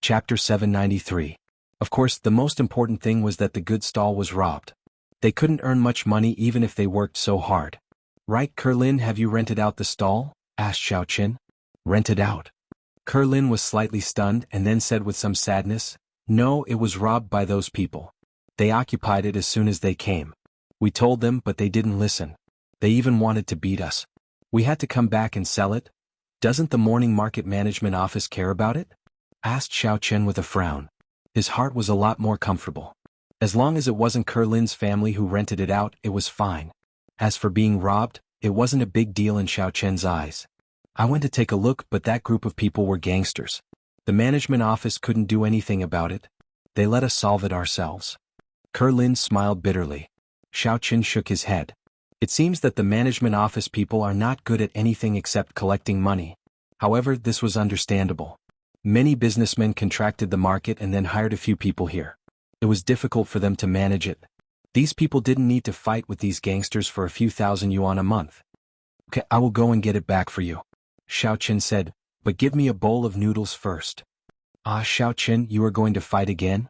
Chapter 793. Of course, the most important thing was that the goods stall was robbed. They couldn't earn much money even if they worked so hard. Right, Kerlin, have you rented out the stall? Asked Xiaoqin. Rented out? Kerlin was slightly stunned and then said with some sadness, no, it was robbed by those people. They occupied it as soon as they came. We told them, but they didn't listen. They even wanted to beat us. We had to come back and sell it. Doesn't the morning market management office care about it? Asked Xiaoqin with a frown. His heart was a lot more comfortable. As long as it wasn't Kerlin's family who rented it out, it was fine. As for being robbed, it wasn't a big deal in Xiaoqin's eyes. I went to take a look, but that group of people were gangsters. The management office couldn't do anything about it. They let us solve it ourselves. Kerlin smiled bitterly. Xiaoqin shook his head. It seems that the management office people are not good at anything except collecting money. However, this was understandable. Many businessmen contracted the market and then hired a few people here. It was difficult for them to manage it. These people didn't need to fight with these gangsters for a few thousand yuan a month. Okay, I will go and get it back for you, Xiaoqin said, but give me a bowl of noodles first. Ah, Xiaoqin, you are going to fight again?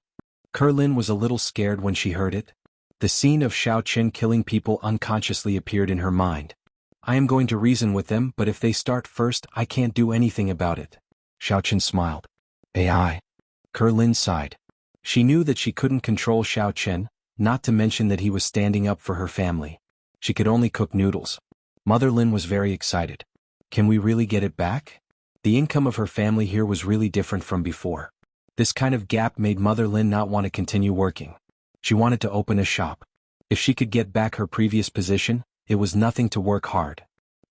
Kerlin was a little scared when she heard it. The scene of Xiaoqin killing people unconsciously appeared in her mind. I am going to reason with them, but if they start first, I can't do anything about it. Xiaoqin smiled. AI. Kerlin sighed. She knew that she couldn't control Xiaoqin, not to mention that he was standing up for her family. She could only cook noodles. Mother Lin was very excited. Can we really get it back? The income of her family here was really different from before. This kind of gap made Mother Lin not want to continue working. She wanted to open a shop. If she could get back her previous position, it was nothing to work hard.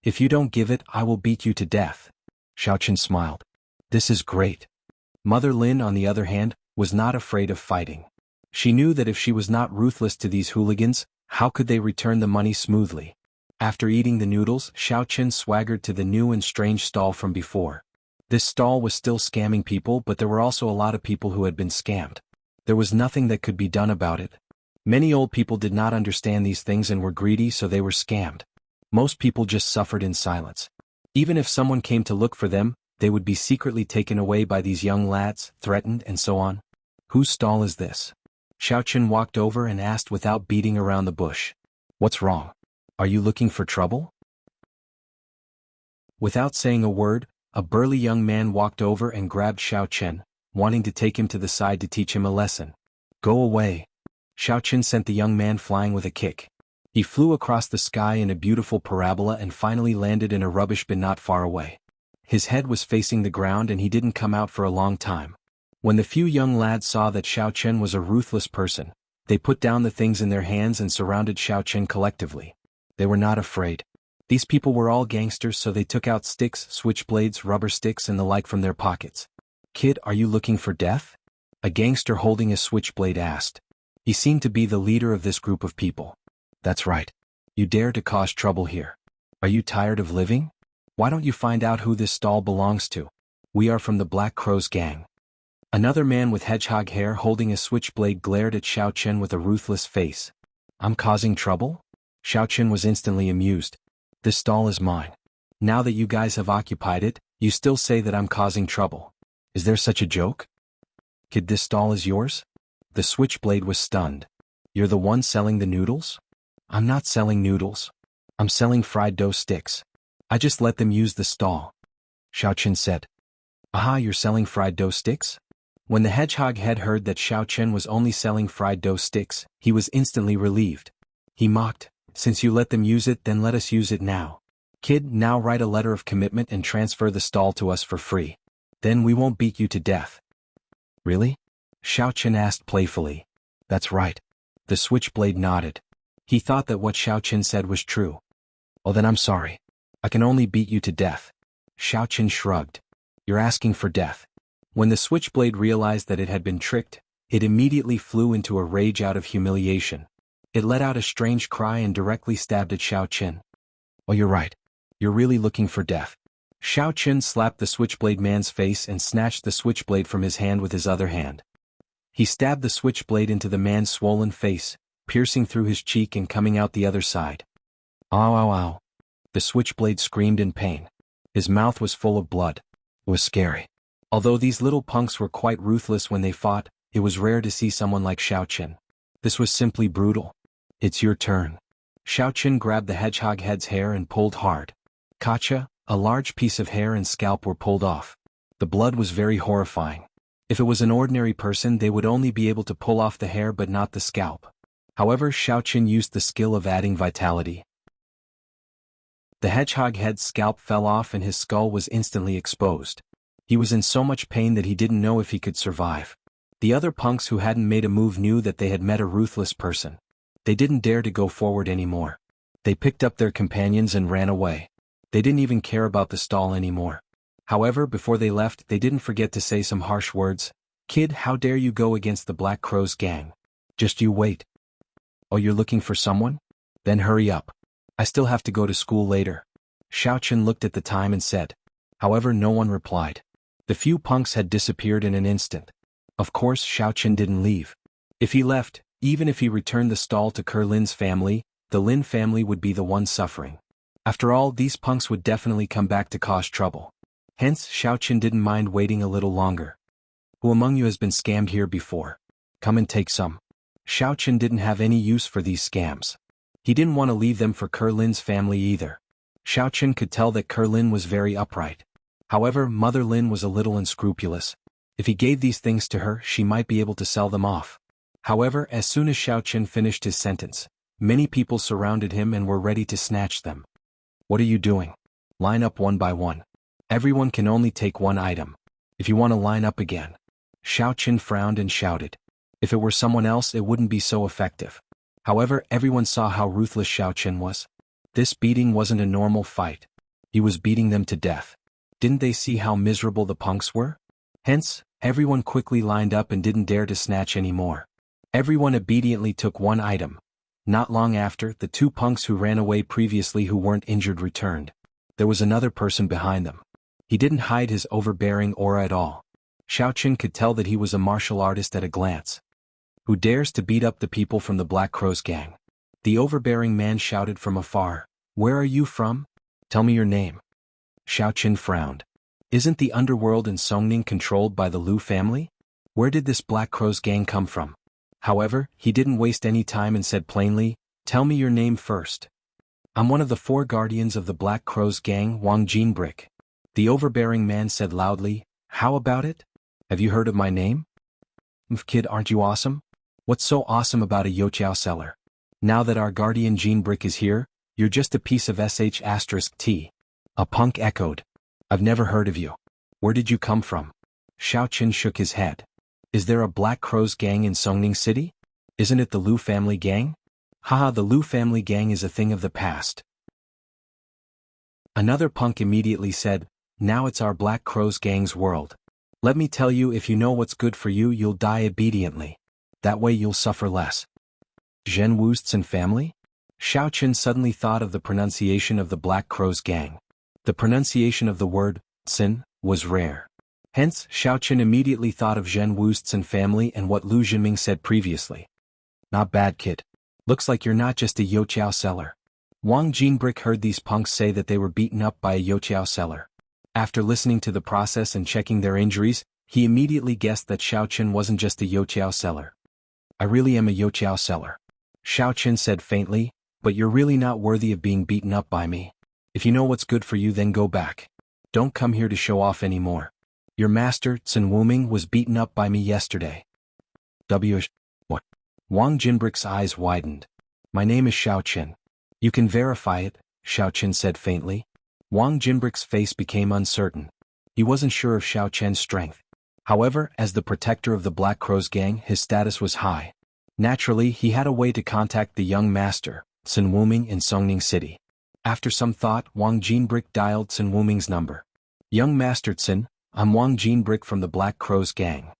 If you don't give it, I will beat you to death. Xiaoqin smiled. This is great. Mother Lin, on the other hand, was not afraid of fighting. She knew that if she was not ruthless to these hooligans, how could they return the money smoothly? After eating the noodles, Xiaoqin swaggered to the new and strange stall from before. This stall was still scamming people, but there were also a lot of people who had been scammed. There was nothing that could be done about it. Many old people did not understand these things and were greedy, so they were scammed. Most people just suffered in silence. Even if someone came to look for them, they would be secretly taken away by these young lads, threatened, and so on. Whose stall is this? Xiaoqin walked over and asked without beating around the bush. What's wrong? Are you looking for trouble? Without saying a word, a burly young man walked over and grabbed Xiaoqin, wanting to take him to the side to teach him a lesson. Go away. Xiaoqin sent the young man flying with a kick. He flew across the sky in a beautiful parabola and finally landed in a rubbish bin not far away. His head was facing the ground and he didn't come out for a long time. When the few young lads saw that Xiaoqin was a ruthless person, they put down the things in their hands and surrounded Xiaoqin collectively. They were not afraid. These people were all gangsters, so they took out sticks, switchblades, rubber sticks and the like from their pockets. Kid, are you looking for death? A gangster holding a switchblade asked. He seemed to be the leader of this group of people. That's right. You dare to cause trouble here. Are you tired of living? Why don't you find out who this stall belongs to? We are from the Black Crow's gang. Another man with hedgehog hair holding a switchblade glared at Xiaoqin with a ruthless face. I'm causing trouble? Xiaoqin was instantly amused. This stall is mine. Now that you guys have occupied it, you still say that I'm causing trouble. Is there such a joke? Kid, this stall is yours? The switchblade was stunned. You're the one selling the noodles? I'm not selling noodles. I'm selling fried dough sticks. I just let them use the stall. Xiaoqin said. Aha, you're selling fried dough sticks? When the hedgehog head heard that Xiaoqin was only selling fried dough sticks, he was instantly relieved. He mocked. Since you let them use it, then let us use it now. Kid, now write a letter of commitment and transfer the stall to us for free. Then we won't beat you to death. Really? Xiaoqin asked playfully. That's right. The switchblade nodded. He thought that what Xiaoqin said was true. Oh, then I'm sorry. I can only beat you to death. Xiaoqin shrugged. You're asking for death. When the switchblade realized that it had been tricked, it immediately flew into a rage out of humiliation. It let out a strange cry and directly stabbed at Xiaoqin. Oh, you're right. You're really looking for death. Xiaoqin slapped the switchblade man's face and snatched the switchblade from his hand with his other hand. He stabbed the switchblade into the man's swollen face, piercing through his cheek and coming out the other side. Ow, ow, ow. The switchblade screamed in pain. His mouth was full of blood. It was scary. Although these little punks were quite ruthless when they fought, it was rare to see someone like Xiaoqin. This was simply brutal. It's your turn. Xiaoqin grabbed the hedgehog head's hair and pulled hard. Kacha, a large piece of hair and scalp were pulled off. The blood was very horrifying. If it was an ordinary person, they would only be able to pull off the hair but not the scalp. However, Xiaoqin used the skill of adding vitality. The hedgehog head's scalp fell off and his skull was instantly exposed. He was in so much pain that he didn't know if he could survive. The other punks who hadn't made a move knew that they had met a ruthless person. They didn't dare to go forward anymore. They picked up their companions and ran away. They didn't even care about the stall anymore. However, before they left, they didn't forget to say some harsh words. "Kid, how dare you go against the Black Crow's gang? Just you wait." "Oh, you're looking for someone? Then hurry up. I still have to go to school later." Xiaoqin looked at the time and said. However, no one replied. The few punks had disappeared in an instant. Of course, Xiaoqin didn't leave. If he left, even if he returned the stall to Lin's family, the Lin family would be the one suffering. After all, these punks would definitely come back to cause trouble. Hence, Xiaoqin didn't mind waiting a little longer. "Who among you has been scammed here before? Come and take some." Xiaoqin didn't have any use for these scams. He didn't want to leave them for Lin's family either. Xiaoqin could tell that Lin was very upright. However, Mother Lin was a little unscrupulous. If he gave these things to her, she might be able to sell them off. However, as soon as Xiaoqin finished his sentence, many people surrounded him and were ready to snatch them. "What are you doing? Line up one by one. Everyone can only take one item. If you want to line up again." Xiaoqin frowned and shouted. If it were someone else, it wouldn't be so effective. However, everyone saw how ruthless Xiaoqin was. This beating wasn't a normal fight. He was beating them to death. Didn't they see how miserable the punks were? Hence, everyone quickly lined up and didn't dare to snatch any more. Everyone obediently took one item. Not long after, the two punks who ran away previously who weren't injured returned. There was another person behind them. He didn't hide his overbearing aura at all. Xiaoqin could tell that he was a martial artist at a glance. "Who dares to beat up the people from the Black Crow's gang?" The overbearing man shouted from afar. "Where are you from? Tell me your name." Xiaoqin frowned. Isn't the underworld in Songning controlled by the Lu family? Where did this Black Crow's gang come from? However, he didn't waste any time and said plainly, "Tell me your name first." "I'm one of the 4 guardians of the Black Crow's gang, Wang Jinbrick." The overbearing man said loudly, "How about it? Have you heard of my name?" "Kid, aren't you awesome? What's so awesome about a Youqiao seller? Now that our guardian Jinbrick is here, you're just a piece of sh*t. A punk echoed. "I've never heard of you. Where did you come from?" Xiaoqin shook his head. "Is there a Black Crow's gang in Songning City? Isn't it the Lu family gang?" "Haha, the Lu family gang is a thing of the past." Another punk immediately said, "Now it's our Black Crow's gang's world. Let me tell you, if you know what's good for you, you'll die obediently. That way you'll suffer less." Jianghu's family? Xiaoqin suddenly thought of the pronunciation of the Black Crow's gang. The pronunciation of the word, "sin," was rare. Hence, Xiaoqin immediately thought of Jianghu's family and what Lu Jinming said previously. "Not bad, kid. Looks like you're not just a Youqiao seller." Wang Jinbrick heard these punks say that they were beaten up by a Youqiao seller. After listening to the process and checking their injuries, he immediately guessed that Xiaoqin wasn't just a Youqiao seller. "I really am a Youqiao seller," Xiaoqin said faintly, "but you're really not worthy of being beaten up by me. If you know what's good for you, then go back. Don't come here to show off anymore. Your master, Sun Wuming, was beaten up by me yesterday." What? Wang Jinbrick's eyes widened. "My name is Xiaoqin. You can verify it," Xiaoqin said faintly. Wang Jinbrick's face became uncertain. He wasn't sure of Xiaoqin's strength. However, as the protector of the Black Crow's gang, his status was high. Naturally, he had a way to contact the young master, Sun Wuming, in Songning City. After some thought, Wang Jinbrick dialed Sun Wuming's number. "Young Master Sun, I'm Wang Jinbrick from the Black Crow's gang."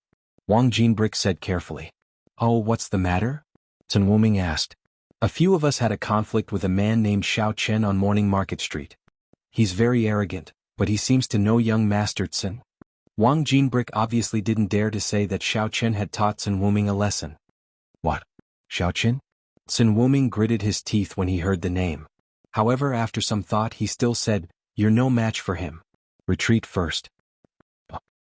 Wang Jinbrick said carefully. "Oh, what's the matter?" Sun Wuming asked. "A few of us had a conflict with a man named Xiaoqin on Morning Market Street. He's very arrogant, but he seems to know young Master Sun." Wang Jinbrick obviously didn't dare to say that Xiaoqin had taught Sun Wuming a lesson. "What? Xiaoqin?" Sun Wuming gritted his teeth when he heard the name. However, after some thought, he still said, "You're no match for him. Retreat first."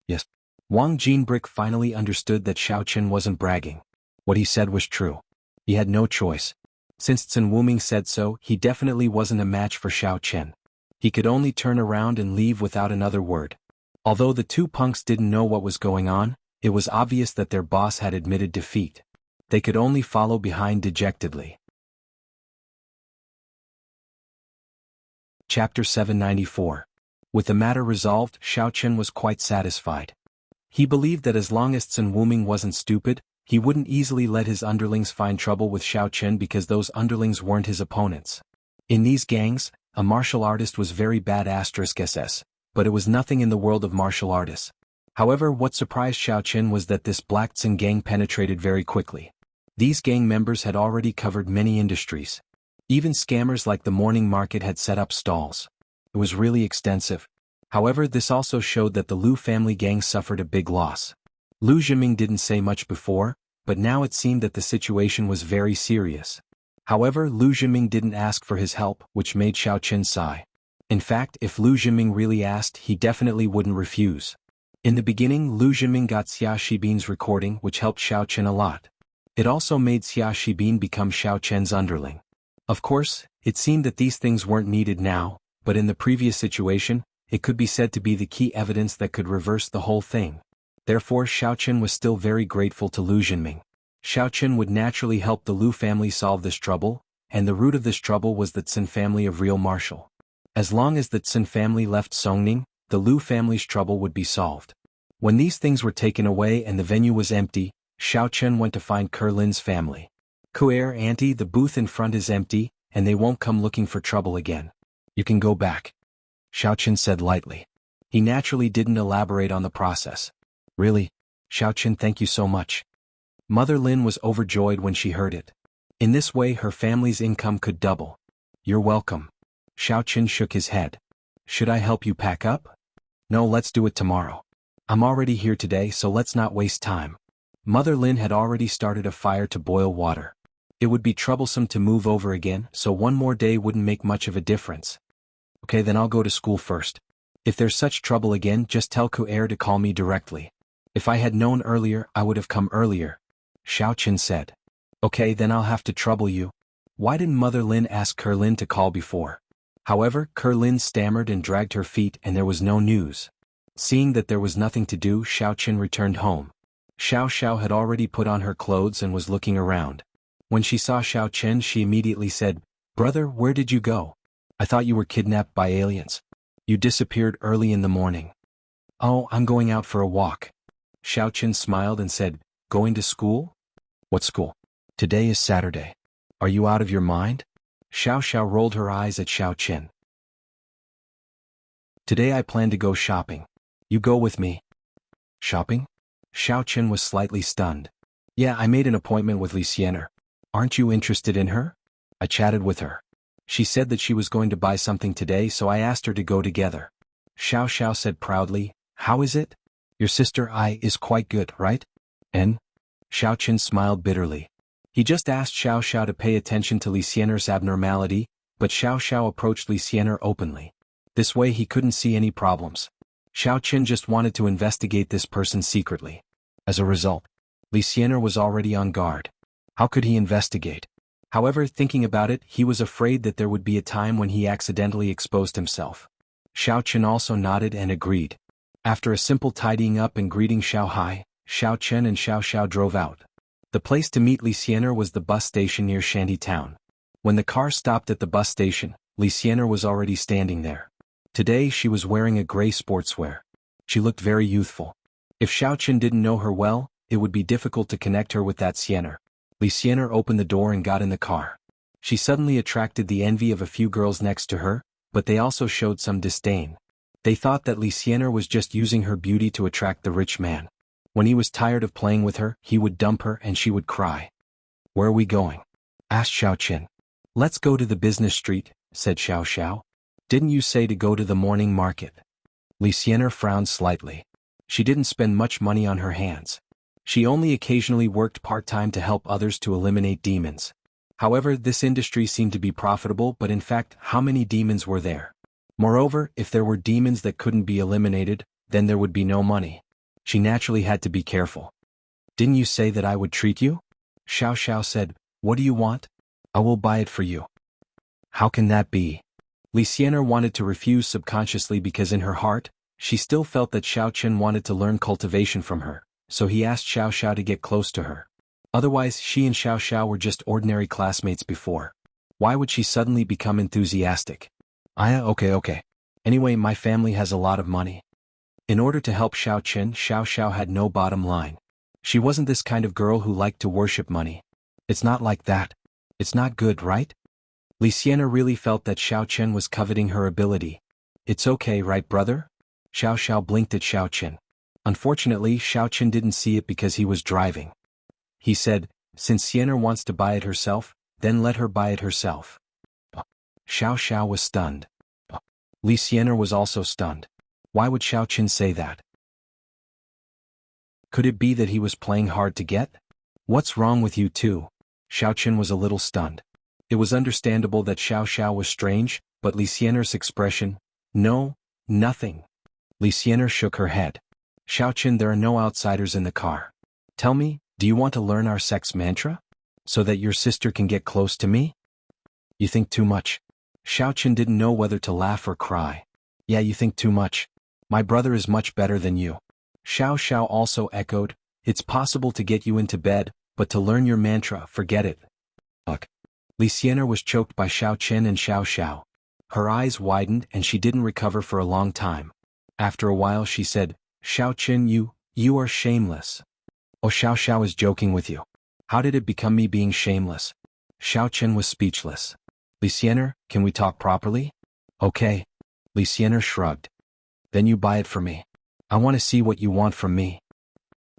Yes. Wang Jinbrick finally understood that Xiao Chen wasn't bragging. What he said was true. He had no choice. Since Chen Wuming said so, he definitely wasn't a match for Xiao Chen. He could only turn around and leave without another word. Although the two punks didn't know what was going on, it was obvious that their boss had admitted defeat. They could only follow behind dejectedly. Chapter 794. With the matter resolved, Xiao Chen was quite satisfied. He believed that as long as Chen Wuming wasn't stupid, he wouldn't easily let his underlings find trouble with Xiao Chen because those underlings weren't his opponents. In these gangs, a martial artist was very bad *SS, but it was nothing in the world of martial artists. However, what surprised Xiao Chen was that this Black Tsin gang penetrated very quickly. These gang members had already covered many industries. Even scammers like the morning market had set up stalls. It was really extensive. However, this also showed that the Lu family gang suffered a big loss. Lu Zhiming didn't say much before, but now it seemed that the situation was very serious. However, Lu Zhiming didn't ask for his help, which made Xiao Chen sigh. In fact, if Lu Zhiming really asked, he definitely wouldn't refuse. In the beginning, Lu Zhiming got Xia Shibin's recording, which helped Xiao Chen a lot. It also made Xia Shibin become Xiao Chen's underling. Of course, it seemed that these things weren't needed now, but in the previous situation, it could be said to be the key evidence that could reverse the whole thing. Therefore, Xiao Chen was still very grateful to Lu Zhiming. Xiao Chen would naturally help the Lu family solve this trouble, and the root of this trouble was the Tsin family of real martial. As long as the Tsin family left Songning, the Lu family's trouble would be solved. When these things were taken away and the venue was empty, Xiao Chen went to find Kerlin's family. "Kuer auntie, the booth in front is empty, and they won't come looking for trouble again. You can go back," Xiao Chen said lightly. He naturally didn't elaborate on the process. "Really? Xiao Chen, thank you so much." Mother Lin was overjoyed when she heard it. In this way her family's income could double. "You're welcome." Xiao Chen shook his head. "Should I help you pack up?" "No, let's do it tomorrow. I'm already here today, so let's not waste time." Mother Lin had already started a fire to boil water. It would be troublesome to move over again, so one more day wouldn't make much of a difference. "Okay, then I'll go to school first. If there's such trouble again, just tell Kuer to call me directly. If I had known earlier, I would have come earlier," Xiao Chen said. "Okay, then I'll have to trouble you." Why didn't Mother Lin ask Kerlin to call before? However, Kerlin stammered and dragged her feet and there was no news. Seeing that there was nothing to do, Xiao Chen returned home. Xiao Xiao had already put on her clothes and was looking around. When she saw Xiao Chen, she immediately said, "Brother, where did you go? I thought you were kidnapped by aliens. You disappeared early in the morning." "Oh, I'm going out for a walk." Xiao Chen smiled and said, "Going to school?" "What school? Today is Saturday. Are you out of your mind?" Xiao Xiao rolled her eyes at Xiao Chen. "Today I plan to go shopping. You go with me." "Shopping?" Xiao Chen was slightly stunned. "Yeah, I made an appointment with Li Xiener. Aren't you interested in her? I chatted with her. She said that she was going to buy something today, so I asked her to go together." Xiao Xiao said proudly, "How is it? Your sister I is quite good, right?" "And?" Xiao Chen smiled bitterly. He just asked Xiao Xiao to pay attention to Li Xiener's abnormality, but Xiao Xiao approached Li Xiener openly. This way he couldn't see any problems. Xiao Chen just wanted to investigate this person secretly. As a result, Li Xiener was already on guard. How could he investigate? However, thinking about it, he was afraid that there would be a time when he accidentally exposed himself. Xiao Chen also nodded and agreed. After a simple tidying up and greeting Xiao Hai, Xiao Chen and Xiao Xiao drove out. The place to meet Li Xiener was the bus station near Shanty Town. When the car stopped at the bus station, Li Xiener was already standing there. Today she was wearing a gray sportswear. She looked very youthful. If Xiao Chen didn't know her well, it would be difficult to connect her with that Xiener. Li Xiener opened the door and got in the car. She suddenly attracted the envy of a few girls next to her, but they also showed some disdain. They thought that Li Xiener was just using her beauty to attract the rich man. When he was tired of playing with her, he would dump her and she would cry. "Where are we going?" asked Xiao Chen. "Let's go to the business street," said Xiao Xiao. "Didn't you say to go to the morning market?" Li Xiener frowned slightly. She didn't spend much money on her hands. She only occasionally worked part-time to help others to eliminate demons. However, this industry seemed to be profitable, but in fact, how many demons were there? Moreover, if there were demons that couldn't be eliminated, then there would be no money. She naturally had to be careful. Didn't you say that I would treat you? Xiao Xiao said, what do you want? I will buy it for you. How can that be? Li Xianer wanted to refuse subconsciously because in her heart, she still felt that Xiao Chen wanted to learn cultivation from her, so he asked Xiao Xiao to get close to her. Otherwise she and Xiao Xiao were just ordinary classmates before. Why would she suddenly become enthusiastic? Okay. Anyway, my family has a lot of money. In order to help Xiao Chen, Xiao Xiao had no bottom line. She wasn't this kind of girl who liked to worship money. It's not like that. It's not good, right? Li Xianer really felt that Xiao Chen was coveting her ability. It's okay, right, brother? Xiao Xiao blinked at Xiao Chen. Unfortunately, Xiao Chen didn't see it because he was driving. He said, since Xianer wants to buy it herself, then let her buy it herself. Xiao Xiao was stunned. Li Xianer was also stunned. Why would Xiao Chen say that? Could it be that he was playing hard to get? What's wrong with you two? Xiao Chen was a little stunned. It was understandable that Xiao Xiao was strange, but Li Xianer's expression, no, nothing. Li Xianer shook her head. Xiao Chen, there are no outsiders in the car. Tell me, do you want to learn our sex mantra? So that your sister can get close to me? You think too much. Xiao Chen didn't know whether to laugh or cry. Yeah, you think too much. My brother is much better than you. Xiao Xiao also echoed, it's possible to get you into bed, but to learn your mantra, forget it. Ugh. Li Xianer was choked by Xiao Chen and Xiao Xiao. Her eyes widened and she didn't recover for a long time. After a while she said, Xiao Chen, you are shameless. Oh, Xiao Xiao is joking with you. How did it become me being shameless? Xiao Chen was speechless. Li Xianer, can we talk properly? Okay. Li Xianer shrugged. Then you buy it for me. I want to see what you want from me.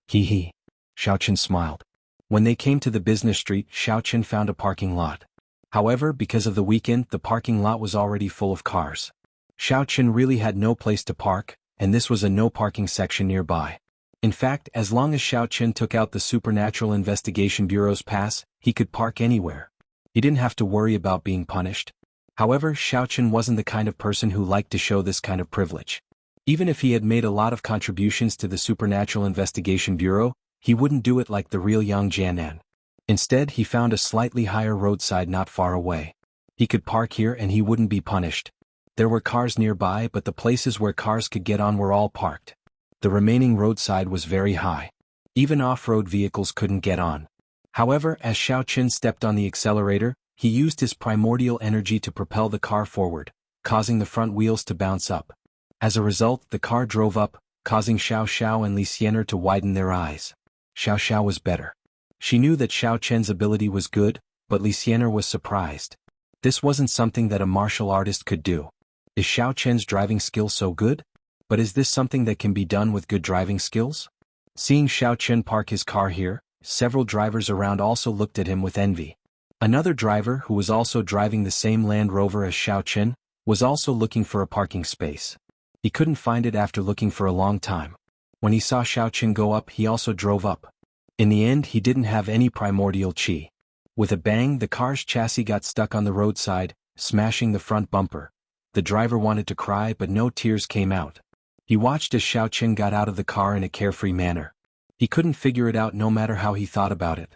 Hee hee. Xiao Chen smiled. When they came to the business street, Xiao Chen found a parking lot. However, because of the weekend, the parking lot was already full of cars. Xiao Chen really had no place to park, and this was a no parking section nearby. In fact, as long as Xiao Chen took out the Supernatural Investigation Bureau's pass, he could park anywhere. He didn't have to worry about being punished. However, Xiao Chen wasn't the kind of person who liked to show this kind of privilege. Even if he had made a lot of contributions to the Supernatural Investigation Bureau, he wouldn't do it like the real Yang Jianan. Instead, he found a slightly higher roadside not far away. He could park here and he wouldn't be punished. There were cars nearby, but the places where cars could get on were all parked. The remaining roadside was very high. Even off-road vehicles couldn't get on. However, as Xiao Chen stepped on the accelerator, he used his primordial energy to propel the car forward, causing the front wheels to bounce up. As a result, the car drove up, causing Xiao Xiao and Li Xianer to widen their eyes. Xiao Xiao was better. She knew that Xiao Chen's ability was good, but Li Xianer was surprised. This wasn't something that a martial artist could do. Is Xiao Chen's driving skill so good? But is this something that can be done with good driving skills? Seeing Xiao Chen park his car here, several drivers around also looked at him with envy. Another driver, who was also driving the same Land Rover as Xiao Chen, was also looking for a parking space. He couldn't find it after looking for a long time. When he saw Xiao Chen go up, he also drove up. In the end, he didn't have any primordial chi. With a bang, the car's chassis got stuck on the roadside, smashing the front bumper. The driver wanted to cry, but no tears came out. He watched as Xiao Chen got out of the car in a carefree manner. He couldn't figure it out no matter how he thought about it.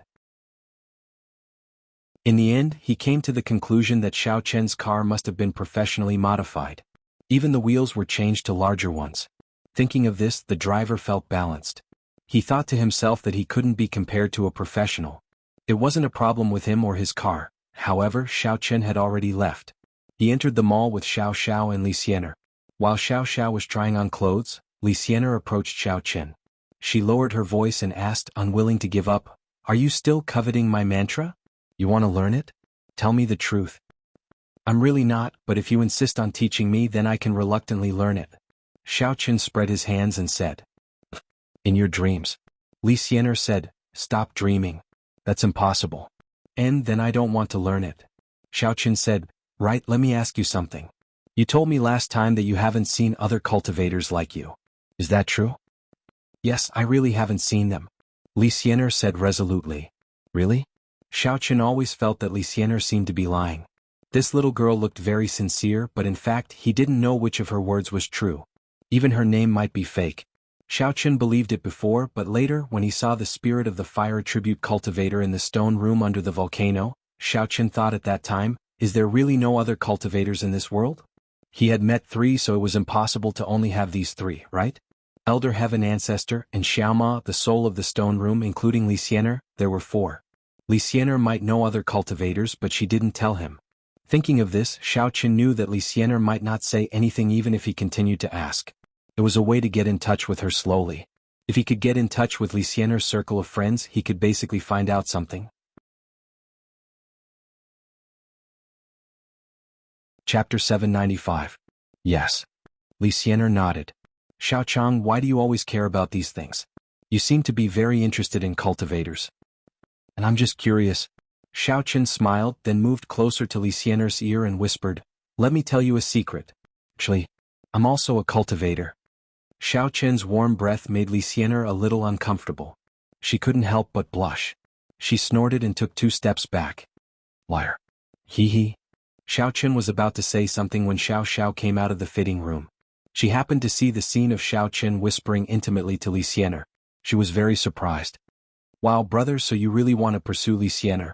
In the end, he came to the conclusion that Xiao Chen's car must have been professionally modified. Even the wheels were changed to larger ones. Thinking of this, the driver felt balanced. He thought to himself that he couldn't be compared to a professional. It wasn't a problem with him or his car. However, Xiao Chen had already left. He entered the mall with Xiao Xiao and Li Xianer. While Xiao Xiao was trying on clothes, Li Xianer approached Xiao Chen. She lowered her voice and asked, unwilling to give up, "Are you still coveting my mantra? You want to learn it? Tell me the truth." "I'm really not, but if you insist on teaching me, then I can reluctantly learn it." Xiao Chen spread his hands and said, "In your dreams." Li Xianer said, "Stop dreaming. That's impossible. And then I don't want to learn it." Xiao Chen said, "Right, let me ask you something. You told me last time that you haven't seen other cultivators like you. Is that true?" "Yes, I really haven't seen them," Li Xianer said resolutely. "Really?" Xiao Chen always felt that Li Xianer seemed to be lying. This little girl looked very sincere, but in fact he didn't know which of her words was true. Even her name might be fake. Xiaochen believed it before, but later when he saw the spirit of the fire attribute cultivator in the stone room under the volcano, Xiaochen thought at that time, is there really no other cultivators in this world? He had met 3, so it was impossible to only have these 3, right? Elder Heaven Ancestor and Xiaoma, the soul of the stone room, including Li Xiener, there were 4. Li Xiener might know other cultivators, but she didn't tell him. Thinking of this, Xiaochen knew that Li Xiener might not say anything even if he continued to ask. It was a way to get in touch with her slowly. If he could get in touch with Li Xiener's circle of friends, he could basically find out something. Chapter 795. Yes. Li Xiener nodded. Xiaochang, why do you always care about these things? You seem to be very interested in cultivators. And I'm just curious. Xiaochen smiled, then moved closer to Li Xiener's ear and whispered, let me tell you a secret. Actually, I'm also a cultivator. Xiaochen's warm breath made Li Xiener a little uncomfortable. She couldn't help but blush. She snorted and took 2 steps back. Liar. Hee hee. Xiaochen was about to say something when Xiao Xiao came out of the fitting room. She happened to see the scene of Xiaochen whispering intimately to Li Xiener. She was very surprised. Wow, brother, so you really want to pursue Li Xiener?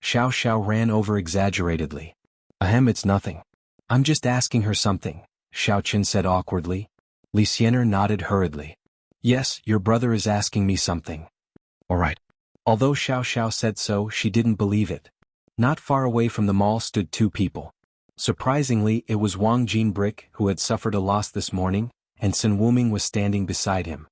Xiao Xiao ran over exaggeratedly. Ahem, it's nothing. I'm just asking her something, Xiaochen said awkwardly. Li Xiener nodded hurriedly. Yes, your brother is asking me something. All right. Although Xiao Xiao said so, she didn't believe it. Not far away from the mall stood 2 people. Surprisingly, it was Wang Jinbrick, who had suffered a loss this morning, and Sun Wuming was standing beside him.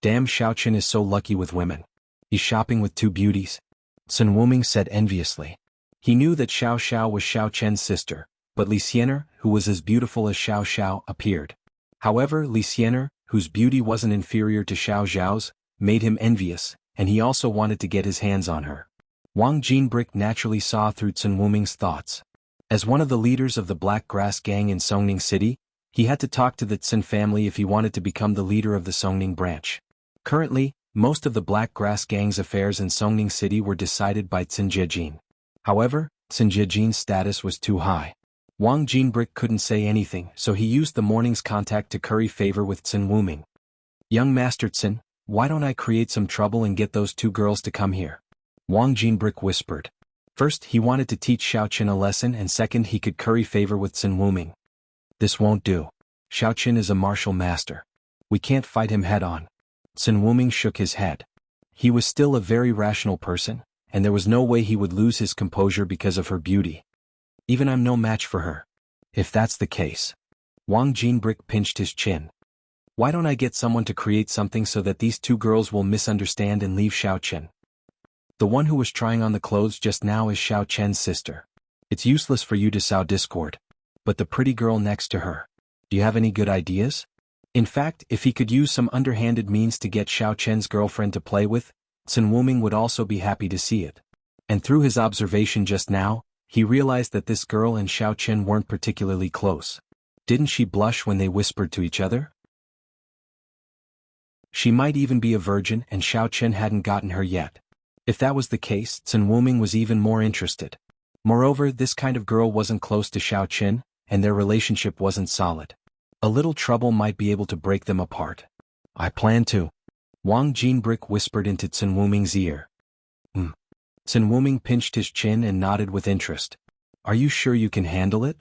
Damn, Xiaochen is so lucky with women. He's shopping with 2 beauties. Sun Wuming said enviously. He knew that Xiao Xiao was Xiaochen's sister, but Li Xiener, who was as beautiful as Xiao Xiao, appeared. However, Li Xiener, whose beauty wasn't inferior to Xiao Xiao's, made him envious, and he also wanted to get his hands on her. Wang Jinbrick naturally saw through Sun Wuming's thoughts. As one of the leaders of the Black Grass Gang in Songning City, he had to talk to the Tsin family if he wanted to become the leader of the Songning branch. Currently, most of the Black Grass Gang's affairs in Songning City were decided by Tsin Jiejin. However, Tsin Jiejin's status was too high. Wang Jinbrick couldn't say anything, so he used the morning's contact to curry favor with Sun Wuming. Young Master Tsin, why don't I create some trouble and get those 2 girls to come here? Wang Jinbrick whispered. First, he wanted to teach Xiaochen a lesson, and second, he could curry favor with Sun Wuming. This won't do. Xiaochen is a martial master. We can't fight him head-on. Sun Wuming shook his head. He was still a very rational person, and there was no way he would lose his composure because of her beauty. Even I'm no match for her. If that's the case. Wang Jinbrick pinched his chin. Why don't I get someone to create something so that these 2 girls will misunderstand and leave Xiaochen? The one who was trying on the clothes just now is Xiaochen's sister. It's useless for you to sow discord. But the pretty girl next to her. Do you have any good ideas? In fact, if he could use some underhanded means to get Xiaochen's girlfriend to play with, Sun Wuming would also be happy to see it. And through his observation just now, he realized that this girl and Xiaochen weren't particularly close. Didn't she blush when they whispered to each other? She might even be a virgin and Xiaochen hadn't gotten her yet. If that was the case, Sun Wuming was even more interested. Moreover, this kind of girl wasn't close to Xiaochen, and their relationship wasn't solid. A little trouble might be able to break them apart. I plan to. Wang Jinbrick whispered into Sun Wuming's ear. Sun Wuming pinched his chin and nodded with interest. Are you sure you can handle it?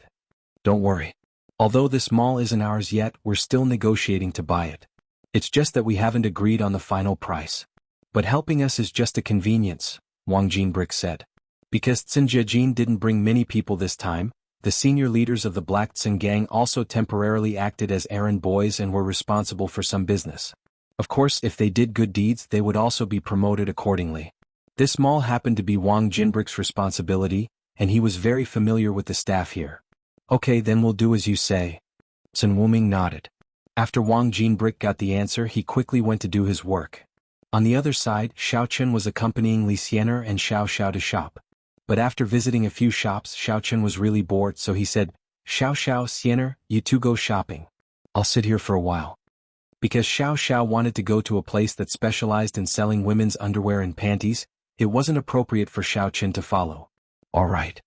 Don't worry. Although this mall isn't ours yet, we're still negotiating to buy it. It's just that we haven't agreed on the final price. But helping us is just a convenience, Wang Jinbrick said. Because Tsin Jiejin didn't bring many people this time, the senior leaders of the Black Tsin gang also temporarily acted as errand boys and were responsible for some business. Of course, if they did good deeds, they would also be promoted accordingly. This mall happened to be Wang Jinbrick's responsibility, and he was very familiar with the staff here. Okay, then we'll do as you say. Sun Wuming nodded. After Wang Jinbrick got the answer, he quickly went to do his work. On the other side, Xiaochen was accompanying Li Xiener and Xiao Xiao to shop. But after visiting a few shops, Xiaochen was really bored, so he said, Xiao Xiao, Xiener, you 2 go shopping. I'll sit here for a while. Because Xiao Xiao wanted to go to a place that specialized in selling women's underwear and panties, it wasn't appropriate for Xiaochen to follow. All right.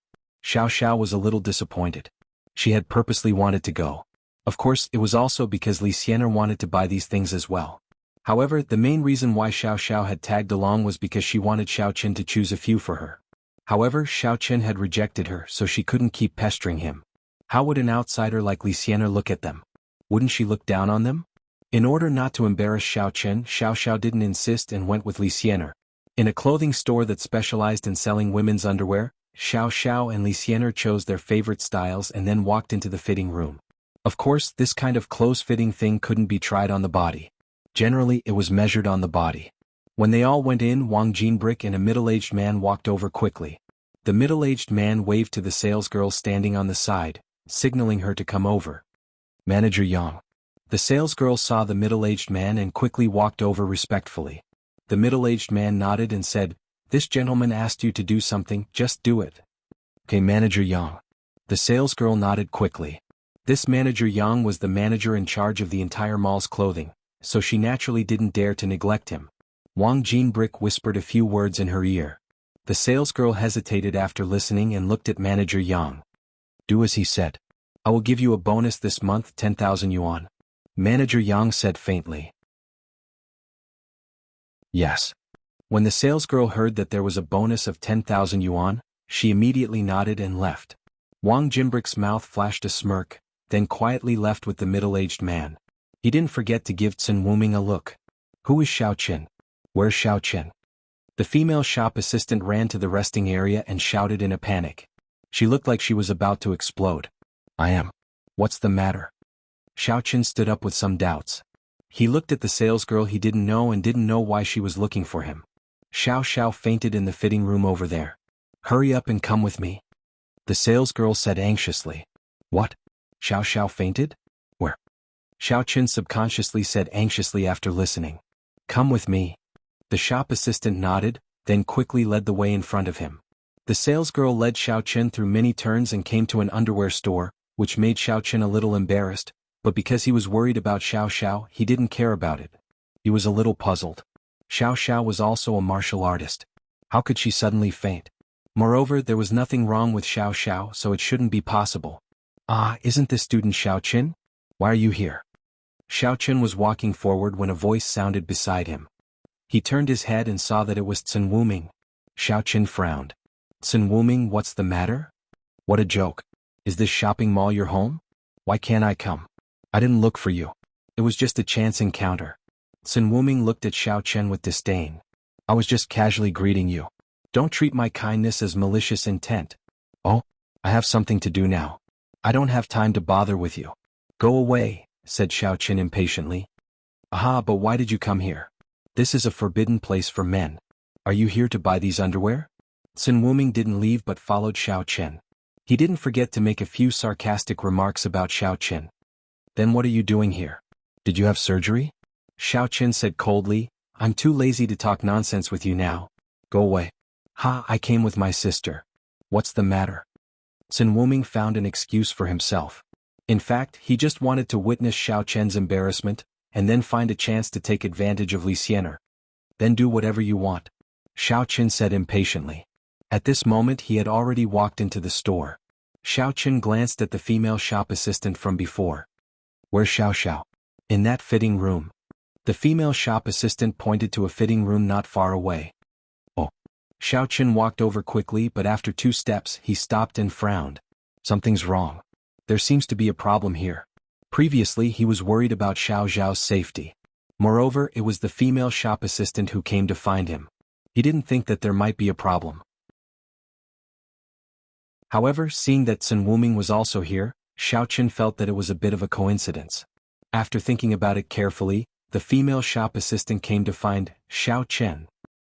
Xiao Xiao was a little disappointed. She had purposely wanted to go. Of course, it was also because Li Xiener wanted to buy these things as well. However, the main reason why Xiao Xiao had tagged along was because she wanted Xiao Qin to choose a few for her. However, Xiao Qin had rejected her, so she couldn't keep pestering him. How would an outsider like Li Xianer look at them? Wouldn't she look down on them? In order not to embarrass Xiao Qin, Xiao Xiao didn't insist and went with Li Xianer. In a clothing store that specialized in selling women's underwear, Xiao Xiao and Li Xianer chose their favorite styles and then walked into the fitting room. Of course, this kind of close-fitting thing couldn't be tried on the body. Generally, it was measured on the body. When they all went in, Wang Jinbrick and a middle-aged man walked over quickly. The middle-aged man waved to the salesgirl standing on the side, signaling her to come over. Manager Yang. The salesgirl saw the middle-aged man and quickly walked over respectfully. The middle-aged man nodded and said, "This gentleman asked you to do something, just do it." Okay, Manager Yang. The salesgirl nodded quickly. This Manager Yang was the manager in charge of the entire mall's clothing, so she naturally didn't dare to neglect him. Wang Jinbrick whispered a few words in her ear. The salesgirl hesitated after listening and looked at Manager Yang. "Do as he said. I will give you a bonus this month, 10,000 yuan. Manager Yang said faintly. Yes. When the salesgirl heard that there was a bonus of 10,000 yuan, she immediately nodded and left. Wang Jinbrick's mouth flashed a smirk, then quietly left with the middle-aged man. He didn't forget to give Chen Wuming a look. Who is Xiao Qin? Where's Xiao Qin? The female shop assistant ran to the resting area and shouted in a panic. She looked like she was about to explode. I am. What's the matter? Xiao Qin stood up with some doubts. He looked at the salesgirl he didn't know and didn't know why she was looking for him. Xiao Xiao fainted in the fitting room over there. Hurry up and come with me. The salesgirl said anxiously. What? Xiao Xiao fainted? Where? Xiao Qin subconsciously said anxiously after listening. Come with me. The shop assistant nodded, then quickly led the way in front of him. The salesgirl led Xiao Qin through many turns and came to an underwear store, which made Xiao Qin a little embarrassed, but because he was worried about Xiao Xiao, he didn't care about it. He was a little puzzled. Xiao Xiao was also a martial artist. How could she suddenly faint? Moreover, there was nothing wrong with Xiao Xiao, so it shouldn't be possible. Ah, isn't this student Xiao Qin? Why are you here? Xiao Qin was walking forward when a voice sounded beside him. He turned his head and saw that it was Chen Wuming. Xiao Qin frowned. Chen Wuming, what's the matter? What a joke. Is this shopping mall your home? Why can't I come? I didn't look for you. It was just a chance encounter. Chen Wuming looked at Xiao Chen with disdain. I was just casually greeting you. Don't treat my kindness as malicious intent. Oh, I have something to do now. I don't have time to bother with you. Go away, said Xiao Chen impatiently. Aha, but why did you come here? This is a forbidden place for men. Are you here to buy these underwear? Chen Wuming didn't leave but followed Xiao Chen. He didn't forget to make a few sarcastic remarks about Xiao Chen. Then what are you doing here? Did you have surgery? Xiao Chen said coldly, I'm too lazy to talk nonsense with you now. Go away. Ha, I came with my sister. What's the matter? Chen Wuming found an excuse for himself. In fact, he just wanted to witness Xiao Chen's embarrassment, and then find a chance to take advantage of Li Xianer. Then do whatever you want. Xiao Chen said impatiently. At this moment he had already walked into the store. Xiao Chen glanced at the female shop assistant from before. Where's Xiao Xiao? In that fitting room. The female shop assistant pointed to a fitting room not far away. Oh. Xiao Chen walked over quickly, but after 2 steps he stopped and frowned. Something's wrong. There seems to be a problem here. Previously he was worried about Xiao Xiao's safety. Moreover, it was the female shop assistant who came to find him. He didn't think that there might be a problem. However, seeing that Chen Wuming was also here, Xiao Chen felt that it was a bit of a coincidence. After thinking about it carefully, the female shop assistant came to find Xiao Chen.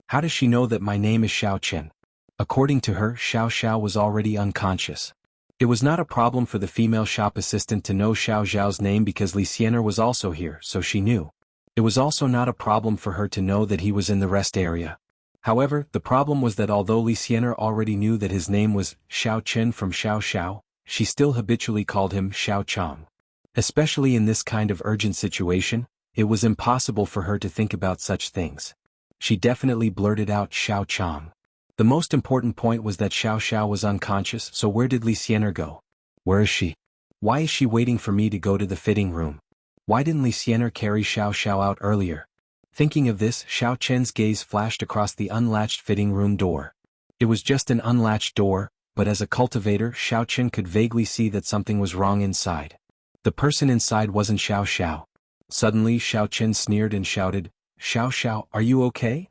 How does she know that my name is Xiao Chen? According to her, Xiao Xiao was already unconscious. It was not a problem for the female shop assistant to know Xiao Xiao's name because Li Xianer was also here, so she knew. It was also not a problem for her to know that he was in the rest area. However, the problem was that although Li Xianer already knew that his name was Xiao Chen from Xiao Xiao, she still habitually called him Xiao Chang. Especially in this kind of urgent situation, it was impossible for her to think about such things. She definitely blurted out Xiao Chang. The most important point was that Xiao Xiao was unconscious, so where did Li Xianer go? Where is she? Why is she waiting for me to go to the fitting room? Why didn't Li Xianer carry Xiao Xiao out earlier? Thinking of this, Xiao Chen's gaze flashed across the unlatched fitting room door. It was just an unlatched door, but as a cultivator, Xiao Chen could vaguely see that something was wrong inside. The person inside wasn't Xiao Xiao. Suddenly, Xiao Chen sneered and shouted, "Xiao Xiao, are you okay?"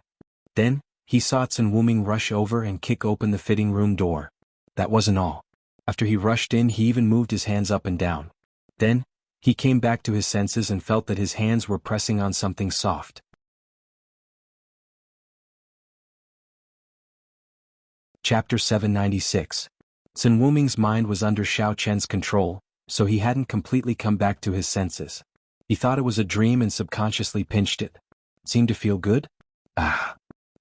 Then, he saw Chen Wuming rush over and kick open the fitting room door. That wasn't all. After he rushed in, he even moved his hands up and down. Then, he came back to his senses and felt that his hands were pressing on something soft. Chapter 796. Chen Wuming's mind was under Xiao Chen's control, so he hadn't completely come back to his senses. He thought it was a dream and subconsciously pinched it. Seemed to feel good? Ah.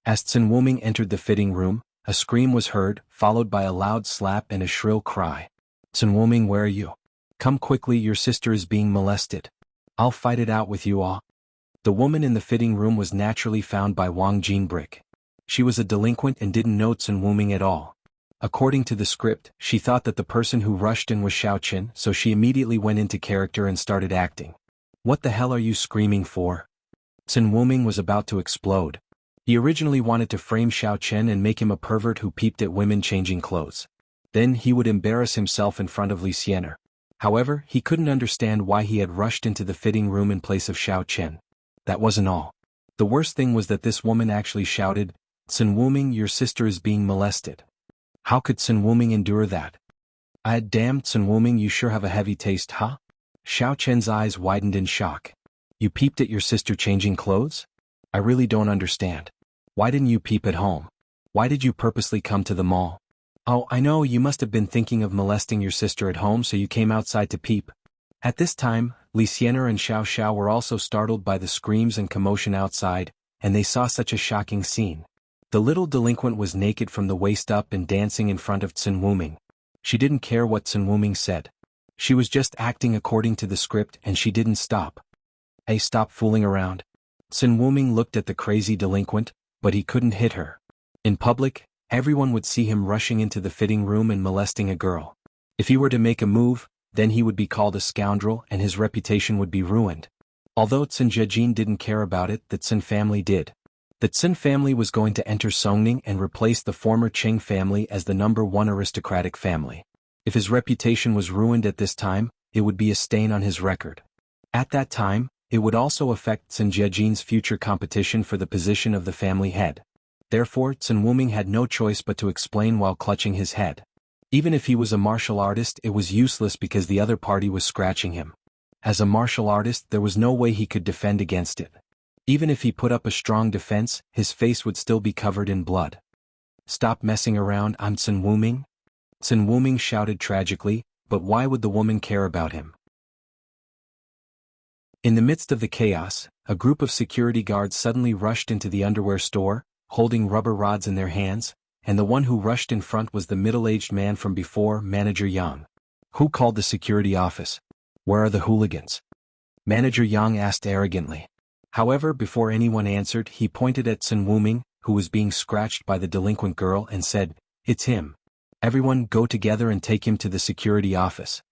As Chen Wuming entered the fitting room, a scream was heard, followed by a loud slap and a shrill cry. "Chen Wuming, where are you? Come quickly, your sister is being molested. I'll fight it out with you all." The woman in the fitting room was naturally found by Wang Jinbrick. She was a delinquent and didn't know Chen Wuming at all. According to the script, she thought that the person who rushed in was Xiao Chen, so she immediately went into character and started acting. "What the hell are you screaming for?" Chen Wuming was about to explode. He originally wanted to frame Xiao Chen and make him a pervert who peeped at women changing clothes. Then he would embarrass himself in front of Li Xianer. However, he couldn't understand why he had rushed into the fitting room in place of Xiao Chen. That wasn't all. The worst thing was that this woman actually shouted, "Chen Wuming, your sister is being molested." How could Chen Wuming endure that? Damn, Chen Wuming, you sure have a heavy taste, huh? Xiao Chen's eyes widened in shock. "You peeped at your sister changing clothes? I really don't understand. Why didn't you peep at home? Why did you purposely come to the mall? Oh, I know, you must have been thinking of molesting your sister at home, so you came outside to peep." At this time, Li Xianer and Xiao Xiao were also startled by the screams and commotion outside, and they saw such a shocking scene. The little delinquent was naked from the waist up and dancing in front of Chen Wuming. She didn't care what Chen Wuming said. She was just acting according to the script, and she didn't stop. "Hey, stop fooling around." Chen Wuming looked at the crazy delinquent, but he couldn't hit her. In public, everyone would see him rushing into the fitting room and molesting a girl. If he were to make a move, then he would be called a scoundrel and his reputation would be ruined. Although Chen Zhejin didn't care about it, the Chen family did. The Chen family was going to enter Songning and replace the former Qing family as the #1 aristocratic family. If his reputation was ruined at this time, it would be a stain on his record. At that time, it would also affect Chen Zhejin's future competition for the position of the family head. Therefore, Chen Wuming had no choice but to explain while clutching his head. Even if he was a martial artist, it was useless because the other party was scratching him. As a martial artist, there was no way he could defend against it. Even if he put up a strong defense, his face would still be covered in blood. "Stop messing around, I'm Chen Wuming." Chen Wuming shouted tragically, but why would the woman care about him? In the midst of the chaos, a group of security guards suddenly rushed into the underwear store, holding rubber rods in their hands, and the one who rushed in front was the middle-aged man from before, Manager Yang. "Who called the security office? Where are the hooligans?" Manager Yang asked arrogantly. However, before anyone answered, he pointed at Chen Wuming, who was being scratched by the delinquent girl, and said, "It's him. Everyone go together and take him to the security office."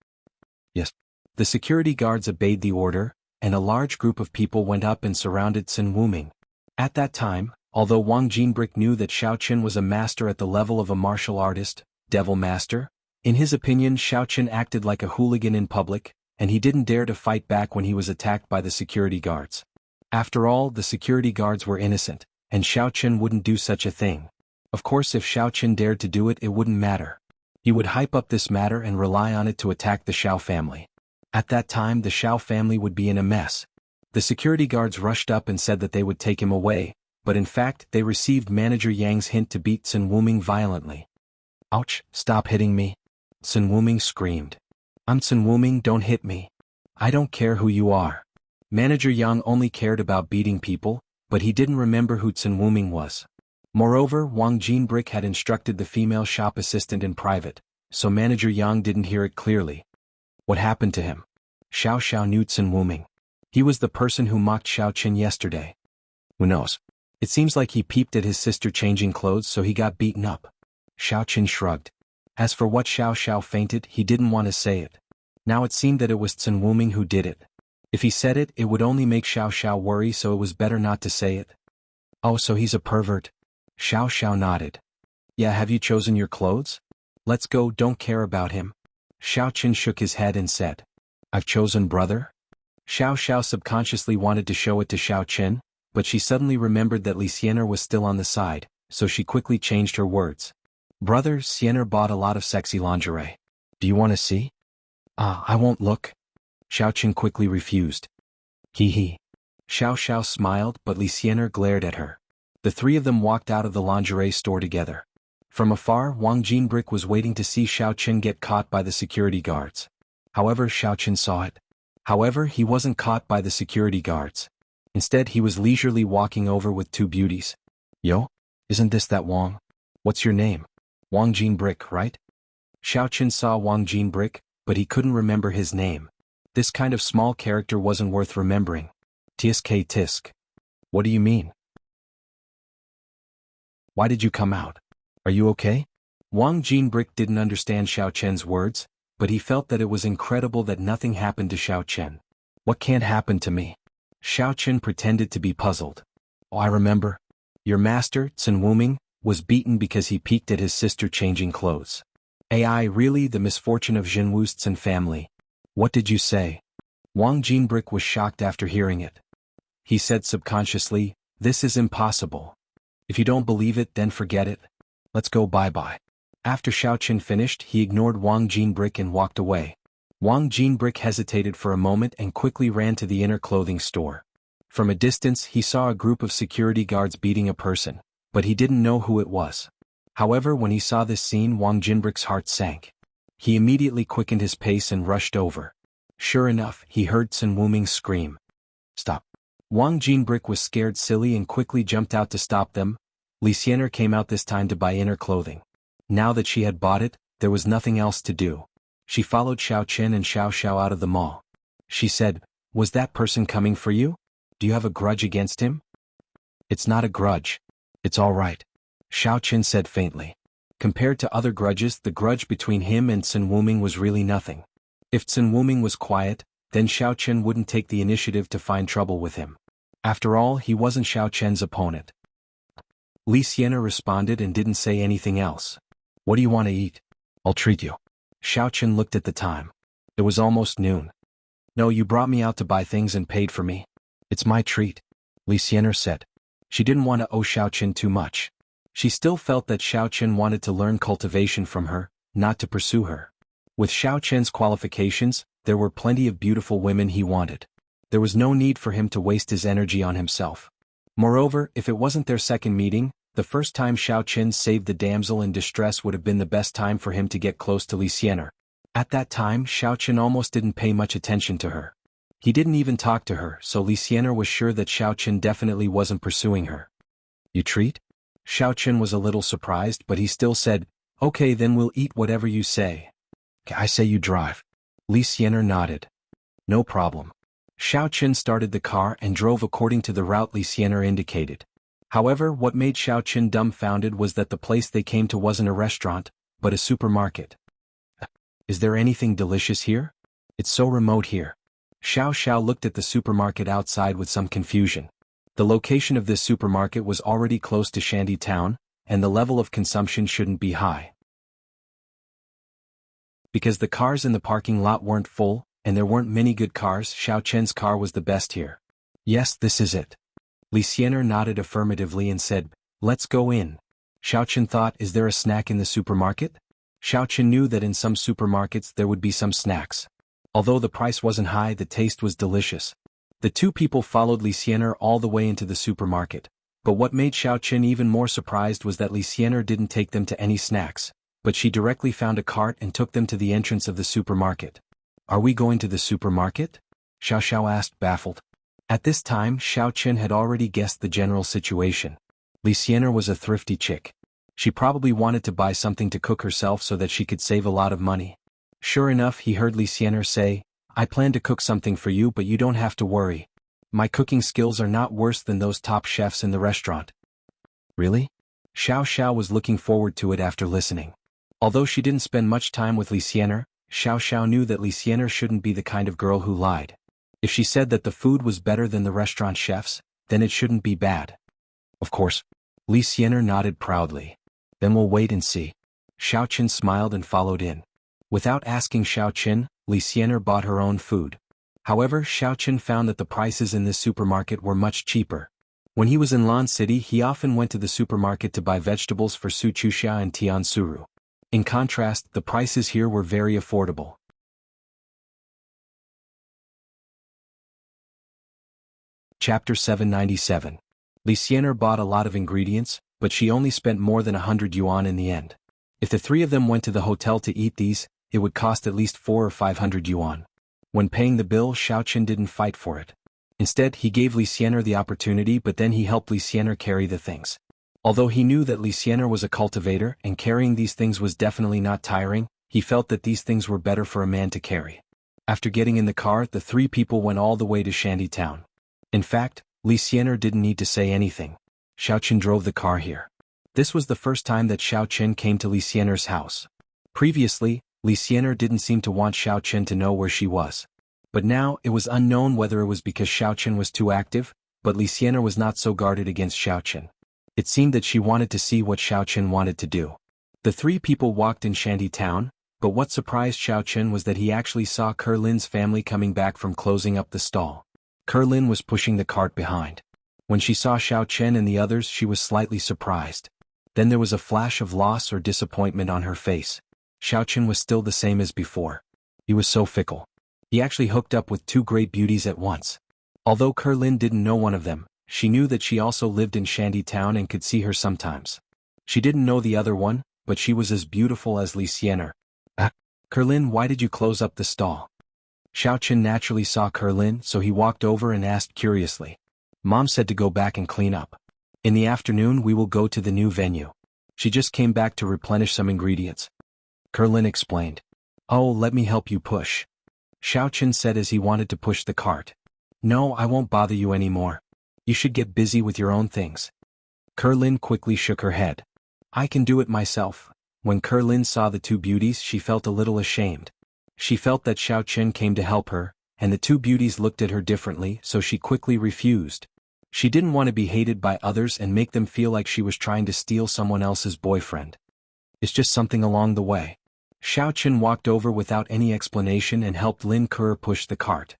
Yes. The security guards obeyed the order, and a large group of people went up and surrounded Chen Wuming. At that time, although Wang Jinbrick knew that Xiao Chen was a master at the level of a martial artist, devil master, in his opinion Xiao Chen acted like a hooligan in public, and he didn't dare to fight back when he was attacked by the security guards. After all, the security guards were innocent, and Xiao Chen wouldn't do such a thing. Of course, if Xiao Chen dared to do it, it wouldn't matter. He would hype up this matter and rely on it to attack the Xiao family. At that time, the Xiao family would be in a mess. The security guards rushed up and said that they would take him away, but in fact, they received Manager Yang's hint to beat Chen Wuming violently. "Ouch, stop hitting me!" Chen Wuming screamed. "I'm Chen Wuming, don't hit me. I don't care who you are." Manager Yang only cared about beating people, but he didn't remember who Chen Wuming was. Moreover, Wang Jinbrick had instructed the female shop assistant in private, so Manager Yang didn't hear it clearly. What happened to him? Xiao Xiao knew Chen Wuming. He was the person who mocked Xiao Chen yesterday. Who knows? It seems like he peeped at his sister changing clothes, so he got beaten up. Xiao Chen shrugged. As for what Xiao Xiao fainted, he didn't want to say it. Now it seemed that it was Chen Wuming who did it. If he said it, it would only make Xiao Xiao worry, so it was better not to say it. Oh, so he's a pervert. Xiao Xiao nodded. Yeah, have you chosen your clothes? Let's go, don't care about him. Xiao Qin shook his head and said. I've chosen brother? Xiao Xiao subconsciously wanted to show it to Xiao Qin, but she suddenly remembered that Li Xianer was still on the side, so she quickly changed her words. Brother, Xianer bought a lot of sexy lingerie. Do you want to see? I won't look. Xiao Qin quickly refused. Hee hee. Xiao Xiao smiled, but Li Xianer glared at her. The three of them walked out of the lingerie store together. From afar, Wang Jinbrick was waiting to see Xiao Qin get caught by the security guards. However, Xiao Qin saw it. However, he wasn't caught by the security guards. Instead, he was leisurely walking over with two beauties. Yo? Isn't this that Wang? What's your name? Wang Jinbrick, right? Xiao Qin saw Wang Jinbrick, but he couldn't remember his name. This kind of small character wasn't worth remembering. Tsk tisk. What do you mean? Why did you come out? Are you okay? Wang Jinbrick didn't understand Xiao Qian's words, but he felt that it was incredible that nothing happened to Xiao Qian. What can't happen to me? Xiao Qian pretended to be puzzled. Oh, I remember. Your master, Sun Wuming, was beaten because he peeked at his sister changing clothes. AI, really the misfortune of Jianghu's Sun family. What did you say? Wang Jinbrick was shocked after hearing it. He said subconsciously, this is impossible. If you don't believe it, then forget it. Let's go bye-bye. After Xiao Qin finished, he ignored Wang Jinbrick and walked away. Wang Jinbrick hesitated for a moment and quickly ran to the inner clothing store. From a distance, he saw a group of security guards beating a person, but he didn't know who it was. However, when he saw this scene, Wang Jinbrick's heart sank. He immediately quickened his pace and rushed over. Sure enough, he heard Sun Wuming scream. Stop. Wang Jinbrick was scared silly and quickly jumped out to stop them. Li Xianer came out this time to buy inner clothing. Now that she had bought it, there was nothing else to do. She followed Xiao Qin and Xiao Xiao out of the mall. She said, was that person coming for you? Do you have a grudge against him? It's not a grudge. It's all right. Xiao Qin said faintly. Compared to other grudges, the grudge between him and Sun Wuming was really nothing. If Sun Wuming was quiet, then Xiao Qin wouldn't take the initiative to find trouble with him. After all, he wasn't Xiao Qian's opponent. Li Xianer responded and didn't say anything else. What do you want to eat? I'll treat you. Xiao Qin looked at the time. It was almost noon. No, you brought me out to buy things and paid for me. It's my treat, Li Xianer said. She didn't want to owe Xiao Qin too much. She still felt that Xiao Qin wanted to learn cultivation from her, not to pursue her. With Xiao Qian's qualifications, there were plenty of beautiful women he wanted. There was no need for him to waste his energy on himself. Moreover, if it wasn't their second meeting, the first time Xiao Qin saved the damsel in distress would have been the best time for him to get close to Li Xianer. At that time, Xiao Qin almost didn't pay much attention to her. He didn't even talk to her, so Li Xianer was sure that Xiao Qin definitely wasn't pursuing her. You treat? Xiao Qin was a little surprised, but he still said, okay, then we'll eat whatever you say. I say you drive. Li Xianer nodded. No problem. Xiao Qin started the car and drove according to the route Li Xianer indicated. However, what made Xiao Qin dumbfounded was that the place they came to wasn't a restaurant, but a supermarket. Is there anything delicious here? It's so remote here. Xiao Xiao looked at the supermarket outside with some confusion. The location of this supermarket was already close to Shandy Town, and the level of consumption shouldn't be high. Because the cars in the parking lot weren't full, and there weren't many good cars, Xiao Qian's car was the best here. Yes, this is it. Li Xianer nodded affirmatively and said, let's go in. Xiao Qian thought, is there a snack in the supermarket? Xiao Qian knew that in some supermarkets there would be some snacks. Although the price wasn't high, the taste was delicious. The two people followed Li Xianer all the way into the supermarket, but what made Xiao Qian even more surprised was that Li Xianer didn't take them to any snacks, but she directly found a cart and took them to the entrance of the supermarket. Are we going to the supermarket? Xiao Xiao asked, baffled. At this time, Xiao Qian had already guessed the general situation. Li Xianer was a thrifty chick. She probably wanted to buy something to cook herself so that she could save a lot of money. Sure enough, he heard Li Xianer say, I plan to cook something for you, but you don't have to worry. My cooking skills are not worse than those top chefs in the restaurant. Really? Xiao Xiao was looking forward to it after listening. Although she didn't spend much time with Li Xianer, Xiao Xiao knew that Li Xianer shouldn't be the kind of girl who lied. If she said that the food was better than the restaurant chef's, then it shouldn't be bad. Of course. Li Xianer nodded proudly. Then we'll wait and see. Xiaoqin smiled and followed in. Without asking Xiaoqin, Li Xianer bought her own food. However, Xiaoqin found that the prices in this supermarket were much cheaper. When he was in Lan City, he often went to the supermarket to buy vegetables for Su Chuxia and Tiansuru. In contrast, the prices here were very affordable. Chapter 797. Li Xianer bought a lot of ingredients, but she only spent more than 100 yuan in the end. If the three of them went to the hotel to eat these, it would cost at least 400 or 500 yuan. When paying the bill, Xiaoqin didn't fight for it. Instead, he gave Li Xianer the opportunity, but then he helped Li Xianer carry the things. Although he knew that Li Xianer was a cultivator and carrying these things was definitely not tiring, he felt that these things were better for a man to carry. After getting in the car, the three people went all the way to Shandytown. In fact, Li Xianer didn't need to say anything. Xiaoqin drove the car here. This was the first time that Xiaoqin came to Li Xianer's house. Previously, Li Xianer didn't seem to want Xiaoqin to know where she was. But now, it was unknown whether it was because Xiaoqin was too active, but Li Xianer was not so guarded against Xiaoqin. It seemed that she wanted to see what Xiaoqin wanted to do. The three people walked in Shandytown, but what surprised Xiaoqin was that he actually saw Kurlin's family coming back from closing up the stall. Kurlin was pushing the cart behind. When she saw Xiaoqin and the others, she was slightly surprised. Then there was a flash of loss or disappointment on her face. Xiaoqin was still the same as before. He was so fickle. He actually hooked up with two great beauties at once. Although Kurlin didn't know one of them, she knew that she also lived in Shandytown and could see her sometimes. She didn't know the other one, but she was as beautiful as Li Xianer. Kurlin, why did you close up the stall? Xiaoqin naturally saw Kurlin, so he walked over and asked curiously. Mom said to go back and clean up. In the afternoon we will go to the new venue. She just came back to replenish some ingredients. Kurlin explained. Oh, let me help you push. Xiaoqin said as he wanted to push the cart. No, I won't bother you anymore. You should get busy with your own things. Kurlin quickly shook her head. I can do it myself. When Kurlin saw the two beauties, she felt a little ashamed. She felt that Xiaoqin came to help her, and the two beauties looked at her differently, so she quickly refused. She didn't want to be hated by others and make them feel like she was trying to steal someone else's boyfriend. It's just something along the way. Xiaoqin walked over without any explanation and helped Lin Ke push the cart.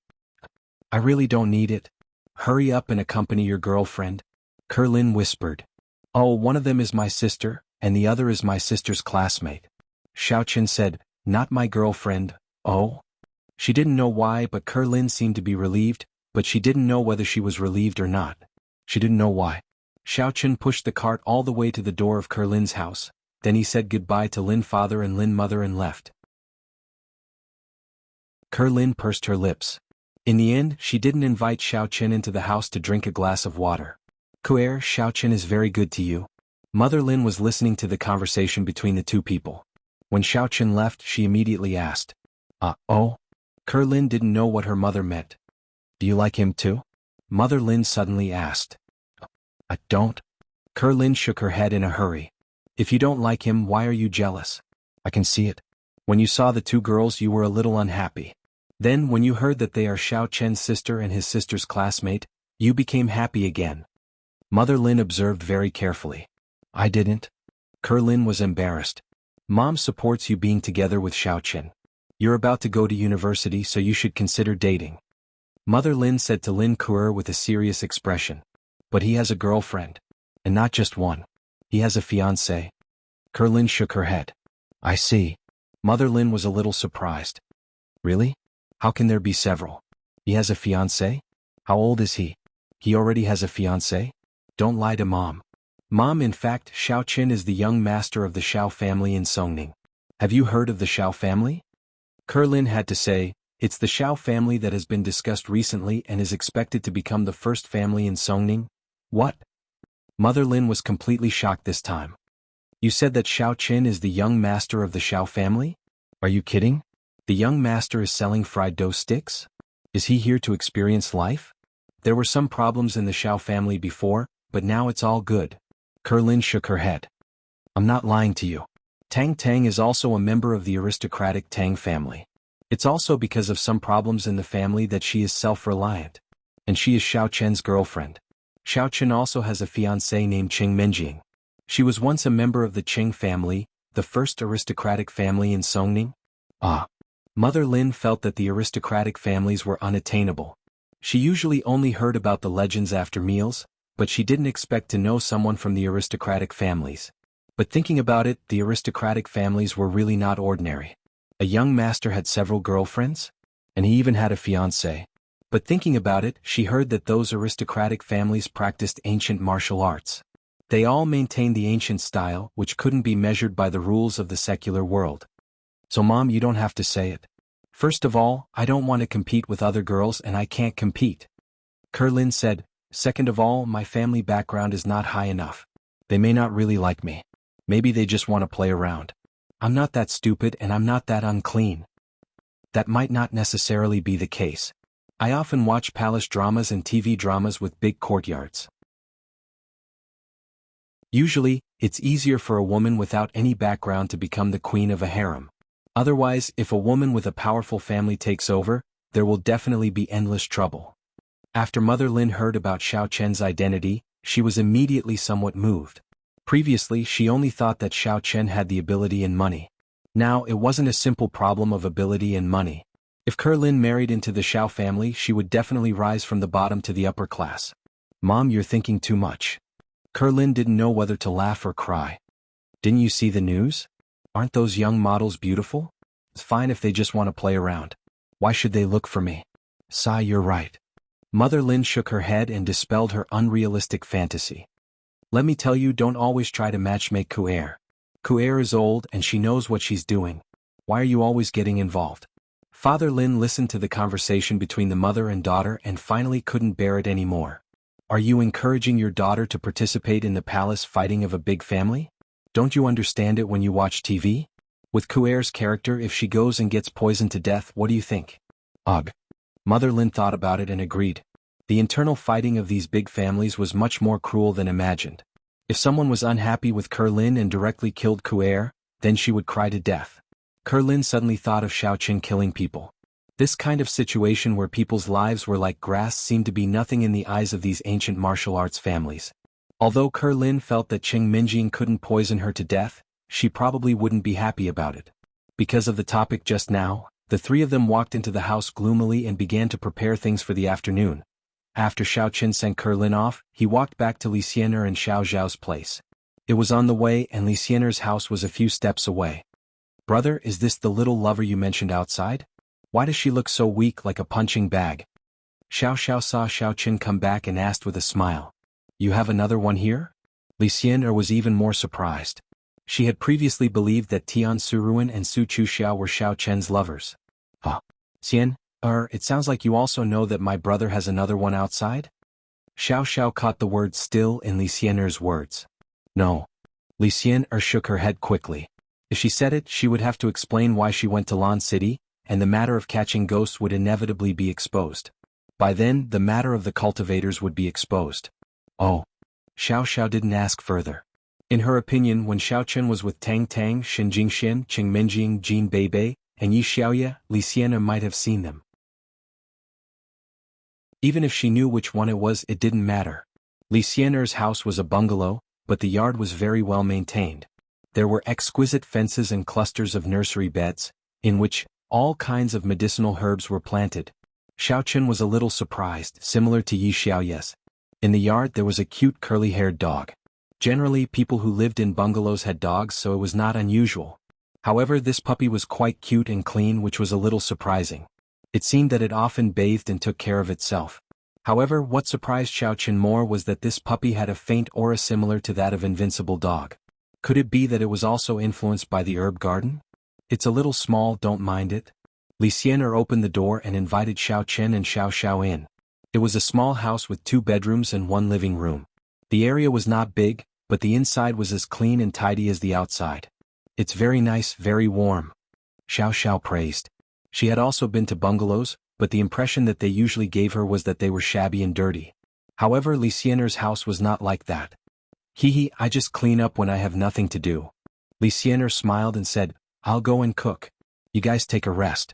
I really don't need it. Hurry up and accompany your girlfriend. Kurlin whispered. Oh, one of them is my sister, and the other is my sister's classmate. Xiaoqin said, not my girlfriend. Oh? She didn't know why, but Kurlin seemed to be relieved, but she didn't know whether she was relieved or not. She didn't know why. Xiaoqin pushed the cart all the way to the door of Kurlin's house. Then he said goodbye to Lin father and Lin mother and left. Kurlin pursed her lips. In the end, she didn't invite Xiaoqin into the house to drink a glass of water. Kuer, Xiaoqin is very good to you. Mother Lin was listening to the conversation between the two people. When Xiaoqin left, she immediately asked. Oh? Kurlin didn't know what her mother meant. Do you like him too? Mother Lin suddenly asked. I don't. Kurlin shook her head in a hurry. If you don't like him, why are you jealous? I can see it. When you saw the two girls, you were a little unhappy. Then, when you heard that they are Xiaoqin's sister and his sister's classmate, you became happy again. Mother Lin observed very carefully. I didn't. Kurlin was embarrassed. Mom supports you being together with Xiaoqin. You're about to go to university, so you should consider dating. Mother Lin said to Lin Ke with a serious expression. But he has a girlfriend. And not just one. He has a fiancé. Kurlin shook her head. I see. Mother Lin was a little surprised. Really? How can there be several? He has a fiancé? How old is he? He already has a fiancé? Don't lie to Mom. Mom, in fact, Xiaoqin is the young master of the Xiao family in Songning. Have you heard of the Xiao family? Kurlin had to say, it's the Xiao family that has been discussed recently and is expected to become the first family in Songning. What? Mother Lin was completely shocked this time. You said that Xiaoqin is the young master of the Xiao family? Are you kidding? The young master is selling fried dough sticks? Is he here to experience life? There were some problems in the Xiao family before, but now it's all good. Kurlin shook her head. I'm not lying to you. Tang Tang is also a member of the aristocratic Tang family. It's also because of some problems in the family that she is self-reliant. And she is Xiao Chen's girlfriend. Xiao Chen also has a fiancé named Qing Minjing. She was once a member of the Qing family, the first aristocratic family in Songning. Mother Lin felt that the aristocratic families were unattainable. She usually only heard about the legends after meals, but she didn't expect to know someone from the aristocratic families. But thinking about it, the aristocratic families were really not ordinary. A young master had several girlfriends, and he even had a fiancé. But thinking about it, she heard that those aristocratic families practiced ancient martial arts. They all maintained the ancient style, which couldn't be measured by the rules of the secular world. So Mom, you don't have to say it. First of all, I don't want to compete with other girls and I can't compete. Kerlin said. Second of all, my family background is not high enough. They may not really like me. Maybe they just want to play around. I'm not that stupid and I'm not that unclean. That might not necessarily be the case. I often watch palace dramas and TV dramas with big courtyards. Usually, it's easier for a woman without any background to become the queen of a harem. Otherwise, if a woman with a powerful family takes over, there will definitely be endless trouble. After Mother Lin heard about Xiao Chen's identity, she was immediately somewhat moved. Previously, she only thought that Xiao Chen had the ability and money. Now, it wasn't a simple problem of ability and money. If Kerlin married into the Xiao family, she would definitely rise from the bottom to the upper class. Mom, you're thinking too much. Kerlin didn't know whether to laugh or cry. Didn't you see the news? Aren't those young models beautiful? It's fine if they just want to play around. Why should they look for me? Sai, you're right. Mother Lin shook her head and dispelled her unrealistic fantasy. Let me tell you, don't always try to matchmake Ku'er. Ku'er is old and she knows what she's doing. Why are you always getting involved? Father Lin listened to the conversation between the mother and daughter and finally couldn't bear it anymore. Are you encouraging your daughter to participate in the palace fighting of a big family? Don't you understand it when you watch TV? With Ku'er's character, if she goes and gets poisoned to death, what do you think? Ugh. Mother Lin thought about it and agreed. The internal fighting of these big families was much more cruel than imagined. If someone was unhappy with Kerlin and directly killed Ku'er, then she would cry to death. Kerlin suddenly thought of Xiao Chen killing people. This kind of situation where people's lives were like grass seemed to be nothing in the eyes of these ancient martial arts families. Although Kerlin felt that Qing Minjing couldn't poison her to death, she probably wouldn't be happy about it. Because of the topic just now, the three of them walked into the house gloomily and began to prepare things for the afternoon. After Xiao Chen sent Kerlin off, he walked back to Li Xiener and Xiao Zhao's place. It was on the way and Li Xiener's house was a few steps away. Brother, is this the little lover you mentioned outside? Why does she look so weak, like a punching bag? Xiao Xiao saw Xiao Chen come back and asked with a smile. You have another one here? Li Xiener was even more surprised. She had previously believed that Tian Suruan and Su Chuxiao were Xiao Chen's lovers. Xian, it sounds like you also know that my brother has another one outside? Xiao Xiao caught the word still in Li Xiener's words. No. Li Xiener shook her head quickly. If she said it, she would have to explain why she went to Lan City, and the matter of catching ghosts would inevitably be exposed. By then, the matter of the cultivators would be exposed. Oh. Xiao Xiao didn't ask further. In her opinion, when Xiao Chen was with Tang Tang, Shen Jingxian, Qing Minjing, Jin Beibei, and Yi Xiaoye, Li Xiener might have seen them. Even if she knew which one it was, it didn't matter. Li Xiener's house was a bungalow, but the yard was very well maintained. There were exquisite fences and clusters of nursery beds, in which all kinds of medicinal herbs were planted. Xiao Chen was a little surprised, similar to Yi Xiaoye's. In the yard there was a cute curly-haired dog. Generally, people who lived in bungalows had dogs, so it was not unusual. However, this puppy was quite cute and clean, which was a little surprising. It seemed that it often bathed and took care of itself. However, what surprised Xiao Chen more was that this puppy had a faint aura similar to that of Invincible Dog. Could it be that it was also influenced by the herb garden? It's a little small, don't mind it. Li Xiener opened the door and invited Xiao Chen and Xiao Xiao in. It was a small house with 2 bedrooms and 1 living room. The area was not big, but the inside was as clean and tidy as the outside. It's very nice, very warm. Xiao Xiao praised. She had also been to bungalows, but the impression that they usually gave her was that they were shabby and dirty. However, Li Xiener's house was not like that. Hee, I just clean up when I have nothing to do. Li Xiener smiled and said, I'll go and cook. You guys take a rest.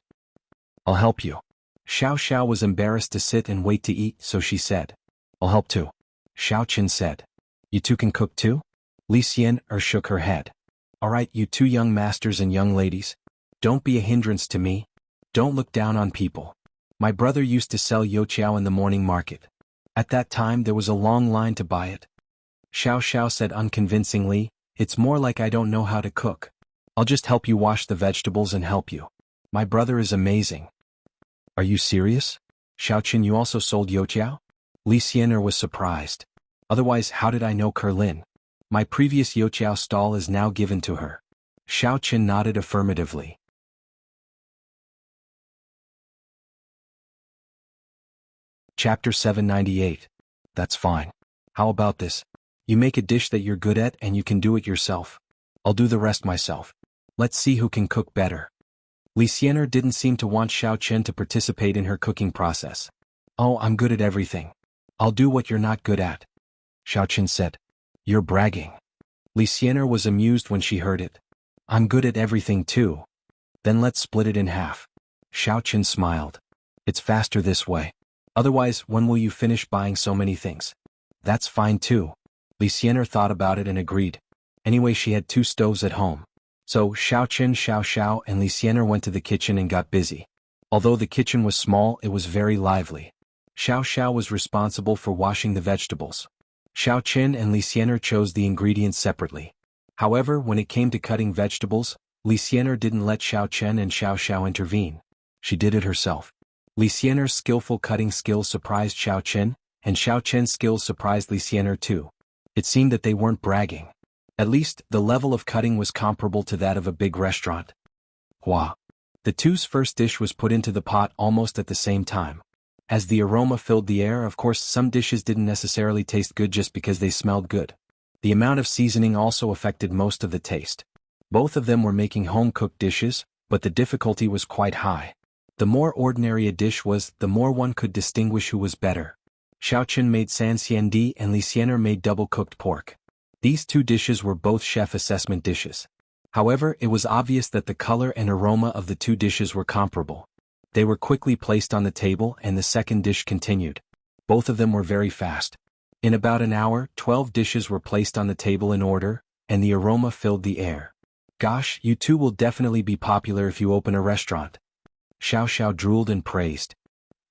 I'll help you. Xiao Xiao was embarrassed to sit and wait to eat, so she said, I'll help too. Xiao Qin said, You two can cook too? Li Xian'er shook her head. All right, you two young masters and young ladies. Don't be a hindrance to me. Don't look down on people. My brother used to sell youtiao in the morning market. At that time there was a long line to buy it. Xiao Xiao said unconvincingly, It's more like I don't know how to cook. I'll just help you wash the vegetables and help you. My brother is amazing. Are you serious? Xiao Qin, you also sold youtiao? Li Xian'er was surprised. Otherwise, how did I know Kerlin? My previous youtiao stall is now given to her. Xiao Qin nodded affirmatively. Chapter 798. That's fine. How about this? You make a dish that you're good at and you can do it yourself. I'll do the rest myself. Let's see who can cook better. Li Xian'er didn't seem to want Xiao Qin to participate in her cooking process. Oh, I'm good at everything. I'll do what you're not good at. Xiao Qin said. You're bragging. Li Xian'er was amused when she heard it. I'm good at everything too. Then let's split it in half. Xiao Qin smiled. It's faster this way. Otherwise, when will you finish buying so many things? That's fine too. Li Xian'er thought about it and agreed. Anyway, she had 2 stoves at home. So Xiao Qin, Xiao Xiao, and Li Xian'er went to the kitchen and got busy. Although the kitchen was small, it was very lively. Xiao Xiao was responsible for washing the vegetables. Xiao Qin and Li Xian'er chose the ingredients separately. However, when it came to cutting vegetables, Li Xian'er didn't let Xiao Qin and Xiao Xiao intervene. She did it herself. Li Xian'er's skillful cutting skills surprised Xiao Qin, and Xiao Qin's skills surprised Li Xian'er too. It seemed that they weren't bragging. At least, the level of cutting was comparable to that of a big restaurant. Hua. The two's first dish was put into the pot almost at the same time. As the aroma filled the air, of course some dishes didn't necessarily taste good just because they smelled good. The amount of seasoning also affected most of the taste. Both of them were making home-cooked dishes, but the difficulty was quite high. The more ordinary a dish was, the more one could distinguish who was better. Xiao Qin made sanxiandi and Li Xian'er made double-cooked pork. These 2 dishes were both chef assessment dishes. However, it was obvious that the color and aroma of the 2 dishes were comparable. They were quickly placed on the table and the second dish continued. Both of them were very fast. In about an hour, 12 dishes were placed on the table in order, and the aroma filled the air. Gosh, you two will definitely be popular if you open a restaurant. Xiao Xiao drooled and praised.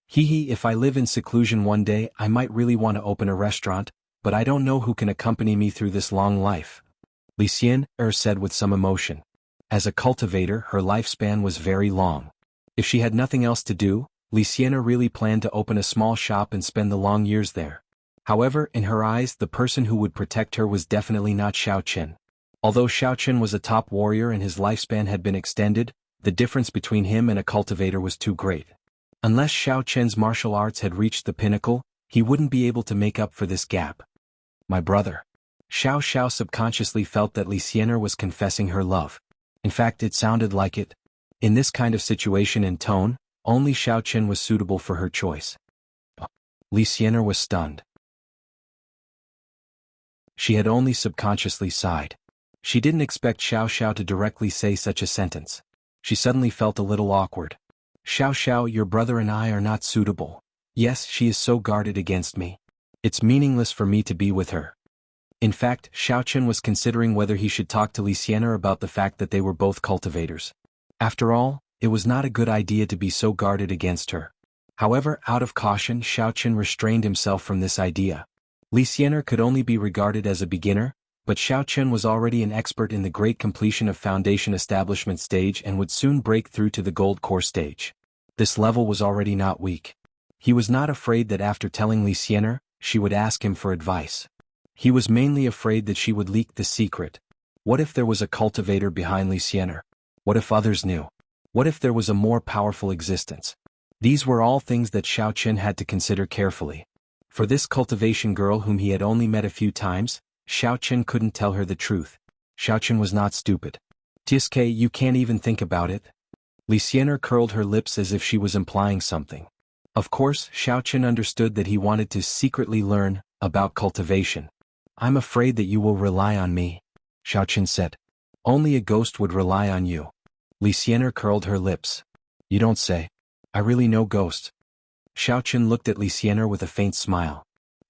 Hee, if I live in seclusion one day, I might really want to open a restaurant, but I don't know who can accompany me through this long life. Li Xian'er said with some emotion. As a cultivator, her lifespan was very long. If she had nothing else to do, Li Xian'er really planned to open a small shop and spend the long years there. However, in her eyes, the person who would protect her was definitely not Xiao Qin. Although Xiao Qin was a top warrior and his lifespan had been extended, the difference between him and a cultivator was too great. Unless Xiao Qin's martial arts had reached the pinnacle, he wouldn't be able to make up for this gap. My brother. Xiao Xiao subconsciously felt that Li Xian'er was confessing her love. In fact, it sounded like it. In this kind of situation and tone, only Xiao Qin was suitable for her choice. Li Xian'er was stunned. She had only subconsciously sighed. She didn't expect Xiao Xiao to directly say such a sentence. She suddenly felt a little awkward. Xiao Xiao, your brother and I are not suitable. Yes, she is so guarded against me. It's meaningless for me to be with her. In fact, Xiao Qin was considering whether he should talk to Li Xian'er about the fact that they were both cultivators. After all, it was not a good idea to be so guarded against her. However, out of caution, Xiao Qin restrained himself from this idea. Li Xian'er could only be regarded as a beginner, but Xiao Qin was already an expert in the great completion of foundation establishment stage and would soon break through to the gold core stage. This level was already not weak. He was not afraid that after telling Li Xian'er, she would ask him for advice. He was mainly afraid that she would leak the secret. What if there was a cultivator behind Li Xian'er? What if others knew? What if there was a more powerful existence? These were all things that Xiao Qin had to consider carefully. For this cultivation girl whom he had only met a few times, Xiao Qin couldn't tell her the truth. Xiao Qin was not stupid. Tsk, you can't even think about it? Li Xian'er curled her lips as if she was implying something. Of course, Xiao Qin understood that he wanted to secretly learn about cultivation. I'm afraid that you will rely on me, Xiao Qin said. Only a ghost would rely on you. Li Xian'er curled her lips. You don't say. I really know ghosts. Xiao Chen looked at Li Xianer with a faint smile.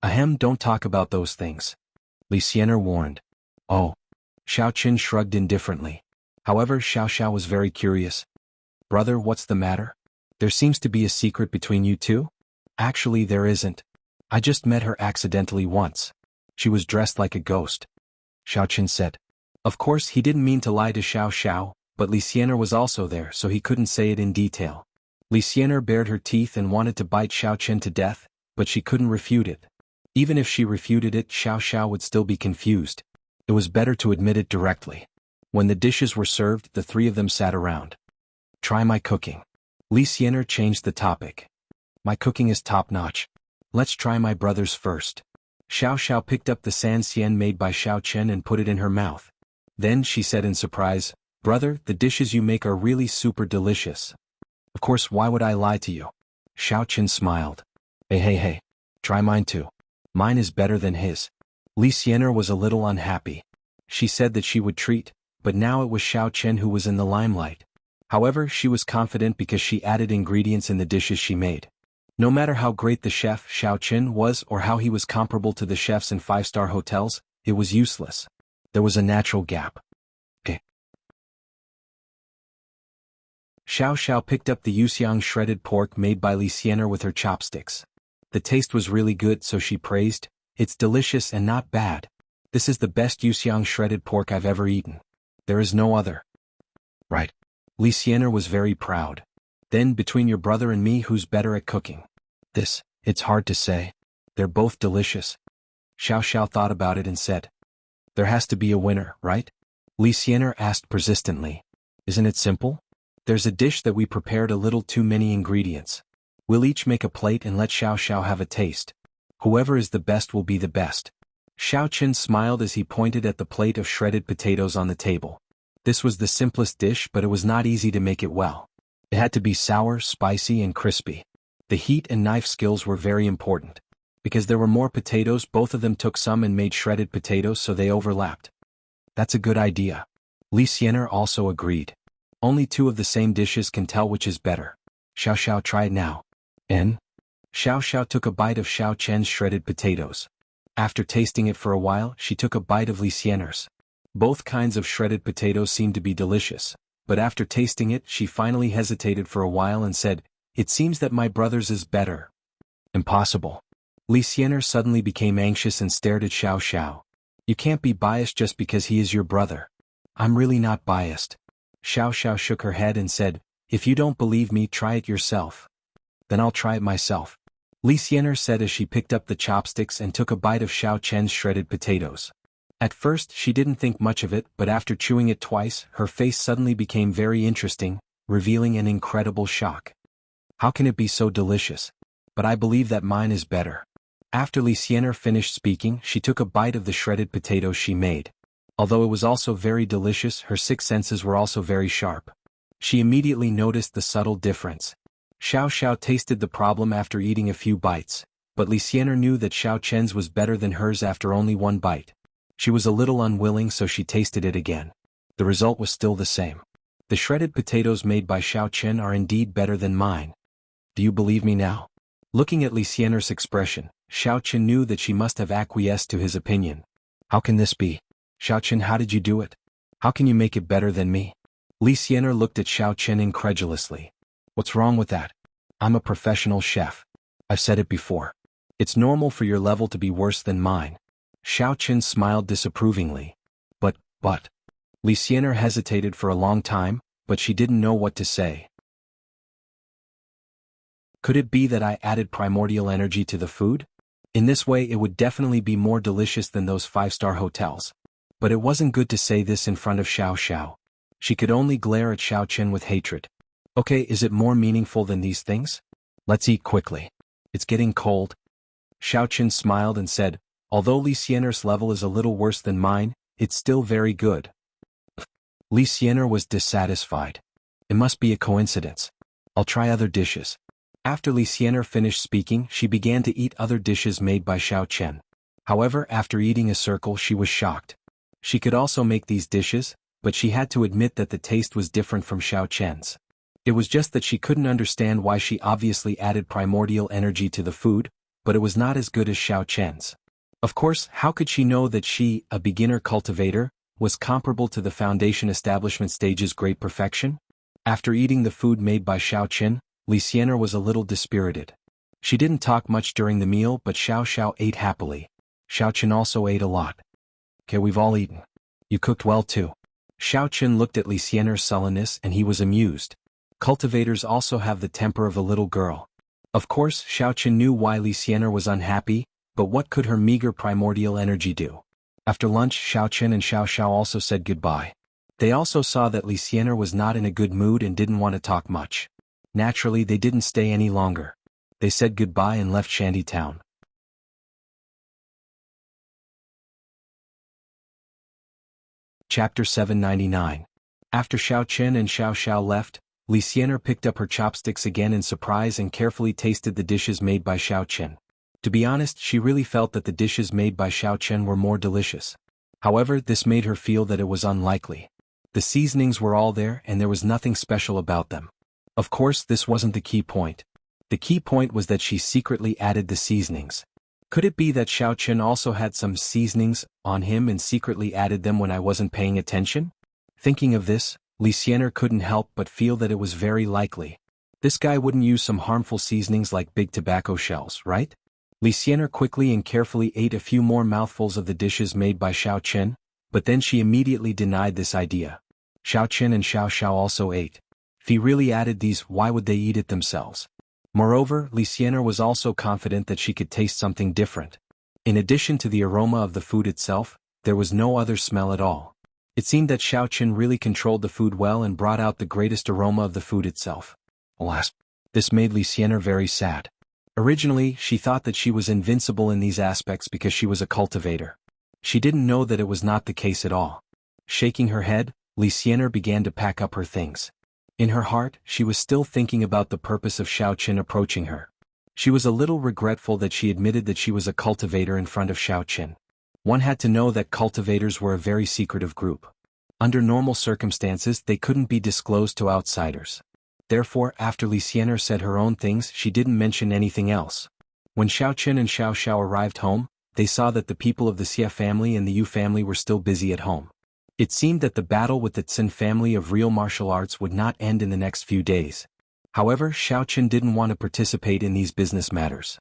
Ahem, don't talk about those things. Li Xianer warned. Oh. Xiao Chen shrugged indifferently. However, Xiao Xiao was very curious. Brother, what's the matter? There seems to be a secret between you two? Actually, there isn't. I just met her accidentally once. She was dressed like a ghost. Xiao Chen said. Of course, he didn't mean to lie to Xiao Xiao, but Li Xianer was also there, so he couldn't say it in detail. Li Xianer bared her teeth and wanted to bite Xiao Chen to death, but she couldn't refute it. Even if she refuted it, Xiao Xiao would still be confused. It was better to admit it directly. When the dishes were served, the three of them sat around. Try my cooking. Li Xianer changed the topic. My cooking is top-notch. Let's try my brother's first. Xiao Xiao picked up the san xian made by Xiao Chen and put it in her mouth. Then she said in surprise, Brother, the dishes you make are really super delicious. Of course, why would I lie to you? Xiao Chen smiled. Hey, try mine too. Mine is better than his. Li Xianer was a little unhappy. She said that she would treat, but now it was Xiao Chen who was in the limelight. However, she was confident because she added ingredients in the dishes she made. No matter how great the chef Xiao Chen was or how he was comparable to the chefs in five-star hotels, it was useless. There was a natural gap. Xiao Xiao picked up the Yuxiang shredded pork made by Li Xianer with her chopsticks. The taste was really good, so she praised, It's delicious and not bad. This is the best Yuxiang shredded pork I've ever eaten. There is no other. Right. Li Xianer was very proud. Then between your brother and me, who's better at cooking? It's hard to say. They're both delicious. Xiao Xiao thought about it and said. There has to be a winner, right? Li Xianer asked persistently. Isn't it simple? There's a dish that we prepared a little too many ingredients. We'll each make a plate and let Xiao Xiao have a taste. Whoever is the best will be the best. Xiao Chen smiled as he pointed at the plate of shredded potatoes on the table. This was the simplest dish, but it was not easy to make it well. It had to be sour, spicy, and crispy. The heat and knife skills were very important. Because there were more potatoes, both of them took some and made shredded potatoes so they overlapped. That's a good idea. Li Xianer also agreed. Only two of the same dishes can tell which is better. Xiao Xiao, try it now. Xiao Xiao took a bite of Xiao Chen's shredded potatoes. After tasting it for a while, she took a bite of Li Xianer's. Both kinds of shredded potatoes seemed to be delicious, but after tasting it, she finally hesitated for a while and said, It seems that my brother's is better. Impossible. Li Xianer suddenly became anxious and stared at Xiao Xiao. You can't be biased just because he is your brother. I'm really not biased. Xiao Xiao shook her head and said, If you don't believe me, try it yourself. Then I'll try it myself. Li Xianer said as she picked up the chopsticks and took a bite of Xiao Chen's shredded potatoes. At first, she didn't think much of it, but after chewing it twice, her face suddenly became very interesting, revealing an incredible shock. How can it be so delicious? But I believe that mine is better. After Li Xianer finished speaking, she took a bite of the shredded potatoes she made. Although it was also very delicious, her six senses were also very sharp. She immediately noticed the subtle difference. Xiao Xiao tasted the problem after eating a few bites, but Li Xianer knew that Xiao Chen's was better than hers after only one bite. She was a little unwilling, so she tasted it again. The result was still the same. The shredded potatoes made by Xiao Chen are indeed better than mine. Do you believe me now? Looking at Li Xianer's expression, Xiao Chen knew that she must have acquiesced to his opinion. How can this be? Xiao Chen, how did you do it? How can you make it better than me? Li Xianer looked at Xiao Chen incredulously. What's wrong with that? I'm a professional chef. I've said it before. It's normal for your level to be worse than mine. Xiao Chen smiled disapprovingly. But. Li Xianer hesitated for a long time, but she didn't know what to say. Could it be that I added primordial energy to the food? In this way it would definitely be more delicious than those five-star hotels. But it wasn't good to say this in front of Xiao Xiao. She could only glare at Xiao Chen with hatred. Okay, is it more meaningful than these things? Let's eat quickly. It's getting cold. Xiao Chen smiled and said, Although Li Xianer's level is a little worse than mine, it's still very good. Li Xianer was dissatisfied. It must be a coincidence. I'll try other dishes. After Li Xianer finished speaking, she began to eat other dishes made by Xiao Chen. However, after eating a circle, she was shocked. She could also make these dishes, but she had to admit that the taste was different from Xiao Chen's. It was just that she couldn't understand why she obviously added primordial energy to the food, but it was not as good as Xiao Chen's. Of course, how could she know that she, a beginner cultivator, was comparable to the foundation establishment stage's great perfection? After eating the food made by Xiao Chen, Li Xianer was a little dispirited. She didn't talk much during the meal, but Xiao Xiao ate happily. Xiao Chen also ate a lot. Okay, we've all eaten. You cooked well too. Xiao Chen looked at Li Xianer's sullenness and he was amused. Cultivators also have the temper of a little girl. Of course, Xiao Chen knew why Li Xianer was unhappy, but what could her meager primordial energy do? After lunch, Xiao Chen and Xiao Xiao also said goodbye. They also saw that Li Xianer was not in a good mood and didn't want to talk much. Naturally, they didn't stay any longer. They said goodbye and left Shanty Town. Chapter 799. After Xiao Chen and Xiao Xiao left, Li Xianer picked up her chopsticks again in surprise and carefully tasted the dishes made by Xiao Chen. To be honest, she really felt that the dishes made by Xiao Chen were more delicious. However, this made her feel that it was unlikely. The seasonings were all there and there was nothing special about them. Of course, this wasn't the key point. The key point was that she secretly added the seasonings. Could it be that Xiao Chen also had some seasonings on him and secretly added them when I wasn't paying attention? Thinking of this, Li Xianer couldn't help but feel that it was very likely. This guy wouldn't use some harmful seasonings like big tobacco shells, right? Li Xianer quickly and carefully ate a few more mouthfuls of the dishes made by Xiao Chen, but then she immediately denied this idea. Xiao Chen and Xiao Xiao also ate. If he really added these, why would they eat it themselves? Moreover, Li Xianer was also confident that she could taste something different. In addition to the aroma of the food itself, there was no other smell at all. It seemed that Xiao Chen really controlled the food well and brought out the greatest aroma of the food itself. Alas, this made Li Xianer very sad. Originally, she thought that she was invincible in these aspects because she was a cultivator. She didn't know that it was not the case at all. Shaking her head, Li Xianer began to pack up her things. In her heart, she was still thinking about the purpose of Xiao Chen approaching her. She was a little regretful that she admitted that she was a cultivator in front of Xiao Chen. One had to know that cultivators were a very secretive group. Under normal circumstances, they couldn't be disclosed to outsiders. Therefore, after Li Xianer said her own things, she didn't mention anything else. When Xiao Chen and Xiao Xiao arrived home, they saw that the people of the Xia family and the Yu family were still busy at home. It seemed that the battle with the Tsin family of real martial arts would not end in the next few days. However, Xiao Chen didn't want to participate in these business matters.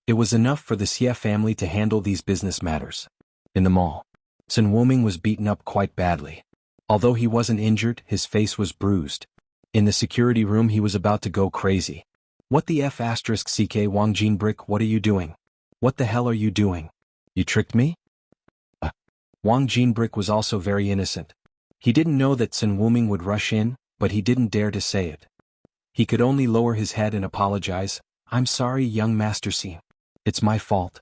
It was enough for the Xia family to handle these business matters. In the mall, Tsin Wuming was beaten up quite badly. Although he wasn't injured, his face was bruised. In the security room he was about to go crazy. What the F*** CK Wang Jinbrick, what are you doing? What the hell are you doing? You tricked me? Wang Jinbrick was also very innocent. He didn't know that Tsin Wuming would rush in, but he didn't dare to say it. He could only lower his head and apologize. I'm sorry, young Master Xin. It's my fault.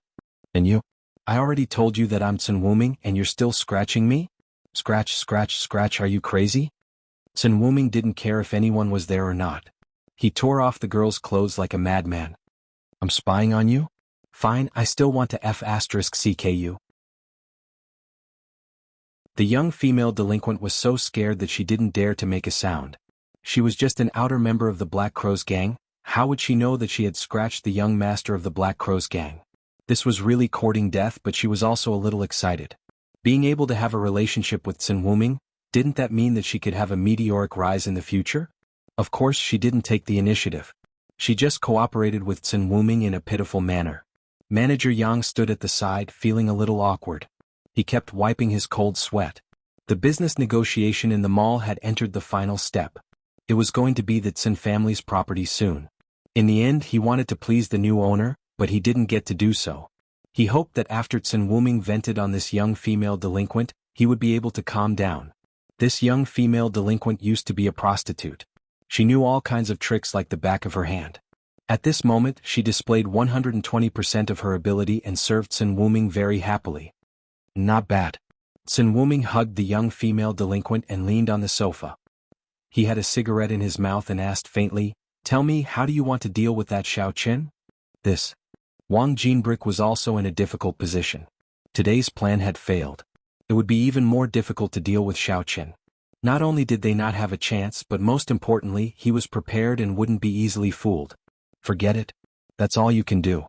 And you? I already told you that I'm Tsin Wuming and you're still scratching me? Scratch, scratch, scratch, are you crazy? Tsin Wuming didn't care if anyone was there or not. He tore off the girl's clothes like a madman. I'm spying on you? Fine, I still want to F*** you. The young female delinquent was so scared that she didn't dare to make a sound. She was just an outer member of the Black Crow's gang. How would she know that she had scratched the young master of the Black Crow's gang? This was really courting death, but she was also a little excited. Being able to have a relationship with Tsin Wuming, didn't that mean that she could have a meteoric rise in the future? Of course she didn't take the initiative. She just cooperated with Tsin Wuming in a pitiful manner. Manager Yang stood at the side, feeling a little awkward. He kept wiping his cold sweat. The business negotiation in the mall had entered the final step. It was going to be the Tsin family's property soon. In the end, he wanted to please the new owner, but he didn't get to do so. He hoped that after Tsin Wuming vented on this young female delinquent, he would be able to calm down. This young female delinquent used to be a prostitute. She knew all kinds of tricks like the back of her hand. At this moment, she displayed 120% of her ability and served Tsin Wuming very happily. Not bad. Tsin Wuming hugged the young female delinquent and leaned on the sofa. He had a cigarette in his mouth and asked faintly, "Tell me, how do you want to deal with that Xiao Chen?" This. Wang Jinbrick was also in a difficult position. Today's plan had failed. It would be even more difficult to deal with Xiao Chen. Not only did they not have a chance, but most importantly, he was prepared and wouldn't be easily fooled. Forget it. That's all you can do.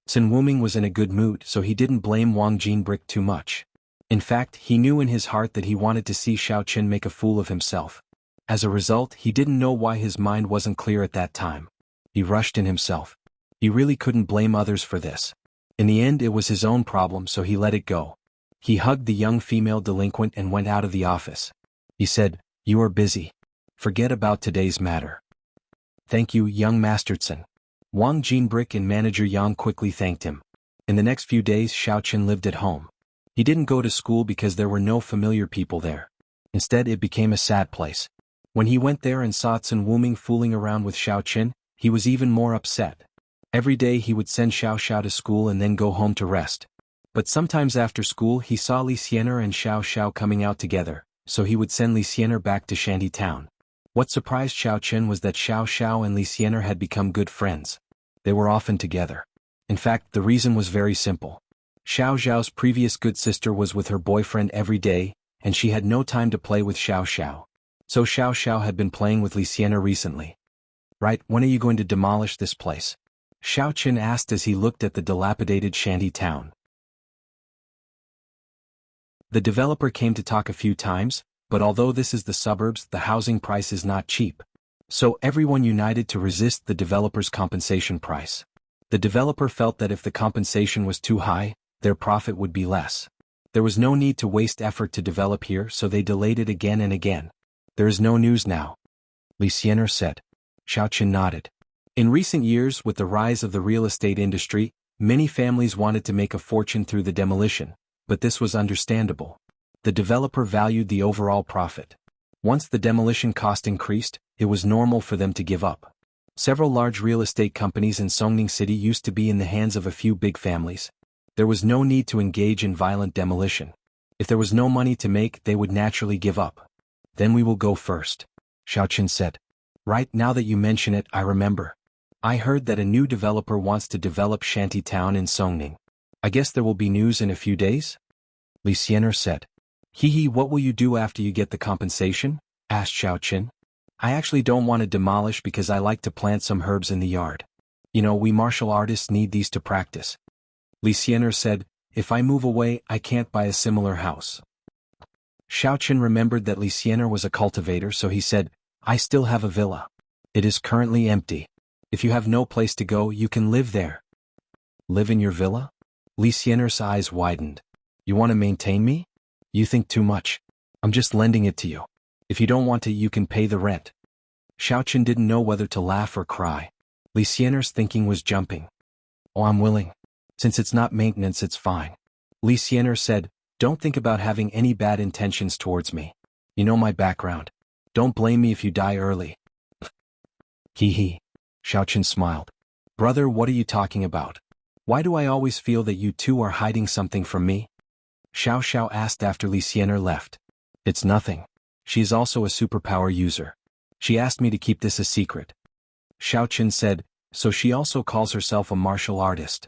Sun Wuming was in a good mood, so he didn't blame Wang Jinbrick too much. In fact, he knew in his heart that he wanted to see Xiao Qin make a fool of himself. As a result, he didn't know why his mind wasn't clear at that time. He rushed in himself. He really couldn't blame others for this. In the end, it was his own problem, so he let it go. He hugged the young female delinquent and went out of the office. He said, "You are busy. Forget about today's matter." "Thank you, young Master Sun." Wang Jinbrick and manager Yang quickly thanked him. In the next few days, Xiao Qin lived at home. He didn't go to school because there were no familiar people there. Instead, it became a sad place. When he went there and saw Sun Wuming fooling around with Xiao Qin, he was even more upset. Every day he would send Xiao Xiao to school and then go home to rest. But sometimes after school he saw Li Xiener and Xiao Xiao coming out together, so he would send Li Xiener back to Shanty Town. What surprised Xiao Qin was that Xiao Xiao and Li Xiener had become good friends. They were often together. In fact, the reason was very simple. Xiao Xiao's previous good sister was with her boyfriend every day, and she had no time to play with Xiao Xiao. So Xiao Xiao had been playing with Li Xiener recently. "Right, when are you going to demolish this place?" Xiao Qin asked as he looked at the dilapidated shanty town. The developer came to talk a few times, but although this is the suburbs, the housing price is not cheap. So everyone united to resist the developer's compensation price. The developer felt that if the compensation was too high, their profit would be less. There was no need to waste effort to develop here, so they delayed it again and again. "There is no news now," Li Xiener said. Xiao Qin nodded. In recent years, with the rise of the real estate industry, many families wanted to make a fortune through the demolition, but this was understandable. The developer valued the overall profit. Once the demolition cost increased, it was normal for them to give up. Several large real estate companies in Songning City used to be in the hands of a few big families. There was no need to engage in violent demolition. If there was no money to make, they would naturally give up. "Then we will go first," Xiao Qin said. "Right, now that you mention it, I remember. I heard that a new developer wants to develop Shanty Town in Songning. I guess there will be news in a few days?" Li Xiener said. "Hee, what will you do after you get the compensation?" asked Xiao Qin. "I actually don't want to demolish because I like to plant some herbs in the yard. You know, we martial artists need these to practice." Li Xiener said, "If I move away, I can't buy a similar house." Xiao Qin remembered that Li Xiener was a cultivator, so he said, "I still have a villa. It is currently empty. If you have no place to go, you can live there." "Live in your villa?" Li Xiener's eyes widened. "You want to maintain me? You think too much. I'm just lending it to you. If you don't want to, you can pay the rent." Xiao Qin didn't know whether to laugh or cry. Li Xiener's thinking was jumping. "Oh, I'm willing. Since it's not maintenance, it's fine." Li Xiener said, "Don't think about having any bad intentions towards me. You know my background. Don't blame me if you die early." Hee. Xiao Qin smiled. "Brother, what are you talking about? Why do I always feel that you two are hiding something from me?" Xiao Xiao asked after Li Xiener left. "It's nothing. She is also a superpower user. She asked me to keep this a secret." Xiao Qin said, "So she also calls herself a martial artist."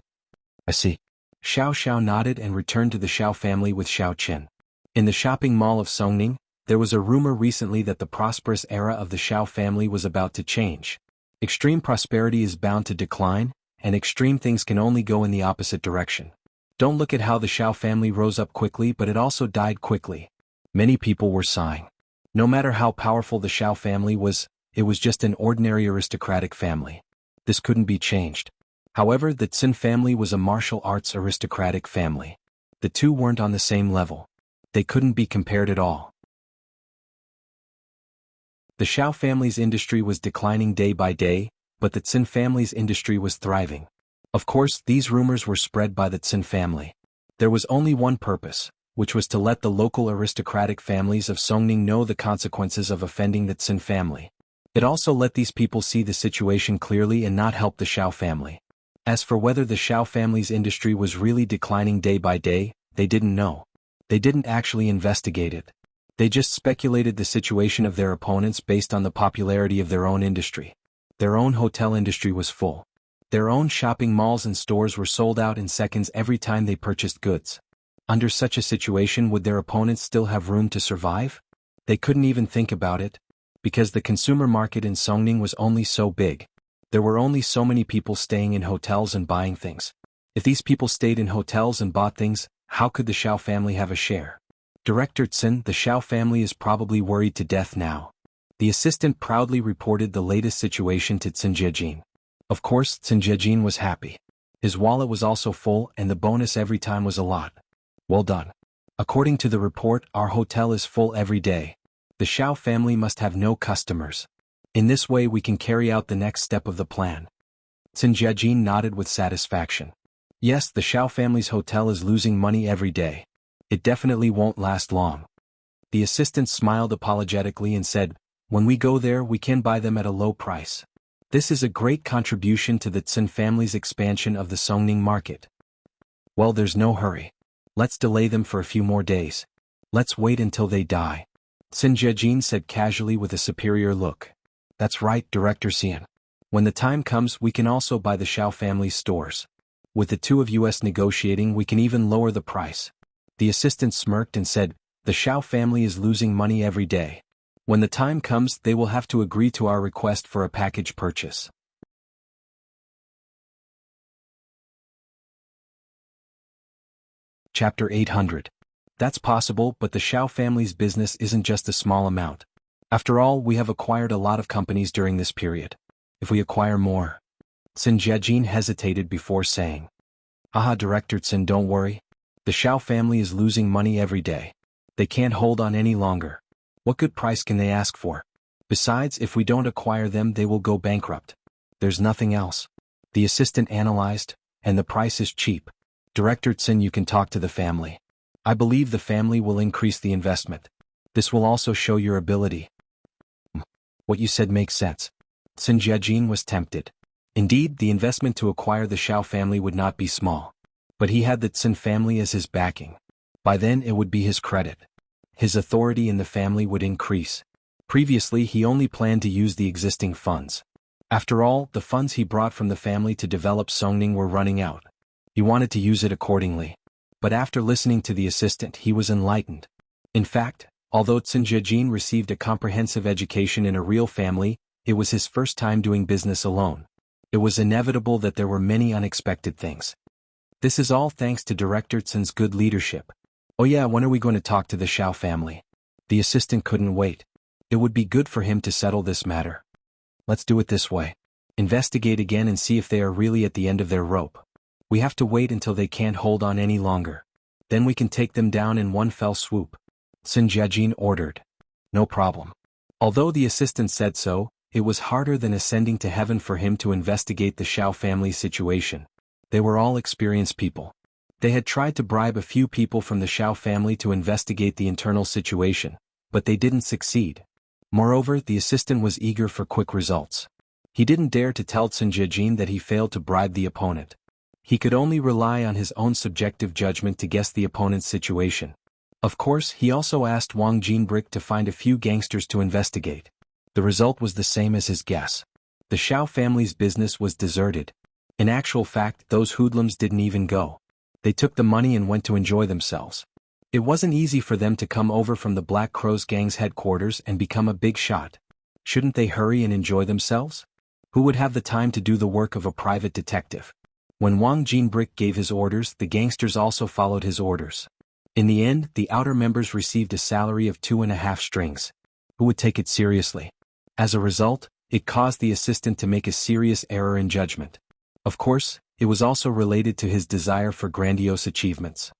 "I see." Xiao Xiao nodded and returned to the Xiao family with Xiao Qin. In the shopping mall of Songning, there was a rumor recently that the prosperous era of the Xiao family was about to change. Extreme prosperity is bound to decline, and extreme things can only go in the opposite direction. Don't look at how the Xiao family rose up quickly, but it also died quickly. Many people were sighing. No matter how powerful the Xiao family was, it was just an ordinary aristocratic family. This couldn't be changed. However, the Tsin family was a martial arts aristocratic family. The two weren't on the same level. They couldn't be compared at all. The Xiao family's industry was declining day by day, but the Tsin family's industry was thriving. Of course, these rumors were spread by the Tsin family. There was only one purpose, which was to let the local aristocratic families of Songning know the consequences of offending the Tsin family. It also let these people see the situation clearly and not help the Xiao family. As for whether the Xiao family's industry was really declining day by day, they didn't know. They didn't actually investigate it. They just speculated the situation of their opponents based on the popularity of their own industry. Their own hotel industry was full. Their own shopping malls and stores were sold out in seconds every time they purchased goods. Under such a situation, would their opponents still have room to survive? They couldn't even think about it, because the consumer market in Songning was only so big. There were only so many people staying in hotels and buying things. If these people stayed in hotels and bought things, how could the Xiao family have a share? Director Tsin, the Xiao family is probably worried to death now. The assistant proudly reported the latest situation to Tsin Jiajin. Of course, Tsin Jiajin was happy. His wallet was also full and the bonus every time was a lot. Well done. According to the report, our hotel is full every day. The Xiao family must have no customers. In this way we can carry out the next step of the plan. Tsin Jiajin nodded with satisfaction. Yes, the Xiao family's hotel is losing money every day. It definitely won't last long. The assistant smiled apologetically and said, when we go there we can buy them at a low price. This is a great contribution to the Tsin family's expansion of the Songning market. Well, there's no hurry. Let's delay them for a few more days. Let's wait until they die. Tsin Jiajin said casually with a superior look. That's right, Director Xian. When the time comes we can also buy the Xiao family's stores. With the two of us negotiating we can even lower the price. The assistant smirked and said, the Xiao family is losing money every day. When the time comes they will have to agree to our request for a package purchase. Chapter 800. That's possible, but the Xiao family's business isn't just a small amount. After all, we have acquired a lot of companies during this period. If we acquire more... Tsin Jiajin hesitated before saying. Aha, Director Tsin, don't worry. The Xiao family is losing money every day. They can't hold on any longer. What good price can they ask for? Besides, if we don't acquire them they will go bankrupt. There's nothing else. The assistant analyzed, and the price is cheap. Director Tsin, you can talk to the family. I believe the family will increase the investment. This will also show your ability. What you said makes sense. Tsin Jiajin was tempted. Indeed, the investment to acquire the Xiao family would not be small. But he had the Tsin family as his backing. By then it would be his credit. His authority in the family would increase. Previously he only planned to use the existing funds. After all, the funds he brought from the family to develop Songning were running out. He wanted to use it accordingly. But after listening to the assistant he was enlightened. In fact, although Tsin Jiajin received a comprehensive education in a real family, it was his first time doing business alone. It was inevitable that there were many unexpected things. This is all thanks to Director Tsin's good leadership. Oh yeah, when are we going to talk to the Xiao family? The assistant couldn't wait. It would be good for him to settle this matter. Let's do it this way. Investigate again and see if they are really at the end of their rope. We have to wait until they can't hold on any longer. Then we can take them down in one fell swoop. Tsin Jiajin ordered. No problem. Although the assistant said so, it was harder than ascending to heaven for him to investigate the Xiao family's situation. They were all experienced people. They had tried to bribe a few people from the Xiao family to investigate the internal situation, but they didn't succeed. Moreover, the assistant was eager for quick results. He didn't dare to tell Tsin Jiajin that he failed to bribe the opponent. He could only rely on his own subjective judgment to guess the opponent's situation. Of course, he also asked Wang Jinbrick to find a few gangsters to investigate. The result was the same as his guess. The Xiao family's business was deserted. In actual fact, those hoodlums didn't even go. They took the money and went to enjoy themselves. It wasn't easy for them to come over from the Black Crow's gang's headquarters and become a big shot. Shouldn't they hurry and enjoy themselves? Who would have the time to do the work of a private detective? When Wang Jinbrick gave his orders, the gangsters also followed his orders. In the end, the outer members received a salary of 2.5 strings. Who would take it seriously? As a result, it caused the assistant to make a serious error in judgment. Of course, it was also related to his desire for grandiose achievements.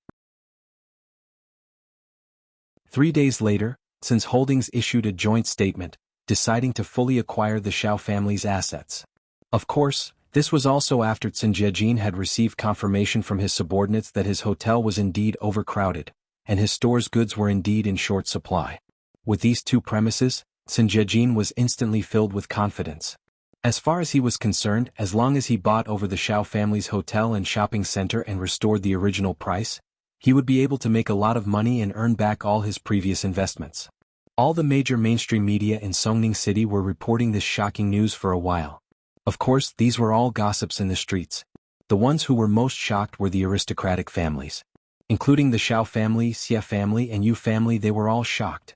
3 days later, Tsin's Holdings issued a joint statement, deciding to fully acquire the Xiao family's assets. Of course, this was also after Tsin Jiajin had received confirmation from his subordinates that his hotel was indeed overcrowded, and his store's goods were indeed in short supply. With these two premises, Tsin Jiajin was instantly filled with confidence. As far as he was concerned, as long as he bought over the Xiao family's hotel and shopping center and restored the original price, he would be able to make a lot of money and earn back all his previous investments. All the major mainstream media in Songning City were reporting this shocking news for a while. Of course, these were all gossips in the streets. The ones who were most shocked were the aristocratic families. Including the Xiao family, Xie family and Yu family, they were all shocked.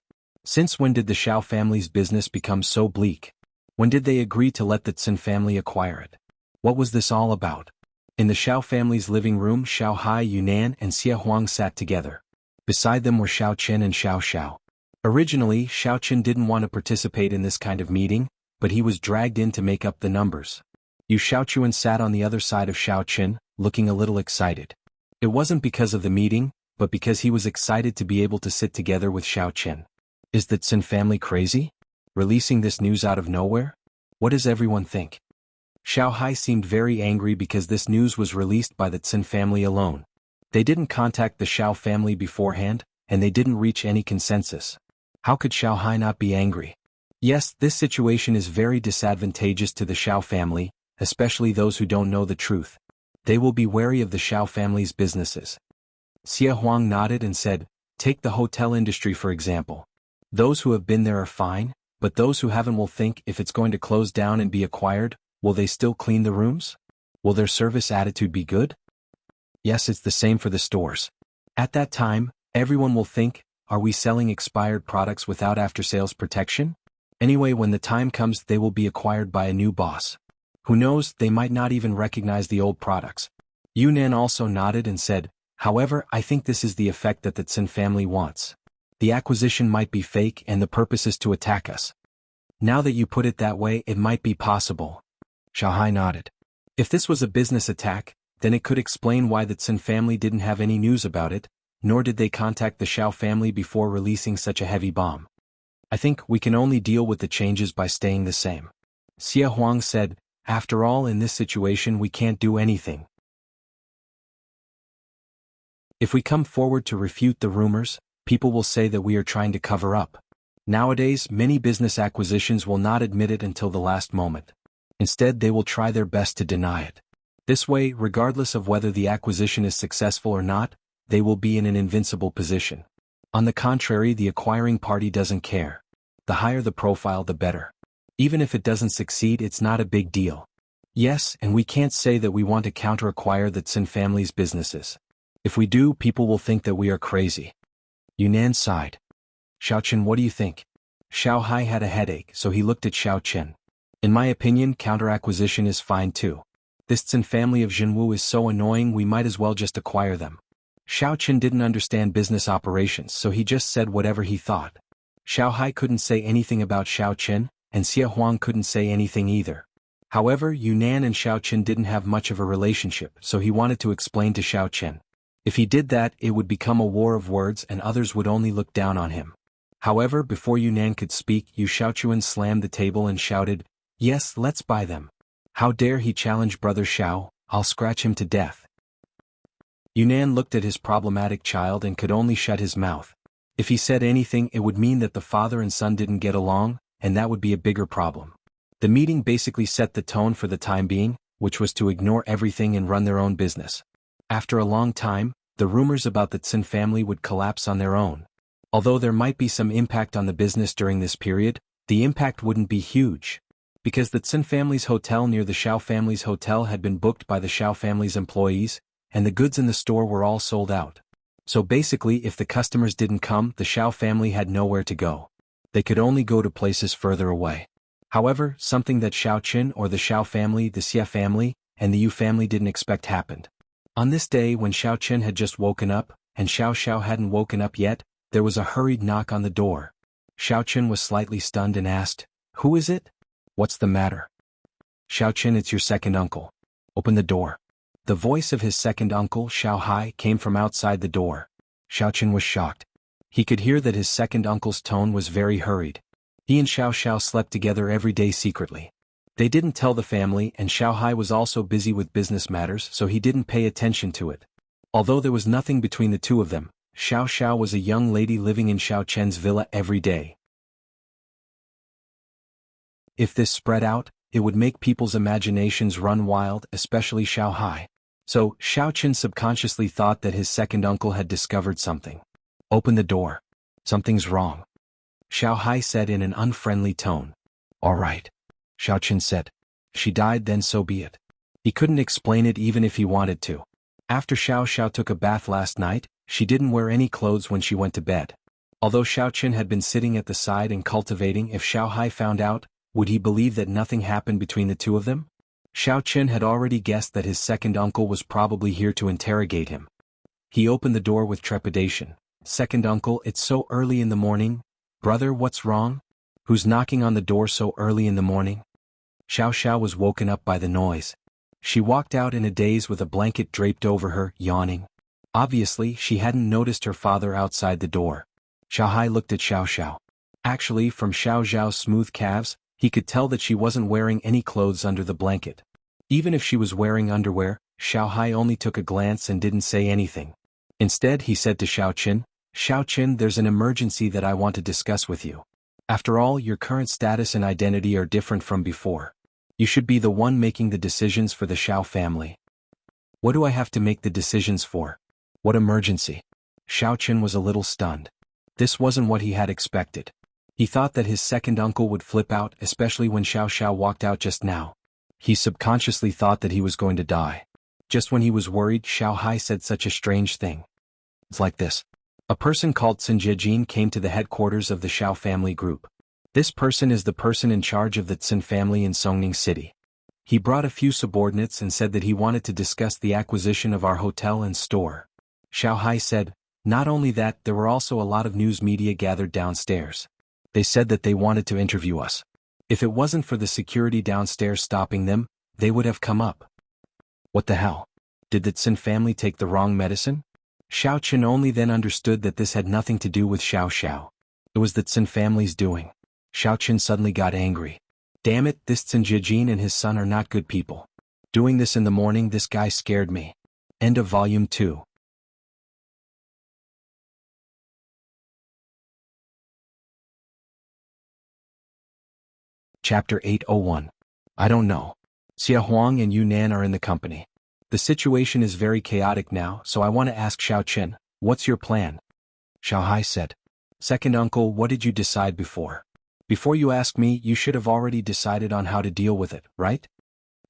Since when did the Xiao family's business become so bleak? When did they agree to let the Tsin family acquire it? What was this all about? In the Xiao family's living room, Xiao Hai, Yunnan, and Xie Huang sat together. Beside them were Xiao Qin and Xiao Xiao. Originally, Xiao Qin didn't want to participate in this kind of meeting, but he was dragged in to make up the numbers. Yu Xiaochuan sat on the other side of Xiao Qin, looking a little excited. It wasn't because of the meeting, but because he was excited to be able to sit together with Xiao Qin. Is the Tsin family crazy? Releasing this news out of nowhere? What does everyone think? Xiao Hai seemed very angry because this news was released by the Tsin family alone. They didn't contact the Xiao family beforehand, and they didn't reach any consensus. How could Xiao Hai not be angry? Yes, this situation is very disadvantageous to the Xiao family, especially those who don't know the truth. They will be wary of the Xiao family's businesses. Xie Huang nodded and said, take the hotel industry for example. Those who have been there are fine, but those who haven't will think if it's going to close down and be acquired, will they still clean the rooms? Will their service attitude be good? Yes, it's the same for the stores. At that time, everyone will think, are we selling expired products without after-sales protection? Anyway, when the time comes, they will be acquired by a new boss. Who knows, they might not even recognize the old products. Yunnan also nodded and said, however, I think this is the effect that the Tsin family wants. The acquisition might be fake and the purpose is to attack us. Now that you put it that way, it might be possible. Xiao Hai nodded. If this was a business attack, then it could explain why the Tsin family didn't have any news about it, nor did they contact the Xiao family before releasing such a heavy bomb. I think we can only deal with the changes by staying the same. Xie Huang said, after all, in this situation we can't do anything. If we come forward to refute the rumors, people will say that we are trying to cover up. Nowadays, many business acquisitions will not admit it until the last moment. Instead, they will try their best to deny it. This way, regardless of whether the acquisition is successful or not, they will be in an invincible position. On the contrary, the acquiring party doesn't care. The higher the profile, the better. Even if it doesn't succeed, it's not a big deal. Yes, and we can't say that we want to counter-acquire the Tsin family's businesses. If we do, people will think that we are crazy. Yunnan sighed. Xiao Qin, what do you think? Xiao Hai had a headache, so he looked at Xiao Qin. In my opinion, counter-acquisition is fine too. This Tsin family of Jianghu is so annoying, we might as well just acquire them. Xiao Qin didn't understand business operations, so he just said whatever he thought. Xiao Hai couldn't say anything about Xiao Qin, and Xie Huang couldn't say anything either. However, Yunnan and Xiao Qin didn't have much of a relationship, so he wanted to explain to Xiao Qin. If he did that, it would become a war of words and others would only look down on him. However, before Yunnan could speak, Yu Xiaochuan slammed the table and shouted, yes, let's buy them. How dare he challenge Brother Xiao, I'll scratch him to death. Yunnan looked at his problematic child and could only shut his mouth. If he said anything, it would mean that the father and son didn't get along, and that would be a bigger problem. The meeting basically set the tone for the time being, which was to ignore everything and run their own business. After a long time, the rumors about the Tsin family would collapse on their own. Although there might be some impact on the business during this period, the impact wouldn't be huge. Because the Tsin family's hotel near the Xiao family's hotel had been booked by the Xiao family's employees, and the goods in the store were all sold out. So basically, if the customers didn't come, the Xiao family had nowhere to go. They could only go to places further away. However, something that Xiao Qin or the Xiao family, the Xie family, and the Yu family didn't expect happened. On this day when Xiao Qin had just woken up, and Xiao Xiao hadn't woken up yet, there was a hurried knock on the door. Xiao Qin was slightly stunned and asked, who is it? What's the matter? Xiao Qin, it's your second uncle. Open the door. The voice of his second uncle, Xiao Hai, came from outside the door. Xiao Qin was shocked. He could hear that his second uncle's tone was very hurried. He and Xiao Xiao slept together every day secretly. They didn't tell the family, and Xiao Hai was also busy with business matters, so he didn't pay attention to it. Although there was nothing between the two of them, Xiao Xiao was a young lady living in Xiao Chen's villa every day. If this spread out, it would make people's imaginations run wild, especially Xiao Hai. So, Xiao Chen subconsciously thought that his second uncle had discovered something. Open the door. Something's wrong. Xiao Hai said in an unfriendly tone. All right. Xiao Chen said. She died, then so be it. He couldn't explain it even if he wanted to. After Xiao Xiao took a bath last night, she didn't wear any clothes when she went to bed. Although Xiao Qin had been sitting at the side and cultivating, if Xiao Hai found out, would he believe that nothing happened between the two of them? Xiao Qin had already guessed that his second uncle was probably here to interrogate him. He opened the door with trepidation. "Second uncle, it's so early in the morning. Brother, what's wrong? Who's knocking on the door so early in the morning?" Xiao Xiao was woken up by the noise. She walked out in a daze with a blanket draped over her, yawning. Obviously, she hadn't noticed her father outside the door. Xiao Hai looked at Xiao Xiao. Actually, from Xiao Xiao's smooth calves, he could tell that she wasn't wearing any clothes under the blanket. Even if she was wearing underwear, Xiao Hai only took a glance and didn't say anything. Instead, he said to Xiao Qin, "There's an emergency that I want to discuss with you. After all, your current status and identity are different from before. You should be the one making the decisions for the Xiao family." "What do I have to make the decisions for? What emergency?" Xiao Qin was a little stunned. This wasn't what he had expected. He thought that his second uncle would flip out, especially when Xiao Xiao walked out just now. He subconsciously thought that he was going to die. Just when he was worried, Xiao Hai said such a strange thing. It's like this. A person called Sun Jiejin came to the headquarters of the Xiao family group. This person is the person in charge of the Tsin family in Songning City. He brought a few subordinates and said that he wanted to discuss the acquisition of our hotel and store. Xiao Hai said, "Not only that, there were also a lot of news media gathered downstairs. They said that they wanted to interview us. If it wasn't for the security downstairs stopping them, they would have come up." What the hell? Did the Tsin family take the wrong medicine? Xiao Qin only then understood that this had nothing to do with Xiao Xiao. It was the Tsin family's doing. Xiao Qin suddenly got angry. Damn it, this Tsin Jiejin and his son are not good people. Doing this in the morning, this guy scared me. End of Volume 2. Chapter 801. I don't know. Xia Huang and Yunnan are in the company. The situation is very chaotic now, so I want to ask Xiao Qin, what's your plan? Xiao Hai said. Second uncle, what did you decide before? Before you ask me, you should have already decided on how to deal with it, right?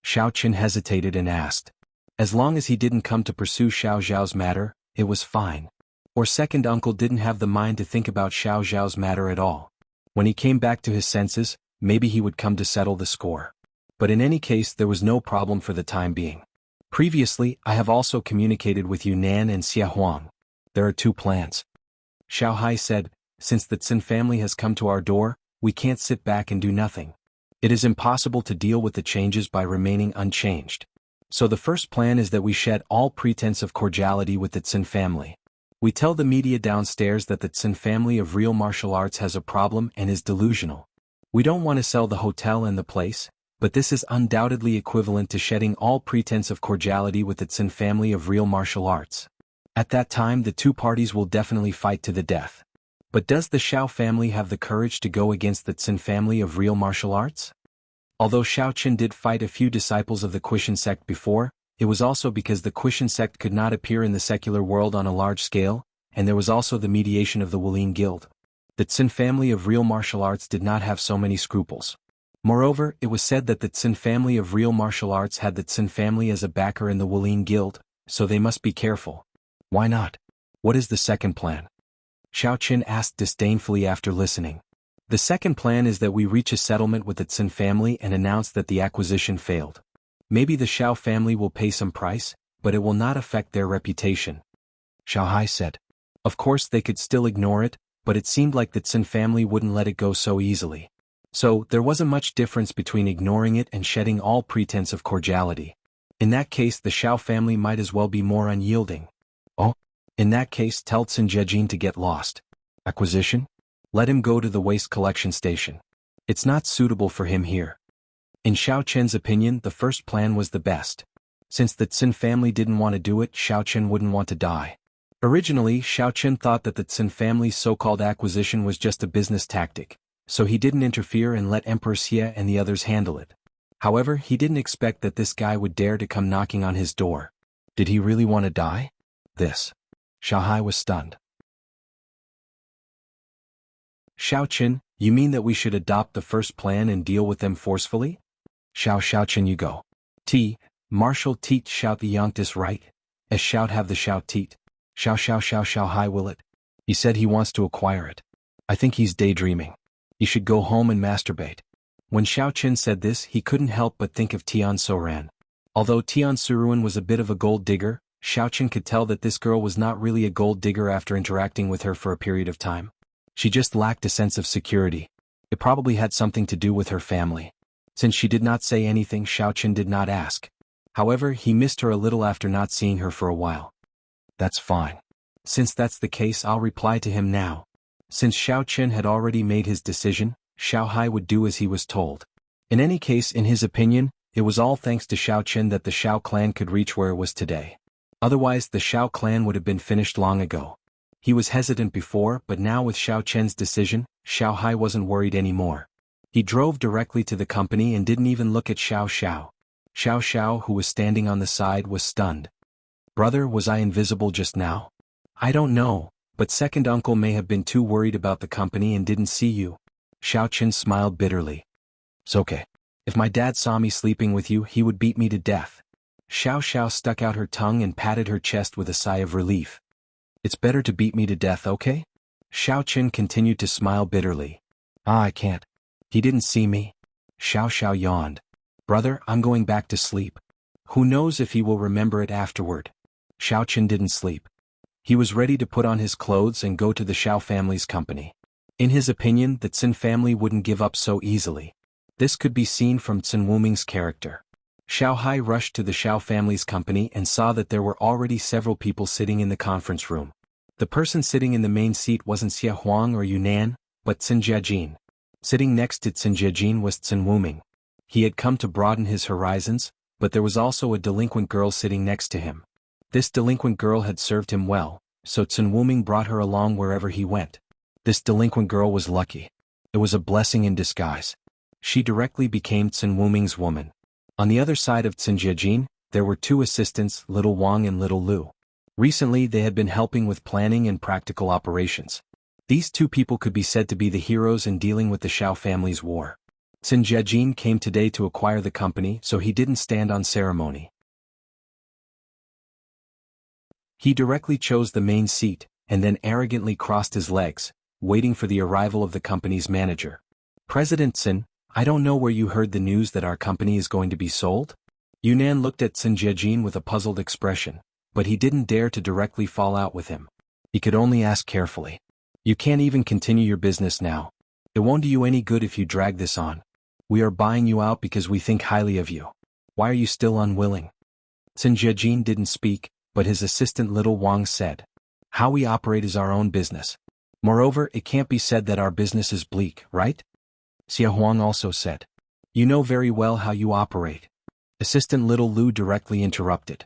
Xiao Qin hesitated and asked. As long as he didn't come to pursue Xiao Zhao's matter, it was fine. Or second uncle didn't have the mind to think about Xiao Zhao's matter at all. When he came back to his senses, maybe he would come to settle the score. But in any case, there was no problem for the time being. Previously, I have also communicated with Yunnan and Xia Huang. There are two plans. Xiao Hai said, since the Tsin family has come to our door, we can't sit back and do nothing. It is impossible to deal with the changes by remaining unchanged. So the first plan is that we shed all pretense of cordiality with the Tsin family. We tell the media downstairs that the Tsin family of real martial arts has a problem and is delusional. We don't want to sell the hotel and the place, but this is undoubtedly equivalent to shedding all pretense of cordiality with the Tsin family of real martial arts. At that time, the two parties will definitely fight to the death. But does the Xiao family have the courage to go against the Tsin family of real martial arts? Although Xiao Qin did fight a few disciples of the Quishan sect before, it was also because the Quishan sect could not appear in the secular world on a large scale, and there was also the mediation of the Wulin Guild. The Tsin family of real martial arts did not have so many scruples. Moreover, it was said that the Tsin family of real martial arts had the Tsin family as a backer in the Wulin Guild, so they must be careful. Why not? What is the second plan? Xiao Qin asked disdainfully after listening. The second plan is that we reach a settlement with the Tsin family and announce that the acquisition failed. Maybe the Xiao family will pay some price, but it will not affect their reputation. Xiao Hai said. Of course they could still ignore it, but it seemed like the Tsin family wouldn't let it go so easily. So, there wasn't much difference between ignoring it and shedding all pretense of cordiality. In that case, the Xiao family might as well be more unyielding. Oh? In that case, tell Tsin Jiejin to get lost. Acquisition? Let him go to the waste collection station. It's not suitable for him here. In Xiao Qin's opinion, the first plan was the best. Since the Tsin family didn't want to do it, Xiao Qin wouldn't want to die. Originally, Xiao Qin thought that the Tsin family's so-called acquisition was just a business tactic, so he didn't interfere and let Emperor Xie and the others handle it. However, he didn't expect that this guy would dare to come knocking on his door. Did he really want to die? This. Xiao Hai was stunned. Xiao Qin, you mean that we should adopt the first plan and deal with them forcefully? Xiao Qin, you go. Marshal Teat shout the Yonktis right. As shout have the shout Teat. Xiao Hai will it. He said he wants to acquire it. I think he's daydreaming. He should go home and masturbate. When Xiao Qin said this, he couldn't help but think of Tian Soran. Although Tian Suruan was a bit of a gold digger, Xiao Qin could tell that this girl was not really a gold digger after interacting with her for a period of time. She just lacked a sense of security. It probably had something to do with her family. Since she did not say anything, Xiao Qin did not ask. However, he missed her a little after not seeing her for a while. That's fine. Since that's the case, I'll reply to him now. Since Xiao Qin had already made his decision, Xiao Hai would do as he was told. In any case, in his opinion, it was all thanks to Xiao Qin that the Xiao clan could reach where it was today. Otherwise, the Xiao clan would have been finished long ago. He was hesitant before, but now with Xiao Qin's decision, Xiao Hai wasn't worried anymore. He drove directly to the company and didn't even look at Xiao Xiao. Xiao Xiao, who was standing on the side, was stunned. Brother, was I invisible just now? I don't know, but second uncle may have been too worried about the company and didn't see you. Xiao Qin smiled bitterly. It's okay. If my dad saw me sleeping with you, he would beat me to death. Xiao Xiao stuck out her tongue and patted her chest with a sigh of relief. It's better to beat me to death, okay? Xiao Qin continued to smile bitterly. I can't. He didn't see me. Xiao Xiao yawned. Brother, I'm going back to sleep. Who knows if he will remember it afterward. Xiao Qin didn't sleep. He was ready to put on his clothes and go to the Xiao family's company. In his opinion, the Qin family wouldn't give up so easily. This could be seen from Qin Wuming's character. Xiao Hai rushed to the Xiao family's company and saw that there were already several people sitting in the conference room. The person sitting in the main seat wasn't Xia Huang or Yunnan, but Qin Jiajin. Sitting next to Qin Jiajin was Qin Wuming. He had come to broaden his horizons, but there was also a delinquent girl sitting next to him. This delinquent girl had served him well, so Qin Wuming brought her along wherever he went. This delinquent girl was lucky. It was a blessing in disguise. She directly became Qin Wuming's woman. On the other side of Qin Jiajin, there were two assistants, Little Wang and Little Lu. Recently they had been helping with planning and practical operations. These two people could be said to be the heroes in dealing with the Xiao family's war. Qin Jiajin came today to acquire the company, so he didn't stand on ceremony. He directly chose the main seat, and then arrogantly crossed his legs, waiting for the arrival of the company's manager. President Qin, I don't know where you heard the news that our company is going to be sold? Yunnan looked at Qin Jiajin with a puzzled expression, but he didn't dare to directly fall out with him. He could only ask carefully. You can't even continue your business now. It won't do you any good if you drag this on. We are buying you out because we think highly of you. Why are you still unwilling? Qin Jiajin didn't speak, but his assistant Little Wang said. How we operate is our own business. Moreover, it can't be said that our business is bleak, right? Xia Huang also said. You know very well how you operate. Assistant Little Lu directly interrupted.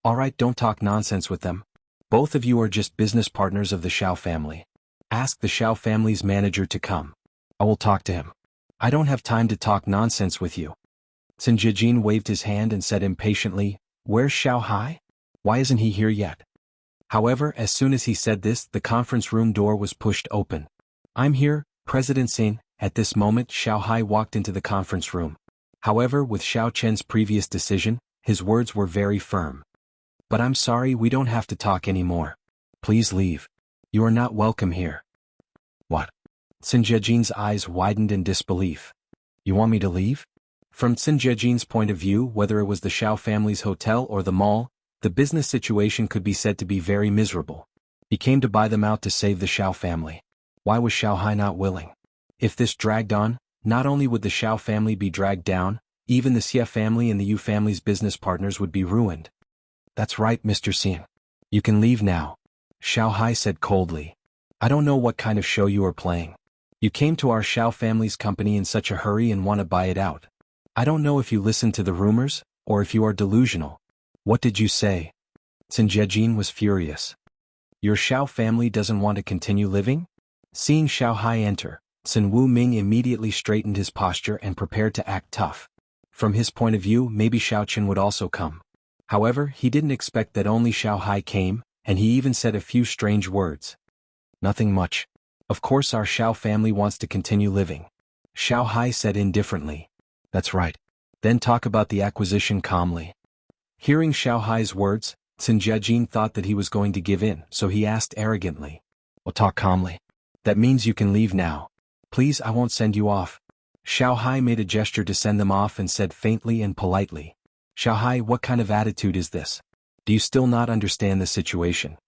Alright, don't talk nonsense with them. Both of you are just business partners of the Xiao family. Ask the Xiao family's manager to come. I will talk to him. I don't have time to talk nonsense with you. Qin Jiajin waved his hand and said impatiently, Where's Xiao Hai? Why isn't he here yet? However, as soon as he said this, the conference room door was pushed open. I'm here, President Xin. At this moment, Xiao Hai walked into the conference room. However, with Xiao Chen's previous decision, his words were very firm. But I'm sorry, we don't have to talk anymore. Please leave. You are not welcome here. What? Qin Jiajin's eyes widened in disbelief. You want me to leave? From Qin Jiajin's point of view, whether it was the Xiao family's hotel or the mall, the business situation could be said to be very miserable. He came to buy them out to save the Xiao family. Why was Xiao Hai not willing? If this dragged on, not only would the Xiao family be dragged down, even the Xia family and the Yu family's business partners would be ruined. That's right, Mr. Xin. You can leave now. Xiao Hai said coldly. I don't know what kind of show you are playing. You came to our Xiao family's company in such a hurry and want to buy it out. I don't know if you listened to the rumors, or if you are delusional. What did you say? Qin Jiajin was furious. Your Xiao family doesn't want to continue living? Seeing Xiao Hai enter, Qin Wuming immediately straightened his posture and prepared to act tough. From his point of view, maybe Xiao Qin would also come. However, he didn't expect that only Xiao Hai came, and he even said a few strange words. Nothing much. Of course our Xiao family wants to continue living. Xiao Hai said indifferently. That's right. Then talk about the acquisition calmly. Hearing Xiao Hai's words, Qin Jiajin thought that he was going to give in, so he asked arrogantly. We'll talk calmly. That means you can leave now. Please, I won't send you off. Xiao Hai made a gesture to send them off and said faintly and politely. Xiao Hai, what kind of attitude is this? Do you still not understand the situation?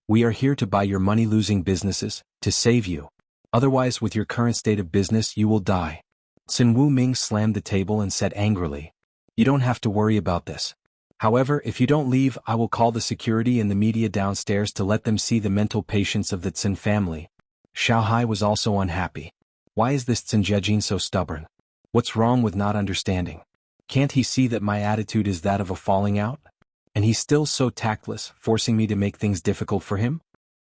We are here to buy your money-losing businesses, to save you. Otherwise, with your current state of business, you will die. Sun Wuming slammed the table and said angrily. You don't have to worry about this. However, if you don't leave, I will call the security and the media downstairs to let them see the mental patients of the Tsin family. Xiao Hai was also unhappy. Why is this Tsin Jiajin so stubborn? What's wrong with not understanding? Can't he see that my attitude is that of a falling out? And he's still so tactless, forcing me to make things difficult for him?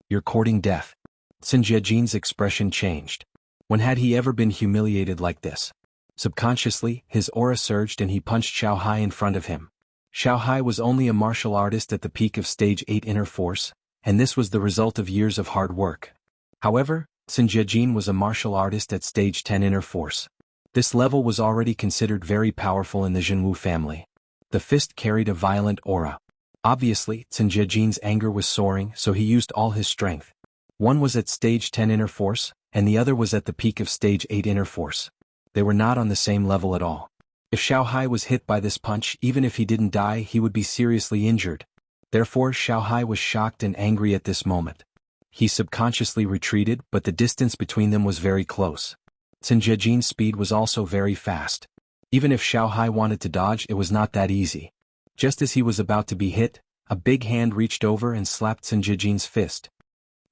You're courting death. Tsin Jiajin's expression changed. When had he ever been humiliated like this? Subconsciously, his aura surged and he punched Xiao Hai in front of him. Xiao Hai was only a martial artist at the peak of Stage 8 Inner Force, and this was the result of years of hard work. However, Tsin Jiajin was a martial artist at Stage 10 Inner Force. This level was already considered very powerful in the Jianghu family. The fist carried a violent aura. Obviously, Tsin Jiajin's anger was soaring, so he used all his strength. One was at Stage 10 Inner Force, and the other was at the peak of Stage 8 Inner Force. They were not on the same level at all. If Xiao Hai was hit by this punch, even if he didn't die, he would be seriously injured. Therefore, Xiao Hai was shocked and angry at this moment. He subconsciously retreated, but the distance between them was very close. Tsin Jiajin's speed was also very fast. Even if Xiao Hai wanted to dodge, it was not that easy. Just as he was about to be hit, a big hand reached over and slapped Tsin Jiajin's fist.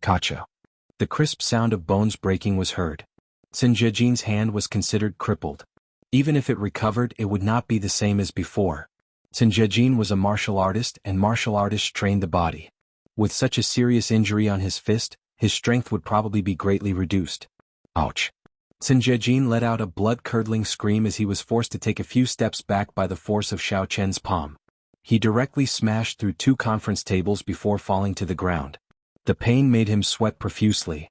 Kacha. The crisp sound of bones breaking was heard. Tsin Jiajin's hand was considered crippled. Even if it recovered, it would not be the same as before. Tsin Jiajin was a martial artist, and martial artists trained the body. With such a serious injury on his fist, his strength would probably be greatly reduced. Ouch. Tsin Jiajin let out a blood-curdling scream as he was forced to take a few steps back by the force of Xiao Chen's palm. He directly smashed through 2 conference tables before falling to the ground. The pain made him sweat profusely.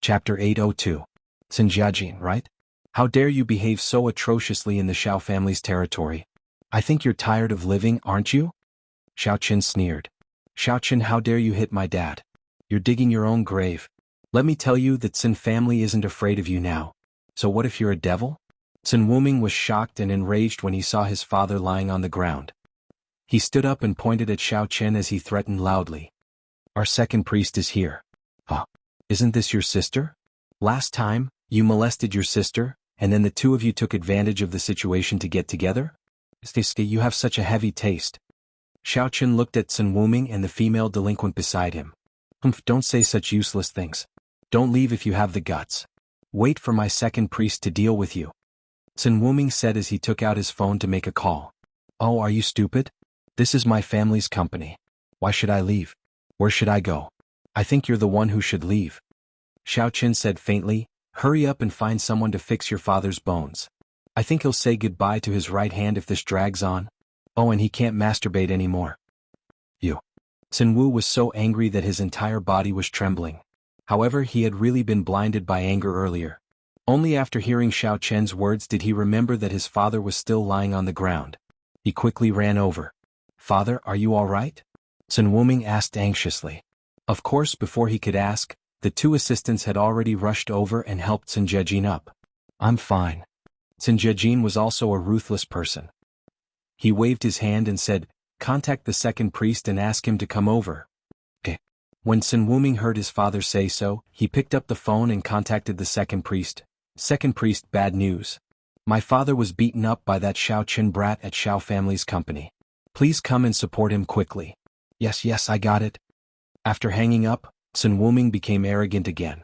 Chapter 802. Tsin Jiajin, right? How dare you behave so atrociously in the Xiao family's territory? I think you're tired of living, aren't you? Xiao Chen sneered. Xiao Chen, how dare you hit my dad? You're digging your own grave. Let me tell you that Tsin family isn't afraid of you now. So what if you're a devil? Tsin Wuming was shocked and enraged when he saw his father lying on the ground. He stood up and pointed at Xiao Chen as he threatened loudly. Our second priest is here. Huh? Isn't this your sister? Last time, you molested your sister, and then the two of you took advantage of the situation to get together? You have such a heavy taste. Xiao Chen looked at Tsin Wuming and the female delinquent beside him. Don't say such useless things. Don't leave if you have the guts. Wait for my second priest to deal with you. Tsin Wuming said as he took out his phone to make a call. Oh, are you stupid? This is my family's company. Why should I leave? Where should I go? I think you're the one who should leave. Xiao Chen said faintly, hurry up and find someone to fix your father's bones. I think he'll say goodbye to his right hand if this drags on. Oh, and he can't masturbate anymore. You. Tsin Wu was so angry that his entire body was trembling. However, he had really been blinded by anger earlier. Only after hearing Xiao Chen's words did he remember that his father was still lying on the ground. He quickly ran over. Father, are you all right? Tsin Wuming asked anxiously. Of course, before he could ask, the 2 assistants had already rushed over and helped Tsin Jiajin up. I'm fine. Tsin Jiajin was also a ruthless person. He waved his hand and said, contact the second priest and ask him to come over. Okay. When Tsin Wuming heard his father say so, he picked up the phone and contacted the second priest. Second priest, bad news. My father was beaten up by that Xiao Chen brat at Xiao family's company. Please come and support him quickly. Yes, I got it. After hanging up, Tsin Wuming became arrogant again.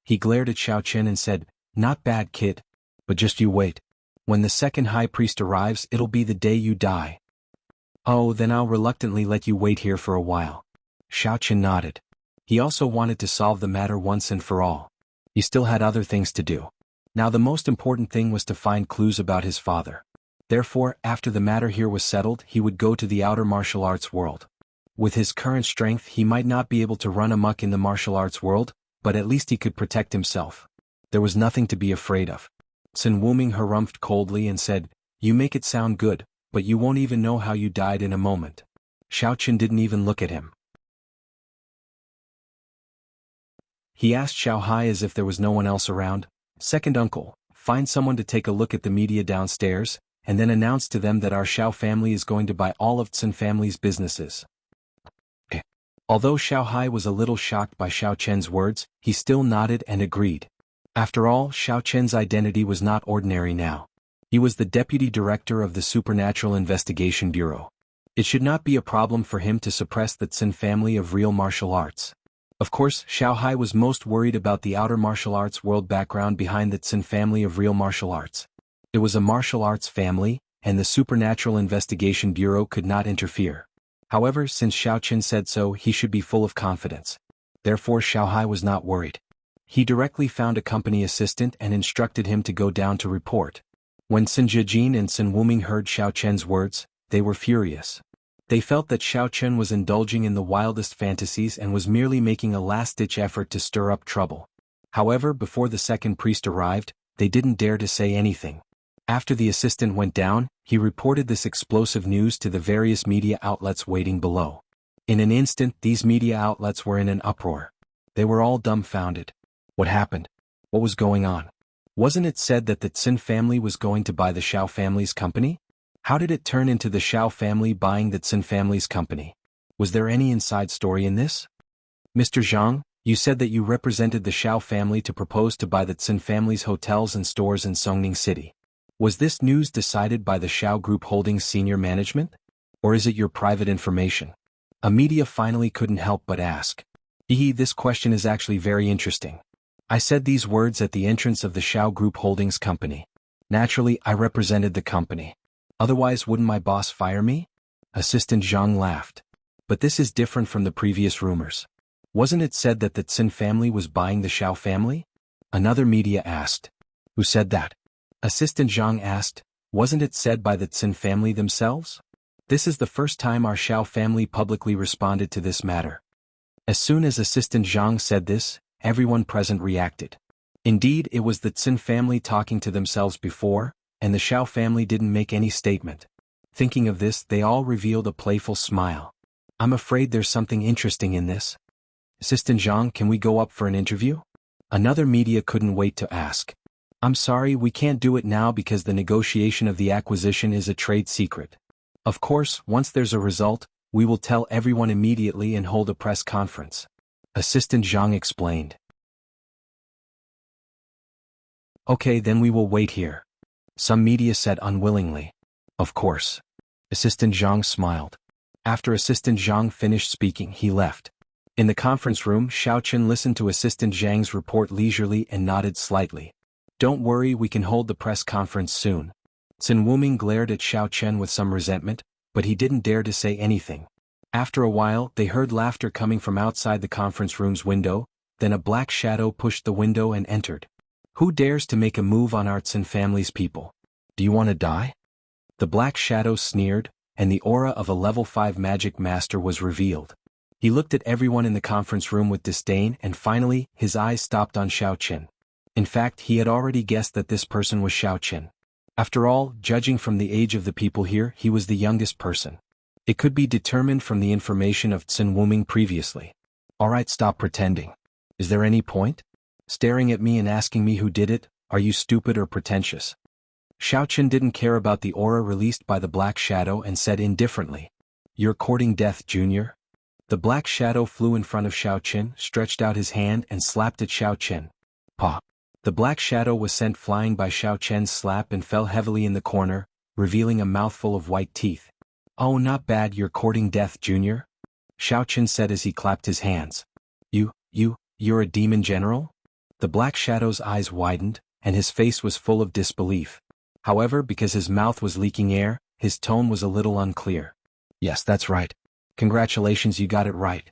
He glared at Xiao Chen and said, not bad, kid. But just you wait. When the second high priest arrives, it'll be the day you die. Oh, then I'll reluctantly let you wait here for a while. Xiao Chen nodded. He also wanted to solve the matter once and for all. He still had other things to do. Now the most important thing was to find clues about his father. Therefore, after the matter here was settled, he would go to the outer martial arts world. With his current strength, he might not be able to run amok in the martial arts world, but at least he could protect himself. There was nothing to be afraid of. Qin Wuming harumphed coldly and said, "You make it sound good, but you won't even know how you died in a moment." Xiao Qin didn't even look at him. He asked Xiao Hai as if there was no one else around, "Second uncle, find someone to take a look at the media downstairs, and then announce to them that our Xiao family is going to buy all of Qin family's businesses." Although Xiao Hai was a little shocked by Xiao Chen's words, he still nodded and agreed. After all, Xiao Chen's identity was not ordinary now. He was the deputy director of the Supernatural Investigation Bureau. It should not be a problem for him to suppress the Qin family of real martial arts. Of course, Xiao Hai was most worried about the outer martial arts world background behind the Qin family of real martial arts. It was a martial arts family, and the Supernatural Investigation Bureau could not interfere. However, since Xiao Qin said so, he should be full of confidence. Therefore Xiao Hai was not worried. He directly found a company assistant and instructed him to go down to report. When Qin Zhijin and Qin Wuming heard Xiao Chen's words, they were furious. They felt that Xiao Chen was indulging in the wildest fantasies and was merely making a last-ditch effort to stir up trouble. However, before the second priest arrived, they didn't dare to say anything. After the assistant went down, he reported this explosive news to the various media outlets waiting below. In an instant, these media outlets were in an uproar. They were all dumbfounded. What happened? What was going on? Wasn't it said that the Qin family was going to buy the Xiao family's company? How did it turn into the Xiao family buying the Qin family's company? Was there any inside story in this? Mr. Zhang, you said that you represented the Xiao family to propose to buy the Qin family's hotels and stores in Songning City. Was this news decided by the Xiao Group Holdings senior management? Or is it your private information? A media finally couldn't help but ask. This question is actually very interesting. I said these words at the entrance of the Xiao Group Holdings company. Naturally, I represented the company. Otherwise, wouldn't my boss fire me? Assistant Zhang laughed. But this is different from the previous rumors. Wasn't it said that the Qin family was buying the Xiao family? Another media asked. Who said that? Assistant Zhang asked, wasn't it said by the Qin family themselves? This is the first time our Xiao family publicly responded to this matter. As soon as Assistant Zhang said this, everyone present reacted. Indeed, it was the Qin family talking to themselves before, and the Xiao family didn't make any statement. Thinking of this, they all revealed a playful smile. I'm afraid there's something interesting in this. Assistant Zhang, can we go up for an interview? Another media couldn't wait to ask. I'm sorry, we can't do it now because the negotiation of the acquisition is a trade secret. Of course, once there's a result, we will tell everyone immediately and hold a press conference. Assistant Zhang explained. Okay, then we will wait here. Some media said unwillingly. Of course. Assistant Zhang smiled. After Assistant Zhang finished speaking, he left. In the conference room, Xiao Qin listened to Assistant Zhang's report leisurely and nodded slightly. Don't worry, we can hold the press conference soon. Qin Wuming glared at Xiao Chen with some resentment, but he didn't dare to say anything. After a while, they heard laughter coming from outside the conference room's window, then a black shadow pushed the window and entered. Who dares to make a move on our Qin family's people? Do you want to die? The black shadow sneered, and the aura of a level 5 magic master was revealed. He looked at everyone in the conference room with disdain and finally, his eyes stopped on Xiao Qin. In fact, he had already guessed that this person was Xiao Qin. After all, judging from the age of the people here, he was the youngest person. It could be determined from the information of Qin Wuming previously. Alright, stop pretending. Is there any point? Staring at me and asking me who did it, are you stupid or pretentious? Xiao Qin didn't care about the aura released by the black shadow and said indifferently. You're courting death, Junior? The black shadow flew in front of Xiao Qin, stretched out his hand and slapped at Xiao Qin. Paw! The black shadow was sent flying by Xiao Chen's slap and fell heavily in the corner, revealing a mouthful of white teeth. Oh, not bad, you're courting death, Junior? Xiao Qin said as he clapped his hands. You're a demon general? The black shadow's eyes widened, and his face was full of disbelief. However, because his mouth was leaking air, his tone was a little unclear. Yes, that's right. Congratulations, you got it right.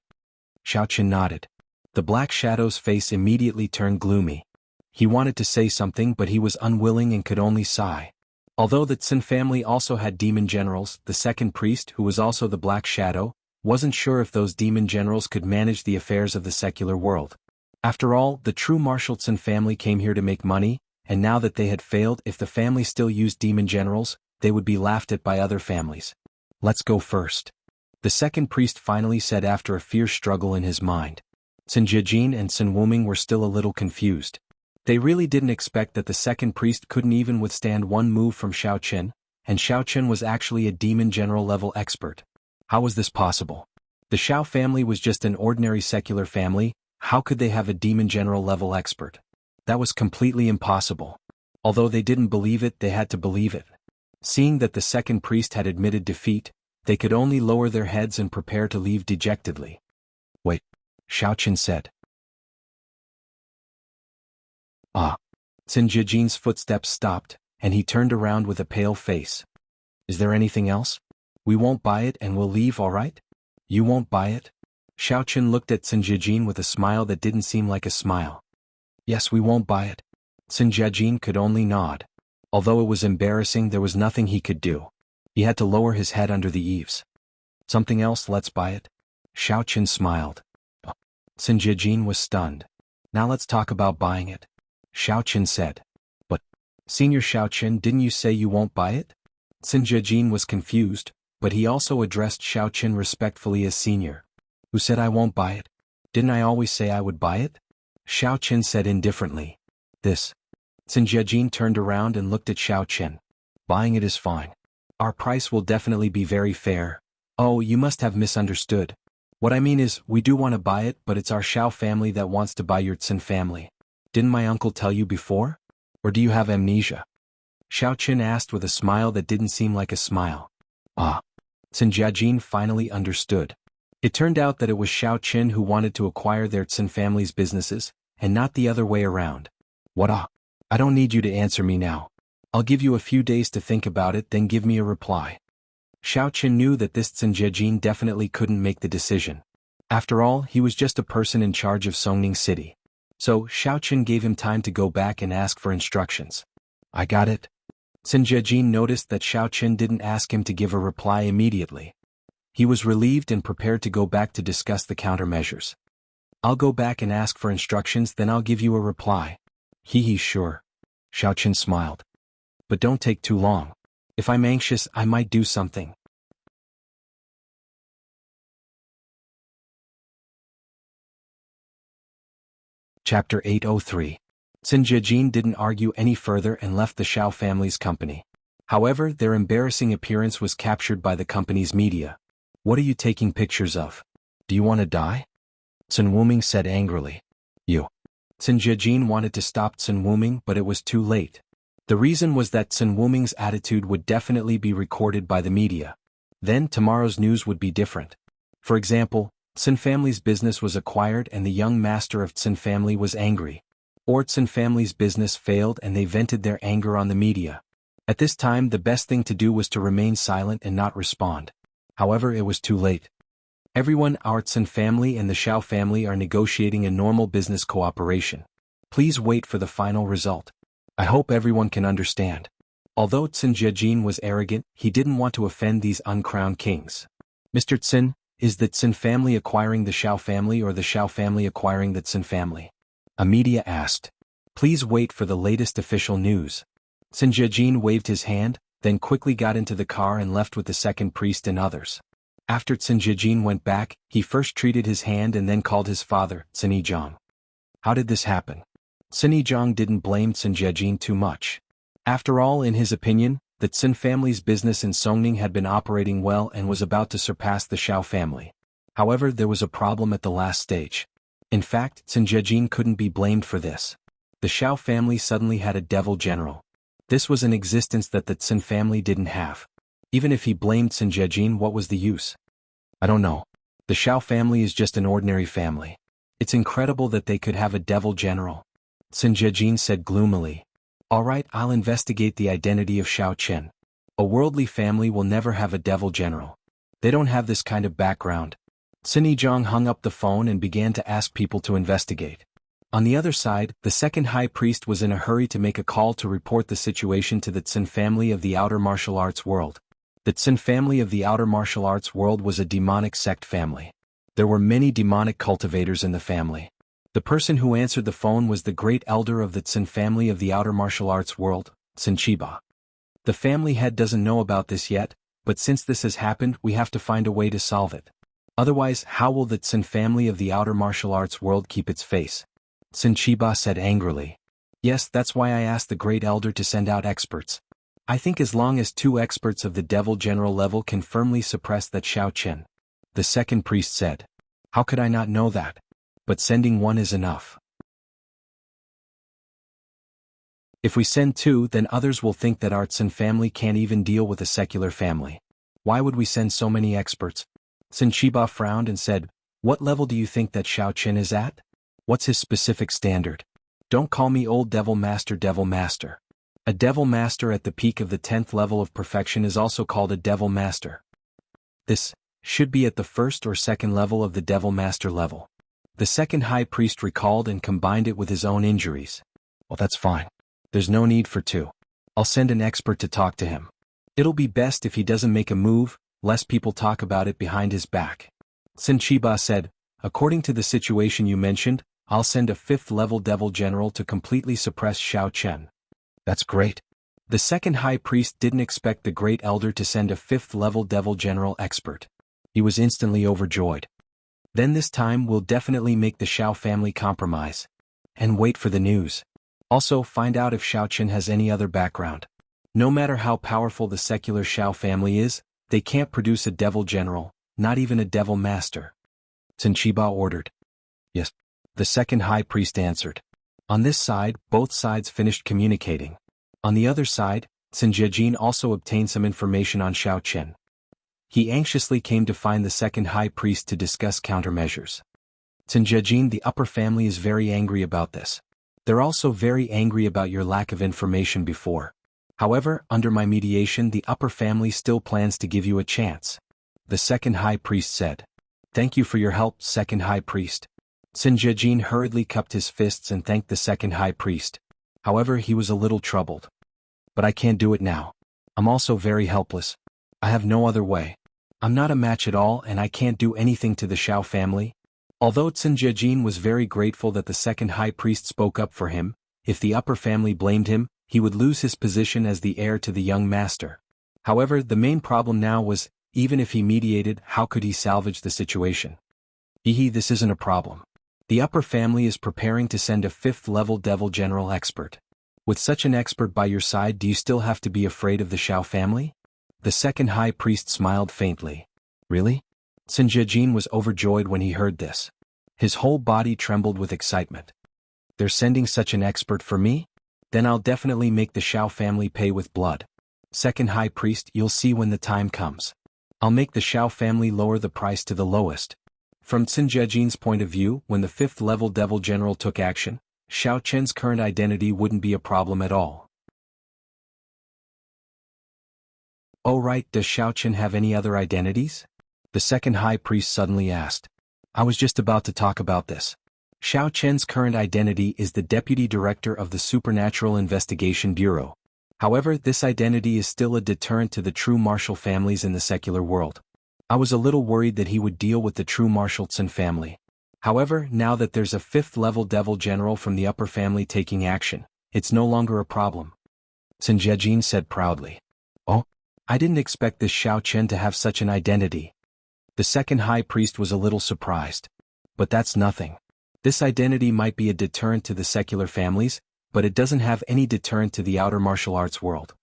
Xiao Qin nodded. The black shadow's face immediately turned gloomy. He wanted to say something but he was unwilling and could only sigh. Although the Qin family also had demon generals, the second priest, who was also the Black Shadow, wasn't sure if those demon generals could manage the affairs of the secular world. After all, the true martial Qin family came here to make money, and now that they had failed, if the family still used demon generals, they would be laughed at by other families. Let's go first. The second priest finally said after a fierce struggle in his mind. Sun Jiajin and Sun Wuming were still a little confused. They really didn't expect that the second priest couldn't even withstand one move from Xiao Qin, and Xiao Qin was actually a demon general level expert. How was this possible? The Xiao family was just an ordinary secular family. How could they have a demon general level expert? That was completely impossible. Although they didn't believe it, they had to believe it. Seeing that the second priest had admitted defeat, they could only lower their heads and prepare to leave dejectedly. Wait, Xiao Qin said. Ah. Sun Jiajin's footsteps stopped, and he turned around with a pale face. Is there anything else? We won't buy it and we'll leave, all right? You won't buy it? Xiao Qin looked at Sun Jiajin with a smile that didn't seem like a smile. Yes, we won't buy it. Sun Jiajin could only nod. Although it was embarrassing, there was nothing he could do. He had to lower his head under the eaves. Something else, let's buy it? Xiao Qin smiled. Sun Jiajin was stunned. Now let's talk about buying it. Xiao Qin said. But, Senior Xiao Qin, didn't you say you won't buy it? Sun Jiajin was confused, but he also addressed Xiao Qin respectfully as senior. Who said I won't buy it? Didn't I always say I would buy it? Xiao Qin said indifferently. This. Sun Jiajin turned around and looked at Xiao Qin. Buying it is fine. Our price will definitely be very fair. Oh, you must have misunderstood. What I mean is, we do want to buy it, but it's our Xiao family that wants to buy your Sun family. Didn't my uncle tell you before? Or do you have amnesia? Xiao Qin asked with a smile that didn't seem like a smile. Ah. Sun Jiajin finally understood. It turned out that it was Xiao Qin who wanted to acquire their Sun family's businesses, and not the other way around. What ah? I don't need you to answer me now. I'll give you a few days to think about it, then give me a reply. Xiao Qin knew that this Sun Jiajin definitely couldn't make the decision. After all, he was just a person in charge of Songning City. So, Xiao Qin gave him time to go back and ask for instructions. I got it. Sun Jiajin noticed that Xiao Qin didn't ask him to give a reply immediately. He was relieved and prepared to go back to discuss the countermeasures. I'll go back and ask for instructions, then I'll give you a reply. Sure. Xiao Qin smiled. But don't take too long. If I'm anxious, I might do something. Chapter 803. Sun Jiajin didn't argue any further and left the Xiao family's company. However, their embarrassing appearance was captured by the company's media. What are you taking pictures of? Do you want to die? Sun Wuming said angrily. You. Sun Jiajin wanted to stop Sun Wuming, but it was too late. The reason was that Sun Wuming's attitude would definitely be recorded by the media. Then tomorrow's news would be different. For example, Sun family's business was acquired and the young master of Sun family was angry. Or Sun family's business failed and they vented their anger on the media. At this time, the best thing to do was to remain silent and not respond. However, it was too late. Everyone, our Sun family and the Xiao family are negotiating a normal business cooperation. Please wait for the final result. I hope everyone can understand. Although Sun Jiajin was arrogant, he didn't want to offend these uncrowned kings. Mr. Sun, is the Sun family acquiring the Xiao family or the Xiao family acquiring the Sun family? A media asked. Please wait for the latest official news. Sun Jiajin waved his hand, then quickly got into the car and left with the second priest and others. After Sun Jiajin went back, he first treated his hand and then called his father, Sun Yizhang. How did this happen? Sun Yizhang didn't blame Sun Jiajin too much. After all, in his opinion, the Sun family's business in Songning had been operating well and was about to surpass the Xiao family. However, there was a problem at the last stage. In fact, Sun Jiajin couldn't be blamed for this. The Xiao family suddenly had a devil general. This was an existence that the Sun family didn't have. Even if he blamed Sun Jiajin, what was the use? I don't know. The Xiao family is just an ordinary family. It's incredible that they could have a devil general. Sun Jiajin said gloomily. All right, I'll investigate the identity of Xiao Qin. A worldly family will never have a devil general. They don't have this kind of background. Sun Yizhang hung up the phone and began to ask people to investigate. On the other side, the second high priest was in a hurry to make a call to report the situation to the Sun family of the outer martial arts world. The Sun family of the outer martial arts world was a demonic sect family. There were many demonic cultivators in the family. The person who answered the phone was the great elder of the Tsin family of the outer martial arts world, Tsin Chiba. The family head doesn't know about this yet, but since this has happened we have to find a way to solve it. Otherwise, how will the Tsin family of the outer martial arts world keep its face? Tsin Chiba said angrily. Yes, that's why I asked the great elder to send out experts. I think as long as 2 experts of the devil general level can firmly suppress that Xiao Chen. The second priest said. How could I not know that? But sending 1 is enough. If we send 2, then others will think that our Tsin family can't even deal with a secular family. Why would we send so many experts? Tsin Chiba frowned and said, what level do you think that Xiao Chen is at? What's his specific standard? Don't call me old devil master, devil master. A devil master at the peak of the 10th level of perfection is also called a devil master. This should be at the 1st or 2nd level of the devil master level. The second high priest recalled and combined it with his own injuries. Well, that's fine. There's no need for 2. I'll send an expert to talk to him. It'll be best if he doesn't make a move, lest people talk about it behind his back. Tsin Chiba said, according to the situation you mentioned, I'll send a 5th level devil general to completely suppress Xiao Chen. That's great. The second high priest didn't expect the great elder to send a 5th level devil general expert. He was instantly overjoyed. Then this time we'll definitely make the Xiao family compromise. And wait for the news. Also find out if Xiao Chen has any other background. No matter how powerful the secular Xiao family is, they can't produce a devil general, not even a devil master. Tsin Chiba ordered. Yes. The second high priest answered. On this side, both sides finished communicating. On the other side, Tsin Jejin also obtained some information on Xiao Chen. He anxiously came to find the second high priest to discuss countermeasures. Tsin Jejin, the upper family is very angry about this. They're also very angry about your lack of information before. However, under my mediation the upper family still plans to give you a chance. The second high priest said. Thank you for your help, second high priest. Tsin Jejin hurriedly cupped his fists and thanked the second high priest. However, he was a little troubled. But I can't do it now. I'm also very helpless. I have no other way. I'm not a match at all and I can't do anything to the Xiao family. Although Tsin Jejin was very grateful that the second high priest spoke up for him, if the upper family blamed him, he would lose his position as the heir to the young master. However, the main problem now was, even if he mediated, how could he salvage the situation? This isn't a problem. The upper family is preparing to send a 5th level devil general expert. With such an expert by your side, do you still have to be afraid of the Xiao family? The second high priest smiled faintly. Really? Tsin Jejin was overjoyed when he heard this. His whole body trembled with excitement. They're sending such an expert for me? Then I'll definitely make the Xiao family pay with blood. Second high priest, you'll see when the time comes. I'll make the Xiao family lower the price to the lowest. From Tsin Jejin's point of view, when the 5th level devil general took action, Xiao Chen's current identity wouldn't be a problem at all. Oh right, does Xiao Chen have any other identities? The second high priest suddenly asked. I was just about to talk about this. Xiao Chen's current identity is the deputy director of the Supernatural Investigation Bureau. However, this identity is still a deterrent to the true martial families in the secular world. I was a little worried that he would deal with the true martial Tsin family. However, now that there's a 5th level devil general from the upper family taking action, it's no longer a problem. Tsin Jejin said proudly. Oh, I didn't expect this Xiao Chen to have such an identity. The second high priest was a little surprised. But that's nothing. This identity might be a deterrent to the secular families, but it doesn't have any deterrent to the outer martial arts world.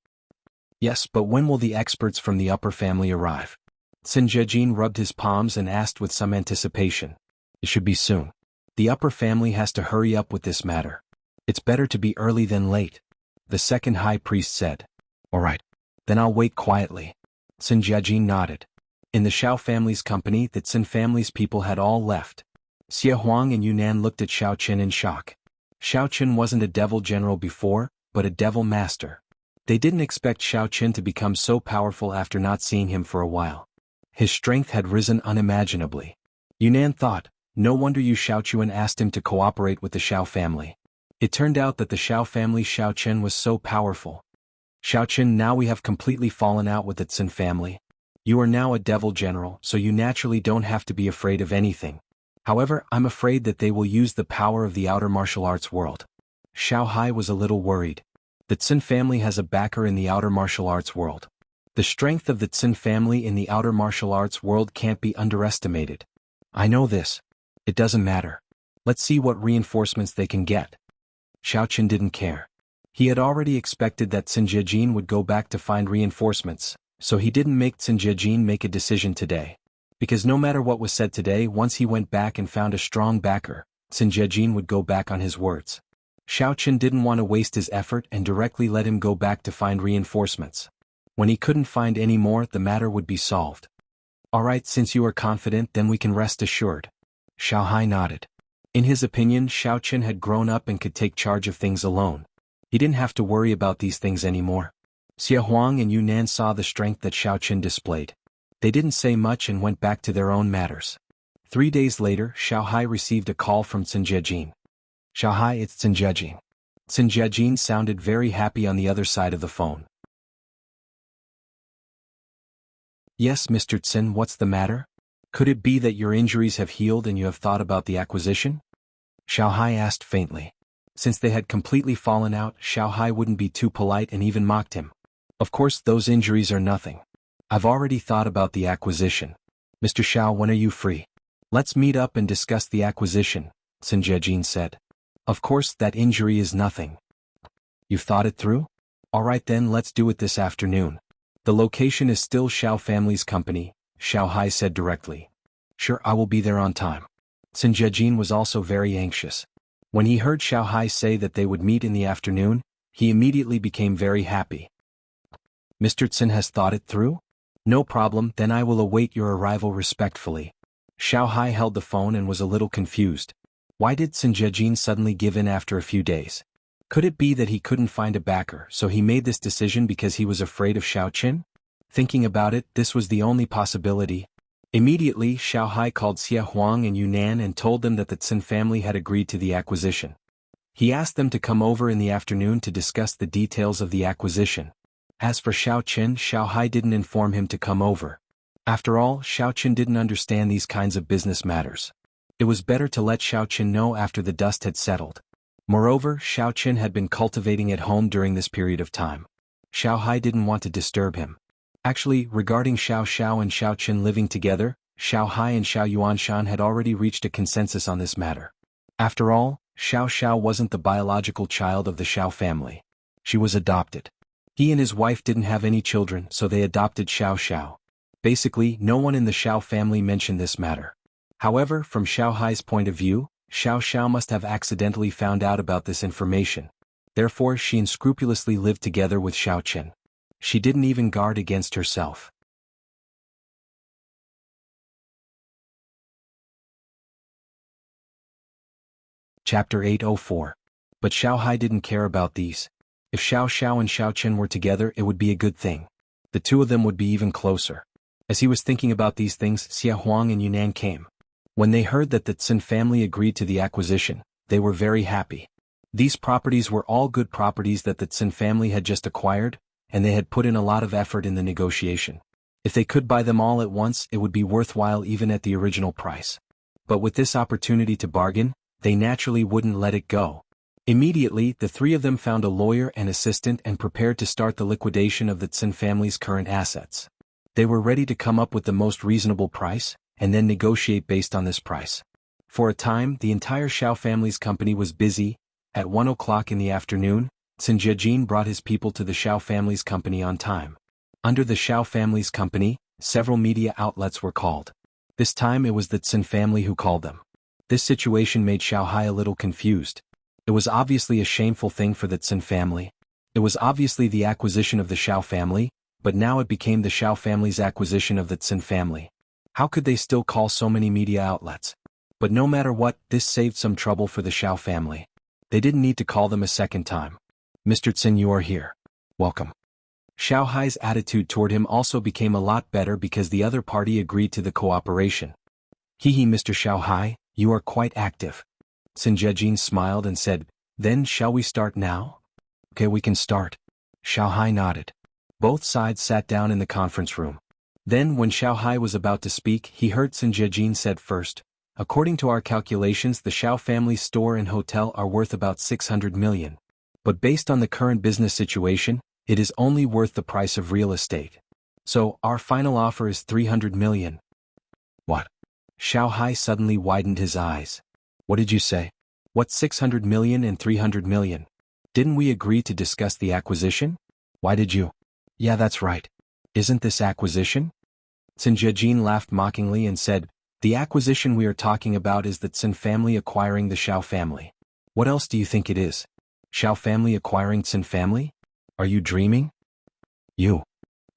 Yes, but when will the experts from the upper family arrive? Tsin Jejin rubbed his palms and asked with some anticipation. It should be soon. The upper family has to hurry up with this matter. It's better to be early than late. The second high priest said. All right. Then I'll wait quietly. Tsin Jejin nodded. In the Xiao family's company, the Tsin family's people had all left. Xie Huang and Yunnan looked at Xiao Chen in shock. Xiao Chen wasn't a devil general before, but a devil master. They didn't expect Xiao Chen to become so powerful after not seeing him for a while. His strength had risen unimaginably. Yunnan thought, no wonder Yu Xiaochuan asked him to cooperate with the Xiao family. It turned out that the Xiao family Xiao Chen was so powerful. Xiao Chen, now we have completely fallen out with the Tsin family. You are now a devil general, so you naturally don't have to be afraid of anything. However, I'm afraid that they will use the power of the outer martial arts world. Xiao Hai was a little worried. The Tsin family has a backer in the outer martial arts world. The strength of the Tsin family in the outer martial arts world can't be underestimated. I know this. It doesn't matter. Let's see what reinforcements they can get. Xiao Qin didn't care. He had already expected that Tsin Jiajin would go back to find reinforcements, so he didn't make Tsin Jiajin make a decision today. Because no matter what was said today, once he went back and found a strong backer, Tsin Jiajin would go back on his words. Xiao Qin didn't want to waste his effort and directly let him go back to find reinforcements. When he couldn't find any more, the matter would be solved. Alright, since you are confident, then we can rest assured. Xiao Hai nodded. In his opinion, Xiao Qin had grown up and could take charge of things alone. He didn't have to worry about these things anymore. Xia Huang and Yunnan saw the strength that Xiao Qin displayed. They didn't say much and went back to their own matters. 3 days later, Xiao Hai received a call from Tsin Jiajin. Xiao Hai, it's Tsin Jiajin. Tsin Jiajin sounded very happy on the other side of the phone. Yes, Mr. Tsin, what's the matter? Could it be that your injuries have healed and you have thought about the acquisition? Xiao Hai asked faintly. Since they had completely fallen out, Xiao Hai wouldn't be too polite and even mocked him. Of course, those injuries are nothing. I've already thought about the acquisition. Mr. Xiao, when are you free? Let's meet up and discuss the acquisition, Tsin Jiajin said. Of course, that injury is nothing. You've thought it through? Alright then, let's do it this afternoon. The location is still Xiao family's company, Xiao Hai said directly. Sure, I will be there on time. Tsin Jiajin was also very anxious. When he heard Xiao Hai say that they would meet in the afternoon, he immediately became very happy. Mr. Tsin has thought it through? No problem, then I will await your arrival respectfully. Xiao Hai held the phone and was a little confused. Why did Tsin Jiajin suddenly give in after a few days? Could it be that he couldn't find a backer, so he made this decision because he was afraid of Xiao Qin? Thinking about it, this was the only possibility. Immediately, Xiao Hai called Xia Huang and Yunnan and told them that the Tsin family had agreed to the acquisition. He asked them to come over in the afternoon to discuss the details of the acquisition. As for Xiao Qin, Xiao Hai didn't inform him to come over. After all, Xiao Qin didn't understand these kinds of business matters. It was better to let Xiao Qin know after the dust had settled. Moreover, Xiao Qin had been cultivating at home during this period of time. Xiao Hai didn't want to disturb him. Actually, regarding Xiao Xiao and Xiao Qin living together, Xiao Hai and Xiao Yuanshan had already reached a consensus on this matter. After all, Xiao Xiao wasn't the biological child of the Xiao family. She was adopted. He and his wife didn't have any children, so they adopted Xiao Xiao. Basically, no one in the Xiao family mentioned this matter. However, from Xiao Hai's point of view, Xiao Xiao must have accidentally found out about this information. Therefore, she unscrupulously lived together with Xiao Qin. She didn't even guard against herself. Chapter 804. But Xiao Hai didn't care about these. If Xiao Xiao and Xiao Qin were together, it would be a good thing. The two of them would be even closer. As he was thinking about these things, Xia Huang and Yunnan came. When they heard that the Tsin family agreed to the acquisition, they were very happy. These properties were all good properties that the Tsin family had just acquired, and they had put in a lot of effort in the negotiation. If they could buy them all at once, it would be worthwhile even at the original price. But with this opportunity to bargain, they naturally wouldn't let it go. Immediately, the three of them found a lawyer and assistant and prepared to start the liquidation of the Tsin family's current assets. They were ready to come up with the most reasonable price, and then negotiate based on this price. For a time, the entire Xiao family's company was busy. At 1 o'clock in the afternoon, Tsin Jiajin brought his people to the Xiao family's company on time. Under the Xiao family's company, several media outlets were called. This time it was the Tsin family who called them. This situation made Xiao Hai a little confused. It was obviously a shameful thing for the Tsin family. It was obviously the acquisition of the Xiao family, but now it became the Xiao family's acquisition of the Tsin family. How could they still call so many media outlets? But no matter what, this saved some trouble for the Xiao family. They didn't need to call them a second time. Mr. Tsin, you are here. Welcome. Xiao Hai's attitude toward him also became a lot better because the other party agreed to the cooperation. Hehe, Mr. Xiao Hai, you are quite active. Tsin Jiajin smiled and said, then shall we start now? Okay, we can start. Xiao Hai nodded. Both sides sat down in the conference room. Then when Xiao Hai was about to speak, he heard Tsin Jiajin said first, According to our calculations, the Xiao family's store and hotel are worth about 600 million. But based on the current business situation, it is only worth the price of real estate. So, our final offer is 300 million. What? Xiao Hai suddenly widened his eyes. What did you say? What 600 million and 300 million? Didn't we agree to discuss the acquisition? Why did you? Yeah, that's right. Isn't this acquisition? Qin Jejin laughed mockingly and said, the acquisition we are talking about is the Qin family acquiring the Xiao family. What else do you think it is? Xiao family acquiring Qin family? Are you dreaming? You.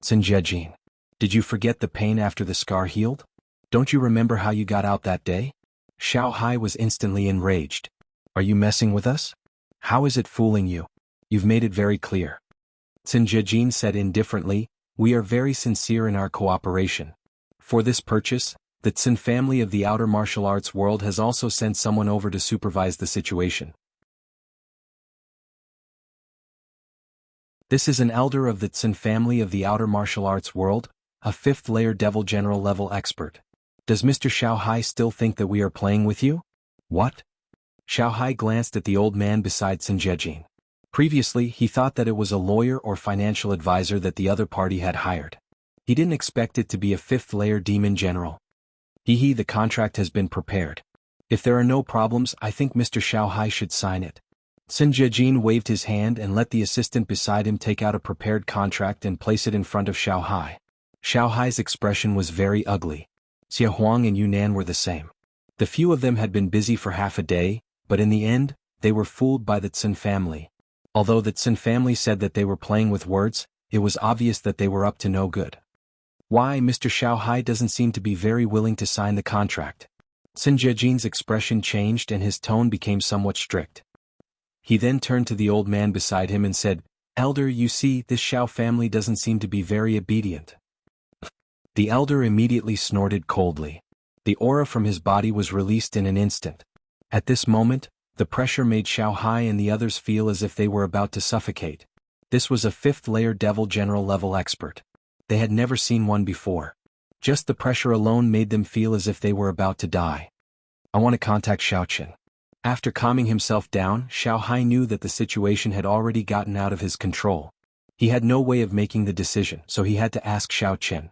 Qin Jejin. Did you forget the pain after the scar healed? Don't you remember how you got out that day? Xiao Hai was instantly enraged. Are you messing with us? How is it fooling you? You've made it very clear. Qin Jejin said indifferently, we are very sincere in our cooperation. For this purchase, the Qin family of the outer martial arts world has also sent someone over to supervise the situation. This is an elder of the Qin family of the outer martial arts world, a 5th layer devil general level expert. Does Mr. Xiao Hai still think that we are playing with you? What? Xiao Hai glanced at the old man beside Qin Jejin. Previously, he thought that it was a lawyer or financial advisor that the other party had hired. He didn't expect it to be a 5th layer demon general. The contract has been prepared. If there are no problems, I think Mr. Xiao Hai should sign it. Qin Jejin waved his hand and let the assistant beside him take out a prepared contract and place it in front of Xiao Hai. Xiao Hai's expression was very ugly. Xia Huang and Yunnan were the same. The few of them had been busy for half a day, but in the end, they were fooled by the Qin family. Although the Qin family said that they were playing with words, it was obvious that they were up to no good. Why, Mr. Xiao Hai doesn't seem to be very willing to sign the contract. Qin Jejin's expression changed and his tone became somewhat strict. He then turned to the old man beside him and said, Elder, you see, this Xiao family doesn't seem to be very obedient. The elder immediately snorted coldly. The aura from his body was released in an instant. At this moment, the pressure made Xiao Hai and the others feel as if they were about to suffocate. This was a 5th layer devil general level expert. They had never seen one before. Just the pressure alone made them feel as if they were about to die. I want to contact Xiao Qin. After calming himself down, Xiao Hai knew that the situation had already gotten out of his control. He had no way of making the decision, so he had to ask Xiao Qin.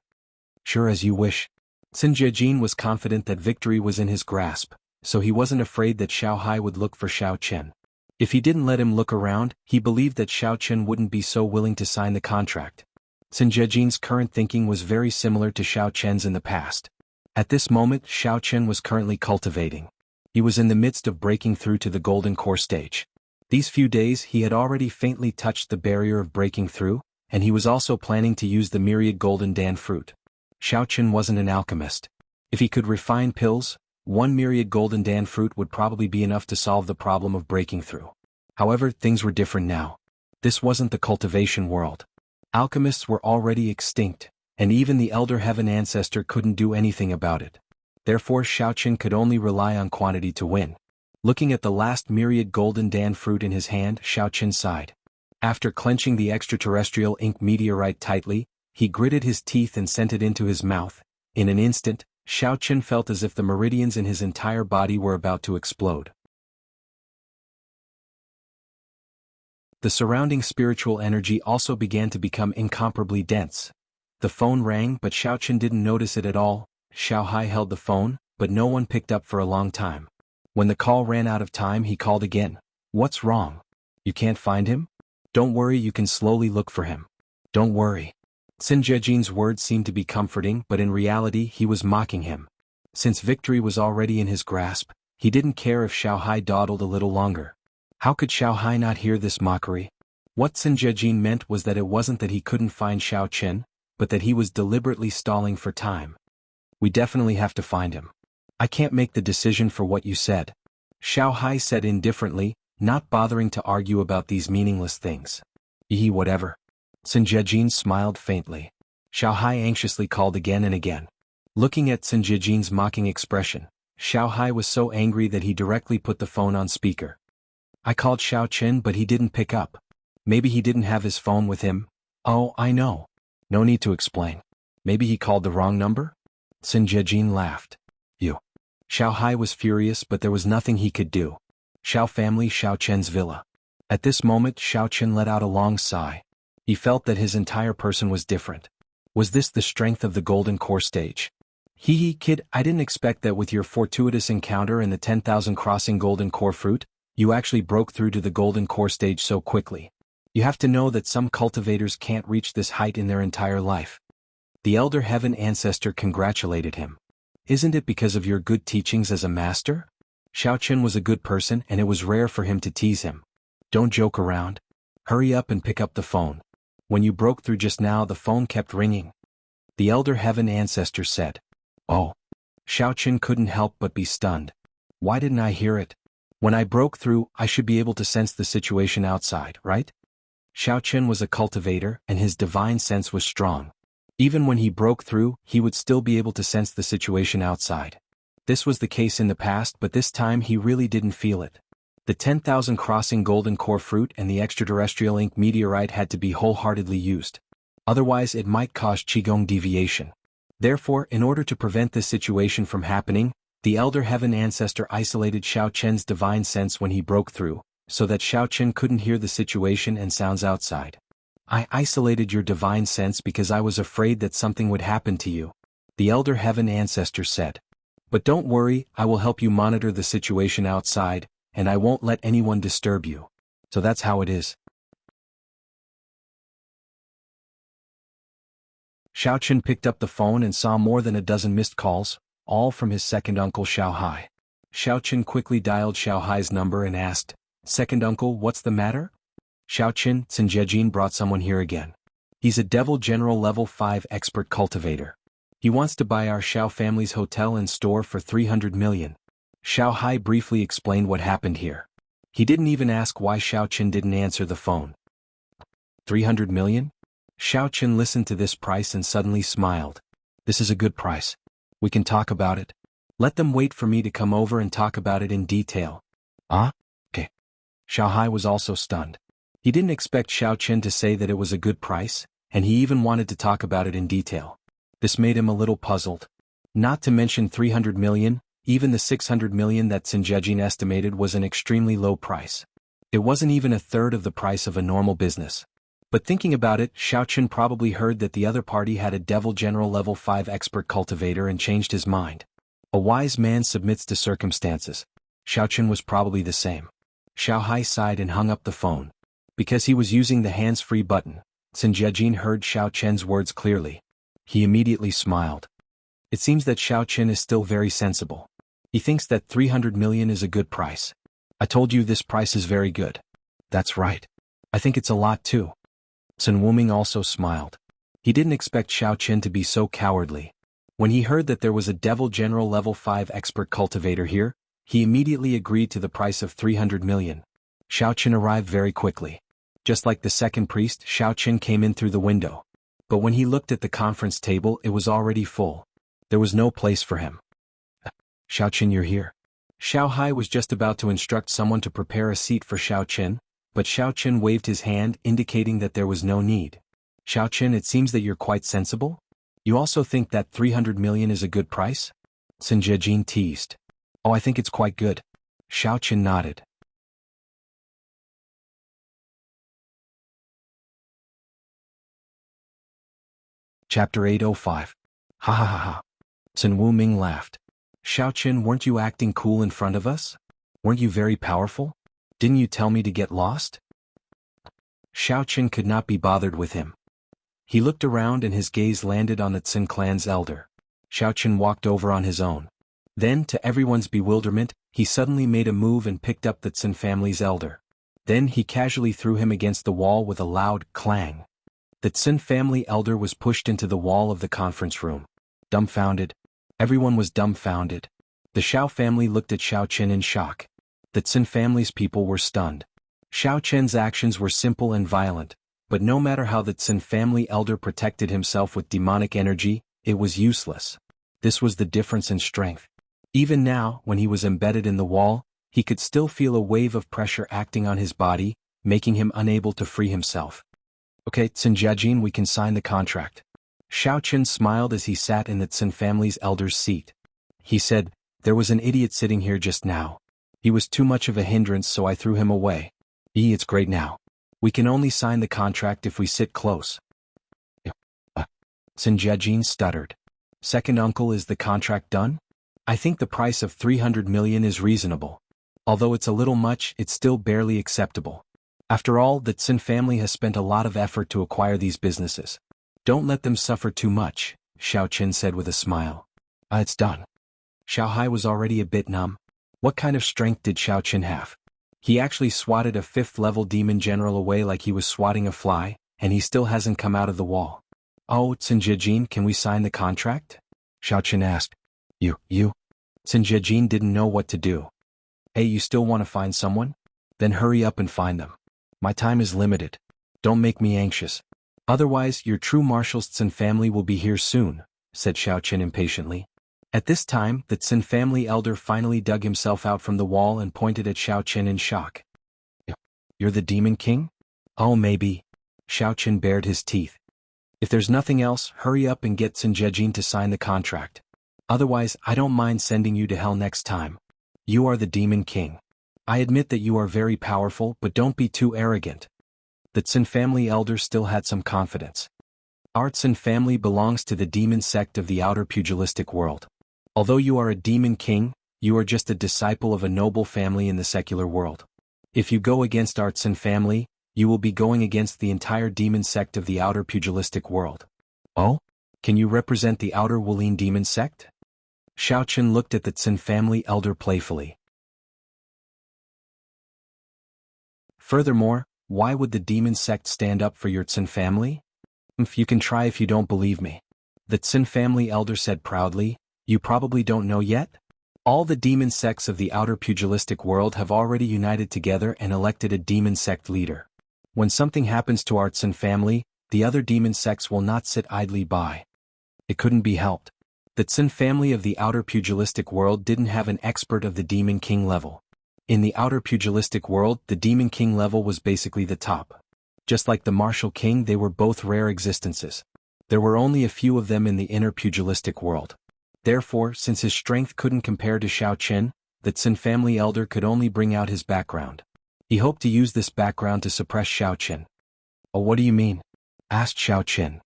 Sure, as you wish. Qin Jejin was confident that victory was in his grasp, so he wasn't afraid that Xiao Hai would look for Xiao Qin. If he didn't let him look around, he believed that Xiao Qin wouldn't be so willing to sign the contract. Qin Jejin's current thinking was very similar to Xiao Qian's in the past. At this moment, Xiao Qin was currently cultivating. He was in the midst of breaking through to the golden core stage. These few days he had already faintly touched the barrier of breaking through, and he was also planning to use the myriad golden dan fruit. Xiao Qin wasn't an alchemist. If he could refine pills, one myriad golden dan fruit would probably be enough to solve the problem of breaking through. However, things were different now. This wasn't the cultivation world. Alchemists were already extinct, and even the Elder Heaven ancestor couldn't do anything about it. Therefore Xiao Qin could only rely on quantity to win. Looking at the last myriad golden dan fruit in his hand, Xiao Qin sighed. After clenching the extraterrestrial ink meteorite tightly, he gritted his teeth and sent it into his mouth. In an instant, Xiao Qin felt as if the meridians in his entire body were about to explode. The surrounding spiritual energy also began to become incomparably dense. The phone rang, but Xiao Qin didn't notice it at all. Xiao Hai held the phone, but no one picked up for a long time. When the call ran out of time, he called again. What's wrong? You can't find him? Don't worry, you can slowly look for him. Don't worry. Qin Jejin's words seemed to be comforting, but in reality he was mocking him. Since victory was already in his grasp, he didn't care if Xiao Hai dawdled a little longer. How could Xiao Hai not hear this mockery? What Qin Jejin meant was that it wasn't that he couldn't find Xiao Qin, but that he was deliberately stalling for time. We definitely have to find him. I can't make the decision for what you said. Xiao Hai said indifferently, not bothering to argue about these meaningless things. Whatever. Qin Jejin smiled faintly. Xiao Hai anxiously called again and again. Looking at Qin Jejin's mocking expression, Xiao Hai was so angry that he directly put the phone on speaker. I called Xiao Qin, but he didn't pick up. Maybe he didn't have his phone with him. Oh, I know. No need to explain. Maybe he called the wrong number? Qin Jejin laughed. You. Xiao Hai was furious, but there was nothing he could do. Xiao family, Xiao Chen's villa. At this moment, Xiao Chen let out a long sigh. He felt that his entire person was different. Was this the strength of the golden core stage? Hee hee, kid, I didn't expect that with your fortuitous encounter in the 10,000 crossing golden core fruit, you actually broke through to the golden core stage so quickly. You have to know that some cultivators can't reach this height in their entire life. The elder heaven ancestor congratulated him. Isn't it because of your good teachings as a master? Xiao Chen was a good person and it was rare for him to tease him. Don't joke around. Hurry up and pick up the phone. When you broke through just now, the phone kept ringing. The elder heaven ancestor said. Oh. Xiao Chen couldn't help but be stunned. Why didn't I hear it? When I broke through, I should be able to sense the situation outside, right? Xiao Chen was a cultivator and his divine sense was strong. Even when he broke through, he would still be able to sense the situation outside. This was the case in the past, but this time he really didn't feel it. The 10,000 crossing golden core fruit and the extraterrestrial ink meteorite had to be wholeheartedly used. Otherwise it might cause Qigong deviation. Therefore, in order to prevent this situation from happening, the elder heaven ancestor isolated Xiao Chen's divine sense when he broke through, so that Xiao Chen couldn't hear the situation and sounds outside. I isolated your divine sense because I was afraid that something would happen to you, the elder heaven ancestor said. But don't worry, I will help you monitor the situation outside, and I won't let anyone disturb you. So that's how it is. Xiao Chen picked up the phone and saw more than a dozen missed calls, all from his second uncle Xiao Hai. Xiao Chen quickly dialed Xiao Hai's number and asked, "Second uncle, what's the matter?" Xiao Chen, Sinjejin brought someone here again. He's a Devil General Level 5 expert cultivator. He wants to buy our Xiao family's hotel and store for 300 million. Xiao Hai briefly explained what happened here. He didn't even ask why Xiao Chen didn't answer the phone. 300 million? Xiao Chen listened to this price and suddenly smiled. This is a good price. We can talk about it. Let them wait for me to come over and talk about it in detail. Ah? Okay. Xiao Hai was also stunned. He didn't expect Xiao Chen to say that it was a good price, and he even wanted to talk about it in detail. This made him a little puzzled. Not to mention 300 million, even the 600 million that Sinjejin estimated was an extremely low price. It wasn't even a third of the price of a normal business. But thinking about it, Xiao Chen probably heard that the other party had a Devil General Level 5 expert cultivator and changed his mind. A wise man submits to circumstances. Xiao Chen was probably the same. Xiao Hai sighed and hung up the phone. Because he was using the hands-free button, Sinjejin heard Xiao Chen's words clearly. He immediately smiled. It seems that Xiao Chen is still very sensible. He thinks that 300 million is a good price. I told you this price is very good. That's right. I think it's a lot too. Sun Wuming also smiled. He didn't expect Xiao Chen to be so cowardly. When he heard that there was a Devil General Level 5 expert cultivator here, he immediately agreed to the price of 300 million. Xiao Chen arrived very quickly. Just like the second priest, Xiao Chen came in through the window. But when he looked at the conference table, it was already full. There was no place for him. Xiao Chen, you're here. Xiao Hai was just about to instruct someone to prepare a seat for Xiao Chen, but Xiao Chen waved his hand indicating that there was no need. Xiao Chen, it seems that you're quite sensible? You also think that 300 million is a good price? Sinjejin teased. Oh, I think it's quite good. Xiao Chen nodded. Chapter 805. Ha ha ha ha. Sun Wuming laughed. Xiao Chen, weren't you acting cool in front of us? Weren't you very powerful? Didn't you tell me to get lost? Xiao Chen could not be bothered with him. He looked around and his gaze landed on the Tsin clan's elder. Xiao Chen walked over on his own. Then, to everyone's bewilderment, he suddenly made a move and picked up the Tsin family's elder. Then he casually threw him against the wall with a loud clang. The Tsin family elder was pushed into the wall of the conference room. Dumbfounded. Everyone was dumbfounded. The Xiao family looked at Xiao Chen in shock. The Tsin family's people were stunned. Xiao Chen's actions were simple and violent, but no matter how the Tsin family elder protected himself with demonic energy, it was useless. This was the difference in strength. Even now, when he was embedded in the wall, he could still feel a wave of pressure acting on his body, making him unable to free himself. Okay, Sinjejin, we can sign the contract. Xiao Chen smiled as he sat in the Tsin family's elder's seat. He said, There was an idiot sitting here just now. He was too much of a hindrance, so I threw him away. It's great now. We can only sign the contract if we sit close. Sun Jiajin stuttered. Second uncle, is the contract done? I think the price of 300 million is reasonable. Although it's a little much, it's still barely acceptable. After all, the Tsin family has spent a lot of effort to acquire these businesses. Don't let them suffer too much, Xiao Qin said with a smile. It's done. Xiao Hai was already a bit numb. What kind of strength did Xiao Qin have? He actually swatted a 5th-level demon general away like he was swatting a fly, and he still hasn't come out of the wall. Oh, Sun Jiajin, can we sign the contract? Xiao Qin asked. You? Sun Jiajin didn't know what to do. Hey, you still want to find someone? Then hurry up and find them. My time is limited. Don't make me anxious. Otherwise, your true marshal's Tsin family will be here soon, said Xiao Qin impatiently. At this time, the Tsin family elder finally dug himself out from the wall and pointed at Xiao Qin in shock. You're the Demon King? Oh, maybe. Xiao Qin bared his teeth. If there's nothing else, hurry up and get Sun Jiajin to sign the contract. Otherwise, I don't mind sending you to hell next time. You are the Demon King. I admit that you are very powerful, but don't be too arrogant. The Tsin family elder still had some confidence. Our Tsin family belongs to the demon sect of the outer pugilistic world. Although you are a Demon King, you are just a disciple of a noble family in the secular world. If you go against our Tsin family, you will be going against the entire demon sect of the outer pugilistic world. Oh? Can you represent the outer Wulin demon sect? Xiao Qin looked at the Tsin family elder playfully. Furthermore, why would the demon sect stand up for your Tsin family? You can try if you don't believe me. The Tsin family elder said proudly. You probably don't know yet? All the demon sects of the outer pugilistic world have already united together and elected a demon sect leader. When something happens to our Tsin family, the other demon sects will not sit idly by. It couldn't be helped. The Tsin family of the outer pugilistic world didn't have an expert of the Demon King level. In the outer pugilistic world, the Demon King level was basically the top. Just like the Martial King, they were both rare existences. There were only a few of them in the inner pugilistic world. Therefore, since his strength couldn't compare to Xiao Qin, the Tsin family elder could only bring out his background. He hoped to use this background to suppress Xiao Qin. Oh, what do you mean? Asked Xiao Qin.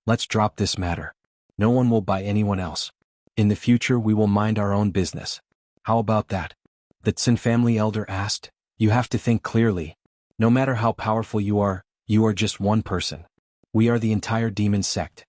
Let's drop this matter. No one will buy anyone else. In the future we will mind our own business. How about that? The Tsin family elder asked. You have to think clearly. No matter how powerful you are just one person. We are the entire demon sect.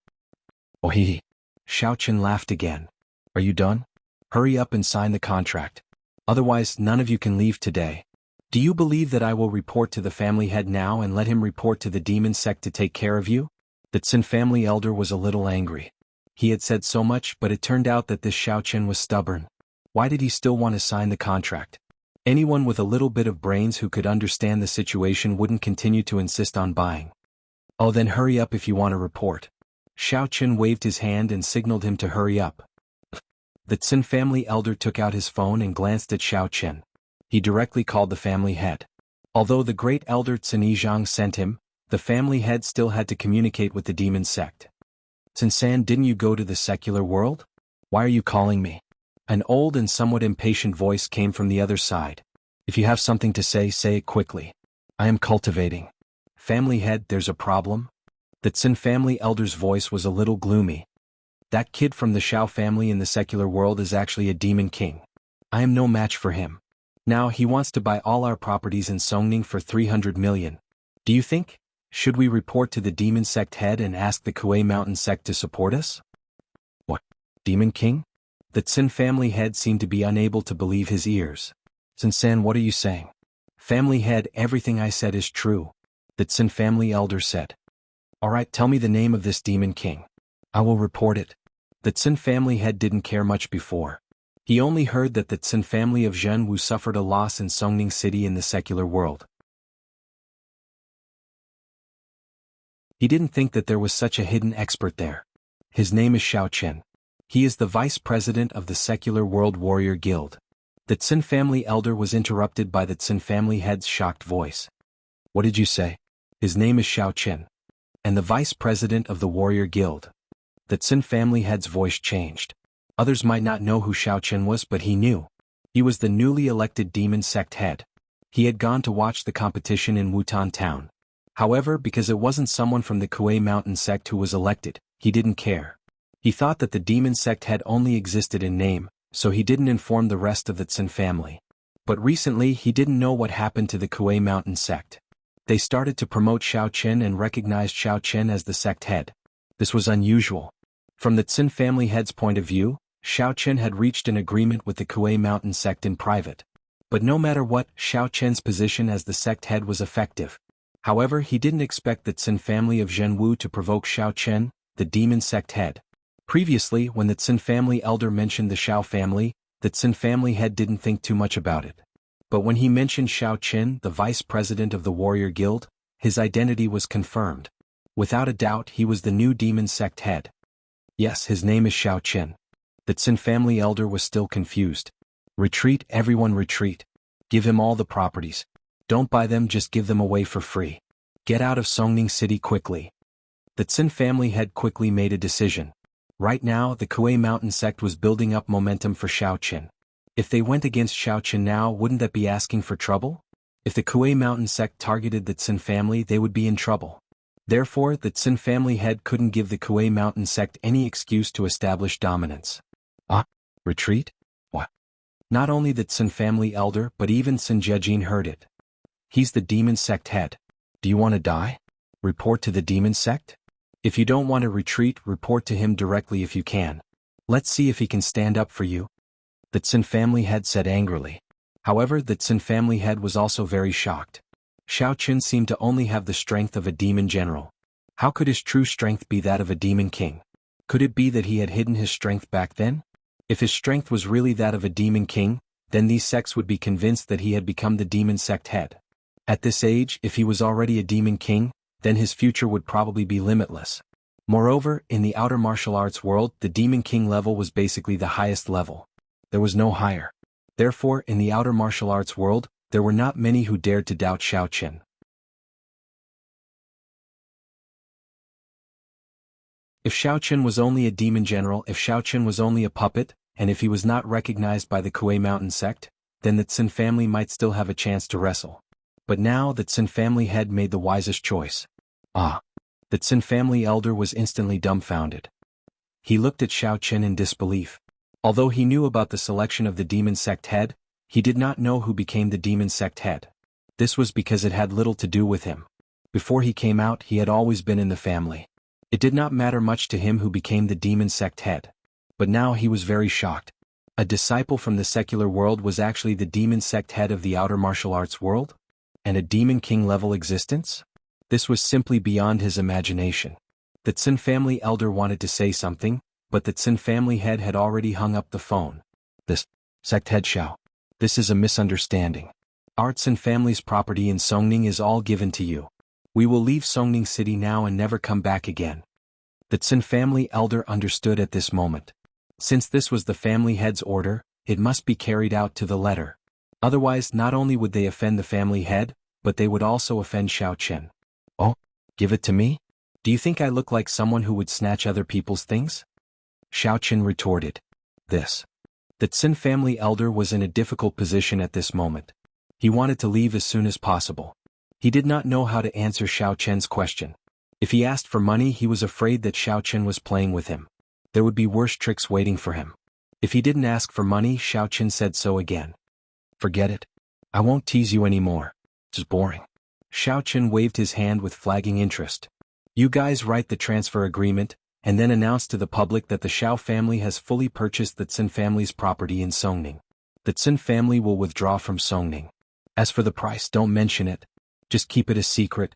Oh hee. Xiao Qin laughed again. Are you done? Hurry up and sign the contract. Otherwise, none of you can leave today. Do you believe that I will report to the family head now and let him report to the demon sect to take care of you? The Tsin family elder was a little angry. He had said so much, but it turned out that this Xiao Qin was stubborn. Why did he still want to sign the contract? Anyone with a little bit of brains who could understand the situation wouldn't continue to insist on buying. Oh, then hurry up if you want to report. Xiao Qin waved his hand and signaled him to hurry up. The Tsin family elder took out his phone and glanced at Xiao Qin. He directly called the family head. Although the great elder Tsin Yizhang sent him, the family head still had to communicate with the demon sect. Tsin-san, didn't you go to the secular world? Why are you calling me? An old and somewhat impatient voice came from the other side. If you have something to say it quickly. I am cultivating. Family head, there's a problem? The Tsin family elder's voice was a little gloomy. That kid from the Shao family in the secular world is actually a demon king. I am no match for him. Now he wants to buy all our properties in Songning for 300 million. Do you think? Should we report to the demon sect head and ask the Kuei Mountain sect to support us? What? Demon king? The Tsin family head seemed to be unable to believe his ears. Tsin-san, what are you saying? Family head, everything I said is true. The Tsin family elder said. Alright, tell me the name of this demon king. I will report it. The Tsin family head didn't care much before. He only heard that the Tsin family of Jianghu suffered a loss in Songning City in the secular world. He didn't think that there was such a hidden expert there. His name is Xiao Qin. He is the vice president of the secular world warrior guild. The Tsin family elder was interrupted by the Tsin family head's shocked voice. What did you say? His name is Xiao Qin. And the vice president of the warrior guild. The Tsin family head's voice changed. Others might not know who Xiaochen was, but he knew. He was the newly elected demon sect head. He had gone to watch the competition in Wutan town. However, because it wasn't someone from the Kuei Mountain sect who was elected, he didn't care. He thought that the demon sect head only existed in name, so he didn't inform the rest of the Tsin family. But recently he didn't know what happened to the Kuei Mountain sect. They started to promote Xiaochen and recognized Xiaochen as the sect head. This was unusual. From the Tsin family head's point of view, Xiaochen had reached an agreement with the Kuei Mountain sect in private. But no matter what, Xiaochen's position as the sect head was effective. However, he didn't expect the Tsin family of Jianghu to provoke Xiaochen, the demon sect head. Previously, when the Tsin family elder mentioned the Xiao family, the Tsin family head didn't think too much about it. But when he mentioned Xiaochen, the vice president of the warrior guild, his identity was confirmed. Without a doubt, he was the new demon sect head. Yes, his name is Xiaochen. The Tsin family elder was still confused. Retreat, everyone retreat. Give him all the properties. Don't buy them, just give them away for free. Get out of Songning City quickly. The Tsin family head quickly made a decision. Right now, the Kuei Mountain sect was building up momentum for Xiaochen. If they went against Xiaochen now, wouldn't that be asking for trouble? If the Kuei Mountain sect targeted the Tsin family, they would be in trouble. Therefore, the Tsin family head couldn't give the Kuei Mountain sect any excuse to establish dominance. Retreat? What? Not only the Tsin family elder, but even Tsin Jiejin heard it. He's the demon sect head. Do you want to die? Report to the demon sect? If you don't want to retreat, report to him directly if you can. Let's see if he can stand up for you. The Tsin family head said angrily. However, the Tsin family head was also very shocked. Xiaochen seemed to only have the strength of a demon general. How could his true strength be that of a demon king? Could it be that he had hidden his strength back then? If his strength was really that of a demon king, then these sects would be convinced that he had become the demon sect head. At this age, if he was already a demon king, then his future would probably be limitless. Moreover, in the outer martial arts world, the demon king level was basically the highest level. There was no higher. Therefore, in the outer martial arts world, there were not many who dared to doubt Xiaochen. If Xiaochen was only a demon general, if Xiaochen was only a puppet, and if he was not recognized by the Kuei Mountain sect, then the Tsin family might still have a chance to wrestle. But now the Tsin family head made the wisest choice. The Tsin family elder was instantly dumbfounded. He looked at Xiaochen in disbelief. Although he knew about the selection of the demon sect head, he did not know who became the demon sect head. This was because it had little to do with him. Before he came out, he had always been in the family. It did not matter much to him who became the demon sect head. But now he was very shocked. A disciple from the secular world was actually the demon sect head of the outer martial arts world? And a demon king level existence? This was simply beyond his imagination. The Tsin family elder wanted to say something, but the Tsin family head had already hung up the phone. This sect head Xiao. This is a misunderstanding. Our Tsin family's property in Songning is all given to you. We will leave Songning City now and never come back again. The Tsin family elder understood at this moment. Since this was the family head's order, it must be carried out to the letter. Otherwise, not only would they offend the family head, but they would also offend Xiaochen. Oh, give it to me? Do you think I look like someone who would snatch other people's things? Xiaochen retorted. This. The Tsin family elder was in a difficult position at this moment. He wanted to leave as soon as possible. He did not know how to answer Xiaochen's question. If he asked for money, he was afraid that Xiaochen was playing with him. There would be worse tricks waiting for him. If he didn't ask for money, Xiaochen said so again. Forget it. I won't tease you anymore. It's boring. Xiaochen waved his hand with flagging interest. You guys write the transfer agreement, and then announce to the public that the Xiao family has fully purchased the Tsin family's property in Songning. The Tsin family will withdraw from Songning. As for the price, don't mention it. Just keep it a secret.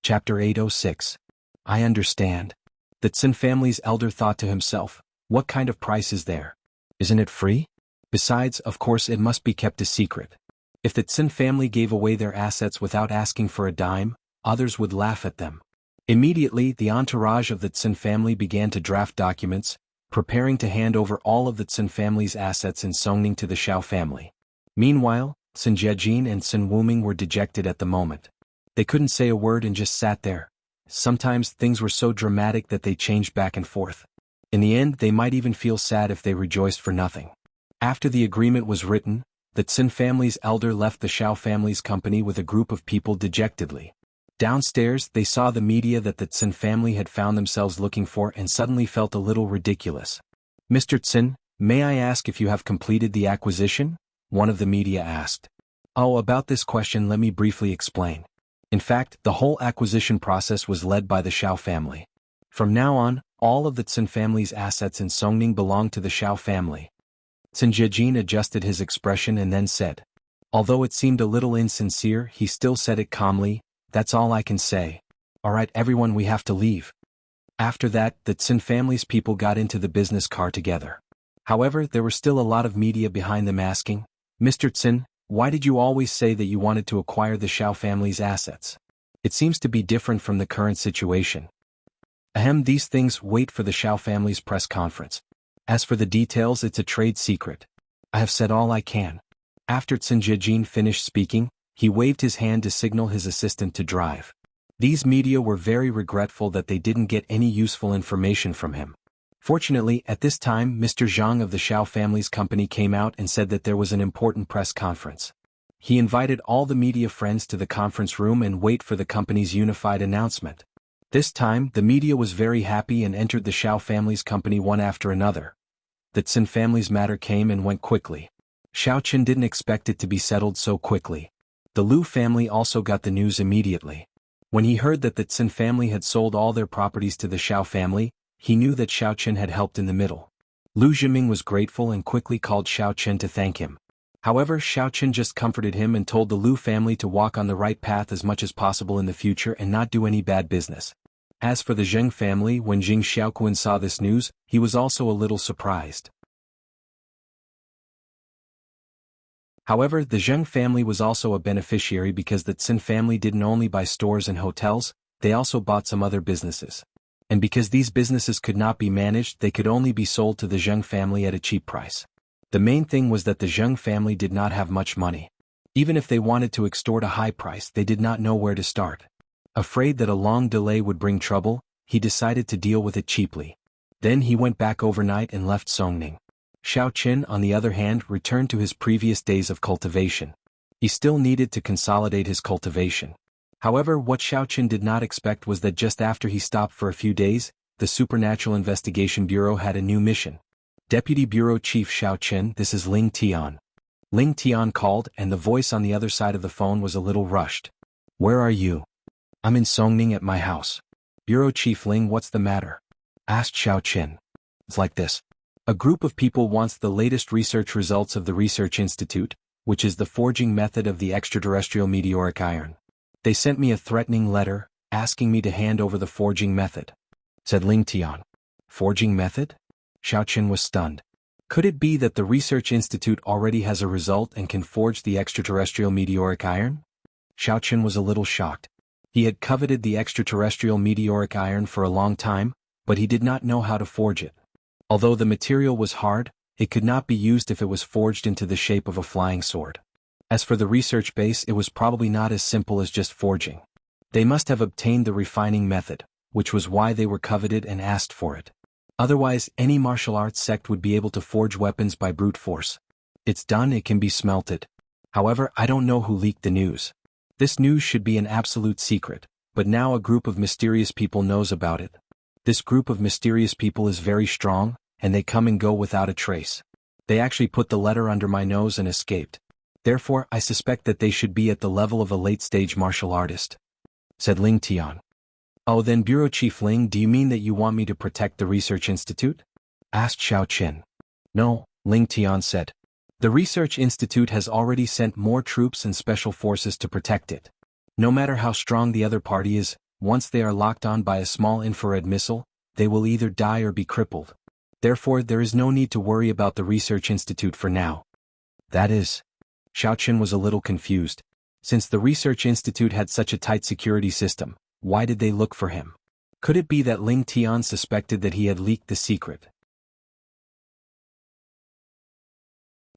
Chapter 806. I understand. The Tsin family's elder thought to himself, what kind of price is there? Isn't it free? Besides, of course it must be kept a secret. If the Tsin family gave away their assets without asking for a dime, others would laugh at them. Immediately, the entourage of the Tsin family began to draft documents, preparing to hand over all of the Tsin family's assets in Songning to the Xiao family. Meanwhile, Tsin Jiejin and Tsin Wuming were dejected at the moment. They couldn't say a word and just sat there. Sometimes things were so dramatic that they changed back and forth. In the end, they might even feel sad if they rejoiced for nothing. After the agreement was written, the Tsin family's elder left the Shao family's company with a group of people dejectedly. Downstairs, they saw the media that the Tsin family had found themselves looking for and suddenly felt a little ridiculous. "Mr. Tsin, may I ask if you have completed the acquisition?" one of the media asked. "Oh, about this question let me briefly explain. In fact, the whole acquisition process was led by the Shao family. From now on, all of the Tsin family's assets in Songning belong to the Shao family." Tsin Jejin adjusted his expression and then said. Although it seemed a little insincere, he still said it calmly, "That's all I can say. Alright everyone, we have to leave." After that, the Tsin family's people got into the business car together. However, there were still a lot of media behind them asking, "Mr. Tsin, why did you always say that you wanted to acquire the Shao family's assets? It seems to be different from the current situation." Ahem, these things wait for the Shao family's press conference. As for the details, it's a trade secret. I have said all I can. After Tsin Jejin finished speaking, he waved his hand to signal his assistant to drive. These media were very regretful that they didn't get any useful information from him. Fortunately, at this time Mr. Zhang of the Shao family's company came out and said that there was an important press conference. He invited all the media friends to the conference room and wait for the company's unified announcement. This time, the media was very happy and entered the Shao family's company one after another. The Tsin family's matter came and went quickly. Shao Qin didn't expect it to be settled so quickly. The Lu family also got the news immediately. When he heard that the Tsin family had sold all their properties to the Shao family, he knew that Shao Qin had helped in the middle. Lu Zhiming was grateful and quickly called Shao Qin to thank him. However, Shao Qin just comforted him and told the Lu family to walk on the right path as much as possible in the future and not do any bad business. As for the Zheng family, when Jing Xiaoquan saw this news, he was also a little surprised. However, the Zheng family was also a beneficiary because the Tsin family didn't only buy stores and hotels, they also bought some other businesses. And because these businesses could not be managed, they could only be sold to the Zheng family at a cheap price. The main thing was that the Zheng family did not have much money. Even if they wanted to extort a high price, they did not know where to start. Afraid that a long delay would bring trouble, he decided to deal with it cheaply. Then he went back overnight and left Songning. Shao Qin, on the other hand, returned to his previous days of cultivation. He still needed to consolidate his cultivation. However, what Shao Qin did not expect was that just after he stopped for a few days, the Supernatural Investigation Bureau had a new mission. "Deputy Bureau Chief Shao Qin, this is Ling Tian." Ling Tian called, and the voice on the other side of the phone was a little rushed. "Where are you?" "I'm in Songning at my house." "Bureau Chief Ling, what's the matter?" asked Shao Qin. "It's like this. A group of people wants the latest research results of the Research Institute, which is the forging method of the extraterrestrial meteoric iron. They sent me a threatening letter, asking me to hand over the forging method," said Ling Tian. "Forging method?" Shao Qin was stunned. Could it be that the Research Institute already has a result and can forge the extraterrestrial meteoric iron? Shao Qin was a little shocked. He had coveted the extraterrestrial meteoric iron for a long time, but he did not know how to forge it. Although the material was hard, it could not be used if it was forged into the shape of a flying sword. As for the research base, it was probably not as simple as just forging. They must have obtained the refining method, which was why they were coveted and asked for it. Otherwise, any martial arts sect would be able to forge weapons by brute force. It's done, it can be smelted. However, I don't know who leaked the news. This news should be an absolute secret, but now a group of mysterious people knows about it. This group of mysterious people is very strong, and they come and go without a trace. They actually put the letter under my nose and escaped. Therefore, I suspect that they should be at the level of a late-stage martial artist," said Ling Tian. "Oh, then Bureau Chief Ling, do you mean that you want me to protect the Research Institute?" asked Shao Qin. "No," Ling Tian said. "The Research Institute has already sent more troops and special forces to protect it. No matter how strong the other party is, once they are locked on by a small infrared missile, they will either die or be crippled. Therefore, there is no need to worry about the Research Institute for now." "That is?" Shao Qin was a little confused. Since the Research Institute had such a tight security system, why did they look for him? Could it be that Ling Tian suspected that he had leaked the secret?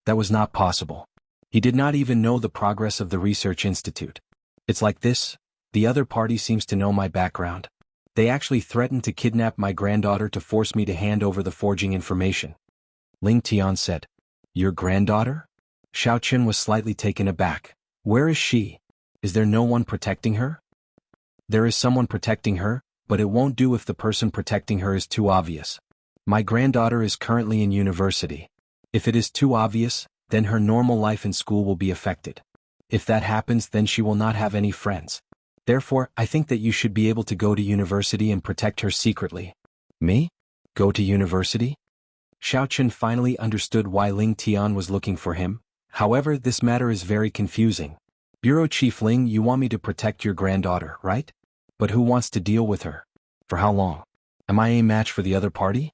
That was not possible. He did not even know the progress of the Research Institute. It's like this. The other party seems to know my background. They actually threatened to kidnap my granddaughter to force me to hand over the forging information. Ling Tian said. Your granddaughter? Xiao Qin was slightly taken aback. Where is she? Is there no one protecting her? There is someone protecting her, but it won't do if the person protecting her is too obvious. My granddaughter is currently in university. If it is too obvious, then her normal life in school will be affected. If that happens, then she will not have any friends. Therefore, I think that you should be able to go to university and protect her secretly. Me? Go to university? Xiao Qin finally understood why Ling Tian was looking for him. However, this matter is very confusing. Bureau Chief Ling, you want me to protect your granddaughter, right? But who wants to deal with her? For how long? Am I a match for the other party?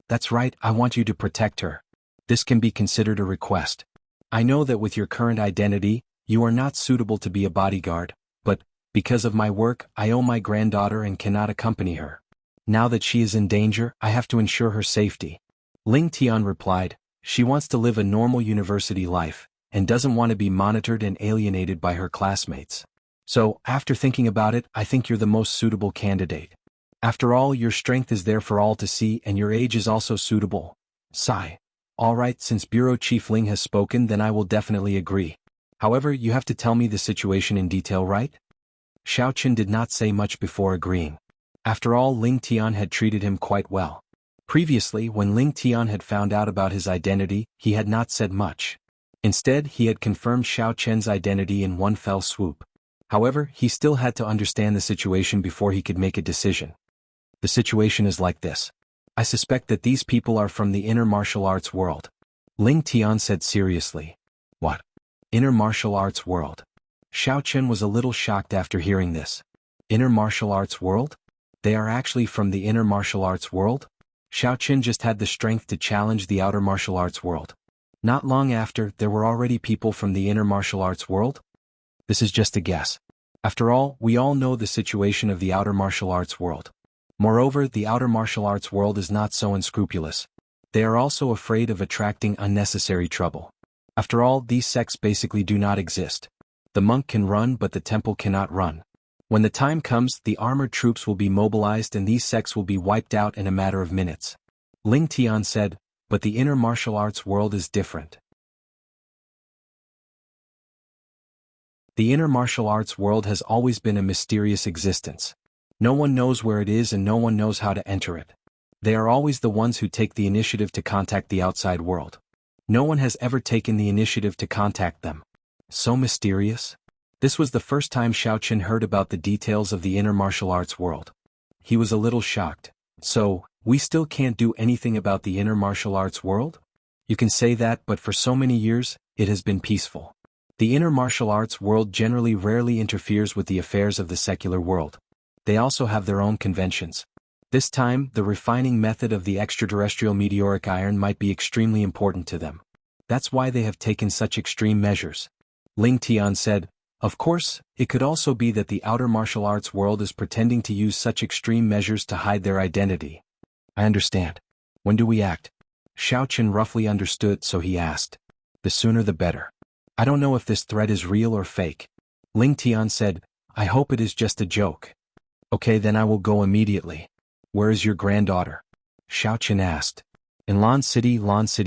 That's right, I want you to protect her. This can be considered a request. I know that with your current identity, you are not suitable to be a bodyguard, but, because of my work, I owe my granddaughter and cannot accompany her. Now that she is in danger, I have to ensure her safety. Ling Tian replied, she wants to live a normal university life, and doesn't want to be monitored and alienated by her classmates. So, after thinking about it, I think you're the most suitable candidate. After all, your strength is there for all to see and your age is also suitable. Sigh. Alright, since Bureau Chief Ling has spoken, then I will definitely agree. However, you have to tell me the situation in detail, right? Xiao Qin did not say much before agreeing. After all, Ling Tian had treated him quite well. Previously, when Ling Tian had found out about his identity, he had not said much. Instead, he had confirmed Xiao Qian's identity in one fell swoop. However, he still had to understand the situation before he could make a decision. The situation is like this. I suspect that these people are from the inner martial arts world. Ling Tian said seriously. What? Inner martial arts world? Xiao Qin was a little shocked after hearing this. Inner martial arts world? They are actually from the inner martial arts world? Xiao Qin just had the strength to challenge the outer martial arts world. Not long after, there were already people from the inner martial arts world? This is just a guess. After all, we all know the situation of the outer martial arts world. Moreover, the outer martial arts world is not so unscrupulous. They are also afraid of attracting unnecessary trouble. After all, these sects basically do not exist. The monk can run but the temple cannot run. When the time comes, the armored troops will be mobilized and these sects will be wiped out in a matter of minutes. Ling Tian said, but the inner martial arts world is different. The inner martial arts world has always been a mysterious existence. No one knows where it is and no one knows how to enter it. They are always the ones who take the initiative to contact the outside world. No one has ever taken the initiative to contact them. So mysterious? This was the first time Xiao Qin heard about the details of the inner martial arts world. He was a little shocked. So, we still can't do anything about the inner martial arts world? You can say that, but for so many years, it has been peaceful. The inner martial arts world generally rarely interferes with the affairs of the secular world. They also have their own conventions. This time, the refining method of the extraterrestrial meteoric iron might be extremely important to them. That's why they have taken such extreme measures. Ling Tian said, of course, it could also be that the outer martial arts world is pretending to use such extreme measures to hide their identity. I understand. When do we act? Xiao Qin roughly understood, so he asked. The sooner the better. I don't know if this threat is real or fake. Ling Tian said, I hope it is just a joke. Okay, then I will go immediately. Where is your granddaughter? Xiao Qin asked. In Lan City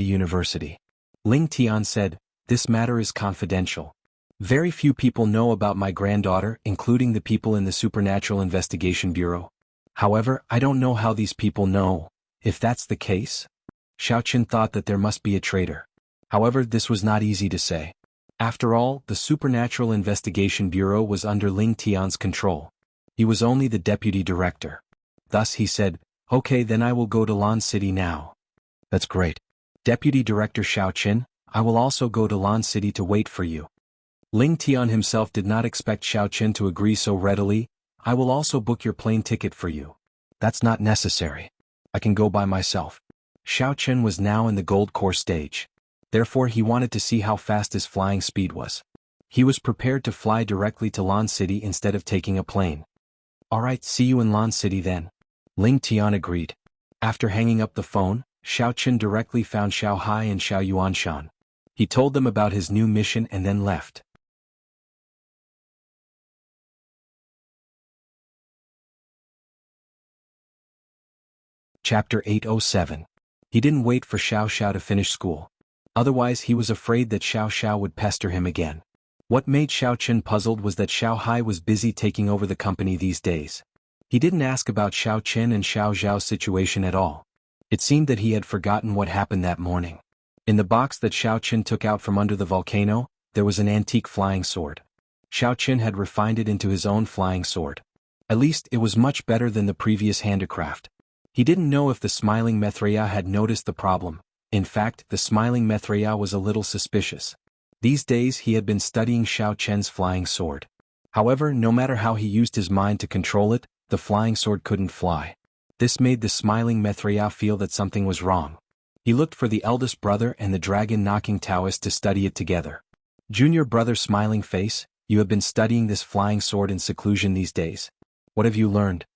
University. Ling Tian said, this matter is confidential. Very few people know about my granddaughter, including the people in the Supernatural Investigation Bureau. However, I don't know how these people know. If that's the case? Xiao Qin thought that there must be a traitor. However, this was not easy to say. After all, the Supernatural Investigation Bureau was under Ling Tian's control. He was only the deputy director. Thus he said, okay, then I will go to Lan City now. That's great. Deputy Director Xiao Qin, I will also go to Lan City to wait for you. Ling Tian himself did not expect Xiao Qin to agree so readily. I will also book your plane ticket for you. That's not necessary. I can go by myself. Xiao Qin was now in the gold core stage. Therefore he wanted to see how fast his flying speed was. He was prepared to fly directly to Lan City instead of taking a plane. Alright, see you in Lan City then. Ling Tian agreed. After hanging up the phone, Xiao Qin directly found Xiao Hai and Xiao Yuanshan. He told them about his new mission and then left. Chapter 807. He didn't wait for Xiao Xiao to finish school. Otherwise he was afraid that Xiao Xiao would pester him again. What made Xiao Qin puzzled was that Xiao Hai was busy taking over the company these days. He didn't ask about Xiao Qin and Xiao Zhao's situation at all. It seemed that he had forgotten what happened that morning. In the box that Xiao Qin took out from under the volcano, there was an antique flying sword. Xiao Qin had refined it into his own flying sword. At least it was much better than the previous handicraft. He didn't know if the smiling Mithraea had noticed the problem. In fact, the smiling Mithraea was a little suspicious. These days he had been studying Xiao Qian's flying sword. However, no matter how he used his mind to control it, the flying sword couldn't fly. This made the smiling Mithraea feel that something was wrong. He looked for the eldest brother and the dragon-knocking Taoist to study it together. Junior brother smiling face, you have been studying this flying sword in seclusion these days. What have you learned?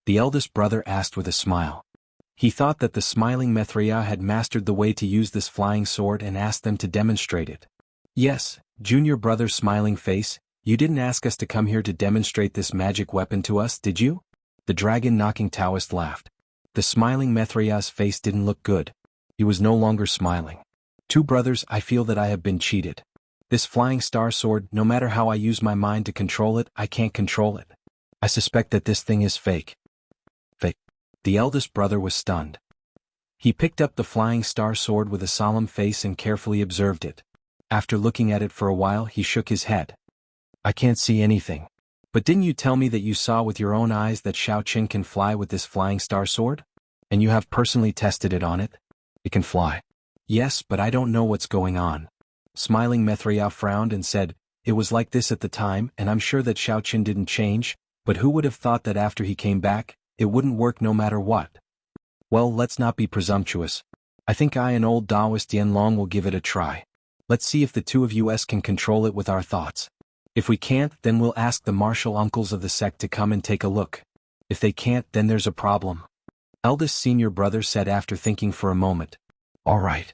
The eldest brother asked with a smile. He thought that the smiling Mithraea had mastered the way to use this flying sword and asked them to demonstrate it. Yes, junior brother smiling face, you didn't ask us to come here to demonstrate this magic weapon to us, did you? The dragon-knocking Taoist laughed. The smiling Mithraea's face didn't look good. He was no longer smiling. Two brothers, I feel that I have been cheated. This flying star sword, no matter how I use my mind to control it, I can't control it. I suspect that this thing is fake. Fake. The eldest brother was stunned. He picked up the flying star sword with a solemn face and carefully observed it. After looking at it for a while, he shook his head. I can't see anything. But didn't you tell me that you saw with your own eyes that Xiao Qin can fly with this flying star sword? And you have personally tested it on it? It can fly. Yes, but I don't know what's going on. Smiling Mithraea frowned and said, it was like this at the time, and I'm sure that Xiao Qin didn't change, but who would have thought that after he came back, it wouldn't work no matter what? Well, let's not be presumptuous. I think I and old Taoist Yanlong will give it a try. Let's see if the two of us can control it with our thoughts. If we can't, then we'll ask the martial uncles of the sect to come and take a look. If they can't, then there's a problem. Eldest senior brother said after thinking for a moment. All right.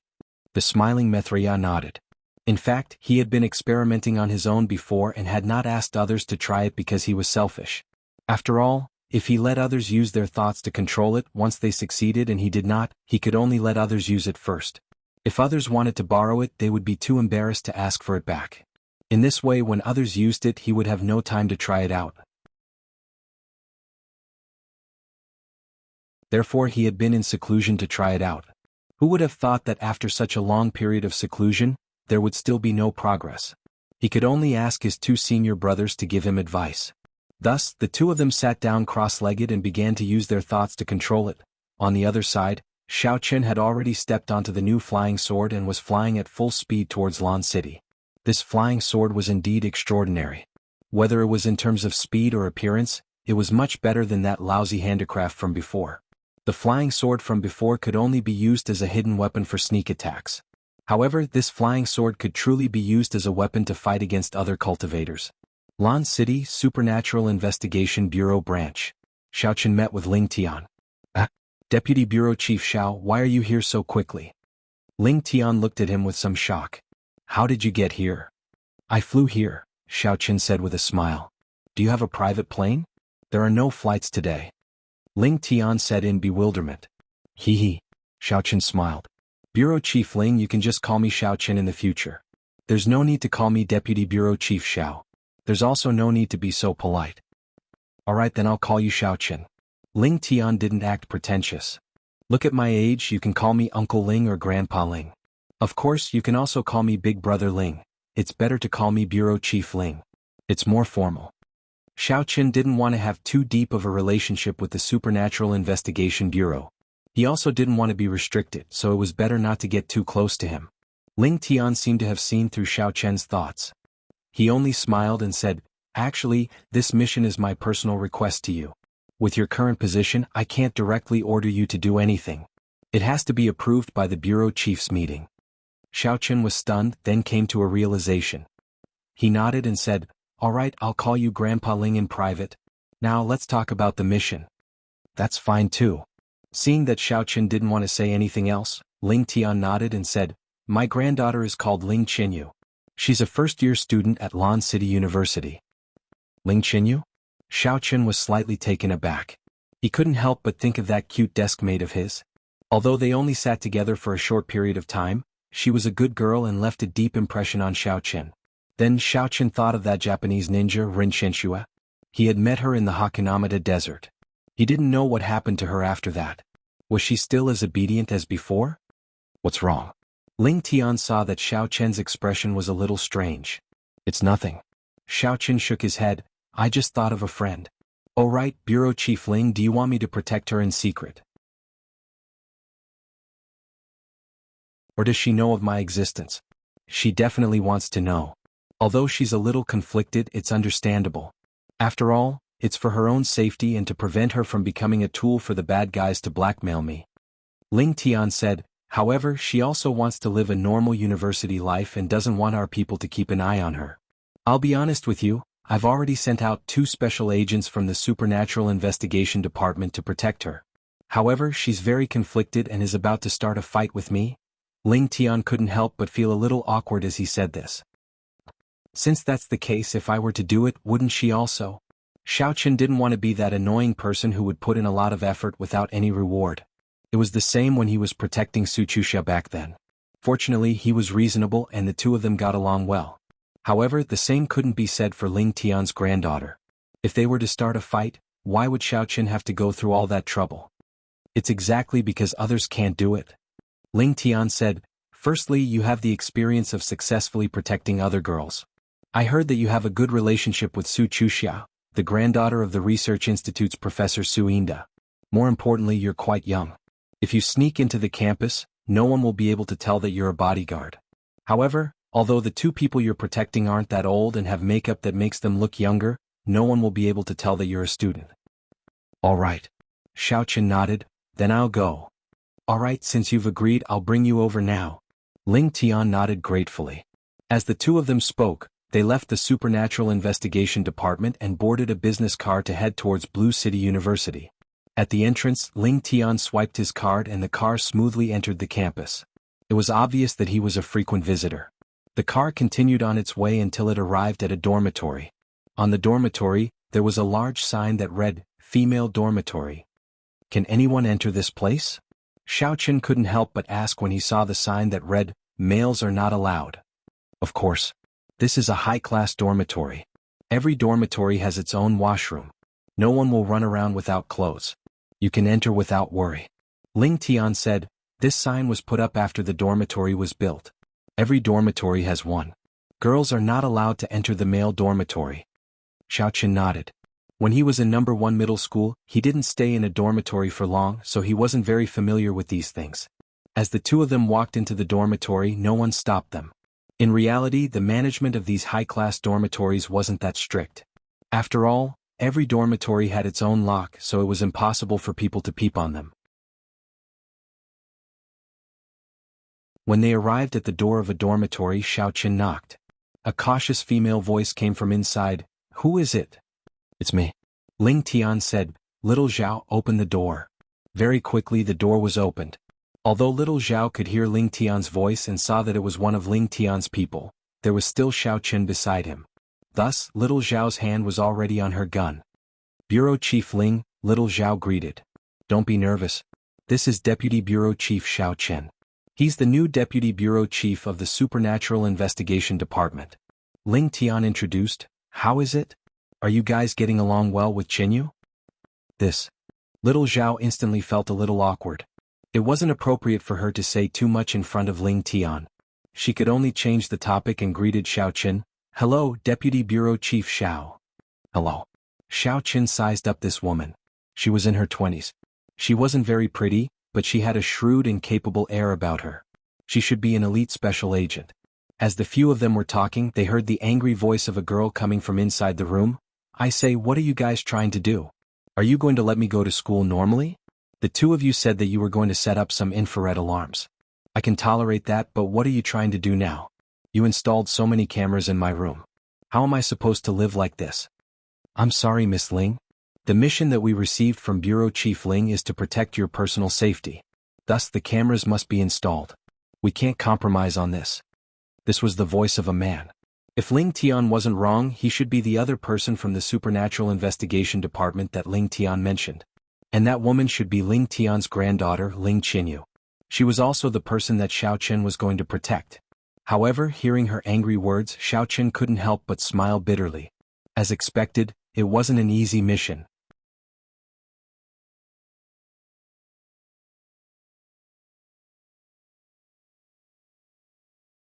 The smiling Mithraea nodded. In fact, he had been experimenting on his own before and had not asked others to try it because he was selfish. After all, if he let others use their thoughts to control it once they succeeded and he did not, he could only let others use it first. If others wanted to borrow it, they would be too embarrassed to ask for it back. In this way, when others used it, he would have no time to try it out. Therefore, he had been in seclusion to try it out. Who would have thought that after such a long period of seclusion, there would still be no progress? He could only ask his two senior brothers to give him advice. Thus, the two of them sat down cross-legged and began to use their thoughts to control it. On the other side, Xiao Qin had already stepped onto the new flying sword and was flying at full speed towards Lan City. This flying sword was indeed extraordinary. Whether it was in terms of speed or appearance, it was much better than that lousy handicraft from before. The flying sword from before could only be used as a hidden weapon for sneak attacks. However, this flying sword could truly be used as a weapon to fight against other cultivators. Lan City Supernatural Investigation Bureau Branch. Xiao Qin met with Ling Tian. Deputy Bureau Chief Xiao, why are you here so quickly? Ling Tian looked at him with some shock. How did you get here? I flew here, Xiao Qin said with a smile. Do you have a private plane? There are no flights today. Ling Tian said in bewilderment. Hee hee. Xiao Qin smiled. Bureau Chief Ling, you can just call me Xiao Qin in the future. There's no need to call me Deputy Bureau Chief Xiao. There's also no need to be so polite. Alright, then I'll call you Xiao Qin. Ling Tian didn't act pretentious. Look at my age, you can call me Uncle Ling or Grandpa Ling. Of course, you can also call me Big Brother Ling. It's better to call me Bureau Chief Ling. It's more formal. Xiao Qin didn't want to have too deep of a relationship with the Supernatural Investigation Bureau. He also didn't want to be restricted, so it was better not to get too close to him. Ling Tian seemed to have seen through Xiao Qin's thoughts. He only smiled and said, actually, this mission is my personal request to you. With your current position, I can't directly order you to do anything. It has to be approved by the Bureau Chief's meeting. Xiao Qin was stunned, then came to a realization. He nodded and said, all right, I'll call you Grandpa Ling in private. Now let's talk about the mission. That's fine too. Seeing that Xiao Qin didn't want to say anything else, Ling Tian nodded and said, my granddaughter is called Ling Qinyu. She's a first-year student at Lan City University. Ling Qinyu? Xiao Qin was slightly taken aback. He couldn't help but think of that cute desk mate of his. Although they only sat together for a short period of time, she was a good girl and left a deep impression on Xiaoqin. Then Xiaoqin thought of that Japanese ninja Rin Shenshua. He had met her in the Hakanamata desert. He didn't know what happened to her after that. Was she still as obedient as before? What's wrong? Ling Tian saw that Xiaoqin's expression was a little strange. It's nothing. Xiaoqin shook his head. I just thought of a friend. Oh right, Bureau Chief Ling, do you want me to protect her in secret? Or does she know of my existence? She definitely wants to know. Although she's a little conflicted, it's understandable. After all, it's for her own safety and to prevent her from becoming a tool for the bad guys to blackmail me. Ling Tian said, however, she also wants to live a normal university life and doesn't want our people to keep an eye on her. I'll be honest with you, I've already sent out 2 special agents from the Supernatural Investigation Department to protect her. However, she's very conflicted and is about to start a fight with me. Ling Tian couldn't help but feel a little awkward as he said this. Since that's the case, if I were to do it, wouldn't she also? Xiaoqin didn't want to be that annoying person who would put in a lot of effort without any reward. It was the same when he was protecting Su Chusha back then. Fortunately, he was reasonable and the two of them got along well. However, the same couldn't be said for Ling Tian's granddaughter. If they were to start a fight, why would Xiaoqin have to go through all that trouble? It's exactly because others can't do it. Ling Tian said, firstly, you have the experience of successfully protecting other girls. I heard that you have a good relationship with Su Chusha, the granddaughter of the Research Institute's Professor Su Inda. More importantly, you're quite young. If you sneak into the campus, no one will be able to tell that you're a bodyguard. However, although the 2 people you're protecting aren't that old and have makeup that makes them look younger, no one will be able to tell that you're a student. All right. Xiaoqin nodded, then I'll go. All right, since you've agreed, I'll bring you over now. Ling Tian nodded gratefully. As the 2 of them spoke, they left the Supernatural Investigation Department and boarded a business car to head towards Blue City University. At the entrance, Ling Tian swiped his card and the car smoothly entered the campus. It was obvious that he was a frequent visitor. The car continued on its way until it arrived at a dormitory. On the dormitory, there was a large sign that read, Female Dormitory. Can anyone enter this place? Xiaoqin couldn't help but ask when he saw the sign that read, Males are not allowed. Of course. This is a high-class dormitory. Every dormitory has its own washroom. No one will run around without clothes. You can enter without worry. Ling Tian said, this sign was put up after the dormitory was built. Every dormitory has one. Girls are not allowed to enter the male dormitory. Xiaoqin nodded. When he was in No. 1 middle school, he didn't stay in a dormitory for long, so he wasn't very familiar with these things. As the 2 of them walked into the dormitory, no one stopped them. In reality, the management of these high-class dormitories wasn't that strict. After all, every dormitory had its own lock, so it was impossible for people to peep on them. When they arrived at the door of a dormitory, Xiaoqin knocked. A cautious female voice came from inside. Who is it? It's me. Ling Tian said. Little Zhao, open the door. Very quickly the door was opened. Although little Zhao could hear Ling Tian's voice and saw that it was one of Ling Tian's people, there was still Xiaoqin beside him. Thus, little Zhao's hand was already on her gun. Bureau Chief Ling, little Zhao greeted. Don't be nervous. This is Deputy Bureau Chief Xiaoqin. He's the new Deputy Bureau Chief of the Supernatural Investigation Department. Ling Tian introduced. How is it? Are you guys getting along well with Qinyu? This. Little Zhao instantly felt a little awkward. It wasn't appropriate for her to say too much in front of Ling Tian. She could only change the topic and greeted Xiaoqin. Hello, Deputy Bureau Chief Xiao. Hello. Xiaoqin sized up this woman. She was in her 20s. She wasn't very pretty, but she had a shrewd and capable air about her. She should be an elite special agent. As the few of them were talking, they heard the angry voice of a girl coming from inside the room. I say, what are you guys trying to do? Are you going to let me go to school normally? The 2 of you said that you were going to set up some infrared alarms. I can tolerate that, but what are you trying to do now? You installed so many cameras in my room. How am I supposed to live like this? I'm sorry, Miss Ling. The mission that we received from Bureau Chief Ling is to protect your personal safety. Thus the cameras must be installed. We can't compromise on this. This was the voice of a man. If Ling Tian wasn't wrong, he should be the other person from the Supernatural Investigation Department that Ling Tian mentioned. And that woman should be Ling Tian's granddaughter, Ling Qinyu. She was also the person that Xiao Chen was going to protect. However, hearing her angry words, Xiao Chen couldn't help but smile bitterly. As expected, it wasn't an easy mission.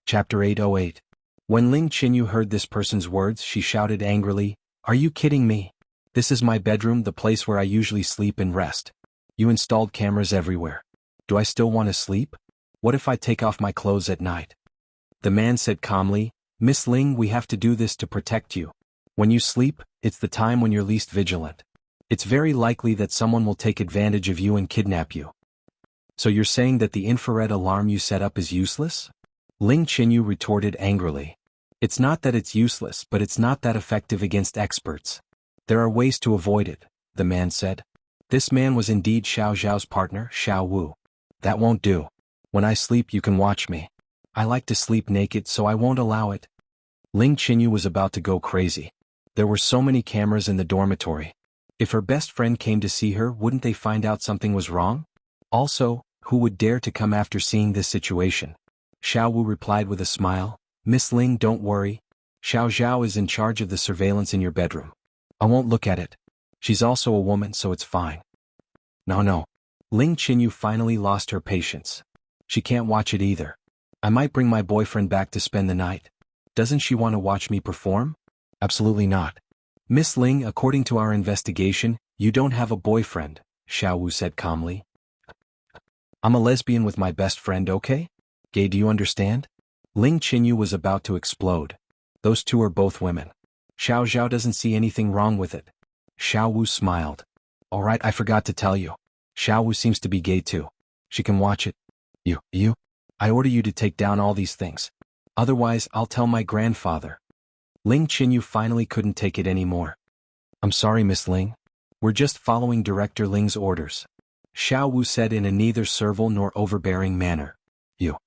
Chapter 808. When Ling Qinyu heard this person's words, she shouted angrily, "Are you kidding me? This is my bedroom, the place where I usually sleep and rest. You installed cameras everywhere. Do I still want to sleep? What if I take off my clothes at night?" The man said calmly, "Miss Ling, we have to do this to protect you. When you sleep, it's the time when you're least vigilant. It's very likely that someone will take advantage of you and kidnap you." "So you're saying that the infrared alarm you set up is useless?" Ling Qinyu retorted angrily. "It's not that it's useless, but it's not that effective against experts. There are ways to avoid it," the man said. This man was indeed Xiao Zhao's partner, Xiao Wu. "That won't do. When I sleep you can watch me. I like to sleep naked, so I won't allow it." Ling Qinyu was about to go crazy. There were so many cameras in the dormitory. If her best friend came to see her, wouldn't they find out something was wrong? Also, who would dare to come after seeing this situation? Xiao Wu replied with a smile, "Miss Ling, don't worry. Xiao Zhao is in charge of the surveillance in your bedroom. I won't look at it. She's also a woman, so it's fine." No. Ling Qinyu finally lost her patience. She can't watch it either. "I might bring my boyfriend back to spend the night. Doesn't she want to watch me perform?" "Absolutely not." "Miss Ling, according to our investigation, you don't have a boyfriend," Xiao Wu said calmly. "I'm a lesbian with my best friend, okay? Gay, do you understand?" Ling Qinyu was about to explode. Those two are both women. Xiao Zhao doesn't see anything wrong with it. Xiao Wu smiled. "All right, I forgot to tell you. Xiao Wu seems to be gay too. She can watch it. You? I order you to take down all these things. Otherwise, I'll tell my grandfather." Ling Qinyu finally couldn't take it anymore. "I'm sorry, Miss Ling. We're just following Director Ling's orders," Xiao Wu said in a neither servile nor overbearing manner. "You."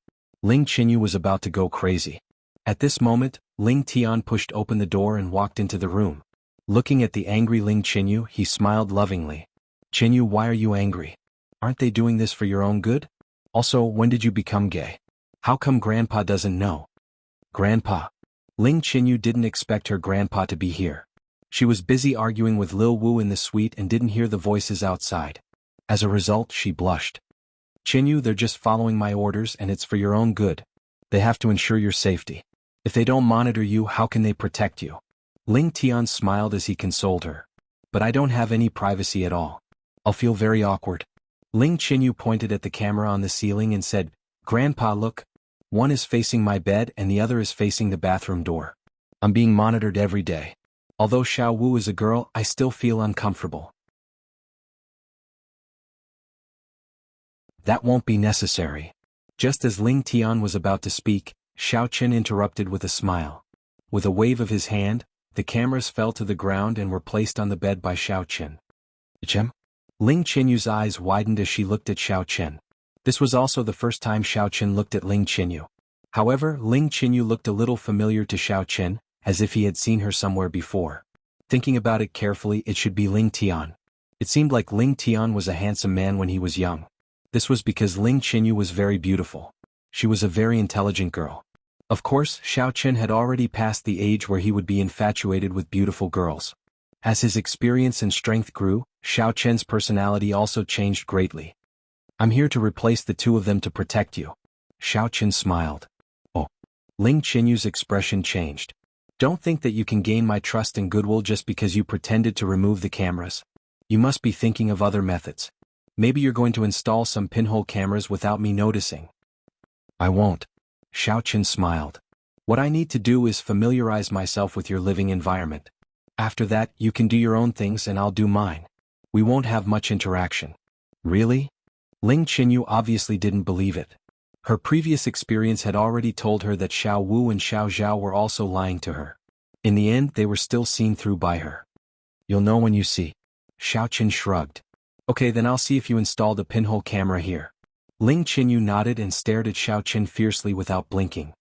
Ling Qinyu was about to go crazy. At this moment, Ling Tian pushed open the door and walked into the room. Looking at the angry Ling Qinyu, he smiled lovingly. "Qinyu, why are you angry? Aren't they doing this for your own good? Also, when did you become gay? How come Grandpa doesn't know?" "Grandpa?" Ling Qinyu didn't expect her grandpa to be here. She was busy arguing with Lil Wu in the suite and didn't hear the voices outside. As a result, she blushed. "Qinyu, they're just following my orders and it's for your own good. They have to ensure your safety. If they don't monitor you, how can they protect you?" Ling Tian smiled as he consoled her. "But I don't have any privacy at all. I'll feel very awkward." Ling Qinyu pointed at the camera on the ceiling and said, "Grandpa, look. One is facing my bed and the other is facing the bathroom door. I'm being monitored every day. Although Xiao Wu is a girl, I still feel uncomfortable." "That won't be necessary." Just as Ling Tian was about to speak, Xiao Chen interrupted with a smile. With a wave of his hand, the cameras fell to the ground and were placed on the bed by Xiao Chen. "Chem?" Ling Qinyu's eyes widened as she looked at Xiao Chen. This was also the first time Xiao Chen looked at Ling Qinyu. However, Ling Qinyu looked a little familiar to Xiao Chen, as if he had seen her somewhere before. Thinking about it carefully, it should be Ling Tian. It seemed like Ling Tian was a handsome man when he was young. This was because Ling Qinyu was very beautiful. She was a very intelligent girl. Of course, Xiao Chen had already passed the age where he would be infatuated with beautiful girls. As his experience and strength grew, Xiao Chen's personality also changed greatly. "I'm here to replace the two of them to protect you." Xiao Chen smiled. "Oh." Ling Qinyu's expression changed. "Don't think that you can gain my trust and goodwill just because you pretended to remove the cameras. You must be thinking of other methods. Maybe you're going to install some pinhole cameras without me noticing." "I won't." Xiao Chen smiled. "What I need to do is familiarize myself with your living environment. After that, you can do your own things and I'll do mine. We won't have much interaction." "Really?" Ling Qinyu obviously didn't believe it. Her previous experience had already told her that Xiao Wu and Xiao Zhao were also lying to her. In the end, they were still seen through by her. "You'll know when you see." Xiao Chen shrugged. "Okay, then I'll see if you installed a pinhole camera here." Ling Qinyu nodded and stared at Xiao Chen fiercely without blinking.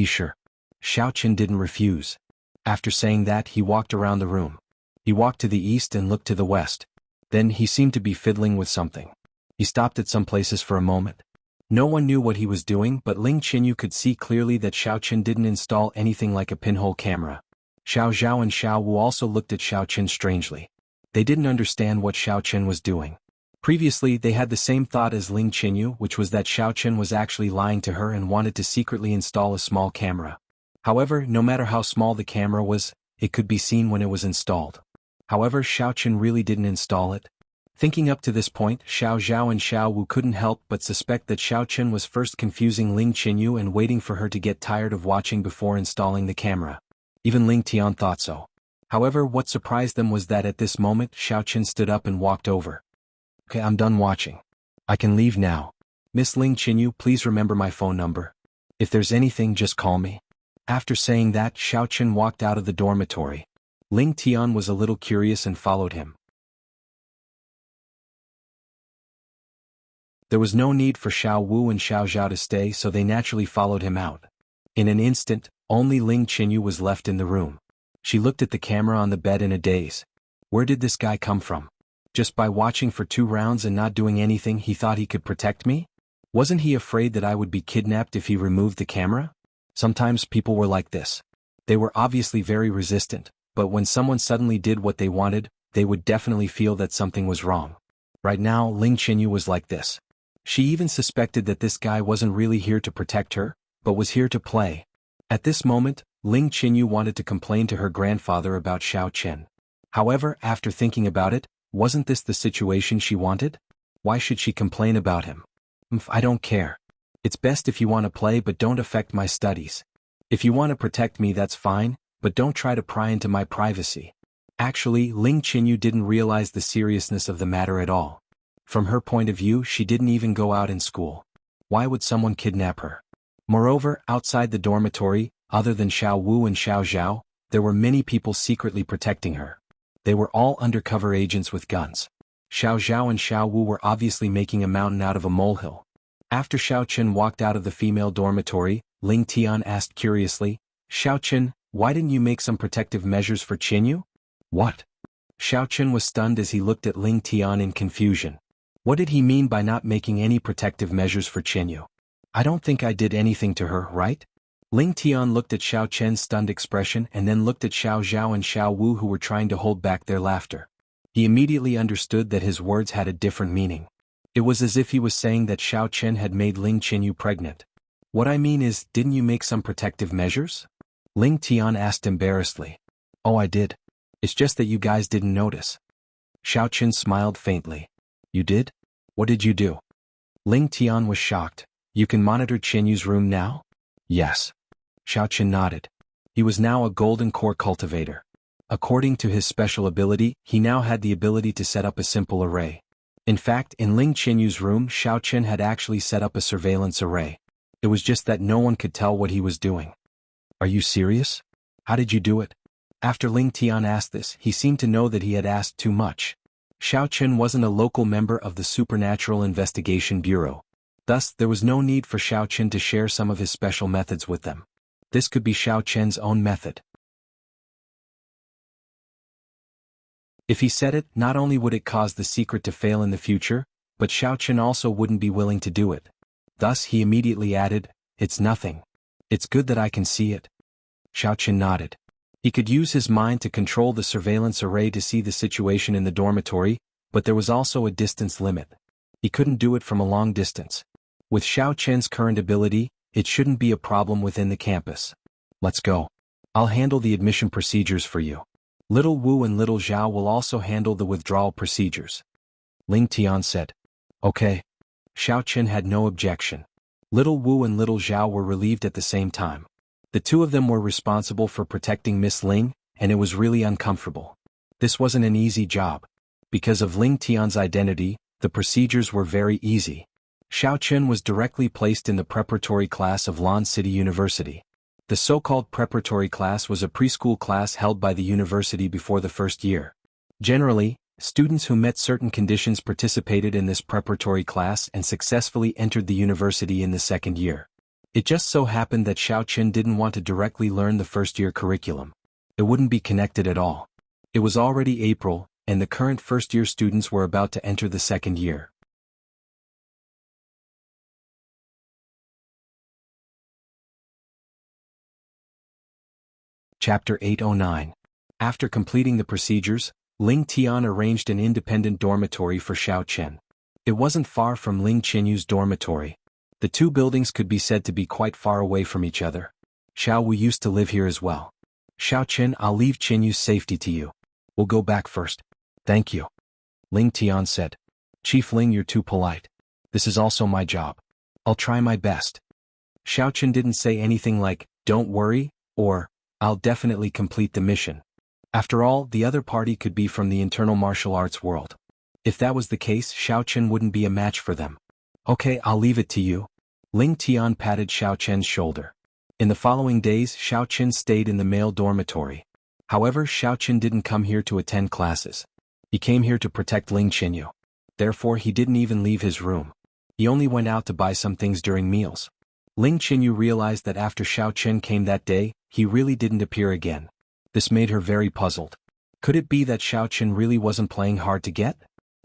Sure." Xiao Chen didn't refuse. After saying that, he walked around the room. He walked to the east and looked to the west. Then he seemed to be fiddling with something. He stopped at some places for a moment. No one knew what he was doing, but Ling Qinyu could see clearly that Xiao Qin didn't install anything like a pinhole camera. Xiao Zhao and Xiao Wu also looked at Xiao Qin strangely. They didn't understand what Xiao Qin was doing. Previously they had the same thought as Ling Qinyu, which was that Xiao Qin was actually lying to her and wanted to secretly install a small camera. However, no matter how small the camera was, it could be seen when it was installed. However, Xiao Qin really didn't install it. Thinking up to this point, Xiao Zhao and Xiao Wu couldn't help but suspect that Xiao Qin was first confusing Ling Qinyu and waiting for her to get tired of watching before installing the camera. Even Ling Tian thought so. However, what surprised them was that at this moment Xiao Qin stood up and walked over. Okay, I'm done watching. I can leave now. Miss Ling Qinyu, please remember my phone number. If there's anything, just call me. After saying that, Xiao Qin walked out of the dormitory. Ling Tian was a little curious and followed him. There was no need for Xiao Wu and Xiao Zhao to stay, so they naturally followed him out. In an instant, only Ling Qinyu was left in the room. She looked at the camera on the bed in a daze. Where did this guy come from? Just by watching for 2 rounds and not doing anything he thought he could protect me? Wasn't he afraid that I would be kidnapped if he removed the camera? Sometimes people were like this. They were obviously very resistant, but when someone suddenly did what they wanted, they would definitely feel that something was wrong. Right now, Ling Qinyu was like this. She even suspected that this guy wasn't really here to protect her, but was here to play. At this moment, Ling Qinyu wanted to complain to her grandfather about Xiao Qin. However, after thinking about it, wasn't this the situation she wanted? Why should she complain about him? I don't care. It's best if you want to play but don't affect my studies. If you want to protect me, that's fine, but don't try to pry into my privacy. Actually, Ling Qinyu didn't realize the seriousness of the matter at all. From her point of view, she didn't even go out in school. Why would someone kidnap her? Moreover, outside the dormitory, other than Xiao Wu and Xiao Zhao, there were many people secretly protecting her. They were all undercover agents with guns. Xiao Zhao and Xiao Wu were obviously making a mountain out of a molehill. After Xiao Qin walked out of the female dormitory, Ling Tian asked curiously, Xiao Qin, why didn't you make some protective measures for Qinyu? What? Xiao Qin was stunned as he looked at Ling Tian in confusion. What did he mean by not making any protective measures for Qinyu? I don't think I did anything to her, right? Ling Tian looked at Xiao Qin's stunned expression and then looked at Xiao Zhao and Xiao Wu, who were trying to hold back their laughter. He immediately understood that his words had a different meaning. It was as if he was saying that Xiao Qin had made Ling Qinyu pregnant. What I mean is, didn't you make some protective measures? Ling Tian asked embarrassedly. Oh, I did. It's just that you guys didn't notice. Xiao Qin smiled faintly. You did? What did you do? Ling Tian was shocked. You can monitor Qinyu's room now? Yes. Xiao Qin nodded. He was now a golden core cultivator. According to his special ability, he now had the ability to set up a simple array. In fact, in Ling Qinyu's room, Xiao Qin had actually set up a surveillance array. It was just that no one could tell what he was doing. Are you serious? How did you do it? After Ling Tian asked this, he seemed to know that he had asked too much. Xiao Qin wasn't a local member of the Supernatural Investigation Bureau. Thus, there was no need for Xiao Qin to share some of his special methods with them. This could be Xiao Qin's own method. If he said it, not only would it cause the secret to fail in the future, but Xiao Qin also wouldn't be willing to do it. Thus he immediately added, It's nothing. It's good that I can see it. Xiao Qin nodded. He could use his mind to control the surveillance array to see the situation in the dormitory, but there was also a distance limit. He couldn't do it from a long distance. With Xiao Qin's current ability, it shouldn't be a problem within the campus. Let's go. I'll handle the admission procedures for you. Little Wu and Little Zhao will also handle the withdrawal procedures. Ling Tian said. Okay. Xiao Qin had no objection. Little Wu and Little Zhao were relieved at the same time. The two of them were responsible for protecting Miss Ling, and it was really uncomfortable. This wasn't an easy job. Because of Ling Tian's identity, the procedures were very easy. Xiao Qin was directly placed in the preparatory class of Lan City University. The so-called preparatory class was a preschool class held by the university before the first year. Generally, students who met certain conditions participated in this preparatory class and successfully entered the university in the second year. It just so happened that Xiao Qin didn't want to directly learn the first-year curriculum. It wouldn't be connected at all. It was already April, and the current first-year students were about to enter the second year. Chapter 809. After completing the procedures, Ling Tian arranged an independent dormitory for Xiao Chen. It wasn't far from Ling Qinyu's dormitory. The two buildings could be said to be quite far away from each other. Xiao Wu used to live here as well. Xiao Chen, I'll leave Qinyu's safety to you. We'll go back first. Thank you. Ling Tian said. Chief Ling, you're too polite. This is also my job. I'll try my best. Xiao Chen didn't say anything like, don't worry, or, I'll definitely complete the mission. After all, the other party could be from the internal martial arts world. If that was the case, Xiao Chen wouldn't be a match for them. Okay, I'll leave it to you. Ling Tian patted Xiao Chen's shoulder. In the following days, Xiao Chen stayed in the male dormitory. However, Xiao Chen didn't come here to attend classes. He came here to protect Ling Qinyu. Therefore, he didn't even leave his room. He only went out to buy some things during meals. Ling Qinyu realized that after Xiao Chen came that day, he really didn't appear again. This made her very puzzled. Could it be that Xiao Chen really wasn't playing hard to get?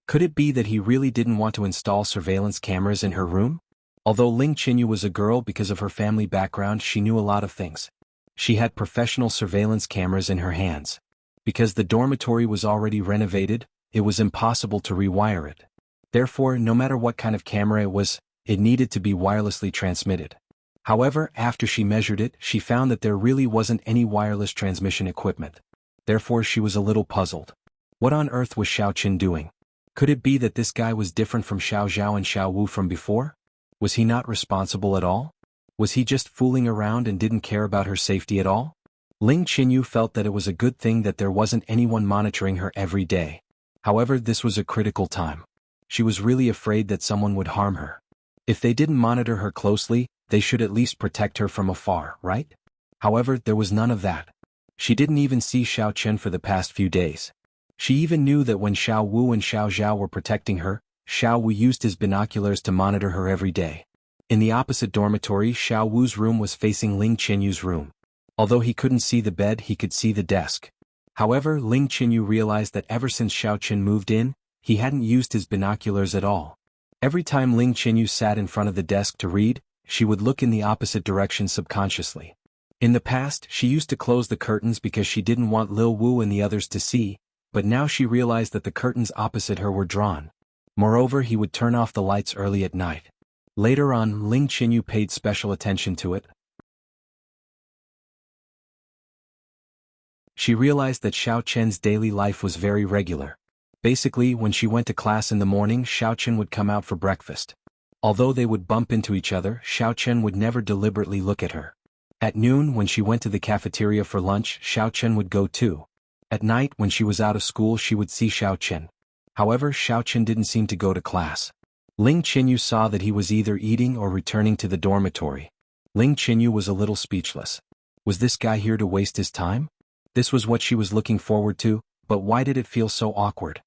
Could it be that he really didn't want to install surveillance cameras in her room? Although Ling Qinyu was a girl, because of her family background, she knew a lot of things. She had professional surveillance cameras in her hands. Because the dormitory was already renovated, it was impossible to rewire it. Therefore, no matter what kind of camera it was, it needed to be wirelessly transmitted. However, after she measured it, she found that there really wasn't any wireless transmission equipment. Therefore, she was a little puzzled. What on earth was Xiao Chen doing? Could it be that this guy was different from Xiao Zhao and Xiao Wu from before? Was he not responsible at all? Was he just fooling around and didn't care about her safety at all? Ling Qinyu felt that it was a good thing that there wasn't anyone monitoring her every day. However, this was a critical time. She was really afraid that someone would harm her. If they didn't monitor her closely, they should at least protect her from afar, right? However, there was none of that. She didn't even see Xiao Chen for the past few days. She even knew that when Xiao Wu and Xiao Zhao were protecting her, Xiao Wu used his binoculars to monitor her every day. In the opposite dormitory, Xiao Wu's room was facing Ling Qinyu's room. Although he couldn't see the bed, he could see the desk. However, Ling Qinyu realized that ever since Xiao Chen moved in, he hadn't used his binoculars at all. Every time Ling Qinyu sat in front of the desk to read, she would look in the opposite direction subconsciously. In the past, she used to close the curtains because she didn't want Lil Wu and the others to see, but now she realized that the curtains opposite her were drawn. Moreover, he would turn off the lights early at night. Later on, Ling Qinyu paid special attention to it. She realized that Xiao Chen's daily life was very regular. Basically, when she went to class in the morning, Xiao Chen would come out for breakfast. Although they would bump into each other, Xiao Chen would never deliberately look at her. At noon, when she went to the cafeteria for lunch, Xiao Chen would go too. At night, when she was out of school, she would see Xiao Chen. However, Xiao Chen didn't seem to go to class. Ling Qinyu saw that he was either eating or returning to the dormitory. Ling Qinyu was a little speechless. Was this guy here to waste his time? This was what she was looking forward to, but why did it feel so awkward?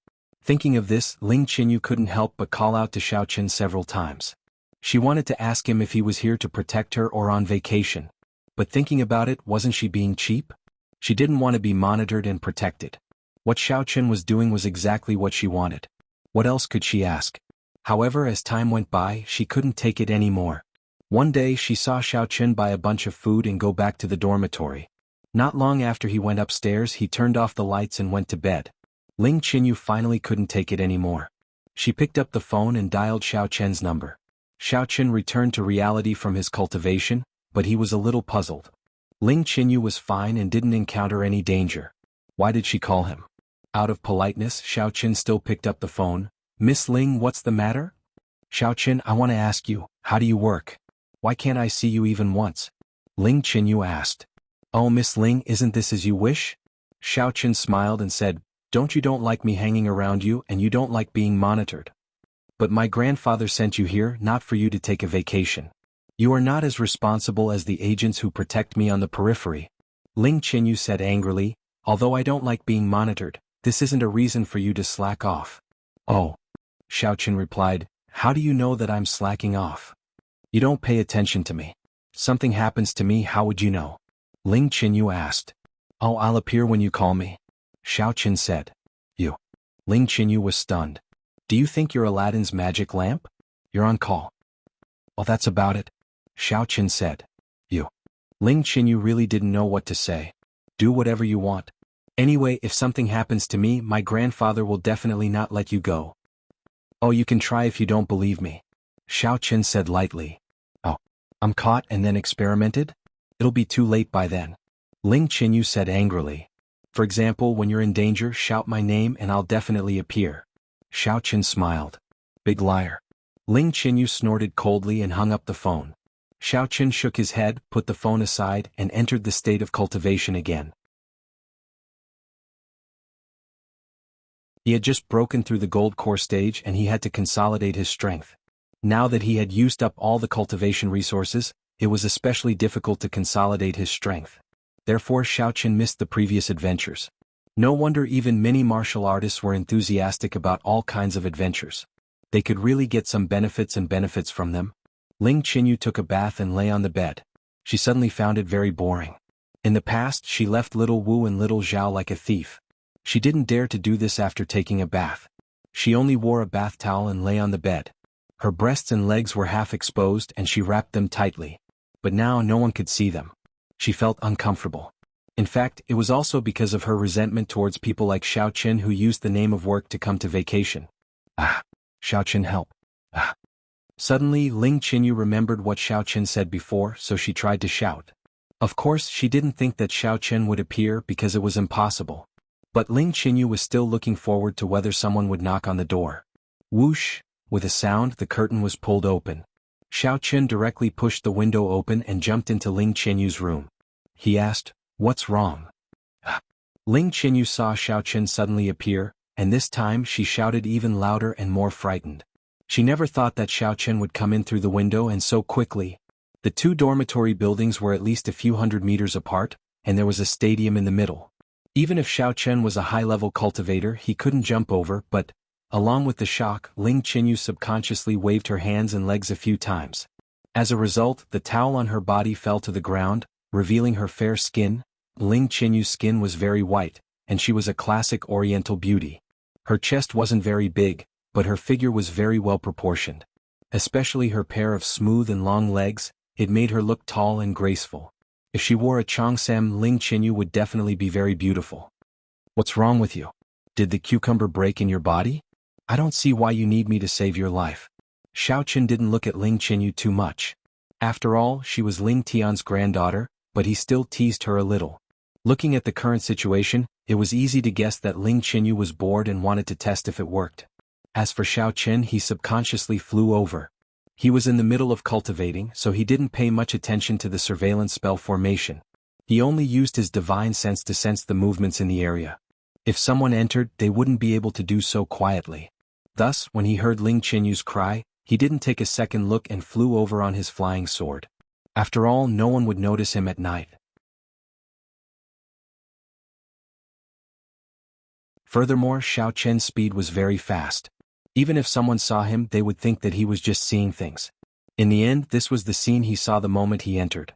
Thinking of this, Ling Qinyu couldn't help but call out to Xiao Chen several times. She wanted to ask him if he was here to protect her or on vacation. But thinking about it, wasn't she being cheap? She didn't want to be monitored and protected. What Xiao Chen was doing was exactly what she wanted. What else could she ask? However, as time went by, she couldn't take it anymore. One day she saw Xiao Chen buy a bunch of food and go back to the dormitory. Not long after he went upstairs, he turned off the lights and went to bed. Ling Qinyu finally couldn't take it anymore. She picked up the phone and dialed Xiao Chen's number. Xiao Chen returned to reality from his cultivation, but he was a little puzzled. Ling Qinyu was fine and didn't encounter any danger. Why did she call him? Out of politeness, Xiao Chen still picked up the phone. Miss Ling, what's the matter? Xiao Chen, I want to ask you, how do you work? Why can't I see you even once? Ling Qinyu asked. Oh, Miss Ling, isn't this as you wish? Xiao Chen smiled and said, don't like me hanging around you and you don't like being monitored. But my grandfather sent you here not for you to take a vacation. You are not as responsible as the agents who protect me on the periphery. Ling Qinyu said angrily, although I don't like being monitored, this isn't a reason for you to slack off. Oh. Xiao Chen replied, how do you know that I'm slacking off? You don't pay attention to me. Something happens to me, how would you know? Ling Qinyu asked. Oh, I'll appear when you call me. Xiao Chen said. You. Ling Qinyu was stunned. Do you think you're Aladdin's magic lamp? You're on call. Well, that's about it, Xiao Qin said. You. Ling Qinyu really didn't know what to say. Do whatever you want. Anyway, if something happens to me, my grandfather will definitely not let you go. Oh, you can try if you don't believe me, Xiao Qin said lightly. Oh, I'm caught and then experimented? It'll be too late by then. Ling Qinyu said angrily. For example, when you're in danger, shout my name and I'll definitely appear. Xiao Qin smiled. Big liar. Ling Qinyu snorted coldly and hung up the phone. Xiao Qin shook his head, put the phone aside, and entered the state of cultivation again. He had just broken through the gold core stage and he had to consolidate his strength. Now that he had used up all the cultivation resources, it was especially difficult to consolidate his strength. Therefore Xiao Qin missed the previous adventures. No wonder even many martial artists were enthusiastic about all kinds of adventures. They could really get some benefits from them. Ling Qinyu took a bath and lay on the bed. She suddenly found it very boring. In the past she left little Wu and little Zhao like a thief. She didn't dare to do this after taking a bath. She only wore a bath towel and lay on the bed. Her breasts and legs were half exposed and she wrapped them tightly. But now no one could see them. She felt uncomfortable. In fact, it was also because of her resentment towards people like Xiao Qin who used the name of work to come to vacation. Ah! Xiao Qin, help! Ah! Suddenly Ling Qinyu remembered what Xiao Qin said before, so she tried to shout. Of course she didn't think that Xiao Qin would appear because it was impossible. But Ling Qinyu was still looking forward to whether someone would knock on the door. Whoosh! With a sound the curtain was pulled open. Xiao Qin directly pushed the window open and jumped into Ling Qinyu's room. He asked, "What's wrong?" Ling Qinyu saw Xiao Qin suddenly appear, and this time she shouted even louder and more frightened. She never thought that Xiao Qin would come in through the window and so quickly. The two dormitory buildings were at least a few hundred meters apart, and there was a stadium in the middle. Even if Xiao Qin was a high-level cultivator, he couldn't jump over, but, along with the shock, Ling Qinyu subconsciously waved her hands and legs a few times. As a result, the towel on her body fell to the ground, revealing her fair skin. Ling Qinyu's skin was very white, and she was a classic Oriental beauty. Her chest wasn't very big, but her figure was very well proportioned. Especially her pair of smooth and long legs, it made her look tall and graceful. If she wore a cheongsam, Ling Qinyu would definitely be very beautiful. What's wrong with you? Did the cucumber break in your body? I don't see why you need me to save your life. Xiao Qin didn't look at Ling Qinyu too much. After all, she was Ling Tian's granddaughter, but he still teased her a little. Looking at the current situation, it was easy to guess that Ling Qinyu was bored and wanted to test if it worked. As for Xiao Qin, he subconsciously flew over. He was in the middle of cultivating, so he didn't pay much attention to the surveillance spell formation. He only used his divine sense to sense the movements in the area. If someone entered, they wouldn't be able to do so quietly. Thus, when he heard Ling Qinyu's cry, he didn't take a second look and flew over on his flying sword. After all, no one would notice him at night. Furthermore, Xiao Qin's speed was very fast. Even if someone saw him, they would think that he was just seeing things. In the end, this was the scene he saw the moment he entered.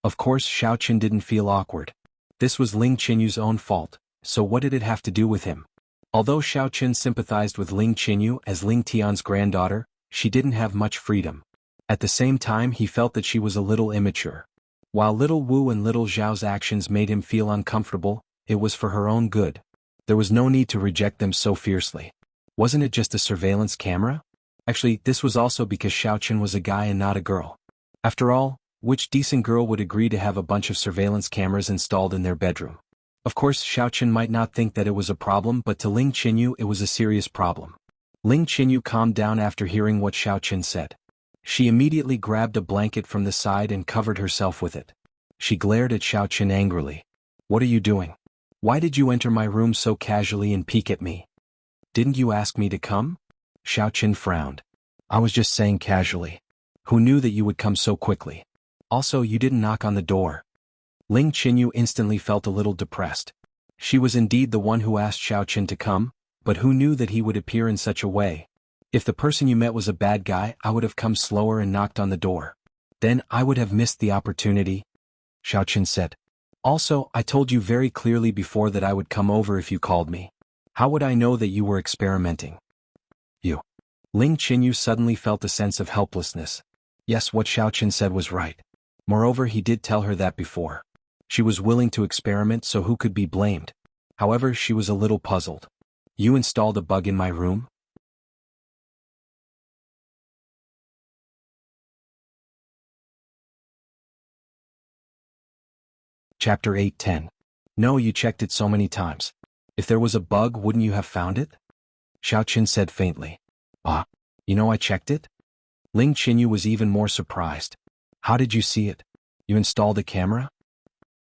Of course, Xiao Qin didn't feel awkward. This was Ling Qinyu's own fault, so what did it have to do with him? Although Xiao Qin sympathized with Ling Qinyu as Ling Tian's granddaughter, she didn't have much freedom. At the same time, he felt that she was a little immature. While little Wu and little Zhao's actions made him feel uncomfortable, it was for her own good. There was no need to reject them so fiercely. Wasn't it just a surveillance camera? Actually, this was also because Xiao Qin was a guy and not a girl. After all, which decent girl would agree to have a bunch of surveillance cameras installed in their bedroom? Of course, Xiao Qin might not think that it was a problem, but to Ling Qinyu it was a serious problem. Ling Qinyu calmed down after hearing what Xiao Qin said. She immediately grabbed a blanket from the side and covered herself with it. She glared at Xiao Qin angrily. "What are you doing? Why did you enter my room so casually and peek at me? Didn't you ask me to come?" Xiao Qin frowned. "I was just saying casually. Who knew that you would come so quickly? Also, you didn't knock on the door." Ling Qinyu instantly felt a little depressed. She was indeed the one who asked Xiao Qin to come, but who knew that he would appear in such a way? If the person you met was a bad guy, I would have come slower and knocked on the door. Then I would have missed the opportunity. Xiao Qin said. "Also, I told you very clearly before that I would come over if you called me. How would I know that you were experimenting? You. Ling Qinyu suddenly felt a sense of helplessness. Yes, what Xiao Qin said was right. Moreover, he did tell her that before. She was willing to experiment, so who could be blamed? However, she was a little puzzled. You installed a bug in my room? Chapter 8:10. No, you checked it so many times. If there was a bug, wouldn't you have found it? Xiao Qin said faintly. Ah, I checked it? Ling Qinyu was even more surprised. How did you see it? You installed a camera?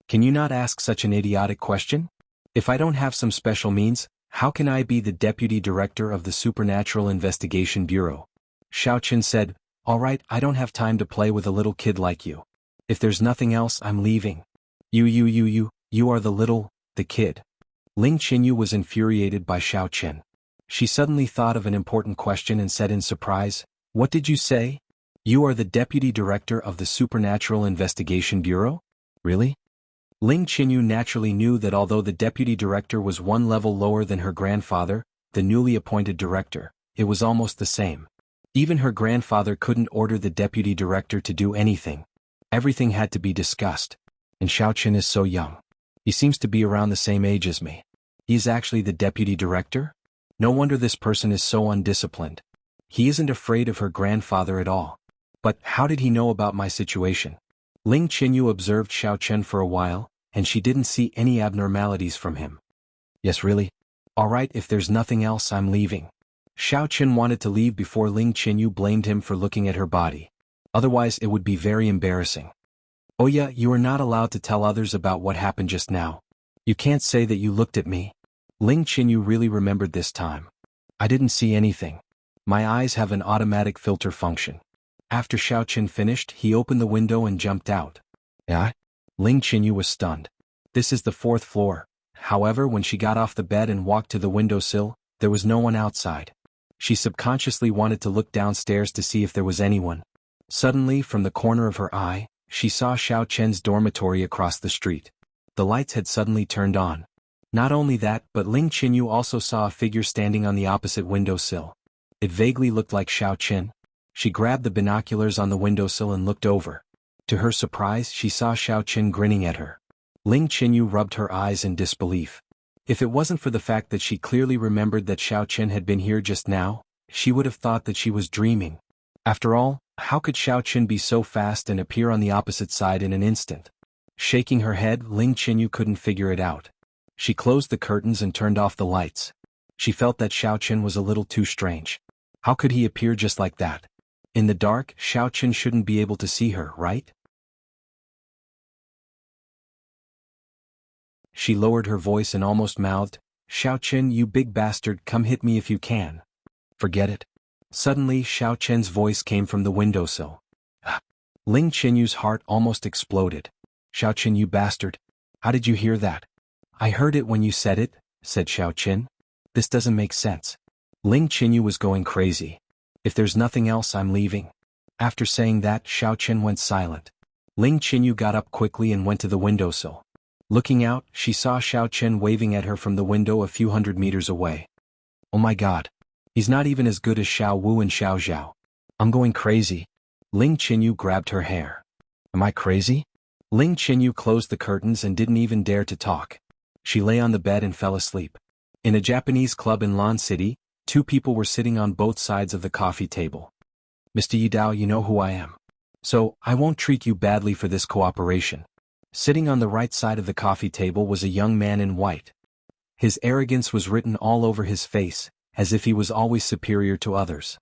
Can you not ask such an idiotic question? If I don't have some special means, how can I be the deputy director of the Supernatural Investigation Bureau? Xiao Qin said, all right, I don't have time to play with a little kid like you. If there's nothing else, I'm leaving. You are the kid. Ling Qinyu was infuriated by Xiao Qin. She suddenly thought of an important question and said in surprise, what did you say? You are the deputy director of the Supernatural Investigation Bureau? Really? Ling Qinyu naturally knew that although the deputy director was one level lower than her grandfather, the newly appointed director, it was almost the same. Even her grandfather couldn't order the deputy director to do anything. Everything had to be discussed. And Xiao Qin is so young. He seems to be around the same age as me. He's actually the deputy director? No wonder this person is so undisciplined. He isn't afraid of her grandfather at all. But how did he know about my situation? Ling Qinyu observed Xiao Qin for a while, and she didn't see any abnormalities from him. Yes, really? All right, if there's nothing else, I'm leaving. Xiao Qin wanted to leave before Ling Qinyu blamed him for looking at her body. Otherwise, it would be very embarrassing. Oh yeah, you are not allowed to tell others about what happened just now. You can't say that you looked at me. Ling Qinyu really remembered this time. I didn't see anything. My eyes have an automatic filter function. After Xiao Qin finished, he opened the window and jumped out. Yeah? Ling Qinyu was stunned. This is the 4th floor. However, when she got off the bed and walked to the windowsill, there was no one outside. She subconsciously wanted to look downstairs to see if there was anyone. Suddenly, from the corner of her eye, she saw Xiao Qin's dormitory across the street. The lights had suddenly turned on. Not only that, but Ling Qinyu also saw a figure standing on the opposite windowsill. It vaguely looked like Xiao Qin. She grabbed the binoculars on the windowsill and looked over. To her surprise, she saw Xiao Qin grinning at her. Ling Qinyu rubbed her eyes in disbelief. If it wasn't for the fact that she clearly remembered that Xiao Qin had been here just now, she would have thought that she was dreaming. After all, how could Xiao Qin be so fast and appear on the opposite side in an instant? Shaking her head, Ling Qinyu couldn't figure it out. She closed the curtains and turned off the lights. She felt that Xiao Qin was a little too strange. How could he appear just like that? In the dark, Xiao Qin shouldn't be able to see her, right? She lowered her voice and almost mouthed, Xiao Qin, you big bastard, come hit me if you can. Forget it. Suddenly, Xiao Qin's voice came from the windowsill. Ling Qinyu's heart almost exploded. Xiao Qin, you bastard. How did you hear that? I heard it when you said it, said Xiao Qin. This doesn't make sense. Ling Qinyu was going crazy. If there's nothing else, I'm leaving. After saying that, Xiao Qin went silent. Ling Qinyu got up quickly and went to the windowsill. Looking out, she saw Xiao Qin waving at her from the window a few hundred meters away. Oh my god. He's not even as good as Xiao Wu and Xiao Zhao. I'm going crazy. Ling Qinyu grabbed her hair. Am I crazy? Ling Qinyu closed the curtains and didn't even dare to talk. She lay on the bed and fell asleep. In a Japanese club in Lan City, 2 people were sitting on both sides of the coffee table. Mr. Yidao, you know who I am. So, I won't treat you badly for this cooperation. Sitting on the right side of the coffee table was a young man in white. His arrogance was written all over his face, as if he was always superior to others.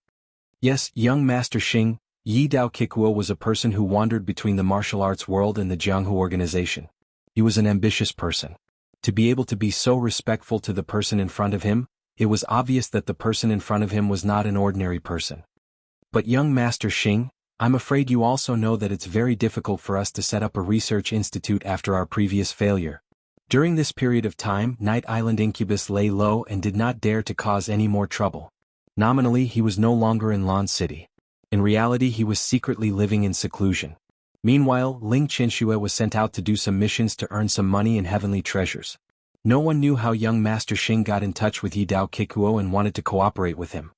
Yes, young Master Xing, Yidao Kikuo was a person who wandered between the martial arts world and the Jianghu organization. He was an ambitious person. To be able to be so respectful to the person in front of him, it was obvious that the person in front of him was not an ordinary person. But young Master Xing, I'm afraid you also know that it's very difficult for us to set up a research institute after our previous failure. During this period of time, Night Island Incubus lay low and did not dare to cause any more trouble. Nominally, he was no longer in Lan City. In reality, he was secretly living in seclusion. Meanwhile, Ling Qinxue was sent out to do some missions to earn some money and heavenly treasures. No one knew how young Master Xing got in touch with Yi Dao Kikuo and wanted to cooperate with him.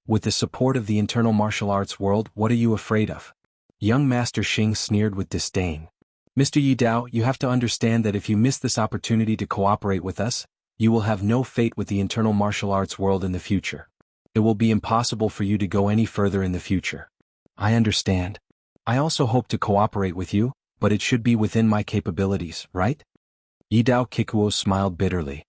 With the support of the internal martial arts world, what are you afraid of? Young Master Xing sneered with disdain. Mr. Yi Dao, you have to understand that if you miss this opportunity to cooperate with us, you will have no fate with the internal martial arts world in the future. It will be impossible for you to go any further in the future. I understand. I also hope to cooperate with you, but it should be within my capabilities, right? Yi Dao Kikuo smiled bitterly.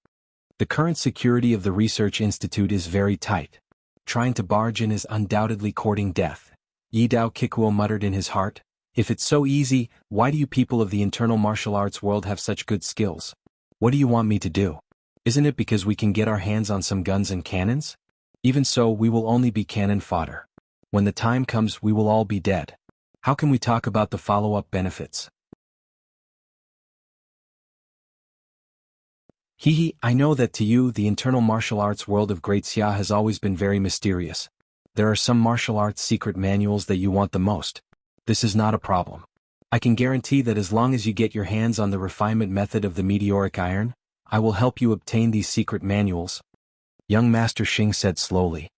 The current security of the research institute is very tight. Trying to barge in is undoubtedly courting death. Yi Dao Kikuo muttered in his heart, if it's so easy, why do you people of the internal martial arts world have such good skills? What do you want me to do? Isn't it because we can get our hands on some guns and cannons? Even so, we will only be cannon fodder. When the time comes, we will all be dead. How can we talk about the follow-up benefits? I know that to you, the internal martial arts world of Great Xia has always been very mysterious. There are some martial arts secret manuals that you want the most. This is not a problem. I can guarantee that as long as you get your hands on the refinement method of the meteoric iron, I will help you obtain these secret manuals. Young Master Xing said slowly.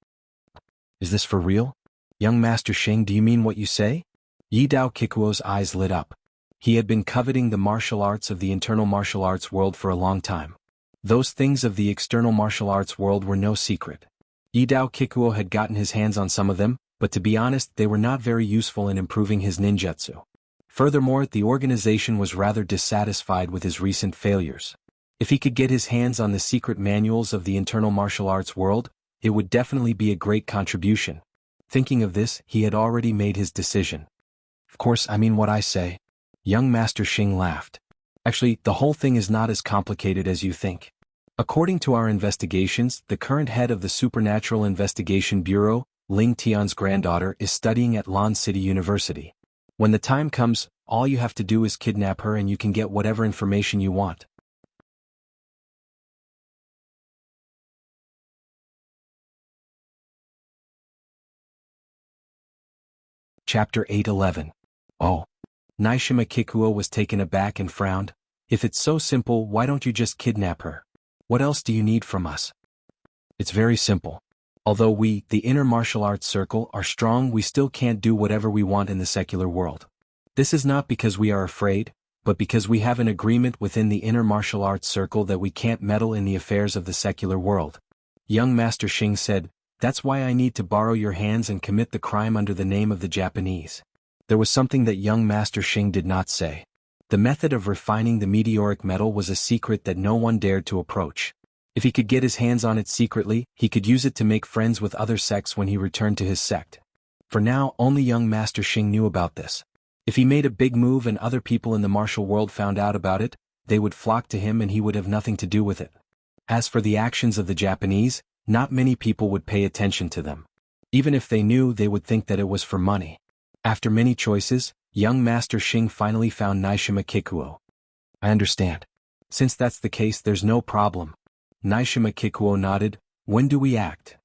Is this for real? Young Master Xing, do you mean what you say? Yi Dao Kikuo's eyes lit up. He had been coveting the martial arts of the internal martial arts world for a long time. Those things of the external martial arts world were no secret. Yi Dao Kikuo had gotten his hands on some of them, but to be honest, they were not very useful in improving his ninjutsu. Furthermore, the organization was rather dissatisfied with his recent failures. If he could get his hands on the secret manuals of the internal martial arts world, it would definitely be a great contribution. Thinking of this, he had already made his decision. Of course, I mean what I say. Young Master Xing laughed. Actually, the whole thing is not as complicated as you think. According to our investigations, the current head of the Supernatural Investigation Bureau, Ling Tian's granddaughter, is studying at Lan City University. When the time comes, all you have to do is kidnap her and you can get whatever information you want. Chapter 8:11. Oh. Nishima Kikuo was taken aback and frowned. If it's so simple, why don't you just kidnap her? What else do you need from us? It's very simple. Although we, the inner martial arts circle, are strong, we still can't do whatever we want in the secular world. This is not because we are afraid, but because we have an agreement within the inner martial arts circle that we can't meddle in the affairs of the secular world. Young Master Xing said, that's why I need to borrow your hands and commit the crime under the name of the Japanese. There was something that young Master Xing did not say. The method of refining the meteoric metal was a secret that no one dared to approach. If he could get his hands on it secretly, he could use it to make friends with other sects when he returned to his sect. For now, only young Master Xing knew about this. If he made a big move and other people in the martial world found out about it, they would flock to him and he would have nothing to do with it. As for the actions of the Japanese, not many people would pay attention to them. Even if they knew, they would think that it was for money. After many choices, young Master Xing finally found Nishima Kikuo. I understand. Since that's the case, there's no problem. Nishima Kikuo nodded. When do we act?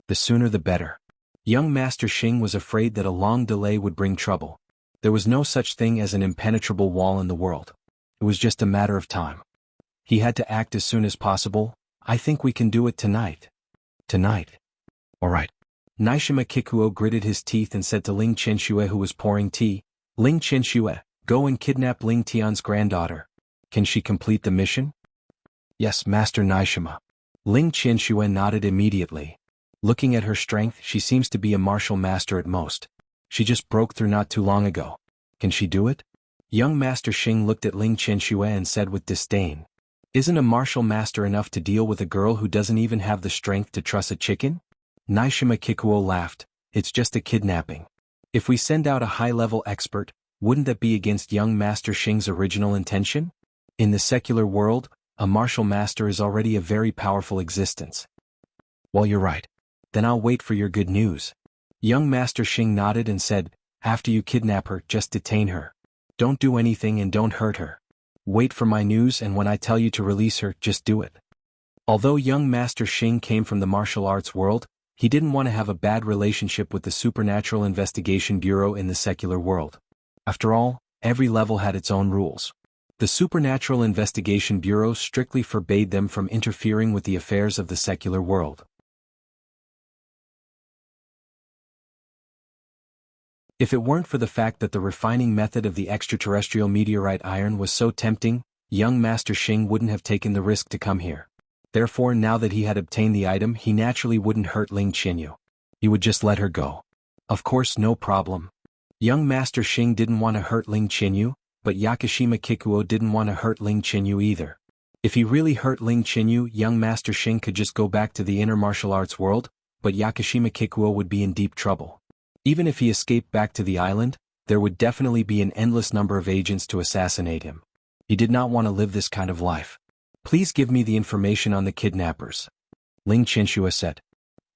The sooner the better. Young Master Xing was afraid that a long delay would bring trouble. There was no such thing as an impenetrable wall in the world. It was just a matter of time. He had to act as soon as possible. I think we can do it tonight. Tonight. All right. Nishima Kikuo gritted his teeth and said to Ling Qianxue, who was pouring tea, Ling Qianxue, go and kidnap Ling Tian's granddaughter. Can she complete the mission? Yes, Master Nishima. Ling Qianxue nodded immediately. Looking at her strength, she seems to be a martial master at most. She just broke through not too long ago. Can she do it? Young Master Xing looked at Ling Qianxue and said with disdain, isn't a martial master enough to deal with a girl who doesn't even have the strength to truss a chicken? Nishima Kikuo laughed, it's just a kidnapping. If we send out a high-level expert, wouldn't that be against young Master Xing's original intention? In the secular world, a martial master is already a very powerful existence. Well, you're right. Then I'll wait for your good news. Young Master Xing nodded and said, after you kidnap her, just detain her. Don't do anything and don't hurt her. Wait for my news, and when I tell you to release her, just do it. Although young Master Xing came from the martial arts world, he didn't want to have a bad relationship with the Supernatural Investigation Bureau in the secular world. After all, every level had its own rules. The Supernatural Investigation Bureau strictly forbade them from interfering with the affairs of the secular world. If it weren't for the fact that the refining method of the extraterrestrial meteorite iron was so tempting, young Master Xing wouldn't have taken the risk to come here. Therefore, now that he had obtained the item, he naturally wouldn't hurt Ling Qinyu. He would just let her go. Of course, no problem. Young Master Xing didn't want to hurt Ling Qinyu, but Yakushima Kikuo didn't want to hurt Ling Qinyu either. If he really hurt Ling Qinyu, young Master Xing could just go back to the inner martial arts world, but Yakushima Kikuo would be in deep trouble. Even if he escaped back to the island, there would definitely be an endless number of agents to assassinate him. He did not want to live this kind of life. Please give me the information on the kidnappers. Ling Qinshu said.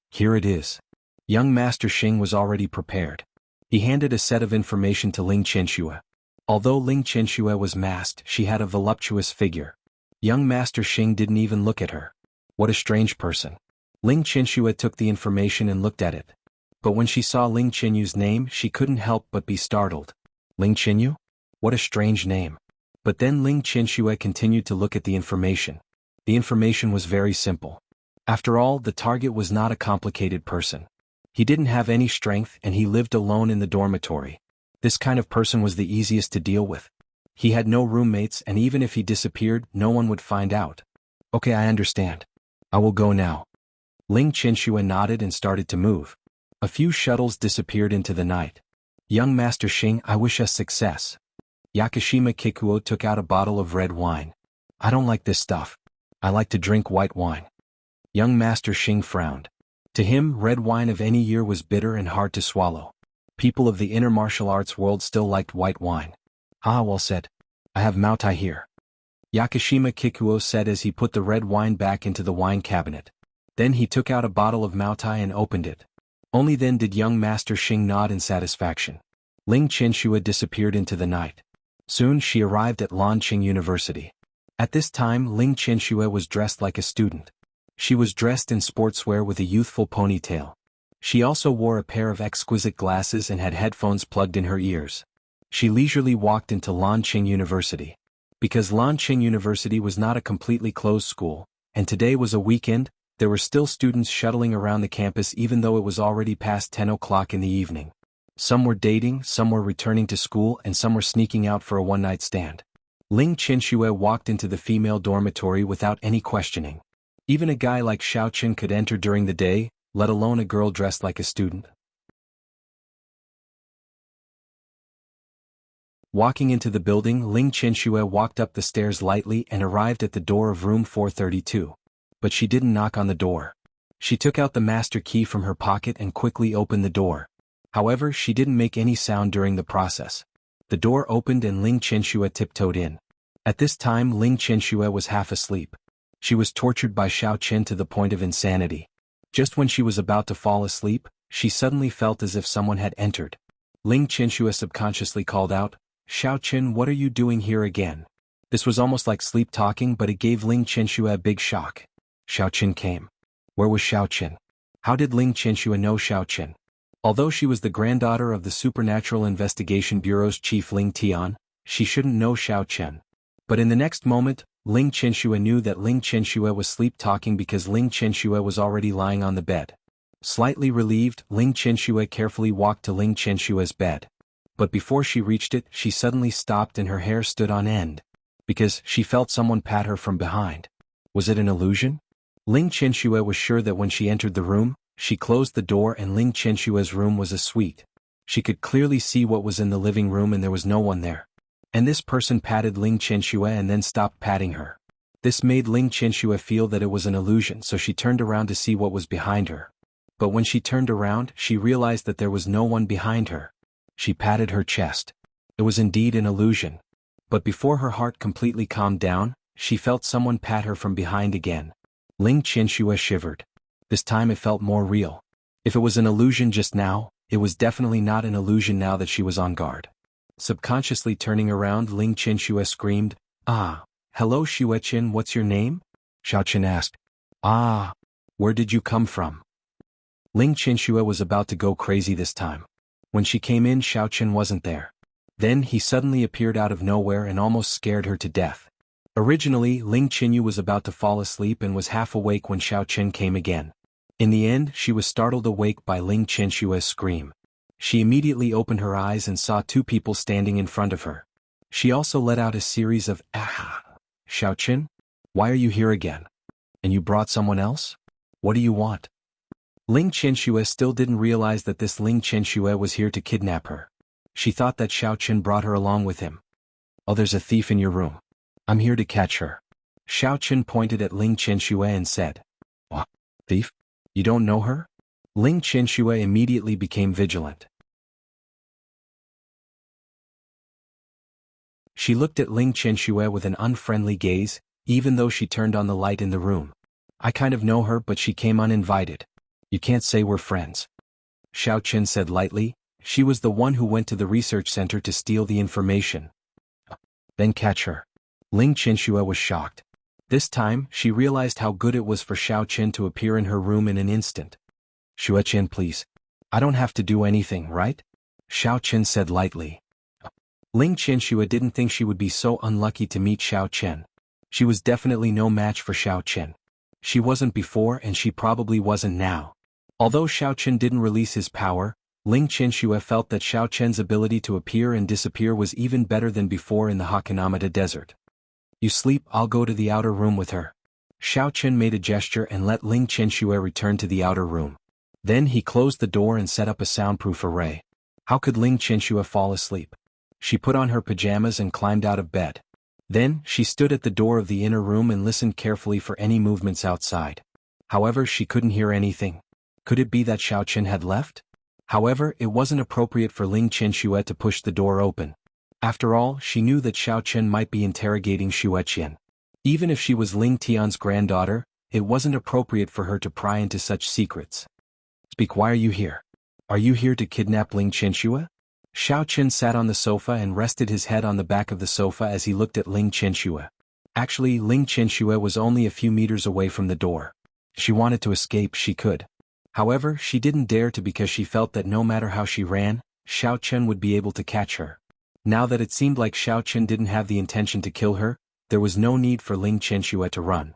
Here it is. Young Master Xing was already prepared. He handed a set of information to Ling Qinshu. Although Ling Qinshu was masked, she had a voluptuous figure. Young Master Xing didn't even look at her. What a strange person. Ling Qinshu took the information and looked at it. But when she saw Ling Qinyu's name, she couldn't help but be startled. Ling Qinyu? What a strange name. But then Ling Qinshu continued to look at the information. The information was very simple. After all, the target was not a complicated person. He didn't have any strength and he lived alone in the dormitory. This kind of person was the easiest to deal with. He had no roommates, and even if he disappeared, no one would find out. Okay, I understand. I will go now. Ling Qinshu nodded and started to move. A few shuttles disappeared into the night. Young Master Xing, I wish us success. Yakushima Kikuo took out a bottle of red wine. I don't like this stuff. I like to drink white wine. Young Master Xing frowned. To him, red wine of any year was bitter and hard to swallow. People of the inner martial arts world still liked white wine. Ah, well said. I have Moutai here. Yakushima Kikuo said as he put the red wine back into the wine cabinet. Then he took out a bottle of Moutai and opened it. Only then did young Master Xing nod in satisfaction. Ling Qinshu disappeared into the night. Soon she arrived at Lanqing University. At this time, Ling Qinshu was dressed like a student. She was dressed in sportswear with a youthful ponytail. She also wore a pair of exquisite glasses and had headphones plugged in her ears. She leisurely walked into Lanqing University. Because Lanqing University was not a completely closed school, and today was a weekend, there were still students shuttling around the campus even though it was already past 10 o'clock in the evening. Some were dating, some were returning to school, and some were sneaking out for a one-night stand. Ling Qinshu walked into the female dormitory without any questioning. Even a guy like Xiaoqin could enter during the day, let alone a girl dressed like a student. Walking into the building, Ling Qinshu walked up the stairs lightly and arrived at the door of room 432. But she didn't knock on the door. She took out the master key from her pocket and quickly opened the door. However, she didn't make any sound during the process. The door opened and Ling Qinshu tiptoed in. At this time, Ling Qinshu was half asleep. She was tortured by Xiaoqin to the point of insanity. Just when she was about to fall asleep, she suddenly felt as if someone had entered. Ling Qinshu subconsciously called out, Xiaoqin, what are you doing here again? This was almost like sleep talking, but it gave Ling Qinshu a big shock. Xiaoqin came. Where was Xiaoqin? How did Ling Qinshu know Xiaoqin? Although she was the granddaughter of the Supernatural Investigation Bureau's chief Ling Tian, she shouldn't know Xiaoqin. But in the next moment, Ling Qinshu knew that Ling Qinshu was sleep-talking because Ling Qinshu was already lying on the bed. Slightly relieved, Ling Qinshu carefully walked to Ling Qinshu's bed. But before she reached it, she suddenly stopped and her hair stood on end. Because she felt someone pat her from behind. Was it an illusion? Ling Qinshu was sure that when she entered the room, she closed the door and Ling Qinshu's room was a suite. She could clearly see what was in the living room and there was no one there. And this person patted Ling Qinshu and then stopped patting her. This made Ling Qinshu feel that it was an illusion, so she turned around to see what was behind her. But when she turned around, she realized that there was no one behind her. She patted her chest. It was indeed an illusion. But before her heart completely calmed down, she felt someone pat her from behind again. Ling Qinshu shivered. This time it felt more real. If it was an illusion just now, it was definitely not an illusion now that she was on guard. Subconsciously turning around, Ling Qinshu screamed, Ah, hello Xueqin, what's your name? Xiaoqin asked. Ah, where did you come from? Ling Qinshu was about to go crazy this time. When she came in, Xiaoqin wasn't there. Then he suddenly appeared out of nowhere and almost scared her to death. Originally, Ling Qinyu was about to fall asleep and was half awake when Xiao Qin came again. In the end, she was startled awake by Ling Qinshua's scream. She immediately opened her eyes and saw two people standing in front of her. She also let out a series of "Ah!" Xiao Qin? Why are you here again? And you brought someone else? What do you want? Ling Qianxue still didn't realize that this Ling Qianxue was here to kidnap her. She thought that Xiao Qin brought her along with him. Oh, there's a thief in your room. I'm here to catch her. Xiao Qin pointed at Ling Qianxue and said, What? Thief? You don't know her? Ling Qianxue immediately became vigilant. She looked at Ling Qianxue with an unfriendly gaze, even though she turned on the light in the room. I kind of know her, but she came uninvited. You can't say we're friends. Xiao Qin said lightly. She was the one who went to the research center to steal the information. Then catch her. Ling Qianxue was shocked. This time, she realized how good it was for Xiao Qin to appear in her room in an instant. Xue Qin, please. I don't have to do anything, right? Xiao Qin said lightly. Ling Qianxue didn't think she would be so unlucky to meet Xiao Qin. She was definitely no match for Xiao Qin. She wasn't before and she probably wasn't now. Although Xiao Qin didn't release his power, Ling Qianxue felt that Xiao Qin's ability to appear and disappear was even better than before in the Hakanamata desert. You sleep, I'll go to the outer room with her. Xiao Qin made a gesture and let Ling Qianxue return to the outer room. Then he closed the door and set up a soundproof array. How could Ling Qianxue fall asleep? She put on her pajamas and climbed out of bed. Then, she stood at the door of the inner room and listened carefully for any movements outside. However, she couldn't hear anything. Could it be that Xiao Qin had left? However, it wasn't appropriate for Ling Qianxue to push the door open. After all, she knew that Xiao Qin might be interrogating Xue Qian. Even if she was Ling Tian's granddaughter, it wasn't appropriate for her to pry into such secrets. Speak, why are you here? Are you here to kidnap Ling Qianxue? Xiao Qin sat on the sofa and rested his head on the back of the sofa as he looked at Ling Qianxue. Actually, Ling Qianxue was only a few meters away from the door. If she wanted to escape, she could. However, she didn't dare to because she felt that no matter how she ran, Xiao Qin would be able to catch her. Now that it seemed like Xiao Qin didn't have the intention to kill her, there was no need for Ling Qianxue to run.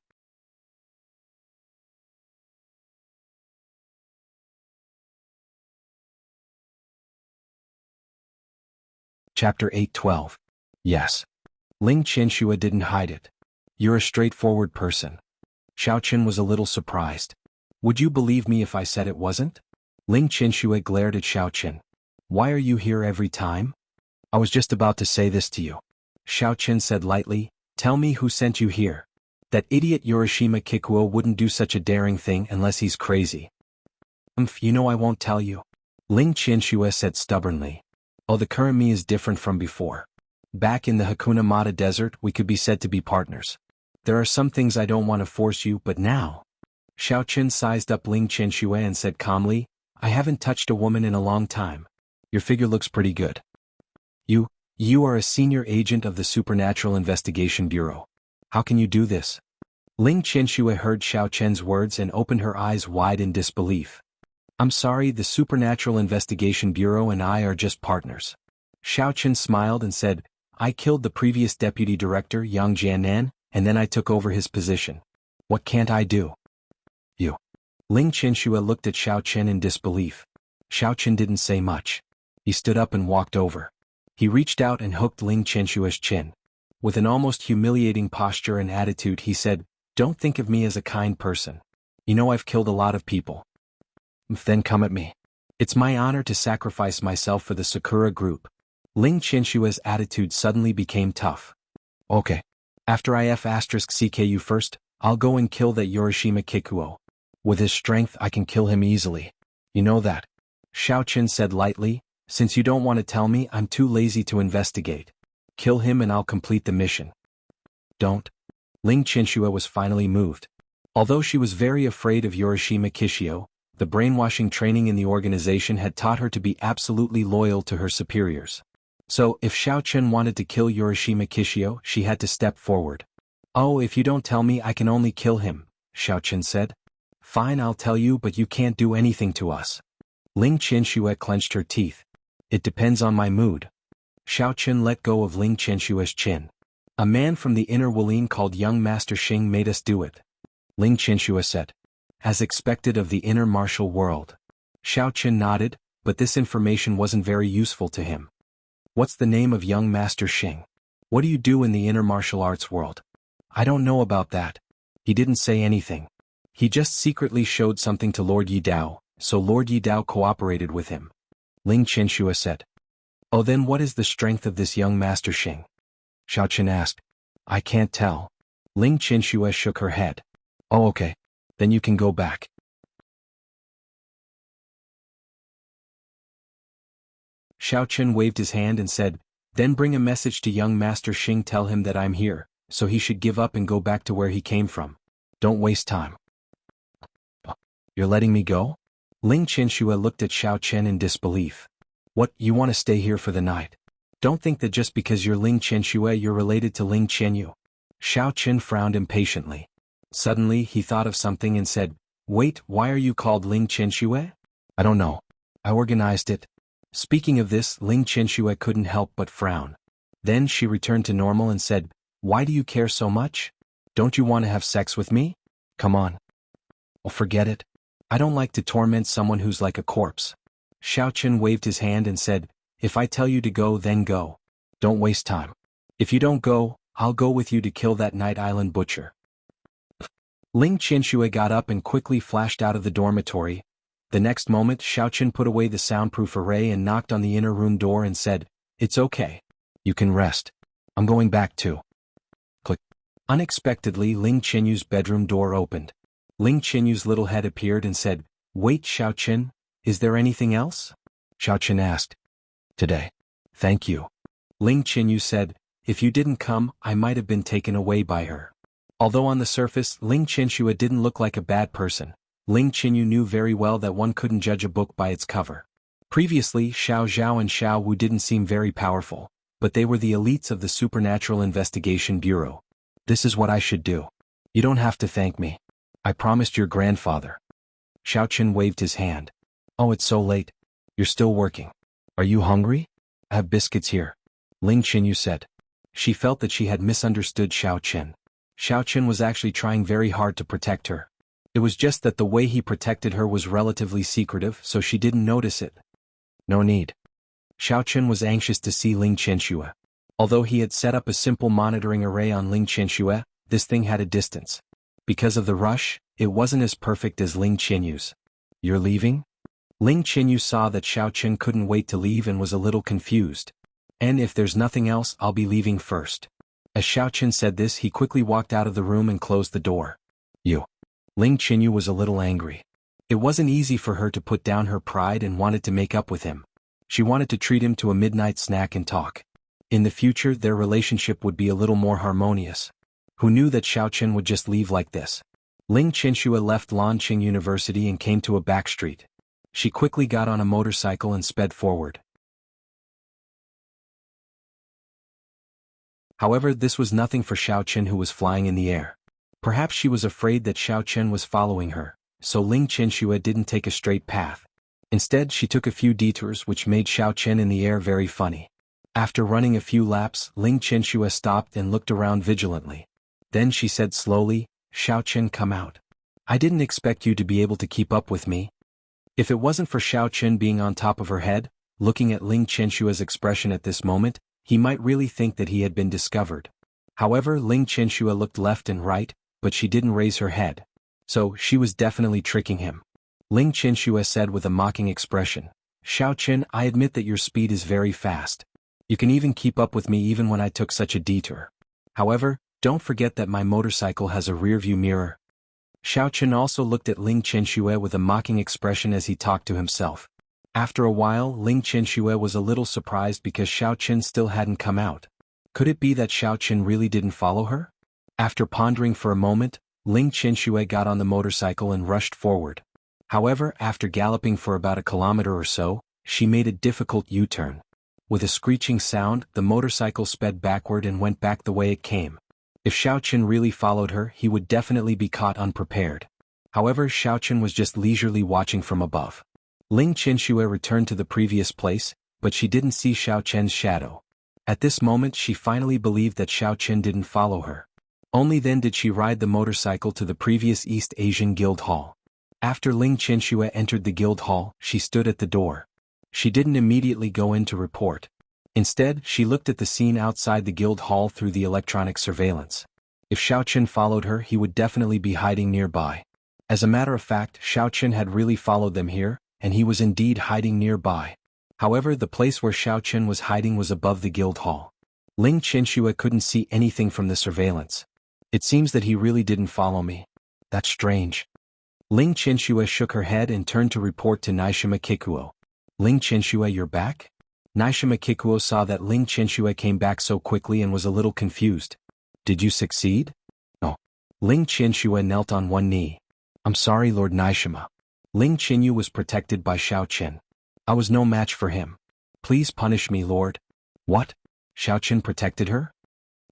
Chapter 8:12. Yes. Ling Qianxue didn't hide it. You're a straightforward person. Xiao Qin was a little surprised. Would you believe me if I said it wasn't? Ling Qianxue glared at Xiao Qin. Why are you here every time? I was just about to say this to you. Xiao Qin said lightly, tell me who sent you here. That idiot Yorishima Kikuo wouldn't do such a daring thing unless he's crazy. You know I won't tell you. Ling Qianxue said stubbornly. Oh, the current me is different from before. Back in the Hakuna Mata desert, we could be said to be partners. There are some things I don't want to force you, but now. Xiao Qin sized up Ling Qianxue and said calmly, I haven't touched a woman in a long time. Your figure looks pretty good. You are a senior agent of the Supernatural Investigation Bureau. How can you do this? Ling Qianxue heard Xiao Qin's words and opened her eyes wide in disbelief. I'm sorry, the Supernatural Investigation Bureau and I are just partners. Xiao Qin smiled and said, I killed the previous deputy director Yang Jianan, and then I took over his position. What can't I do? You. Ling Qianxue looked at Xiao Qin in disbelief. Xiao Qin didn't say much. He stood up and walked over. He reached out and hooked Ling Qianshue's chin. With an almost humiliating posture and attitude he said, Don't think of me as a kind person. You know I've killed a lot of people. Then come at me. It's my honor to sacrifice myself for the Sakura group. Ling Qianshue's attitude suddenly became tough. Okay. After CKU first, I'll go and kill that Yorishima Kikuo. With his strength I can kill him easily. You know that. Xiao Qin said lightly, since you don't want to tell me, I'm too lazy to investigate. Kill him and I'll complete the mission. Don't. Ling Qianxue was finally moved. Although she was very afraid of Yorishima Kishio, the brainwashing training in the organization had taught her to be absolutely loyal to her superiors. So, if Xiao Qin wanted to kill Yorishima Kishio, she had to step forward. Oh, if you don't tell me, I can only kill him, Xiao Qin said. Fine, I'll tell you, but you can't do anything to us. Ling Qianxue clenched her teeth. It depends on my mood. Xiao Chen let go of Ling Qinshue's chin. A man from the inner Wulin called young Master Xing made us do it. Ling Qinshu said. As expected of the inner martial world. Xiao Chen nodded, but this information wasn't very useful to him. What's the name of young Master Xing? What do you do in the inner martial arts world? I don't know about that. He didn't say anything. He just secretly showed something to Lord Yidao, so Lord Yidao cooperated with him. Ling Qinshu said. Oh, then what is the strength of this young Master Xing? Xiao Chen asked. I can't tell. Ling Qinshu shook her head. Oh, okay. Then you can go back. Xiao Chen waved his hand and said, then bring a message to young Master Xing, tell him that I'm here, so he should give up and go back to where he came from. Don't waste time. You're letting me go? Ling Qinshu looked at Xiao Chen in disbelief. What, you want to stay here for the night? Don't think that just because you're Ling Qinshu you're related to Ling Qianyu. Xiao Chen frowned impatiently. Suddenly he thought of something and said, wait, why are you called Ling Qinshu? I don't know. I organized it. Speaking of this, Ling Qinshu couldn't help but frown. Then she returned to normal and said, why do you care so much? Don't you want to have sex with me? Come on. Oh, forget it. I don't like to torment someone who's like a corpse. Xiao Chen waved his hand and said, if I tell you to go, then go. Don't waste time. If you don't go, I'll go with you to kill that Night Island butcher. Ling Qinshu got up and quickly flashed out of the dormitory. The next moment, Xiao Chen put away the soundproof array and knocked on the inner room door and said, it's okay. You can rest. I'm going back too. Click. Unexpectedly, Ling Qinyu's bedroom door opened. Ling Qinyu's little head appeared and said, wait, Xiao Chen, is there anything else? Xiao Chen asked. Today. Thank you. Ling Qianyu said, if you didn't come, I might have been taken away by her. Although on the surface, Ling Qinshu didn't look like a bad person, Ling Qianyu knew very well that one couldn't judge a book by its cover. Previously, Xiao Zhao and Xiao Wu didn't seem very powerful, but they were the elites of the Supernatural Investigation Bureau. This is what I should do. You don't have to thank me. I promised your grandfather. Xiao Chen waved his hand. Oh, it's so late. You're still working. Are you hungry? I have biscuits here. Ling Qianyu said. She felt that she had misunderstood Xiao Chen. Xiao Chen was actually trying very hard to protect her. It was just that the way he protected her was relatively secretive, so she didn't notice it. No need. Xiao Chen was anxious to see Ling Qinshu. Although he had set up a simple monitoring array on Ling Qinshu, this thing had a distance. Because of the rush, it wasn't as perfect as Ling Qinyu's. You're leaving? Ling Qianyu saw that Xiao Chen couldn't wait to leave and was a little confused. And if there's nothing else, I'll be leaving first. As Xiao Chen said this, he quickly walked out of the room and closed the door. You. Ling Qianyu was a little angry. It wasn't easy for her to put down her pride and wanted to make up with him. She wanted to treat him to a midnight snack and talk. In the future, their relationship would be a little more harmonious. Who knew that Xiao Chen would just leave like this? Ling Qinshu left Lanqing University and came to a back street. She quickly got on a motorcycle and sped forward. However, this was nothing for Xiao Chen, who was flying in the air. Perhaps she was afraid that Xiao Chen was following her, so Ling Qinshu didn't take a straight path. Instead, she took a few detours which made Xiao Chen in the air very funny. After running a few laps, Ling Qinshu stopped and looked around vigilantly. Then she said slowly, Xiao Chen, come out. I didn't expect you to be able to keep up with me. If it wasn't for Xiao Chen being on top of her head, looking at Ling Qinshu's expression at this moment, he might really think that he had been discovered. However, Ling Qinshu looked left and right, but she didn't raise her head. So, she was definitely tricking him. Ling Qinshu said with a mocking expression, Xiao Chen, I admit that your speed is very fast. You can even keep up with me even when I took such a detour. However, don't forget that my motorcycle has a rear-view mirror. Xiao Chen also looked at Ling Qinshu with a mocking expression as he talked to himself. After a while, Ling Qinshu was a little surprised because Xiao Chen still hadn't come out. Could it be that Xiao Chen really didn't follow her? After pondering for a moment, Ling Qinshu got on the motorcycle and rushed forward. However, after galloping for about a kilometer or so, she made a difficult U-turn. With a screeching sound, the motorcycle sped backward and went back the way it came. If Xiao Chen really followed her, he would definitely be caught unprepared. However, Xiao Chen was just leisurely watching from above. Ling Qinshu returned to the previous place, but she didn't see Xiao Chen's shadow. At this moment she finally believed that Xiao Qin didn't follow her. Only then did she ride the motorcycle to the previous East Asian Guild Hall. After Ling Qianxue entered the guild hall, she stood at the door. She didn't immediately go in to report. Instead, she looked at the scene outside the guild hall through the electronic surveillance. If Xiao Qin followed her, he would definitely be hiding nearby. As a matter of fact, Xiao Qin had really followed them here, and he was indeed hiding nearby. However, the place where Xiao Qin was hiding was above the guild hall. Ling Qianxue couldn't see anything from the surveillance. It seems that he really didn't follow me. That's strange. Ling Qianxue shook her head and turned to report to Nishima Kikuo. Ling Qianxue, you're back? Nishima Kikuo saw that Ling Qianxue came back so quickly and was a little confused. Did you succeed? No. Ling Qianxue knelt on one knee. I'm sorry, Lord Nishima. Ling Qinyu was protected by Xiao Qin. I was no match for him. Please punish me, Lord. What? Xiao Qin protected her?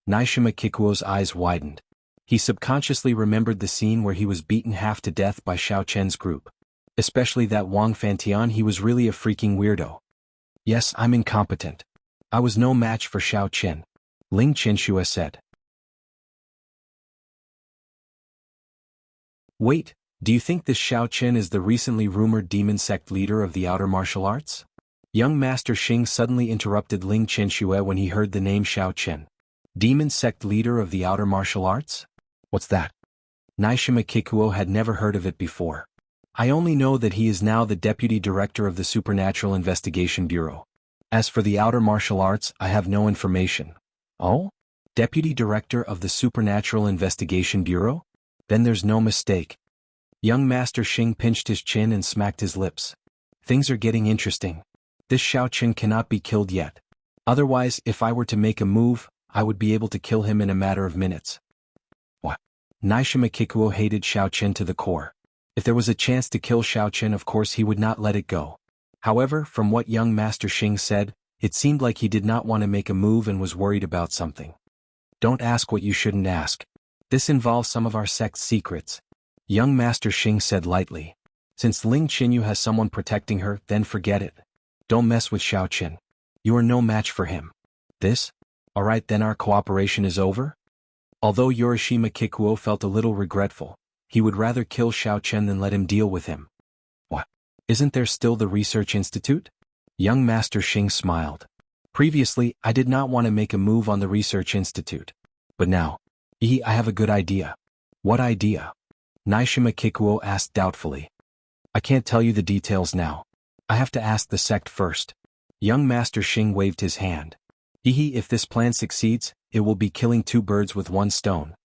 Nishima Kikuo's eyes widened. He subconsciously remembered the scene where he was beaten half to death by Xiao Qin's group. Especially that Wang Fantian, he was really a freaking weirdo. Yes, I'm incompetent. I was no match for Xiao Qin. Ling Qianxue said. Wait, do you think this Xiao Qin is the recently rumored demon sect leader of the outer martial arts? Young Master Xing suddenly interrupted Ling Qianxue when he heard the name Xiao Qin. Demon sect leader of the outer martial arts? What's that? Nishima Kikuo had never heard of it before. I only know that he is now the deputy director of the Supernatural Investigation Bureau. As for the outer martial arts, I have no information. Oh? Deputy director of the Supernatural Investigation Bureau? Then there's no mistake. Young Master Xing pinched his chin and smacked his lips. Things are getting interesting. This Xiao Qin cannot be killed yet. Otherwise, if I were to make a move, I would be able to kill him in a matter of minutes. What? Nishima Kikuo hated Xiao Qin to the core. If there was a chance to kill Xiao Qin, of course he would not let it go. However, from what young Master Xing said, it seemed like he did not want to make a move and was worried about something. Don't ask what you shouldn't ask. This involves some of our sect's secrets. Young Master Xing said lightly. Since Ling Qinyu has someone protecting her, then forget it. Don't mess with Xiao Qin. You are no match for him. This? Alright, then our cooperation is over? Although Yorishima Kikuo felt a little regretful, he would rather kill Xiao Qin than let him deal with him. What? Isn't there still the Research Institute? Young Master Xing smiled. Previously, I did not want to make a move on the Research Institute. But now, I have a good idea. What idea? Nishima Kikuo asked doubtfully. I can't tell you the details now. I have to ask the sect first. Young Master Xing waved his hand. If this plan succeeds, it will be killing two birds with one stone.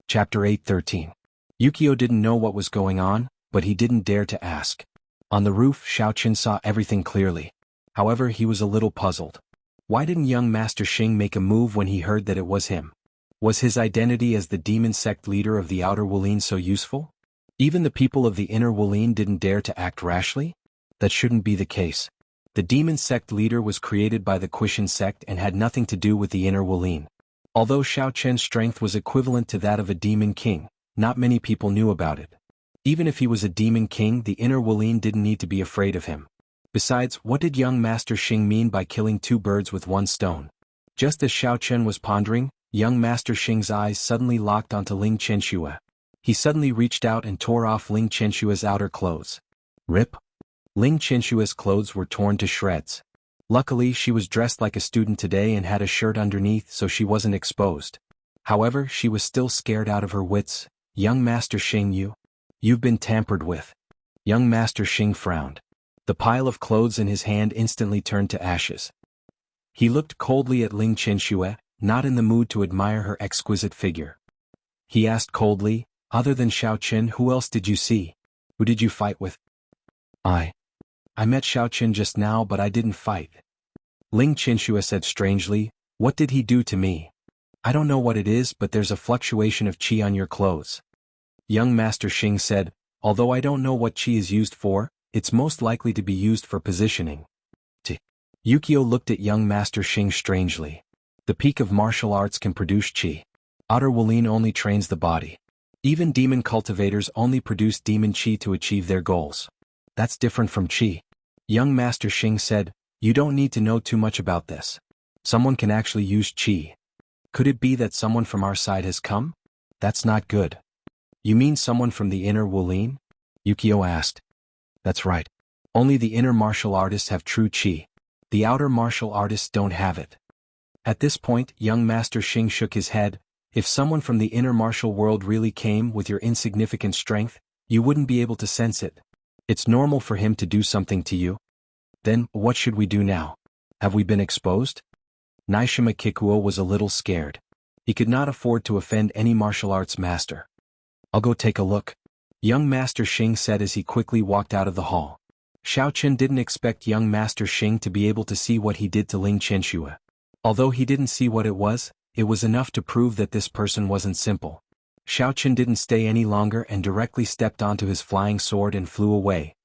Chapter 8:13. Yukio didn't know what was going on, but he didn't dare to ask. On the roof, Xiao Qin saw everything clearly. However, he was a little puzzled. Why didn't young Master Xing make a move when he heard that it was him? Was his identity as the demon sect leader of the outer Wulin so useful? Even the people of the inner Wulin didn't dare to act rashly? That shouldn't be the case. The demon sect leader was created by the Qishan sect and had nothing to do with the inner Wulin. Although Xiao Qin's strength was equivalent to that of a demon king, not many people knew about it. Even if he was a demon king, the inner Wulin didn't need to be afraid of him. Besides, what did young Master Xing mean by killing two birds with one stone? Just as Xiao Qin was pondering, young Master Xing's eyes suddenly locked onto Ling Qianxue. He suddenly reached out and tore off Ling Qianxue's outer clothes. Rip! Ling Qianxue's clothes were torn to shreds. Luckily, she was dressed like a student today and had a shirt underneath, so she wasn't exposed. However, she was still scared out of her wits. Young Master Xing, you've been tampered with. Young Master Xing frowned. The pile of clothes in his hand instantly turned to ashes. He looked coldly at Ling Qianxue, not in the mood to admire her exquisite figure. He asked coldly, other than Xiao Qin, who else did you see? Who did you fight with? I met Xiao Qin just now, but I didn't fight. Ling Qianxue said strangely, what did he do to me? I don't know what it is, but there's a fluctuation of qi on your clothes. Young Master Xing said, although I don't know what qi is used for, it's most likely to be used for positioning. Yukio looked at young Master Xing strangely. The peak of martial arts can produce qi. Outer Wulin only trains the body. Even demon cultivators only produce demon chi to achieve their goals. That's different from chi. Young Master Xing said, you don't need to know too much about this. Someone can actually use chi. Could it be that someone from our side has come? That's not good. You mean someone from the inner Wulin? Yukio asked. That's right. Only the inner martial artists have true chi. The outer martial artists don't have it. At this point, young Master Xing shook his head. If someone from the inner martial world really came with your insignificant strength, you wouldn't be able to sense it. It's normal for him to do something to you. Then, what should we do now? Have we been exposed? Naishima Kikuo was a little scared. He could not afford to offend any martial arts master. I'll go take a look. Young Master Xing said as he quickly walked out of the hall. Xiaoqun didn't expect young Master Xing to be able to see what he did to Ling Qianxue. Although he didn't see what it was enough to prove that this person wasn't simple. Xiaoqun didn't stay any longer and directly stepped onto his flying sword and flew away.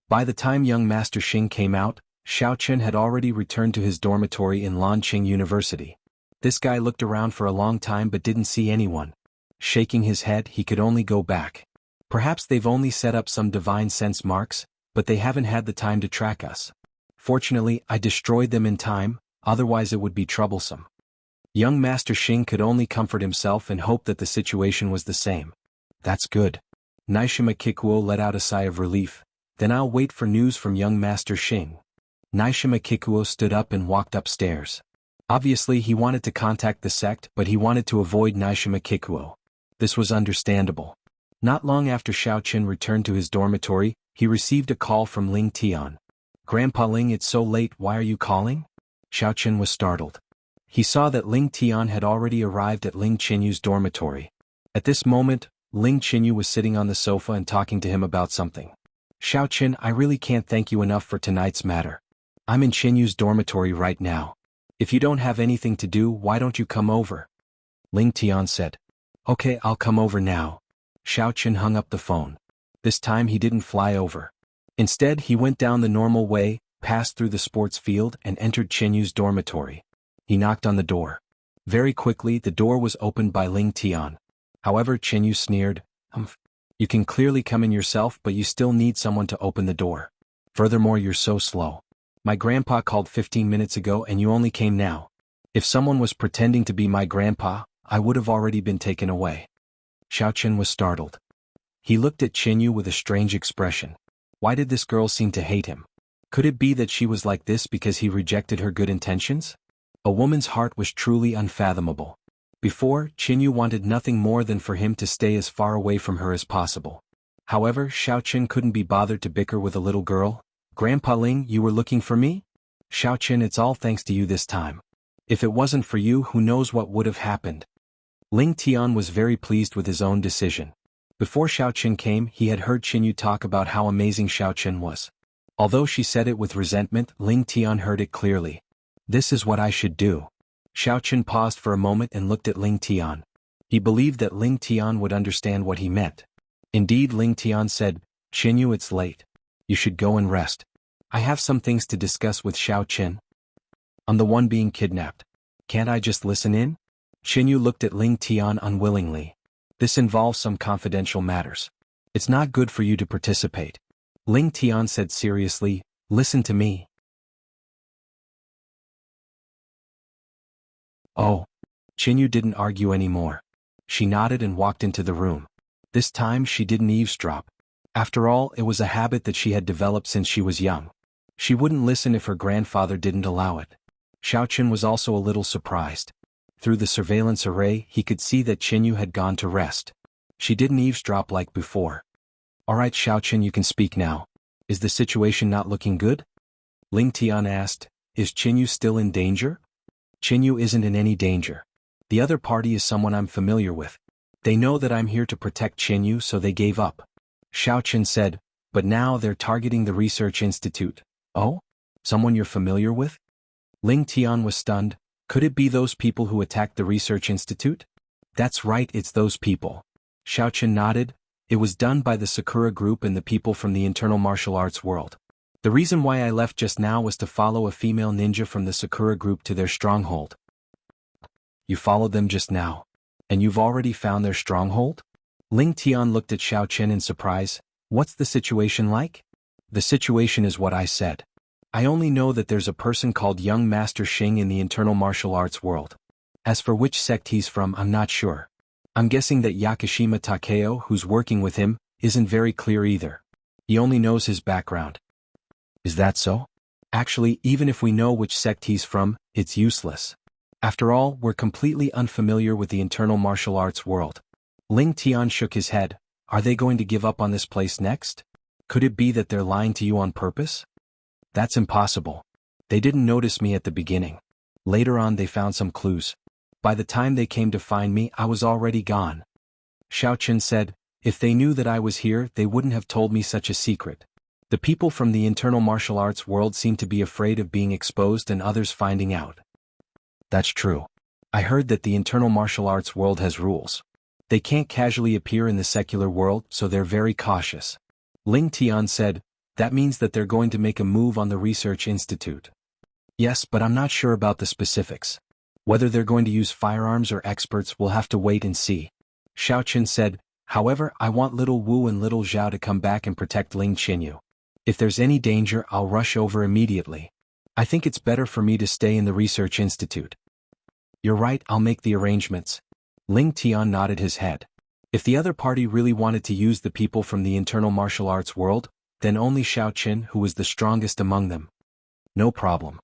By the time young Master Xing came out, Xiaoqun had already returned to his dormitory in Lanqing University. This guy looked around for a long time but didn't see anyone. Shaking his head, he could only go back. Perhaps they've only set up some divine sense marks, but they haven't had the time to track us. Fortunately, I destroyed them in time, otherwise it would be troublesome. Young Master Xing could only comfort himself and hope that the situation was the same. That's good. Naishima Kikuo let out a sigh of relief. Then I'll wait for news from young Master Xing. Naishima Kikuo stood up and walked upstairs. Obviously he wanted to contact the sect, but he wanted to avoid Naishima Kikuo. This was understandable. Not long after Xiaoqun returned to his dormitory, he received a call from Ling Tian. Grandpa Ling, it's so late, why are you calling? Xiaoqun was startled. He saw that Ling Tian had already arrived at Ling Qinyu's dormitory. At this moment, Ling Qinyu was sitting on the sofa and talking to him about something. Xiaoqun, I really can't thank you enough for tonight's matter. I'm in Qinyu's dormitory right now. If you don't have anything to do, why don't you come over? Ling Tian said. Okay, I'll come over now. Xiaoqun hung up the phone. This time he didn't fly over. Instead, he went down the normal way, passed through the sports field and entered Qinyu's dormitory. He knocked on the door. Very quickly, the door was opened by Ling Tian. However, Qinyu sneered, You can clearly come in yourself, but you still need someone to open the door. Furthermore, you're so slow. My grandpa called 15 minutes ago and you only came now. If someone was pretending to be my grandpa, I would have already been taken away. Xiaoqun was startled. He looked at Qinyu with a strange expression. Why did this girl seem to hate him? Could it be that she was like this because he rejected her good intentions? A woman's heart was truly unfathomable. Before, Qinyu wanted nothing more than for him to stay as far away from her as possible. However, Xiaoqun couldn't be bothered to bicker with a little girl. Grandpa Ling, you were looking for me? Xiaoqun, it's all thanks to you this time. If it wasn't for you, who knows what would have happened? Ling Tian was very pleased with his own decision. Before Xiaoqun came, he had heard Qinyu talk about how amazing Xiaoqun was. Although she said it with resentment, Ling Tian heard it clearly. This is what I should do. Xiaoqun paused for a moment and looked at Ling Tian. He believed that Ling Tian would understand what he meant. Indeed, Ling Tian said, Qinyu, it's late. You should go and rest. I have some things to discuss with Xiaoqun. I'm the one being kidnapped. Can't I just listen in? Qinyu looked at Ling Tian unwillingly. This involves some confidential matters. It's not good for you to participate. Ling Tian said seriously, listen to me. Oh. Qinyu didn't argue anymore. She nodded and walked into the room. This time she didn't eavesdrop. After all, it was a habit that she had developed since she was young. She wouldn't listen if her grandfather didn't allow it. Xiaoqun was also a little surprised. Through the surveillance array, he could see that Qinyu had gone to rest. She didn't eavesdrop like before. Alright Xiaoqun, you can speak now. Is the situation not looking good? Ling Tian asked, Is Qinyu still in danger? Qinyu isn't in any danger. The other party is someone I'm familiar with. They know that I'm here to protect Qinyu, so they gave up. Xiaoqun said, but now they're targeting the research institute. Oh? Someone you're familiar with? Ling Tian was stunned. Could it be those people who attacked the research institute? That's right, it's those people. Xiaoqun nodded. It was done by the Sakura group and the people from the internal martial arts world. The reason why I left just now was to follow a female ninja from the Sakura group to their stronghold. You followed them just now. And you've already found their stronghold? Ling Tian looked at Xiao Chen in surprise. What's the situation like? The situation is what I said. I only know that there's a person called Young Master Xing in the internal martial arts world. As for which sect he's from, I'm not sure. I'm guessing that Yakashima Takeo, who's working with him, isn't very clear either. He only knows his background. Is that so? Actually, even if we know which sect he's from, it's useless. After all, we're completely unfamiliar with the internal martial arts world. Ling Tian shook his head. Are they going to give up on this place next? Could it be that they're lying to you on purpose? That's impossible. They didn't notice me at the beginning. Later on they found some clues. By the time they came to find me, I was already gone. Xiao Chen said, if they knew that I was here, they wouldn't have told me such a secret. The people from the internal martial arts world seem to be afraid of being exposed and others finding out. That's true. I heard that the internal martial arts world has rules. They can't casually appear in the secular world, so they're very cautious. Ling Tian said, that means that they're going to make a move on the research institute. Yes, but I'm not sure about the specifics. Whether they're going to use firearms or experts, we'll have to wait and see. Xiao Chen said, however, I want little Wu and little Zhao to come back and protect Ling Qinyu. If there's any danger, I'll rush over immediately. I think it's better for me to stay in the research institute. You're right, I'll make the arrangements. Ling Tian nodded his head. If the other party really wanted to use the people from the internal martial arts world, then only Xiao Chen, who was the strongest among them. No problem.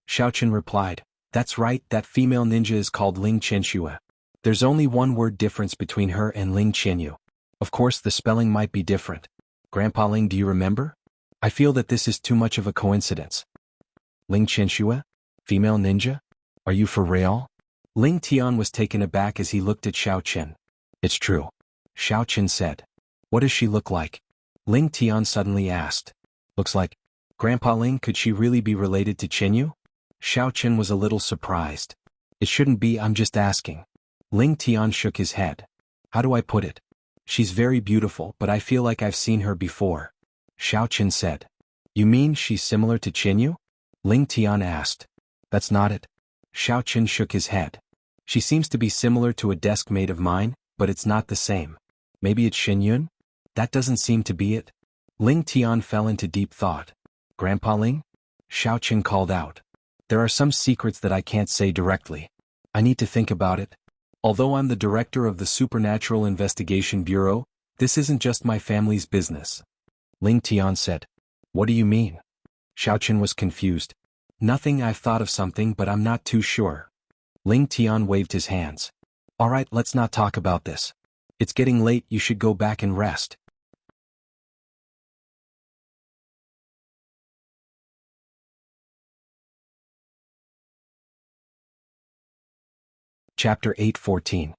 Xiao Chen replied, that's right, that female ninja is called Ling Qianxue. There's only one word difference between her and Ling Qianyu. Of course the spelling might be different. Grandpa Ling, do you remember? I feel that this is too much of a coincidence. Ling Qianxue? Female ninja? Are you for real? Ling Tian was taken aback as he looked at Xiao Chen. It's true. Xiao Chen said. What does she look like? Ling Tian suddenly asked. Looks like, Grandpa Ling, could she really be related to Qinyu? Xiao Chen was a little surprised. It shouldn't be, I'm just asking. Ling Tian shook his head. How do I put it? She's very beautiful, but I feel like I've seen her before. Xiao Chen said. You mean she's similar to Qinyu? Ling Tian asked. That's not it. Xiao Chen shook his head. She seems to be similar to a desk mate of mine, but it's not the same. Maybe it's Xinyun? That doesn't seem to be it. Ling Tian fell into deep thought. Grandpa Ling? Xiao Chen called out. There are some secrets that I can't say directly. I need to think about it. Although I'm the director of the Supernatural Investigation Bureau, this isn't just my family's business. Ling Tian said. What do you mean? Xiao Chen was confused. Nothing, I've thought of something, but I'm not too sure. Ling Tian waved his hands. Alright, let's not talk about this. It's getting late, you should go back and rest. Chapter 8:14.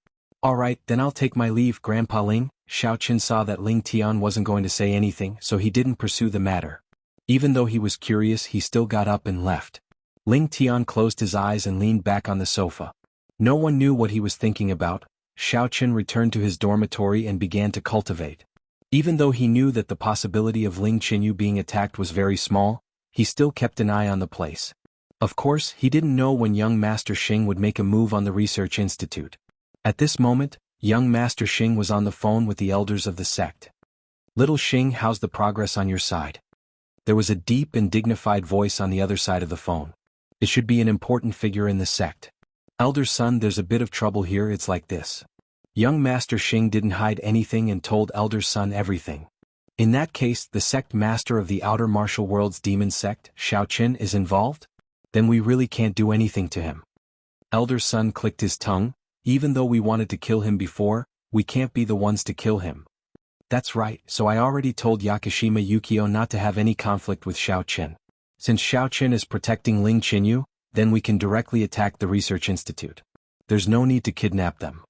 Alright, then I'll take my leave, Grandpa Ling. Xiao Chen saw that Ling Tian wasn't going to say anything, so he didn't pursue the matter. Even though he was curious, he still got up and left. Ling Tian closed his eyes and leaned back on the sofa. No one knew what he was thinking about. Xiao Chen returned to his dormitory and began to cultivate. Even though he knew that the possibility of Ling Qinyu being attacked was very small, he still kept an eye on the place. Of course, he didn't know when young Master Xing would make a move on the research institute. At this moment, young Master Xing was on the phone with the elders of the sect. Little Xing, how's the progress on your side? There was a deep and dignified voice on the other side of the phone. It should be an important figure in the sect. Elder son, there's a bit of trouble here, it's like this. Young Master Xing didn't hide anything and told Elder son everything. In that case, the sect master of the outer martial world's demon sect, Xiao Chen, is involved? Then we really can't do anything to him. Elder son clicked his tongue. Even though we wanted to kill him before, we can't be the ones to kill him. That's right, so I already told Yakashima Yukio not to have any conflict with Xiao Chen. Since Xiao Chen is protecting Ling Qinyu, then we can directly attack the research institute. There's no need to kidnap them.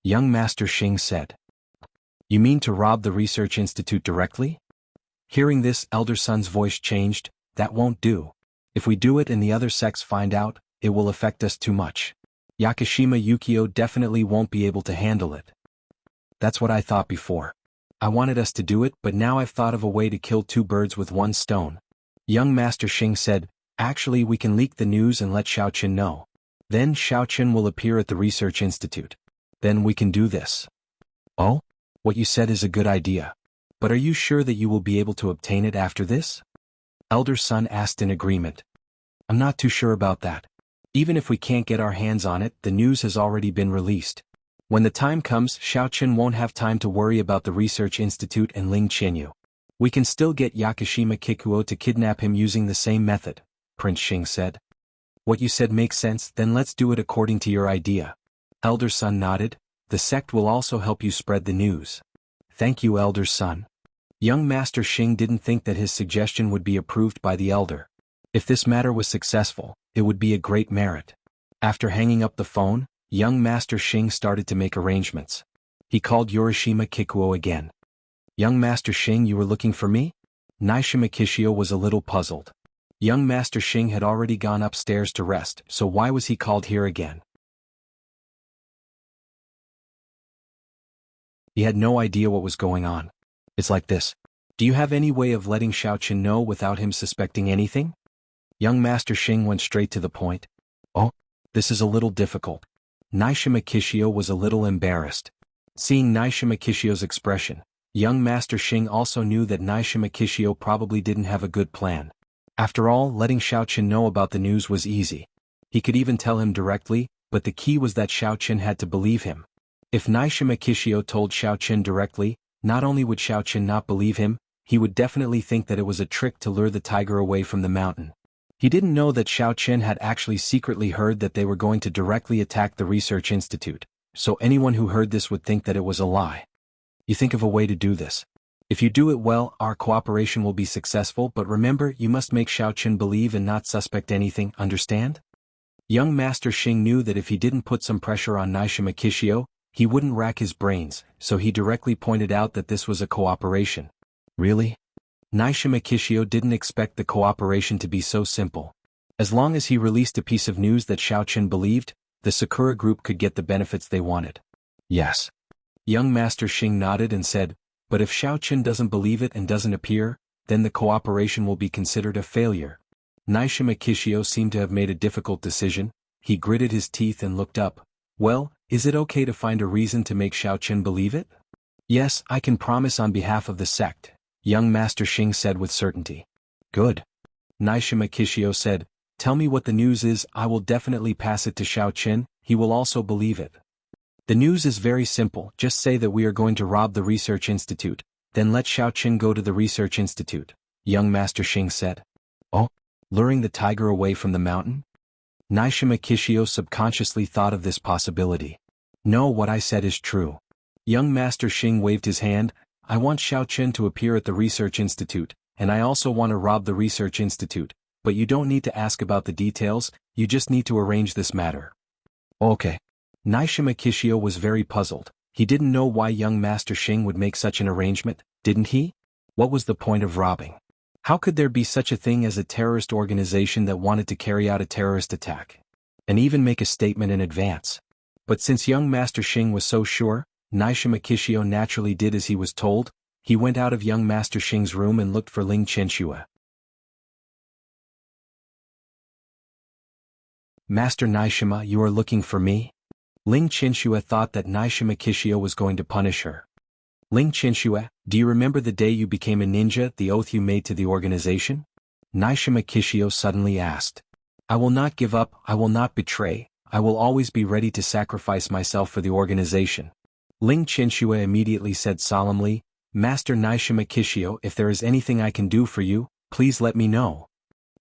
Young Master Xing said. You mean to rob the research institute directly? Hearing this, Elder Son's voice changed. That won't do. If we do it and the other sects find out, it will affect us too much. Yakashima Yukio definitely won't be able to handle it. That's what I thought before. I wanted us to do it, but now I've thought of a way to kill two birds with one stone. Young Master Xing said, Actually, we can leak the news and let Xiaoqin know. Then Xiaoqin will appear at the research institute. Then we can do this. Oh? What you said is a good idea. But are you sure that you will be able to obtain it after this? Elder son asked in agreement. I'm not too sure about that. Even if we can't get our hands on it, the news has already been released. When the time comes, Xiaoqin won't have time to worry about the research institute and Ling Qianyu. We can still get Yakushima Kikuo to kidnap him using the same method, Prince Xing said. What you said makes sense, then let's do it according to your idea. Elder son nodded. The sect will also help you spread the news. Thank you, Elder son. Young Master Xing didn't think that his suggestion would be approved by the elder. If this matter was successful, it would be a great merit. After hanging up the phone, young Master Xing started to make arrangements. He called Yorishima Kikuo again. Young Master Xing, you were looking for me? Nishima Kishio was a little puzzled. Young Master Xing had already gone upstairs to rest, so why was he called here again? He had no idea what was going on. It's like this. Do you have any way of letting Xiaoqin know without him suspecting anything? Young Master Xing went straight to the point. Oh, this is a little difficult. Nishima Kishio was a little embarrassed. Seeing Nishima Kishio's expression, young Master Xing also knew that Nishima Kishio probably didn't have a good plan. After all, letting Xiaoqin know about the news was easy. He could even tell him directly, but the key was that Xiaoqin had to believe him. If Nishima Kishio told Xiaoqin directly, not only would Xiaoqin not believe him, he would definitely think that it was a trick to lure the tiger away from the mountain. He didn't know that Xiaoqin had actually secretly heard that they were going to directly attack the research institute, so anyone who heard this would think that it was a lie. You think of a way to do this. If you do it well, our cooperation will be successful, but remember, you must make Xiaoqin believe and not suspect anything, understand? Young Master Xing knew that if he didn't put some pressure on Nishima Kishio, he wouldn't rack his brains, so he directly pointed out that this was a cooperation. Really? Nishima Kishio didn't expect the cooperation to be so simple. As long as he released a piece of news that Xiaoqin believed, the Sakura group could get the benefits they wanted. Yes. Young Master Xing nodded and said, but if Xiaoqin doesn't believe it and doesn't appear, then the cooperation will be considered a failure. Nishima Kishio seemed to have made a difficult decision. He gritted his teeth and looked up. Well, is it okay to find a reason to make Xiaoqin believe it? Yes, I can promise on behalf of the sect, young Master Xing said with certainty. Good. Nishima Kishio said, tell me what the news is, I will definitely pass it to Xiaoqin, he will also believe it. The news is very simple, just say that we are going to rob the research institute, then let Xiaoqin go to the research institute, young Master Xing said. Oh, luring the tiger away from the mountain? Nishima Kishio subconsciously thought of this possibility. No, what I said is true. Young Master Xing waved his hand. I want Xiaoqin to appear at the research institute, and I also want to rob the research institute, but you don't need to ask about the details, you just need to arrange this matter. Okay. Nishima Kishio was very puzzled. He didn't know why young Master Xing would make such an arrangement, didn't he? What was the point of robbing? How could there be such a thing as a terrorist organization that wanted to carry out a terrorist attack? And even make a statement in advance? But since young Master Xing was so sure, Nishima Kishio naturally did as he was told. He went out of young Master Xing's room and looked for Ling Qianxue. Master Nishima, you are looking for me? Ling Qianxue thought that Nishima Kishio was going to punish her. Ling Qianxue, do you remember the day you became a ninja, the oath you made to the organization? Nishima Kishio suddenly asked. I will not give up, I will not betray, I will always be ready to sacrifice myself for the organization. Ling Qianxue immediately said solemnly, Master Nishima Kishio, if there is anything I can do for you, please let me know.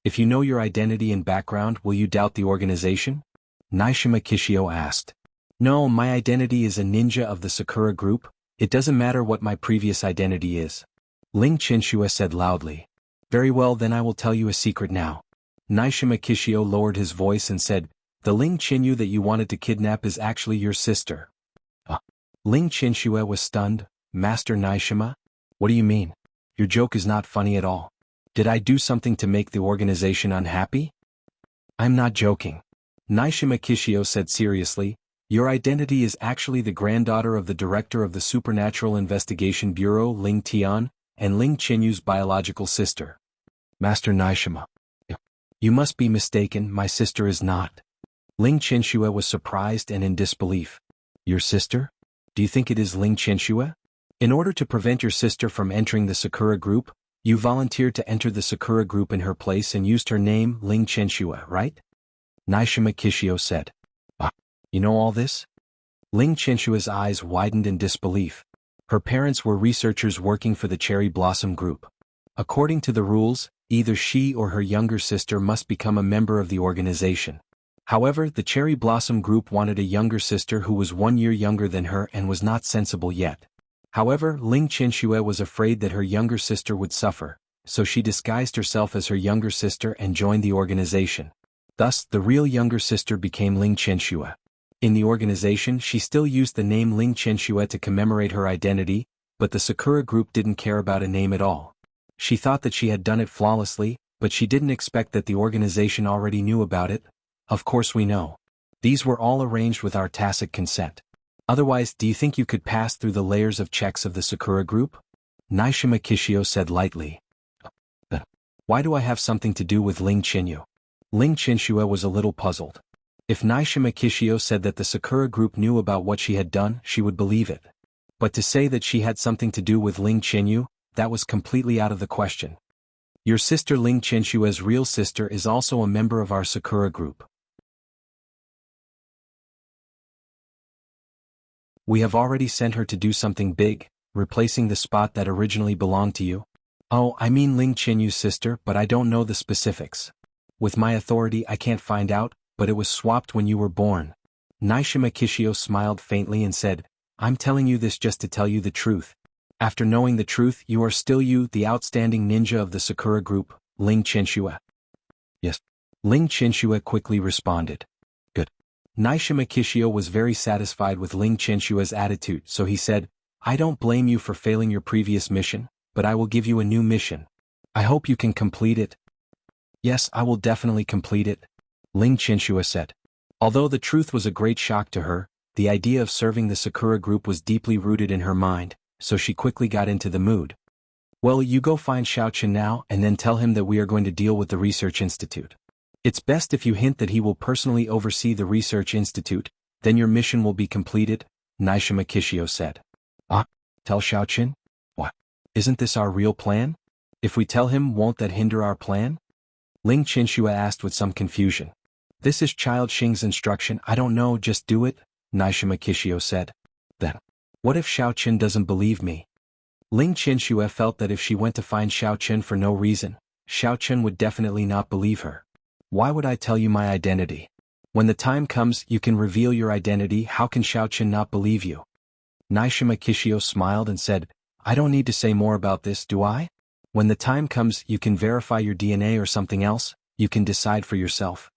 If you know your identity and background, will you doubt the organization? Nishima Kishio asked. No, my identity is a ninja of the Sakura group. It doesn't matter what my previous identity is. Ling Qianxue said loudly. Very well, then I will tell you a secret now. Nishima Kishio lowered his voice and said, the Ling Qianyu that you wanted to kidnap is actually your sister. Ling Qianxue was stunned. Master Nishima? What do you mean? Your joke is not funny at all. Did I do something to make the organization unhappy? I'm not joking. Nishima Kishio said seriously. Your identity is actually the granddaughter of the director of the Supernatural Investigation Bureau, Ling Tian, and Ling Qianyu's biological sister. Master Nishima. You must be mistaken, my sister is not. Ling Qianxue was surprised and in disbelief. Your sister? Do you think it is Ling Qianxue? In order to prevent your sister from entering the Sakura group, you volunteered to enter the Sakura group in her place and used her name, Ling Qianxue, right? Naishima Kishio said. Ah, you know all this? Ling Qianxue's eyes widened in disbelief. Her parents were researchers working for the Cherry Blossom Group. According to the rules, either she or her younger sister must become a member of the organization. However, the Cherry Blossom Group wanted a younger sister who was 1 year younger than her and was not sensible yet. However, Ling Qianxue was afraid that her younger sister would suffer, so she disguised herself as her younger sister and joined the organization. Thus, the real younger sister became Ling Qianxue. In the organization, she still used the name Ling Qianxue to commemorate her identity, but the Sakura group didn't care about a name at all. She thought that she had done it flawlessly, but she didn't expect that the organization already knew about it. Of course we know. These were all arranged with our tacit consent. Otherwise, do you think you could pass through the layers of checks of the Sakura group? Naishima Kishio said lightly. Why do I have something to do with Ling Qianxue? Ling Qianxue was a little puzzled. If Naishima Kishio said that the Sakura group knew about what she had done, she would believe it. But to say that she had something to do with Ling Qianxue, that was completely out of the question. Your sister Ling Qianxue's real sister is also a member of our Sakura group. We have already sent her to do something big, replacing the spot that originally belonged to you. Oh, I mean Ling Qianxue's sister, but I don't know the specifics. With my authority I can't find out, but it was swapped when you were born. Naishima Kishio smiled faintly and said, I'm telling you this just to tell you the truth. After knowing the truth, you are still you, the outstanding ninja of the Sakura group, Ling Qianxue. Yes. Ling Qianxue quickly responded. Good. Naishima Kishio was very satisfied with Ling Qianxue's attitude, so he said, I don't blame you for failing your previous mission, but I will give you a new mission. I hope you can complete it. Yes, I will definitely complete it, Ling Qianxue said. Although the truth was a great shock to her, the idea of serving the Sakura group was deeply rooted in her mind, so she quickly got into the mood. Well, you go find Xiaoqun now and then tell him that we are going to deal with the research institute. It's best if you hint that he will personally oversee the research institute, then your mission will be completed, Naishima Kishio said. Ah, tell Xiaoqun? What? Isn't this our real plan? If we tell him, won't that hinder our plan? Ling Qianxue asked with some confusion. This is Child Xing's instruction, I don't know, just do it, Naishima Kishio said. Then, what if Xiaoqun doesn't believe me? Ling Qianxue felt that if she went to find Xiaoqun for no reason, Xiaoqun would definitely not believe her. Why would I tell you my identity? When the time comes, you can reveal your identity, how can Xiaoqun not believe you? Naishima Kishio smiled and said, I don't need to say more about this, do I? When the time comes, you can verify your DNA or something else, you can decide for yourself.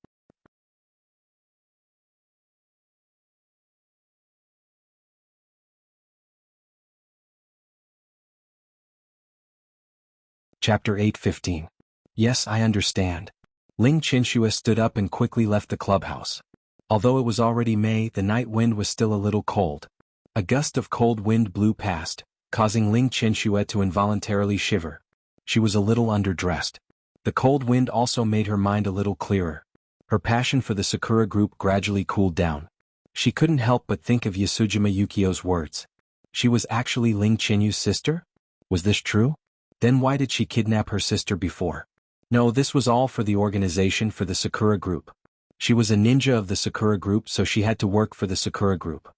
Chapter 8:15. Yes, I understand. Ling Qianxue stood up and quickly left the clubhouse. Although it was already May, the night wind was still a little cold. A gust of cold wind blew past, causing Ling Qianxue to involuntarily shiver. She was a little underdressed. The cold wind also made her mind a little clearer. Her passion for the Sakura group gradually cooled down. She couldn't help but think of Yasujima Yukio's words. She was actually Ling Qianxue's sister? Was this true? Then why did she kidnap her sister before? No, this was all for the organization for the Sakura group. She was a ninja of the Sakura group, so she had to work for the Sakura group.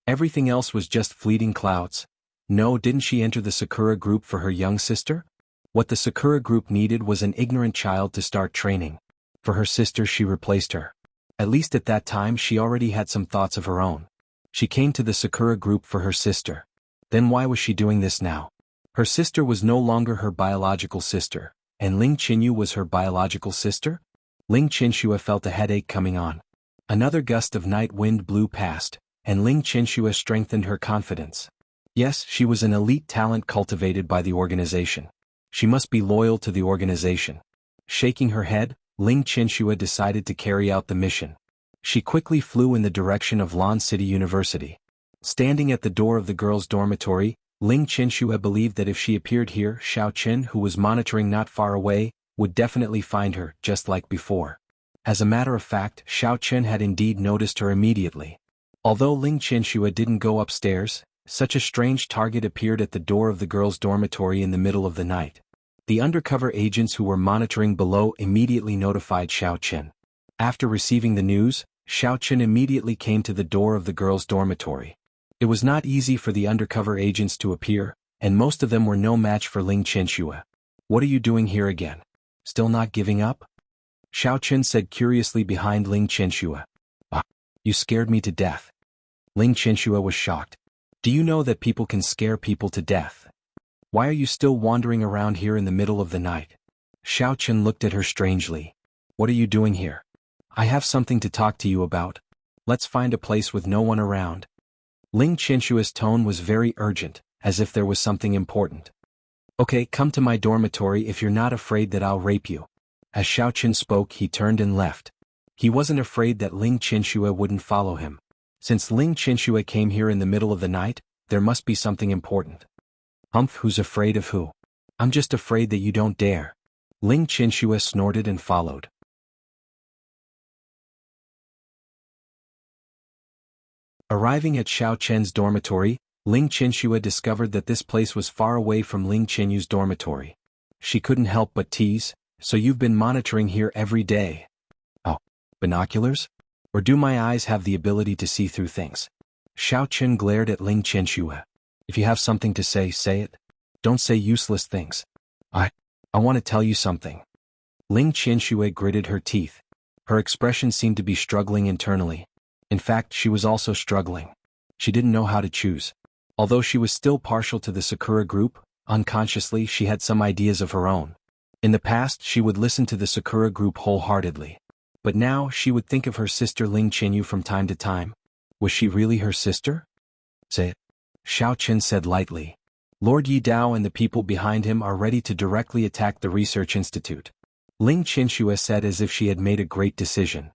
Everything else was just fleeting clouds. No, didn't she enter the Sakura group for her young sister? What the Sakura group needed was an ignorant child to start training. For her sister she replaced her. At least at that time she already had some thoughts of her own. She came to the Sakura group for her sister. Then why was she doing this now? Her sister was no longer her biological sister. And Ling Qianxue was her biological sister? Ling Qianxue felt a headache coming on. Another gust of night wind blew past, and Ling Qianxue strengthened her confidence. Yes, she was an elite talent cultivated by the organization. She must be loyal to the organization. Shaking her head, Ling Qianxue decided to carry out the mission. She quickly flew in the direction of Lan City University. Standing at the door of the girls' dormitory, Ling Qianxue believed that if she appeared here, Xiaoqun, who was monitoring not far away, would definitely find her, just like before. As a matter of fact, Xiao Chen had indeed noticed her immediately. Although Ling Qianxue didn't go upstairs, such a strange target appeared at the door of the girls' dormitory in the middle of the night. The undercover agents who were monitoring below immediately notified Xiao Chen. After receiving the news, Xiao Chen immediately came to the door of the girls' dormitory. It was not easy for the undercover agents to appear, and most of them were no match for Ling Qianxue. "What are you doing here again? Still not giving up?" Xiao Chen said curiously behind Ling Qianxue. "Ah, you scared me to death." Ling Qianxue was shocked. "Do you know that people can scare people to death? Why are you still wandering around here in the middle of the night?" Xiao Chen looked at her strangely. "What are you doing here? I have something to talk to you about. Let's find a place with no one around." Ling Qianxue's tone was very urgent, as if there was something important. "Okay, come to my dormitory if you're not afraid that I'll rape you." As Xiao Chen spoke, he turned and left. He wasn't afraid that Ling Qianxue wouldn't follow him. Since Ling Qianxue came here in the middle of the night, there must be something important. "Humph, who's afraid of who? I'm just afraid that you don't dare." Ling Qianxue snorted and followed. Arriving at Xiao Chen's dormitory, Ling Qianxue discovered that this place was far away from Ling Qianyu's dormitory. She couldn't help but tease, "So you've been monitoring here every day?" "Oh, binoculars? Or do my eyes have the ability to see through things?" Xiao Chen glared at Ling Qianxue. "If you have something to say, say it. Don't say useless things." I want to tell you something." Ling Qianxue gritted her teeth. Her expression seemed to be struggling internally. In fact, she was also struggling. She didn't know how to choose. Although she was still partial to the Sakura group, unconsciously she had some ideas of her own. In the past she would listen to the Sakura group wholeheartedly. But now she would think of her sister Ling Qianyu from time to time. Was she really her sister? "Say it," Xiao Chen said lightly. "Lord Yi Dao and the people behind him are ready to directly attack the research institute." Ling Qianxue said as if she had made a great decision.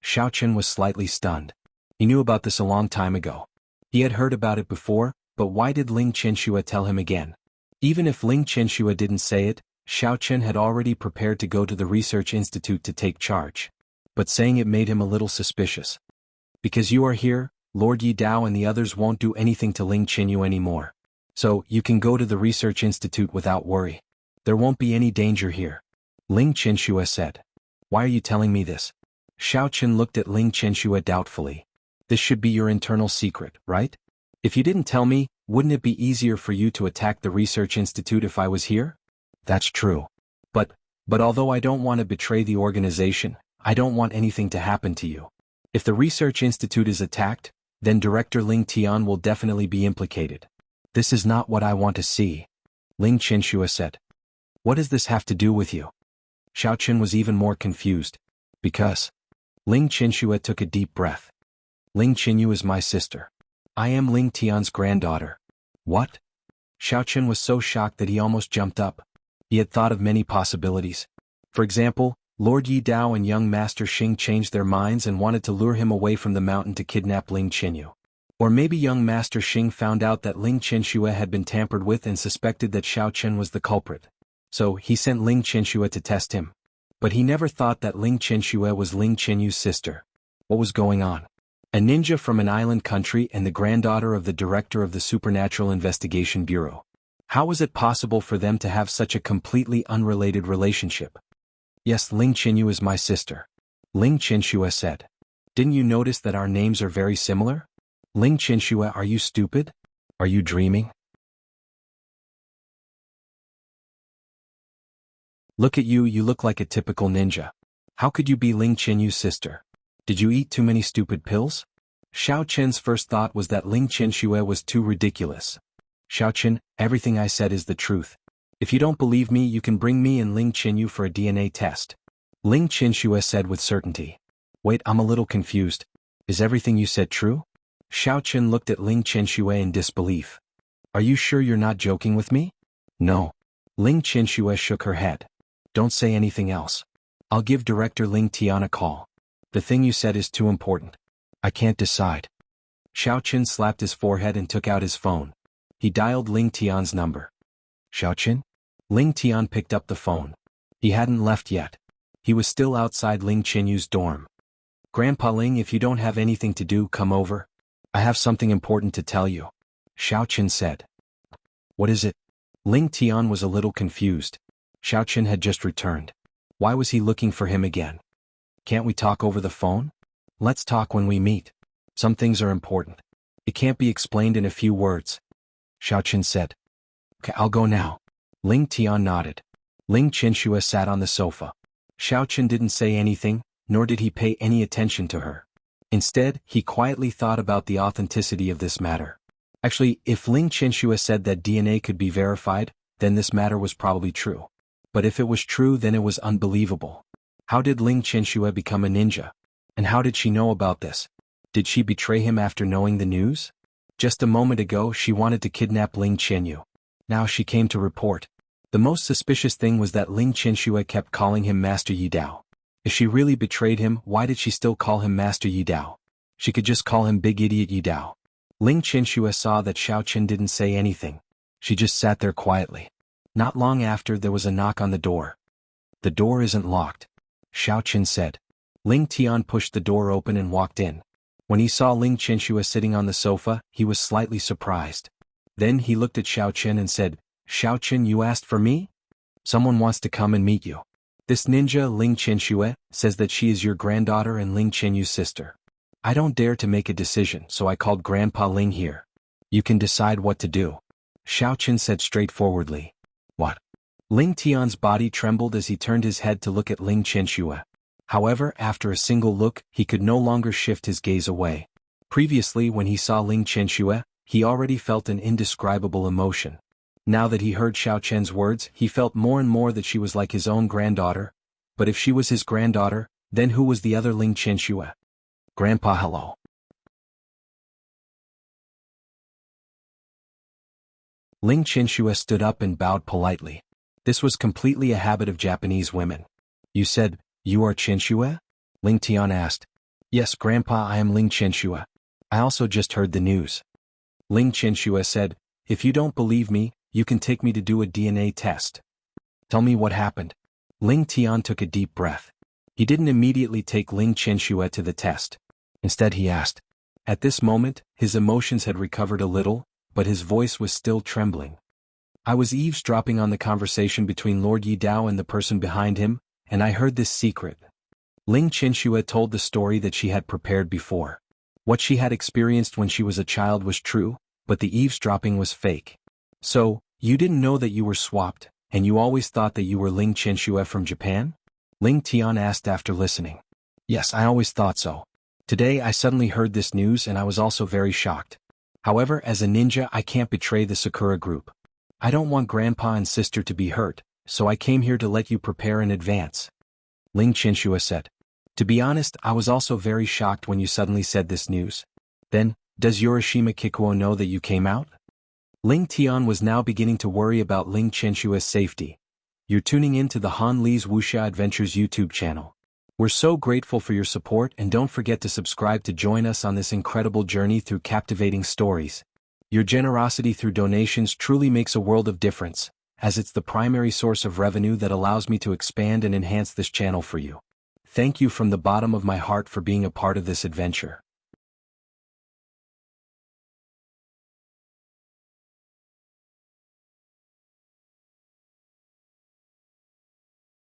Xiao Chen was slightly stunned. He knew about this a long time ago. He had heard about it before, but why did Ling Qianxue tell him again? Even if Ling Qianxue didn't say it, Xiao Chen had already prepared to go to the research institute to take charge. But saying it made him a little suspicious. "Because you are here, Lord Yi Dao and the others won't do anything to Ling Qianyu anymore. So, you can go to the research institute without worry. There won't be any danger here." Ling Qianxue said. "Why are you telling me this?" Xiao Chen looked at Ling Qianxue doubtfully. "This should be your internal secret, right? If you didn't tell me, wouldn't it be easier for you to attack the research institute if I was here?" "That's true. But although I don't want to betray the organization, I don't want anything to happen to you. If the research institute is attacked, then Director Ling Tian will definitely be implicated. This is not what I want to see," Ling Qianxue said. "What does this have to do with you?" Xiao Chen was even more confused. "Because..." Ling Qianxue took a deep breath. "Ling Qianyu is my sister. I am Ling Tian's granddaughter." "What?" Xiao Chen was so shocked that he almost jumped up. He had thought of many possibilities. For example, Lord Yi Dao and young Master Xing changed their minds and wanted to lure him away from the mountain to kidnap Ling Qianyu. Or maybe young Master Xing found out that Ling Qianxue had been tampered with and suspected that Xiao Chen was the culprit. So he sent Ling Qianxue to test him. But he never thought that Ling Qianxue was Ling Qianyu's sister. What was going on? A ninja from an island country and the granddaughter of the director of the Supernatural Investigation Bureau. How was it possible for them to have such a completely unrelated relationship? "Yes, Ling Qianyu is my sister," Ling Qianxue said. "Didn't you notice that our names are very similar?" "Ling Qianxue, are you stupid? Are you dreaming? Look at you, you look like a typical ninja. How could you be Ling Qianyu's sister? Did you eat too many stupid pills?" Xiao Chen's first thought was that Ling Qianxue was too ridiculous. "Xiao Chen, everything I said is the truth. If you don't believe me, you can bring me and Ling Qianyu for a DNA test," Ling Qianxue said with certainty. "Wait, I'm a little confused. Is everything you said true?" Xiao Chen looked at Ling Qianxue in disbelief. "Are you sure you're not joking with me?" "No." Ling Qianxue shook her head. "Don't say anything else. I'll give Director Ling Tian a call. The thing you said is too important. I can't decide." Xiao Chen slapped his forehead and took out his phone. He dialed Ling Tian's number. "Xiao Chen?" Ling Tian picked up the phone. He hadn't left yet. He was still outside Ling Qianyu's dorm. "Grandpa Ling, if you don't have anything to do, come over. I have something important to tell you," Xiaoqin said. "What is it?" Ling Tian was a little confused. Xiaoqin had just returned. Why was he looking for him again? "Can't we talk over the phone?" "Let's talk when we meet. Some things are important. It can't be explained in a few words," Xiaoqin said. "Okay, I'll go now." Ling Tian nodded. Ling Qianxue sat on the sofa. Xiaoqin didn't say anything, nor did he pay any attention to her. Instead, he quietly thought about the authenticity of this matter. Actually, if Ling Qianxue said that DNA could be verified, then this matter was probably true. But if it was true, then it was unbelievable. How did Ling Qianxue become a ninja? And how did she know about this? Did she betray him after knowing the news? Just a moment ago she wanted to kidnap Ling Qianyu. Now she came to report. The most suspicious thing was that Ling Qianxue kept calling him Master Yi Dao. If she really betrayed him, why did she still call him Master Yi Dao? She could just call him Big Idiot Yi Dao. Ling Qianxue saw that Xiaoqin didn't say anything. She just sat there quietly. Not long after, there was a knock on the door. "The door isn't locked," Xiaoqin said. Ling Tian pushed the door open and walked in. When he saw Ling Qianxue sitting on the sofa, he was slightly surprised. Then he looked at Xiaoqin and said, "Xiaoqin, you asked for me? Someone wants to come and meet you. This ninja, Ling Qianxue, says that she is your granddaughter and Ling Qianyu's sister. I don't dare to make a decision, so I called Grandpa Ling here. You can decide what to do," Xiaoqin said straightforwardly. "What?" Ling Tian's body trembled as he turned his head to look at Ling Qianxue. However, after a single look, he could no longer shift his gaze away. Previously, when he saw Ling Qianxue, he already felt an indescribable emotion. Now that he heard Xiaoqin's words, he felt more and more that she was like his own granddaughter. But if she was his granddaughter, then who was the other Ling Qianxue? "Grandpa, hello." Ling Qianxue stood up and bowed politely. This was completely a habit of Japanese women. "You said, you are Qianxue?" Ling Tian asked. "Yes, Grandpa, I am Ling Qianxue. I also just heard the news." Ling Qianxue said, "If you don't believe me, you can take me to do a DNA test." "Tell me what happened." Ling Tian took a deep breath. He didn't immediately take Ling Qianxue to the test. Instead he asked. At this moment, his emotions had recovered a little, but his voice was still trembling. "I was eavesdropping on the conversation between Lord Yi Dao and the person behind him, and I heard this secret." Ling Qianxue told the story that she had prepared before. What she had experienced when she was a child was true, but the eavesdropping was fake. "So, you didn't know that you were swapped, and you always thought that you were Ling Qianxue from Japan?" Ling Tian asked after listening. "Yes, I always thought so. Today I suddenly heard this news and I was also very shocked. However, as a ninja I can't betray the Sakura group. I don't want Grandpa and sister to be hurt, so I came here to let you prepare in advance," Ling Qianxue said. "To be honest, I was also very shocked when you suddenly said this news. Then, does Yorishima Kikuo know that you came out?" Ling Tian was now beginning to worry about Ling Qianxue's safety. You're tuning in to the Han Li's Wuxia Adventures YouTube channel. We're so grateful for your support, and don't forget to subscribe to join us on this incredible journey through captivating stories. Your generosity through donations truly makes a world of difference, as it's the primary source of revenue that allows me to expand and enhance this channel for you. Thank you from the bottom of my heart for being a part of this adventure.